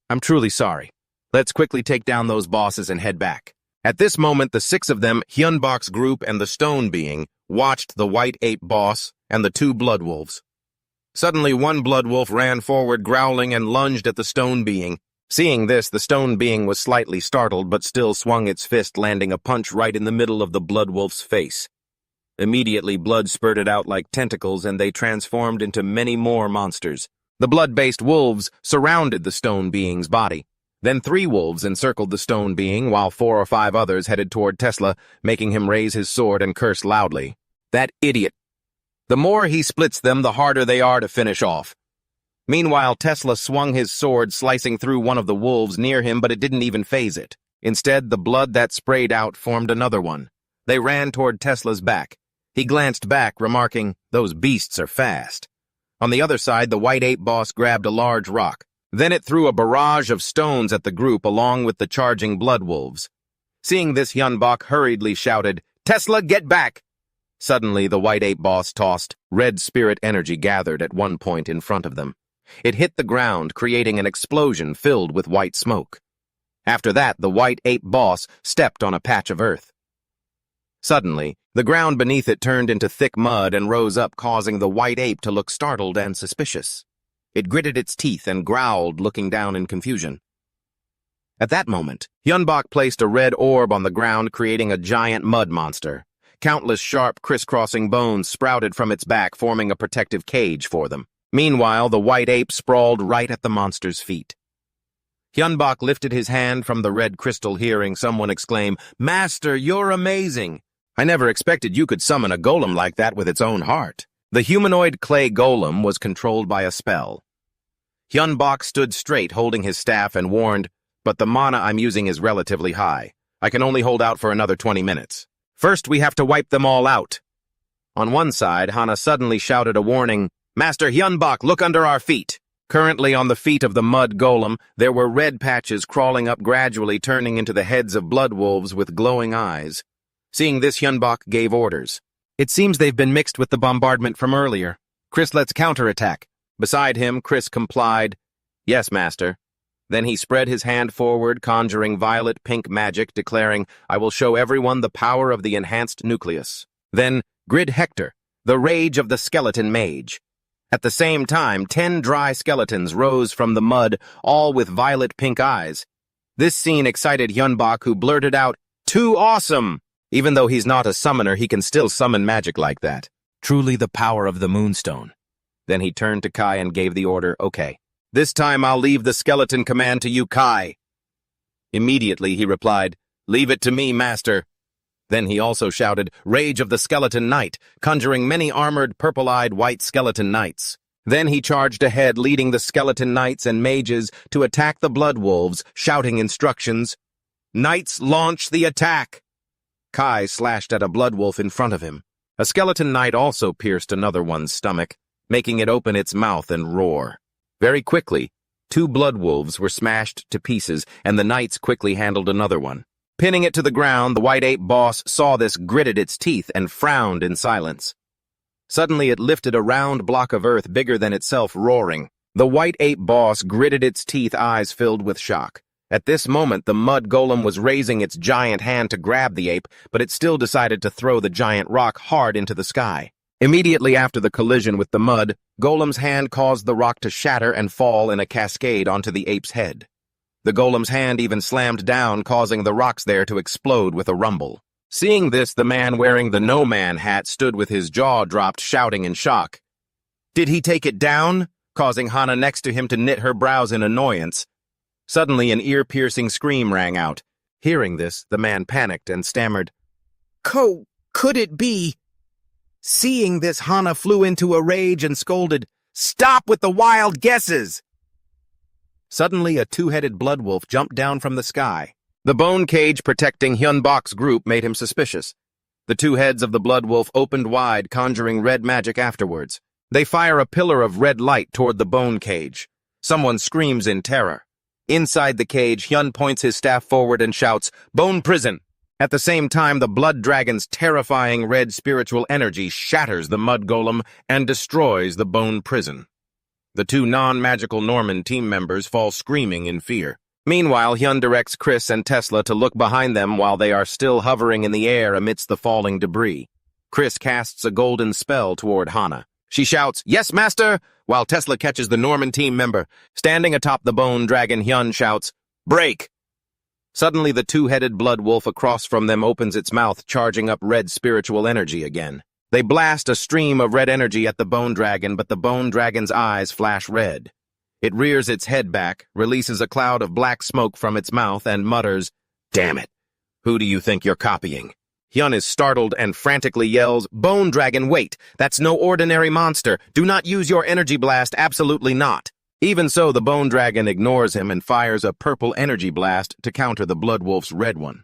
I'm truly sorry. Let's quickly take down those bosses and head back." At this moment, the 6 of them, Hyunbok's group and the stone being, watched the white ape boss and the 2 blood wolves. Suddenly, one blood wolf ran forward, growling, and lunged at the stone being. Seeing this, the stone being was slightly startled, but still swung its fist, landing a punch right in the middle of the blood wolf's face. Immediately, blood spurted out like tentacles, and they transformed into many more monsters. The blood-based wolves surrounded the stone being's body. Then 3 wolves encircled the stone being, while 4 or 5 others headed toward Tesla, making him raise his sword and curse loudly. "That idiot! The more he splits them, the harder they are to finish off." Meanwhile, Tesla swung his sword, slicing through one of the wolves near him, but it didn't even faze it. Instead, the blood that sprayed out formed another one. They ran toward Tesla's back. He glanced back, remarking, "Those beasts are fast." On the other side, the white ape boss grabbed a large rock. Then it threw a barrage of stones at the group along with the charging blood wolves. Seeing this, Hyunbok hurriedly shouted, "Tesla, get back!" Suddenly, the white ape boss tossed. Red spirit energy gathered at one point in front of them. It hit the ground, creating an explosion filled with white smoke. After that, the white ape boss stepped on a patch of earth. Suddenly, the ground beneath it turned into thick mud and rose up, causing the white ape to look startled and suspicious. It gritted its teeth and growled, looking down in confusion. At that moment, Hyunbok placed a red orb on the ground, creating a giant mud monster. Countless sharp, crisscrossing bones sprouted from its back, forming a protective cage for them. Meanwhile, the white ape sprawled right at the monster's feet. Hyunbok lifted his hand from the red crystal, hearing someone exclaim, "Master, you're amazing! I never expected you could summon a golem like that with its own heart." The humanoid clay golem was controlled by a spell. Hyunbok stood straight, holding his staff, and warned, "But the mana I'm using is relatively high. I can only hold out for another 20 minutes. First, we have to wipe them all out." On one side, Hana suddenly shouted a warning, "Master Hyunbok, look under our feet!" Currently on the feet of the mud golem, there were red patches crawling up, gradually turning into the heads of blood wolves with glowing eyes. Seeing this, Hyunbok gave orders. It seems they've been mixed with the bombardment from earlier. Chris, let's counterattack. Beside him, Chris complied, "Yes, master." Then he spread his hand forward, conjuring violet-pink magic, declaring, "I will show everyone the power of the enhanced nucleus." Then, Grid Hector, the rage of the skeleton mage. At the same time, 10 dry skeletons rose from the mud, all with violet-pink eyes. This scene excited Hyunbok, who blurted out, "Too awesome!" Even though he's not a summoner, he can still summon magic like that. Truly the power of the moonstone. Then he turned to Kai and gave the order, "Okay. This time I'll leave the skeleton command to you, Kai." Immediately he replied, "Leave it to me, master." Then he also shouted, "Rage of the Skeleton Knight," conjuring many armored, purple-eyed white skeleton knights. Then he charged ahead, leading the skeleton knights and mages to attack the blood wolves, shouting instructions. "Knights, launch the attack!" Kai slashed at a blood wolf in front of him. A skeleton knight also pierced another one's stomach, making it open its mouth and roar. Very quickly, 2 blood wolves were smashed to pieces, and the knights quickly handled another one. Pinning it to the ground, the white ape boss saw this, gritted its teeth, and frowned in silence. Suddenly it lifted a round block of earth bigger than itself, roaring. The white ape boss gritted its teeth, eyes filled with shock. At this moment, the mud golem was raising its giant hand to grab the ape, but it still decided to throw the giant rock hard into the sky. Immediately after the collision with the mud, Golem's hand caused the rock to shatter and fall in a cascade onto the ape's head. The Golem's hand even slammed down, causing the rocks there to explode with a rumble. Seeing this, the man wearing the no-man hat stood with his jaw dropped, shouting in shock. "Did he take it down?" causing Hana next to him to knit her brows in annoyance. Suddenly, an ear-piercing scream rang out. Hearing this, the man panicked and stammered, Could it be?" Seeing this, Hana flew into a rage and scolded, "Stop with the wild guesses!" Suddenly, a 2-headed blood wolf jumped down from the sky. The bone cage protecting Hyunbok's group made him suspicious. The 2 heads of the blood wolf opened wide, conjuring red magic afterwards. They fire a pillar of red light toward the bone cage. Someone screams in terror. Inside the cage, Hyun points his staff forward and shouts, "Bone prison!" At the same time, the blood dragon's terrifying red spiritual energy shatters the mud golem and destroys the bone prison. The 2 non-magical Norman team members fall screaming in fear. Meanwhile, Hyun directs Chris and Tesla to look behind them while they are still hovering in the air amidst the falling debris. Chris casts a golden spell toward Hana. She shouts, "Yes, master!" while Tesla catches the Norman team member. Standing atop the bone dragon, Hyun shouts, "Break!" Suddenly, the 2-headed blood wolf across from them opens its mouth, charging up red spiritual energy again. They blast a stream of red energy at the bone dragon, but the bone dragon's eyes flash red. It rears its head back, releases a cloud of black smoke from its mouth, and mutters, "Damn it! Who do you think you're copying?" Hyun is startled and frantically yells, "Bone dragon, wait! That's no ordinary monster! Do not use your energy blast, absolutely not!" Even so, the bone dragon ignores him and fires a purple energy blast to counter the blood wolf's red one.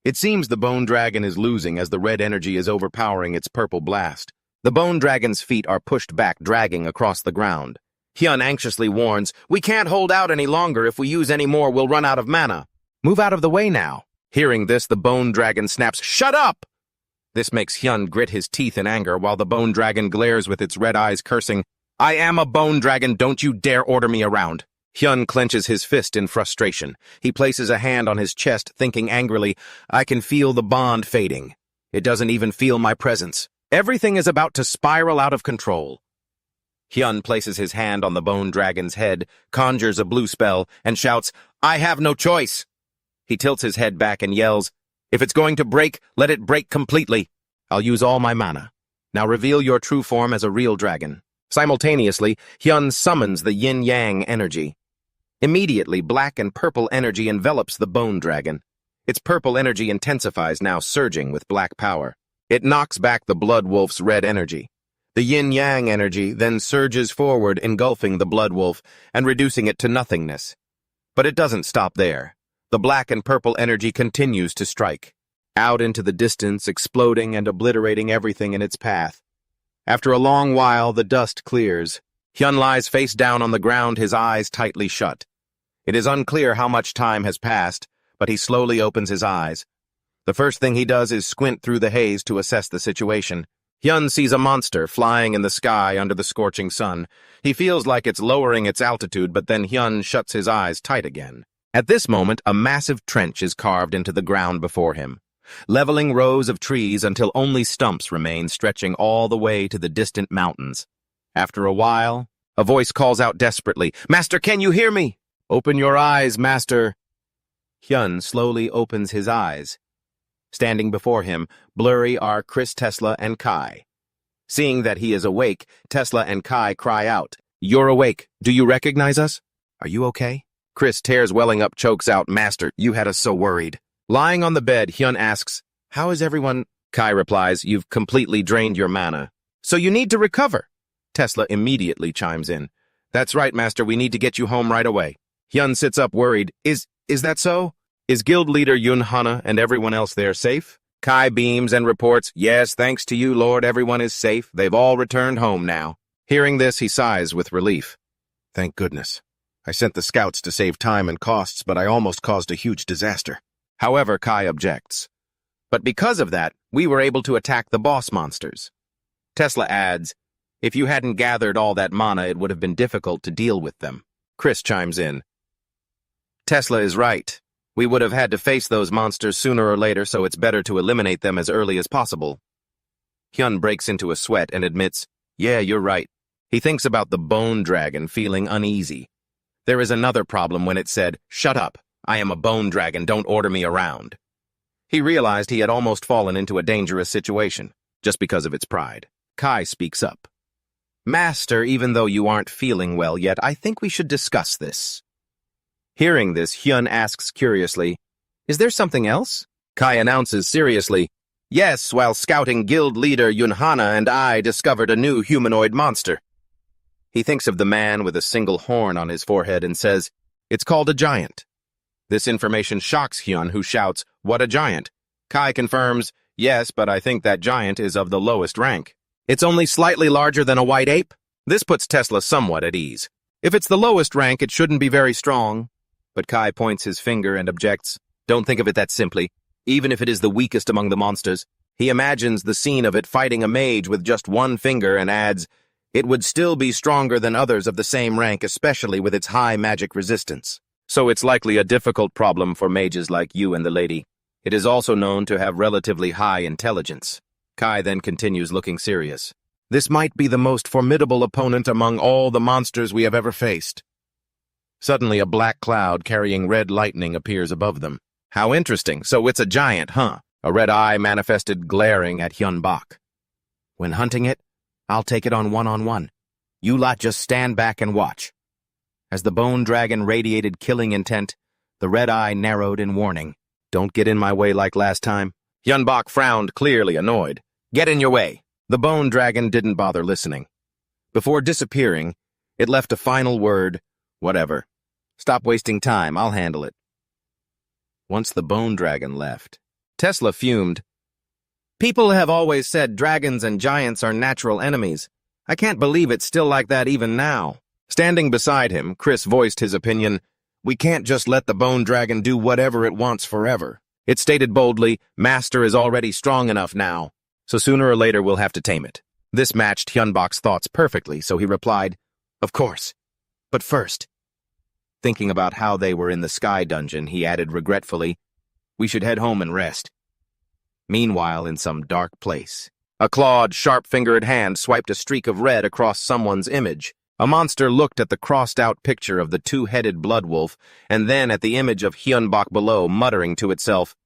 It seems the bone dragon is losing as the red energy is overpowering its purple blast. The bone dragon's feet are pushed back, dragging across the ground. Hyun anxiously warns, "We can't hold out any longer. If we use any more, we'll run out of mana. Move out of the way now." Hearing this, the bone dragon snaps, "Shut up!" This makes Hyun grit his teeth in anger while the bone dragon glares with its red eyes, cursing, "I am a bone dragon, don't you dare order me around." Hyun clenches his fist in frustration. He places a hand on his chest, thinking angrily, "I can feel the bond fading. It doesn't even feel my presence. Everything is about to spiral out of control." Hyun places his hand on the bone dragon's head, conjures a blue spell, and shouts, "I have no choice." He tilts his head back and yells, "If it's going to break, let it break completely. I'll use all my mana. Now reveal your true form as a real dragon." Simultaneously, Hyun summons the yin-yang energy. Immediately, black and purple energy envelops the bone dragon. Its purple energy intensifies, now surging with black power. It knocks back the blood wolf's red energy. The yin-yang energy then surges forward, engulfing the blood wolf and reducing it to nothingness. But it doesn't stop there. The black and purple energy continues to strike, out into the distance, exploding and obliterating everything in its path. After a long while, the dust clears. Hyun lies face down on the ground, his eyes tightly shut. It is unclear how much time has passed, but he slowly opens his eyes. The first thing he does is squint through the haze to assess the situation. Hyun sees a monster flying in the sky under the scorching sun. He feels like it's lowering its altitude, but then Hyun shuts his eyes tight again. At this moment, a massive trench is carved into the ground before him, leveling rows of trees until only stumps remain, stretching all the way to the distant mountains. After a while, a voice calls out desperately, "Master, can you hear me? Open your eyes, Master." Hyun slowly opens his eyes. Standing before him, blurry, are Chris, Tesla, and Kai. Seeing that he is awake, Tesla and Kai cry out, "You're awake. Do you recognize us? Are you okay?" Chris, tears welling up, chokes out, "Master, you had us so worried." Lying on the bed, Hyun asks, "How is everyone?" Kai replies, "You've completely drained your mana. So you need to recover." Tesla immediately chimes in, "That's right, Master, we need to get you home right away." Hyun sits up worried, Is that so? Is guild leader Yun Hana and everyone else there safe?" Kai beams and reports, "Yes, thanks to you, Lord, everyone is safe. They've all returned home now." Hearing this, he sighs with relief. "Thank goodness. I sent the scouts to save time and costs, but I almost caused a huge disaster." However, Kai objects. "But because of that, we were able to attack the boss monsters." Tesla adds, "If you hadn't gathered all that mana, it would have been difficult to deal with them." Chris chimes in. "Tesla is right. We would have had to face those monsters sooner or later, so it's better to eliminate them as early as possible." Hyun breaks into a sweat and admits, "Yeah, you're right." He thinks about the bone dragon, feeling uneasy. There is another problem when it said, "Shut up, I am a bone dragon, don't order me around." He realized he had almost fallen into a dangerous situation, just because of its pride. Kai speaks up. "Master, even though you aren't feeling well yet, I think we should discuss this." Hearing this, Hyun asks curiously, "Is there something else?" Kai announces seriously, "Yes, while scouting, guild leader Yun Hana and I discovered a new humanoid monster." He thinks of the man with a single horn on his forehead and says, "It's called a giant." This information shocks Hyun, who shouts, "What a giant?" Kai confirms, "Yes, but I think that giant is of the lowest rank. It's only slightly larger than a white ape." This puts Tesla somewhat at ease. If it's the lowest rank, it shouldn't be very strong. But Kai points his finger and objects, "Don't think of it that simply. Even if it is the weakest among the monsters." He imagines the scene of it fighting a mage with just one finger and adds, "It would still be stronger than others of the same rank, especially with its high magic resistance. So it's likely a difficult problem for mages like you and the lady. It is also known to have relatively high intelligence." Kai then continues, looking serious. "This might be the most formidable opponent among all the monsters we have ever faced." Suddenly, a black cloud carrying red lightning appears above them. "How interesting. So it's a giant, huh?" A red eye manifested, glaring at Hyun Bak. "When hunting it, I'll take it on one-on-one. You lot just stand back and watch." As the bone dragon radiated killing intent, the red eye narrowed in warning. "Don't get in my way like last time." Hyun Bak frowned, clearly annoyed. "Get in your way." The bone dragon didn't bother listening. Before disappearing, it left a final word, "Whatever. Stop wasting time, I'll handle it." Once the bone dragon left, Tesla fumed. "People have always said dragons and giants are natural enemies. I can't believe it's still like that even now." Standing beside him, Chris voiced his opinion, "We can't just let the bone dragon do whatever it wants forever." It stated boldly, "Master is already strong enough now, so sooner or later we'll have to tame it." This matched Hyunbok's thoughts perfectly, so he replied, "Of course. But first..." Thinking about how they were in the sky dungeon, he added regretfully, "We should head home and rest." Meanwhile, in some dark place, a clawed, sharp-fingered hand swiped a streak of red across someone's image. A monster looked at the crossed-out picture of the two-headed blood wolf, and then at the image of Hyunbok below, muttering to itself,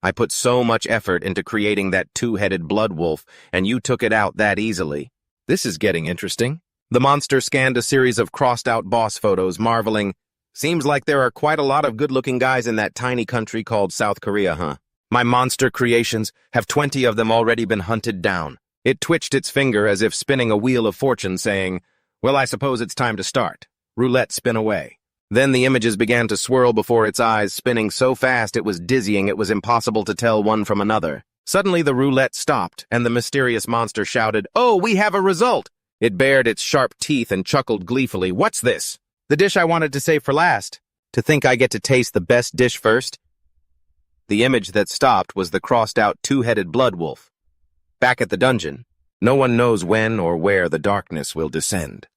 "I put so much effort into creating that two-headed blood wolf, and you took it out that easily. This is getting interesting." The monster scanned a series of crossed-out boss photos, marveling, "Seems like there are quite a lot of good-looking guys in that tiny country called South Korea, huh? My monster creations, have 20 of them already been hunted down. It twitched its finger as if spinning a wheel of fortune, saying, "Well, I suppose it's time to start. Roulette, spin away." Then the images began to swirl before its eyes, spinning so fast it was dizzying it was impossible to tell one from another. Suddenly the roulette stopped, and the mysterious monster shouted, "Oh, we have a result!" It bared its sharp teeth and chuckled gleefully. "What's this?" "The dish I wanted to save for last. To think I get to taste the best dish first?" The image that stopped was the crossed-out two-headed blood wolf. Back at the dungeon, no one knows when or where the darkness will descend.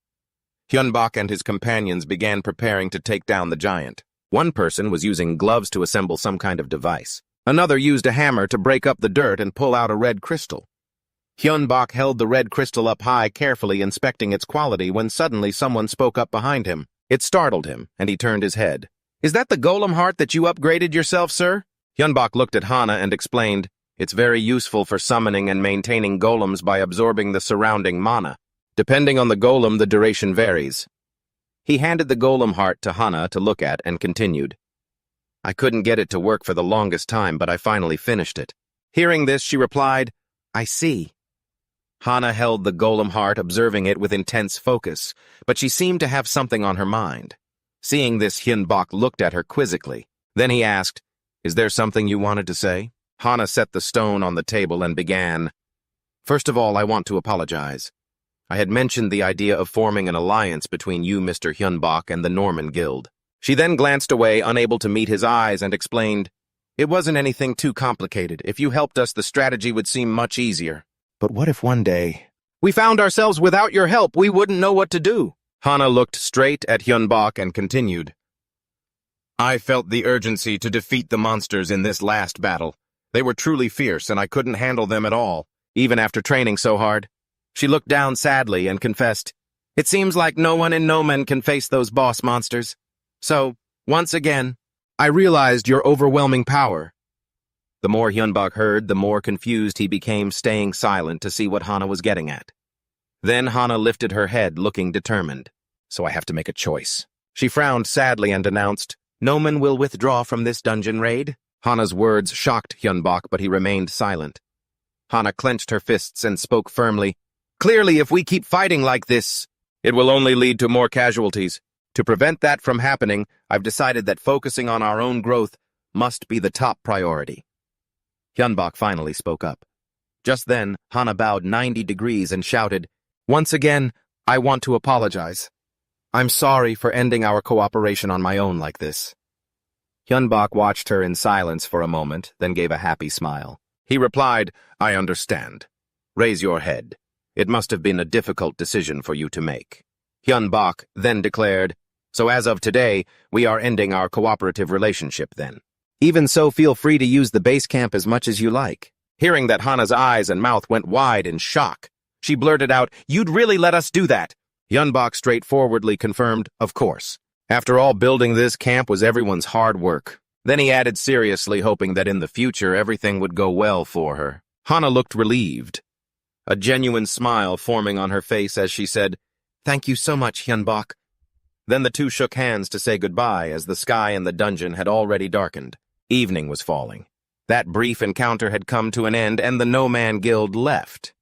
Hyunbak and his companions began preparing to take down the giant. One person was using gloves to assemble some kind of device. Another used a hammer to break up the dirt and pull out a red crystal. Hyunbak held the red crystal up high, carefully inspecting its quality, when suddenly someone spoke up behind him. It startled him, and he turned his head. "Is that the golem heart that you upgraded yourself, sir?" Hyunbak looked at Hana and explained, "It's very useful for summoning and maintaining golems by absorbing the surrounding mana. Depending on the golem, the duration varies." He handed the golem heart to Hana to look at and continued, "I couldn't get it to work for the longest time, but I finally finished it." Hearing this, she replied, "I see." Hana held the golem heart, observing it with intense focus, but she seemed to have something on her mind. Seeing this, Hyunbak looked at her quizzically. Then he asked, "Is there something you wanted to say?" Hana set the stone on the table and began, "First of all, I want to apologize. I had mentioned the idea of forming an alliance between you, Mr. Hyunbak, and the Norman Guild." She then glanced away, unable to meet his eyes, and explained, "It wasn't anything too complicated. If you helped us, the strategy would seem much easier. But what if one day we found ourselves without your help? We wouldn't know what to do." Hana looked straight at Hyunbak and continued, "I felt the urgency to defeat the monsters in this last battle. They were truly fierce, and I couldn't handle them at all, even after training so hard." She looked down sadly and confessed, "It seems like no one in Nomen can face those boss monsters. So, once again, I realized your overwhelming power." The more Hyunbak heard, the more confused he became, staying silent to see what Hana was getting at. Then Hana lifted her head, looking determined. "So I have to make a choice." She frowned sadly and announced, "Nomen will withdraw from this dungeon raid." Hana's words shocked Hyunbak, but he remained silent. Hana clenched her fists and spoke firmly, "Clearly, if we keep fighting like this, it will only lead to more casualties. To prevent that from happening, I've decided that focusing on our own growth must be the top priority." Hyunbak finally spoke up. Just then, Hana bowed 90 degrees and shouted, "Once again, I want to apologize. I'm sorry for ending our cooperation on my own like this." Hyunbak watched her in silence for a moment, then gave a happy smile. He replied, "I understand. Raise your head. It must have been a difficult decision for you to make." Hyunbak then declared, "So as of today, we are ending our cooperative relationship then. Even so, feel free to use the base camp as much as you like." Hearing that, Hana's eyes and mouth went wide in shock. She blurted out, "You'd really let us do that?" Hyunbak straightforwardly confirmed, "Of course. After all, building this camp was everyone's hard work." Then he added seriously, hoping that in the future everything would go well for her. Hana looked relieved, a genuine smile forming on her face as she said, "Thank you so much, Hyunbak." Then the two shook hands to say goodbye, as the sky in the dungeon had already darkened. Evening was falling. That brief encounter had come to an end, and the No Man Guild left.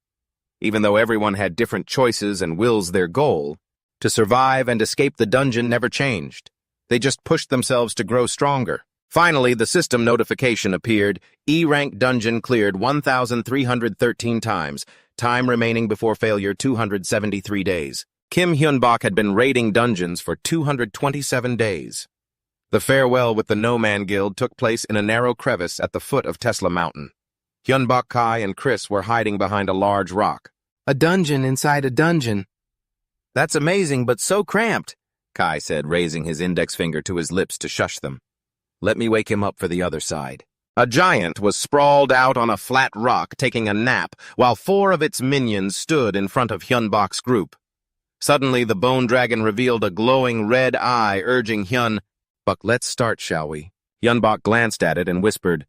Even though everyone had different choices and wills, their goal, to survive and escape the dungeon, never changed. They just pushed themselves to grow stronger. Finally, the system notification appeared. E-rank dungeon cleared 1,313 times. Time remaining before failure 273 days. Kim Hyunbak had been raiding dungeons for 227 days. The farewell with the No Man Guild took place in a narrow crevice at the foot of Tesla Mountain. Hyunbak, Kai, and Chris were hiding behind a large rock. "A dungeon inside a dungeon. That's amazing, but so cramped," Kai said, raising his index finger to his lips to shush them. "Let me wake him up for the other side." A giant was sprawled out on a flat rock, taking a nap, while 4 of its minions stood in front of Hyunbak's group. Suddenly, the bone dragon revealed a glowing red eye, urging Hyunbak, "Let's start, shall we?" Hyunbak glanced at it and whispered,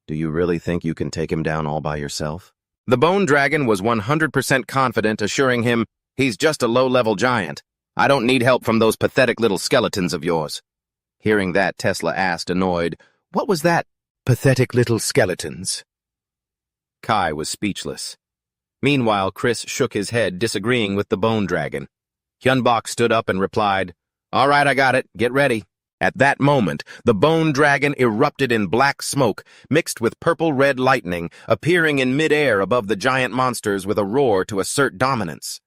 "Do you really think you can take him down all by yourself?" The bone dragon was 100% confident, assuring him, "He's just a low-level giant. I don't need help from those pathetic little skeletons of yours." Hearing that, Tesla asked, annoyed, "What was that? Pathetic little skeletons?" Kai was speechless. Meanwhile, Chris shook his head, disagreeing with the bone dragon. Hyunbok stood up and replied, "All right, I got it. Get ready." At that moment, the bone dragon erupted in black smoke, mixed with purple-red lightning, appearing in mid-air above the giant monsters with a roar to assert dominance.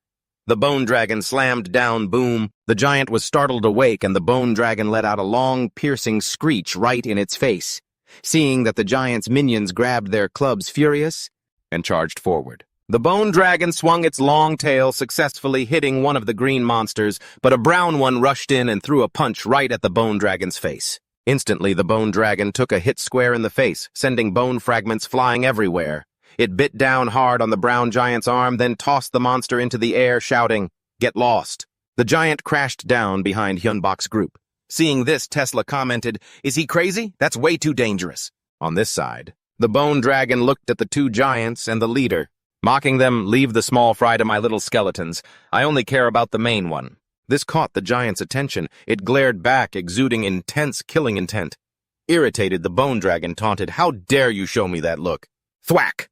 The bone dragon slammed down, boom. The giant was startled awake, and the bone dragon let out a long, piercing screech right in its face. Seeing that the giant's minions grabbed their clubs furious and charged forward. The bone dragon swung its long tail, successfully hitting one of the green monsters, but a brown one rushed in and threw a punch right at the bone dragon's face. Instantly, the bone dragon took a hit square in the face, sending bone fragments flying everywhere. It bit down hard on the brown giant's arm, then tossed the monster into the air, shouting, "Get lost." The giant crashed down behind Hyunbok's group. Seeing this, Tesla commented, "Is he crazy? That's way too dangerous." On this side, the bone dragon looked at the two giants and the leader, mocking them, "Leave the small fry to my little skeletons. I only care about the main one." This caught the giant's attention. It glared back, exuding intense killing intent. Irritated, the bone dragon taunted, "How dare you show me that look?" Thwack!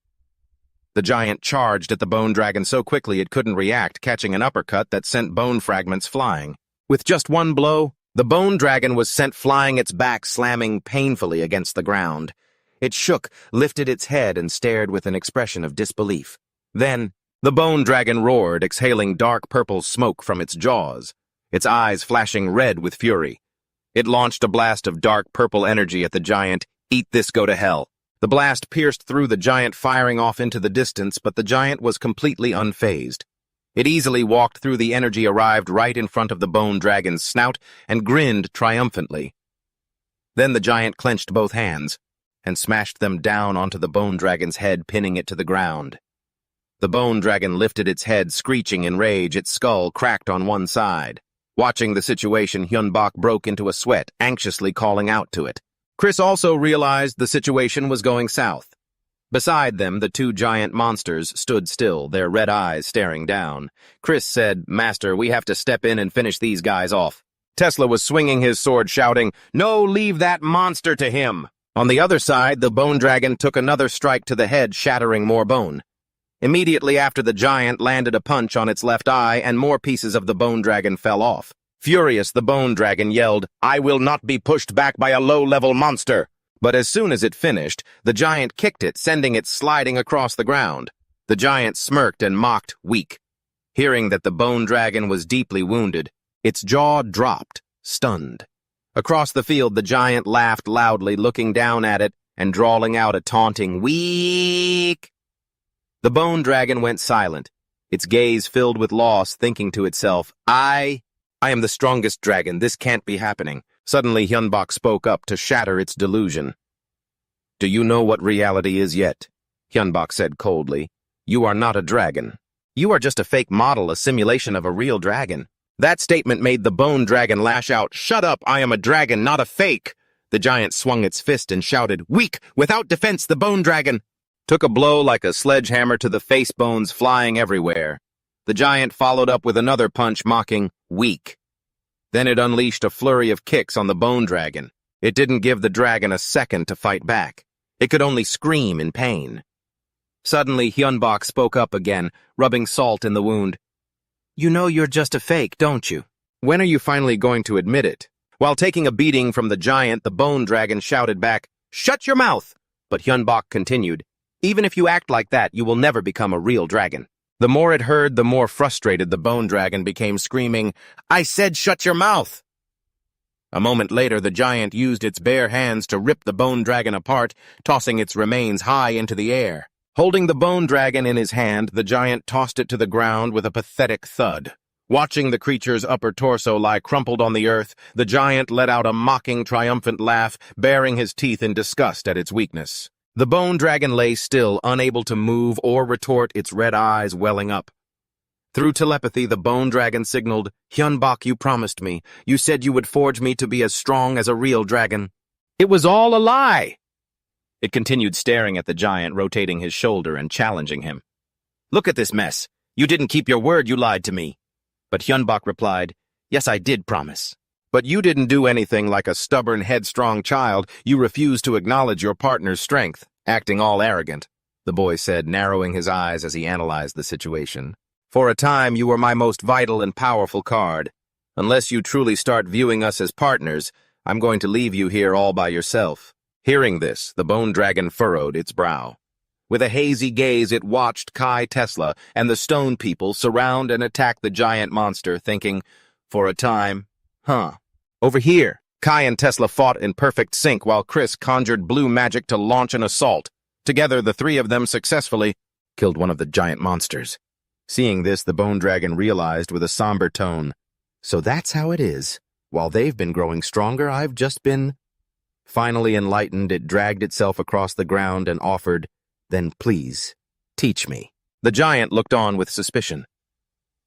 The giant charged at the bone dragon so quickly it couldn't react, catching an uppercut that sent bone fragments flying. With just one blow, the bone dragon was sent flying, its back slamming painfully against the ground. It shook, lifted its head, and stared with an expression of disbelief. Then, the bone dragon roared, exhaling dark purple smoke from its jaws, its eyes flashing red with fury. It launched a blast of dark purple energy at the giant. "Eat this, go to hell." The blast pierced through the giant, firing off into the distance, but the giant was completely unfazed. It easily walked through the energy, arrived right in front of the bone dragon's snout, and grinned triumphantly. Then the giant clenched both hands and smashed them down onto the bone dragon's head, pinning it to the ground. The bone dragon lifted its head, screeching in rage, its skull cracked on one side. Watching the situation, Hyunbok broke into a sweat, anxiously calling out to it. Chris also realized the situation was going south. Beside them, the two giant monsters stood still, their red eyes staring down. Chris said, "Master, we have to step in and finish these guys off." Tesla was swinging his sword, shouting, "No, leave that monster to him." On the other side, the bone dragon took another strike to the head, shattering more bone. Immediately after, the giant landed a punch on its left eye, and more pieces of the bone dragon fell off. Furious, the bone dragon yelled, "I will not be pushed back by a low-level monster." But as soon as it finished, the giant kicked it, sending it sliding across the ground. The giant smirked and mocked, "Weak." Hearing that the bone dragon was deeply wounded, its jaw dropped, stunned. Across the field, the giant laughed loudly, looking down at it and drawling out a taunting, "Weak." The bone dragon went silent, its gaze filled with loss, thinking to itself, I am the strongest dragon. This can't be happening." Suddenly, Hyunbok spoke up to shatter its delusion. "Do you know what reality is yet?" Hyunbok said coldly. "You are not a dragon. You are just a fake model, a simulation of a real dragon." That statement made the bone dragon lash out, "Shut up, I am a dragon, not a fake." The giant swung its fist and shouted, "Weak! Without defense, the bone dragon!" Took a blow like a sledgehammer to the face, bones flying everywhere. The giant followed up with another punch, mocking, "Weak." Then it unleashed a flurry of kicks on the bone dragon. It didn't give the dragon a second to fight back. It could only scream in pain. Suddenly, Hyunbok spoke up again, rubbing salt in the wound. "You know you're just a fake, don't you? When are you finally going to admit it?" While taking a beating from the giant, the bone dragon shouted back, "Shut your mouth!" But Hyunbok continued, "Even if you act like that, you will never become a real dragon." The more it heard, the more frustrated the bone dragon became, screaming, "I said shut your mouth!" A moment later, the giant used its bare hands to rip the bone dragon apart, tossing its remains high into the air. Holding the bone dragon in his hand, the giant tossed it to the ground with a pathetic thud. Watching the creature's upper torso lie crumpled on the earth, the giant let out a mocking, triumphant laugh, baring his teeth in disgust at its weakness. The bone dragon lay still, unable to move or retort, its red eyes welling up. Through telepathy, the bone dragon signaled, "Hyunbok, you promised me. You said you would forge me to be as strong as a real dragon." "It was all a lie!" It continued staring at the giant, rotating his shoulder and challenging him. "Look at this mess. You didn't keep your word, you lied to me." But Hyunbok replied, "Yes, I did promise. But you didn't do anything like a stubborn, headstrong child. You refused to acknowledge your partner's strength, acting all arrogant." the boy said, narrowing his eyes as he analyzed the situation. For a time, you were my most vital and powerful card. Unless you truly start viewing us as partners, I'm going to leave you here all by yourself. Hearing this, the bone dragon furrowed its brow. With a hazy gaze, it watched Kai Tesla and the stone people surround and attack the giant monster, thinking, for a time, Over here, Kai and Tesla fought in perfect sync while Chris conjured blue magic to launch an assault. Together, the three of them successfully killed one of the giant monsters. Seeing this, the bone dragon realized with a somber tone, so that's how it is. While they've been growing stronger, I've just been... Finally enlightened, it dragged itself across the ground and offered, then please, teach me. The giant looked on with suspicion.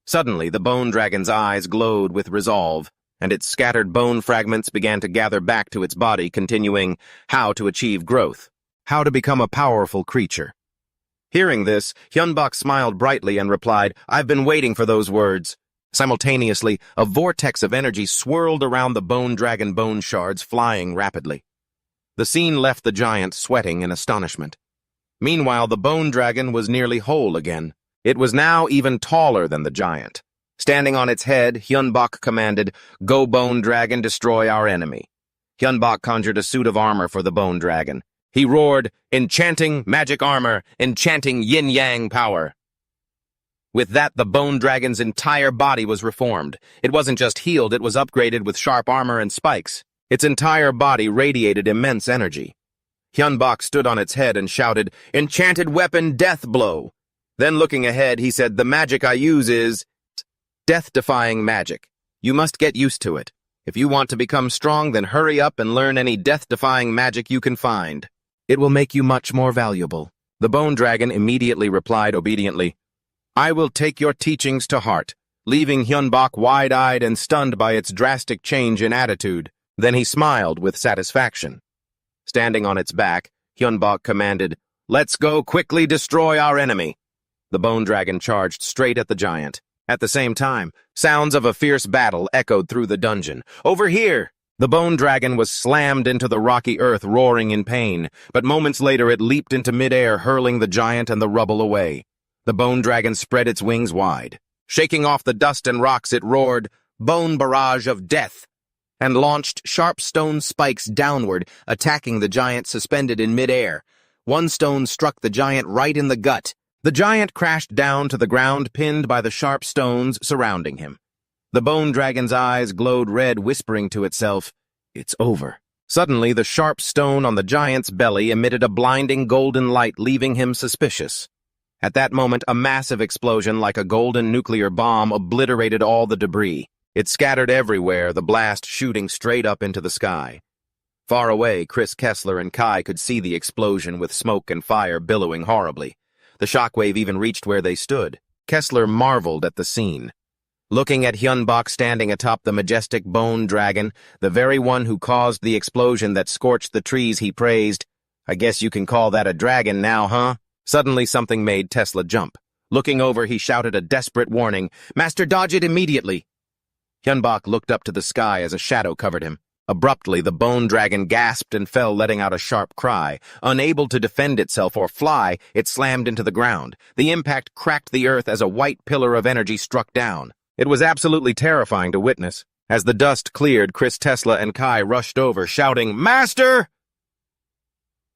Suddenly, the bone dragon's eyes glowed with resolve, and its scattered bone fragments began to gather back to its body, continuing how to achieve growth, how to become a powerful creature. Hearing this, Hyunbak smiled brightly and replied, I've been waiting for those words. Simultaneously, a vortex of energy swirled around the bone dragon bone shards, flying rapidly. The scene left the giant sweating in astonishment. Meanwhile, the bone dragon was nearly whole again. It was now even taller than the giant. Standing on its head, Hyunbak commanded, Go, bone dragon, destroy our enemy. Hyunbak conjured a suit of armor for the bone dragon. He roared, Enchanting magic armor, enchanting yin-yang power. With that, the bone dragon's entire body was reformed. It wasn't just healed, it was upgraded with sharp armor and spikes. Its entire body radiated immense energy. Hyunbak stood on its head and shouted, Enchanted weapon, death blow. Then looking ahead, he said, The magic I use is death-defying magic. You must get used to it. If you want to become strong, then hurry up and learn any death-defying magic you can find. It will make you much more valuable. The bone dragon immediately replied obediently, I will take your teachings to heart, leaving Hyunbak wide-eyed and stunned by its drastic change in attitude. Then he smiled with satisfaction. Standing on its back, Hyunbak commanded, Let's go quickly destroy our enemy. The bone dragon charged straight at the giant. At the same time, sounds of a fierce battle echoed through the dungeon. Over here! The bone dragon was slammed into the rocky earth, roaring in pain, but moments later it leaped into midair, hurling the giant and the rubble away. The bone dragon spread its wings wide. Shaking off the dust and rocks, it roared, Bone barrage of death, and launched sharp stone spikes downward, attacking the giant suspended in midair. One stone struck the giant right in the gut. The giant crashed down to the ground, pinned by the sharp stones surrounding him. The bone dragon's eyes glowed red, whispering to itself, It's over. Suddenly, the sharp stone on the giant's belly emitted a blinding golden light, leaving him suspicious. At that moment, a massive explosion like a golden nuclear bomb obliterated all the debris. It scattered everywhere, the blast shooting straight up into the sky. Far away, Chris Kessler and Kai could see the explosion with smoke and fire billowing horribly. The shockwave even reached where they stood. Kessler marveled at the scene. Looking at Hyunbak standing atop the majestic bone dragon, the very one who caused the explosion that scorched the trees, he praised, I guess you can call that a dragon now, huh? Suddenly something made Tesla jump. Looking over, he shouted a desperate warning, Master, dodge it immediately! Hyunbak looked up to the sky as a shadow covered him. Abruptly, the bone dragon gasped and fell, letting out a sharp cry. Unable to defend itself or fly, it slammed into the ground. The impact cracked the earth as a white pillar of energy struck down. It was absolutely terrifying to witness. As the dust cleared, Chris Tesla and Kai rushed over, shouting, Master!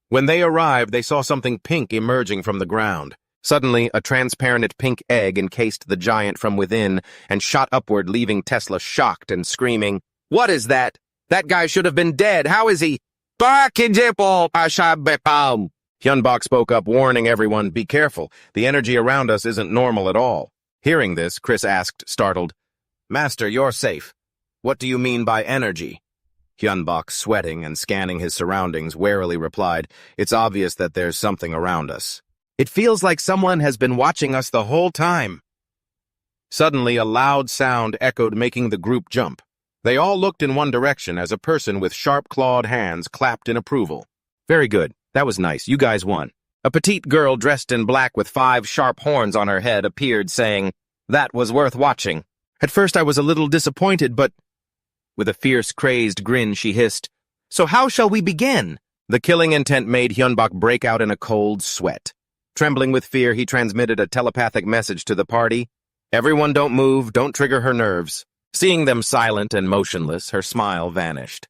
When they arrived, they saw something pink emerging from the ground. Suddenly, a transparent pink egg encased the giant from within and shot upward, leaving Tesla shocked and screaming, What is that? That guy should have been dead. How is he? Hyunbak spoke up, warning everyone, Be careful. The energy around us isn't normal at all. Hearing this, Chris asked, startled, Master, you're safe. What do you mean by energy? Hyunbak, sweating and scanning his surroundings, warily replied, It's obvious that there's something around us. It feels like someone has been watching us the whole time. Suddenly, a loud sound echoed, making the group jump. They all looked in one direction as a person with sharp-clawed hands clapped in approval. Very good. That was nice. You guys won. A petite girl dressed in black with 5 sharp horns on her head appeared, saying, That was worth watching. At first I was a little disappointed, but... With a fierce, crazed grin, she hissed, So how shall we begin? The killing intent made Hyunbak break out in a cold sweat. Trembling with fear, he transmitted a telepathic message to the party. Everyone don't move, don't trigger her nerves. Seeing them silent and motionless, her smile vanished.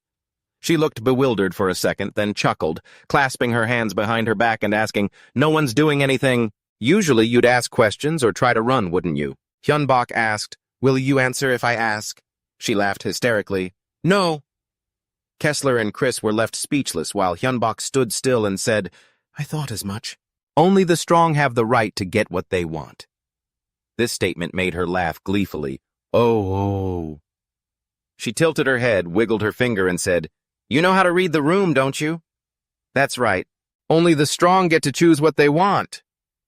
She looked bewildered for a second, then chuckled, clasping her hands behind her back and asking, "No one's doing anything." "Usually you'd ask questions or try to run, wouldn't you?" Hyunbok asked. "Will you answer if I ask?" She laughed hysterically. "No." Kessler and Chris were left speechless while Hyunbok stood still and said, "I thought as much." Only the strong have the right to get what they want. This statement made her laugh gleefully. Oh. She tilted her head, wiggled her finger, and said, "You know how to read the room, don't you?" "That's right. Only the strong get to choose what they want."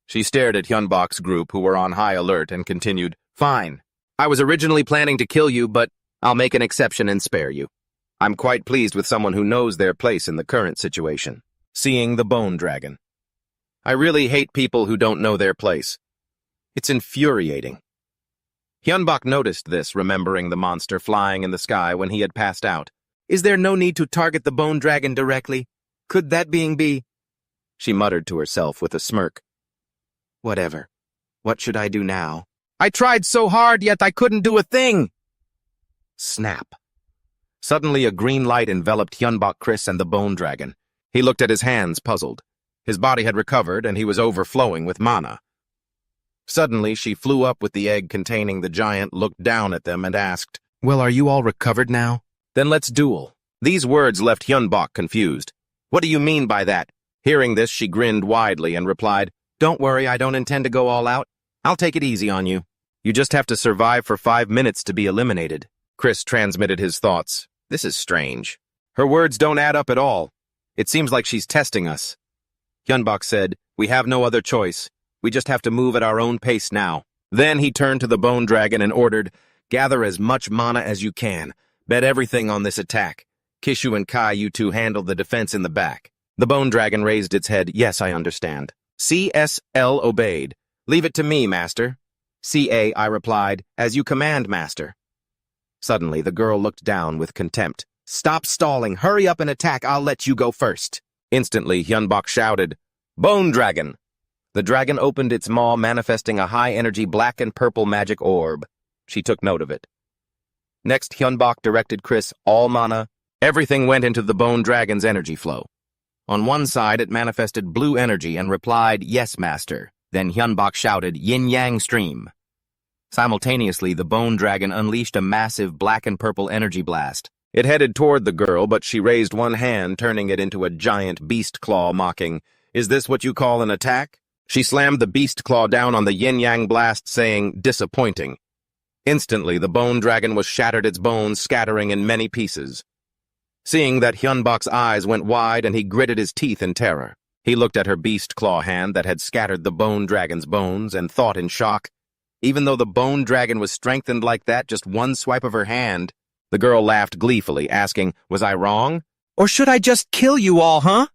She stared at Hyunbok's group, who were on high alert, and continued, "Fine. I was originally planning to kill you, but I'll make an exception and spare you. I'm quite pleased with someone who knows their place in the current situation." Seeing the bone dragon. I really hate people who don't know their place. It's infuriating. Hyunbok noticed this, remembering the monster flying in the sky when he had passed out. "Is there no need to target the bone dragon directly? Could that being be?" She muttered to herself with a smirk. "Whatever. What should I do now? I tried so hard, yet I couldn't do a thing." Snap. Suddenly a green light enveloped Hyunbok, Chris, and the bone dragon. He looked at his hands, puzzled. His body had recovered, and he was overflowing with mana. Suddenly, she flew up with the egg containing the giant, looked down at them, and asked, "Well, are you all recovered now? Then let's duel." These words left Hyunbok confused. "What do you mean by that?" Hearing this, she grinned widely and replied, "Don't worry, I don't intend to go all out. I'll take it easy on you. You just have to survive for 5 minutes to be eliminated." Chris transmitted his thoughts. "This is strange. Her words don't add up at all. It seems like she's testing us." Hyunbok said, "We have no other choice. We just have to move at our own pace now." Then he turned to the bone dragon and ordered, "Gather as much mana as you can. Bet everything on this attack. Kishu and Kai, you two handle the defense in the back." The bone dragon raised its head. "Yes, I understand." CSL obeyed. "Leave it to me, master." "CA," I replied, "as you command, master." Suddenly, the girl looked down with contempt. "Stop stalling. Hurry up and attack. I'll let you go first." Instantly, Hyunbok shouted, "Bone dragon!" The dragon opened its maw, manifesting a high-energy black and purple magic orb. She took note of it. Next, Hyunbok directed Chris, all mana. Everything went into the bone dragon's energy flow. On one side, it manifested blue energy and replied, "Yes, master." Then Hyunbok shouted, "Yin-yang stream." Simultaneously, the bone dragon unleashed a massive black and purple energy blast. It headed toward the girl, but she raised one hand, turning it into a giant beast claw, mocking, "Is this what you call an attack?" She slammed the beast claw down on the yin-yang blast, saying, "Disappointing." Instantly, the bone dragon was shattered, its bones scattering in many pieces. Seeing that, Hyunbok's eyes went wide and he gritted his teeth in terror. He looked at her beast claw hand that had scattered the bone dragon's bones and thought in shock, even though the bone dragon was strengthened like that, just one swipe of her hand. The girl laughed gleefully, asking, "Was I wrong? Or should I just kill you all, huh?"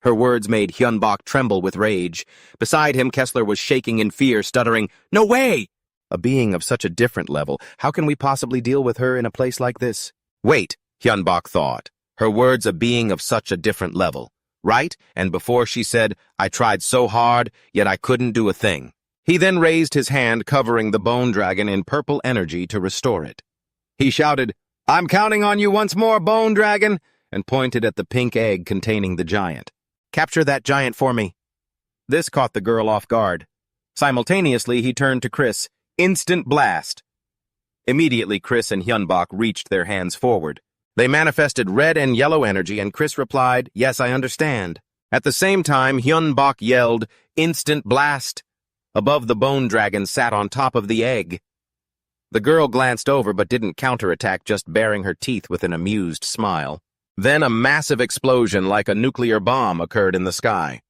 Her words made Hyunbok tremble with rage. Beside him, Kessler was shaking in fear, stuttering, "No way!" A being of such a different level, how can we possibly deal with her in a place like this? Wait, Hyunbok thought. Her words, a being of such a different level. Right? And before she said, "I tried so hard, yet I couldn't do a thing." He then raised his hand, covering the bone dragon in purple energy to restore it. He shouted, "I'm counting on you once more, bone dragon," and pointed at the pink egg containing the giant. "Capture that giant for me." This caught the girl off guard. Simultaneously, he turned to Chris. Instant blast. Immediately, Chris and Hyunbok reached their hands forward. They manifested red and yellow energy, and Chris replied, "Yes, I understand." At the same time, Hyunbok yelled, "Instant blast!" Above, the bone dragon sat on top of the egg. The girl glanced over but didn't counterattack, just baring her teeth with an amused smile. Then a massive explosion like a nuclear bomb occurred in the sky.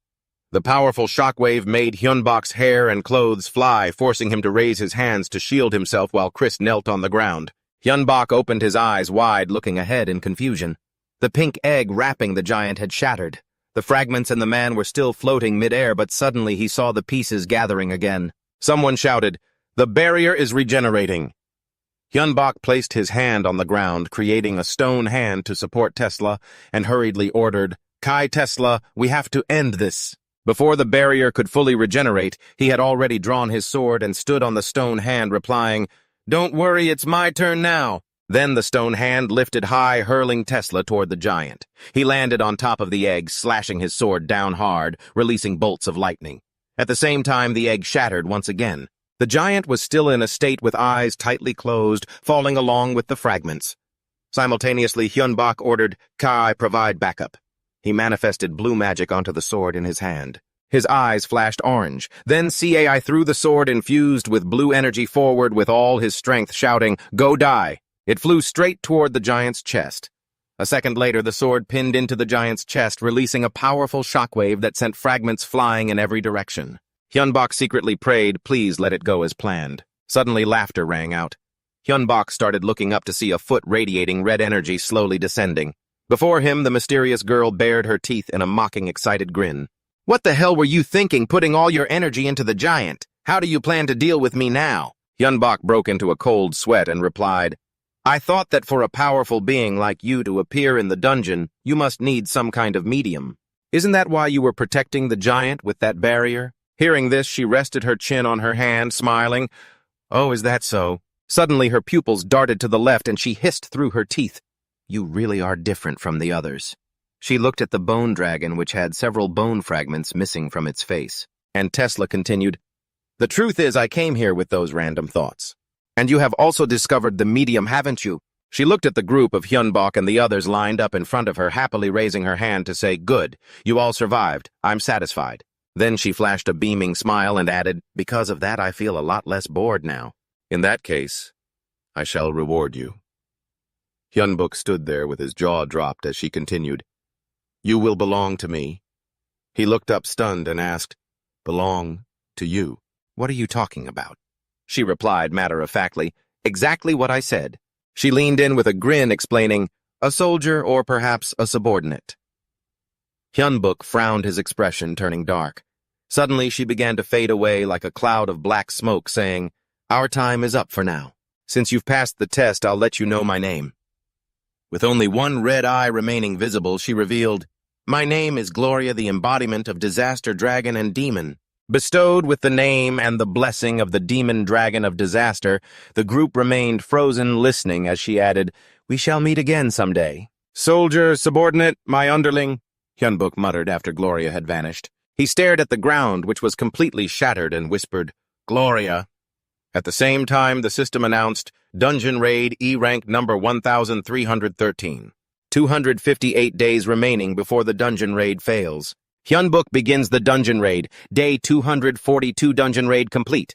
The powerful shockwave made Hyunbok's hair and clothes fly, forcing him to raise his hands to shield himself while Chris knelt on the ground. Hyunbok opened his eyes wide, looking ahead in confusion. The pink egg wrapping the giant had shattered. The fragments and the man were still floating mid-air, but suddenly he saw the pieces gathering again. Someone shouted, "The barrier is regenerating." Hyunbok placed his hand on the ground, creating a stone hand to support Tesla, and hurriedly ordered, "Kai Tesla, we have to end this." Before the barrier could fully regenerate, he had already drawn his sword and stood on the stone hand, replying, "Don't worry, it's my turn now." Then the stone hand lifted high, hurling Tesla toward the giant. He landed on top of the egg, slashing his sword down hard, releasing bolts of lightning. At the same time, the egg shattered once again. The giant was still in a state with eyes tightly closed, falling along with the fragments. Simultaneously, Hyunbak ordered, "Kai, provide backup." He manifested blue magic onto the sword in his hand. His eyes flashed orange. Then Cai threw the sword infused with blue energy forward with all his strength, shouting, "Go die!" It flew straight toward the giant's chest. A second later, the sword pinned into the giant's chest, releasing a powerful shockwave that sent fragments flying in every direction. Hyunbak secretly prayed, "Please let it go as planned." Suddenly, laughter rang out. Hyunbak started looking up to see a foot radiating red energy slowly descending. Before him, the mysterious girl bared her teeth in a mocking, excited grin. "What the hell were you thinking, putting all your energy into the giant? How do you plan to deal with me now?" Hyunbak broke into a cold sweat and replied, "I thought that for a powerful being like you to appear in the dungeon, you must need some kind of medium. Isn't that why you were protecting the giant with that barrier?" Hearing this, she rested her chin on her hand, smiling. "Oh, is that so?" Suddenly, her pupils darted to the left and she hissed through her teeth, "You really are different from the others." She looked at the bone dragon, which had several bone fragments missing from its face. And Tesla continued, "The truth is, I came here with those random thoughts. And you have also discovered the medium, haven't you?" She looked at the group of Hyunbak and the others lined up in front of her, happily raising her hand to say, "Good, you all survived. I'm satisfied." Then she flashed a beaming smile and added, "Because of that, I feel a lot less bored now. In that case, I shall reward you." Hyunbak stood there with his jaw dropped as she continued, "You will belong to me." He looked up stunned and asked, "Belong to you? What are you talking about?" She replied matter-of-factly, "Exactly what I said." She leaned in with a grin, explaining, "A soldier or perhaps a subordinate." Hyunbak frowned, his expression turning dark. Suddenly she began to fade away like a cloud of black smoke, saying, "Our time is up for now. Since you've passed the test, I'll let you know my name." With only one red eye remaining visible, she revealed, "My name is Gloria, the embodiment of disaster, dragon, and demon." Bestowed with the name and the blessing of the demon dragon of disaster, the group remained frozen, listening as she added, "We shall meet again someday." "Soldier, subordinate, my underling," Hyunbak muttered after Gloria had vanished. He stared at the ground, which was completely shattered, and whispered, "Gloria." At the same time, the system announced, "Dungeon Raid E-Rank number 1313. 258 days remaining before the dungeon raid fails. Hyunbak begins the dungeon raid. Day 242 dungeon raid complete.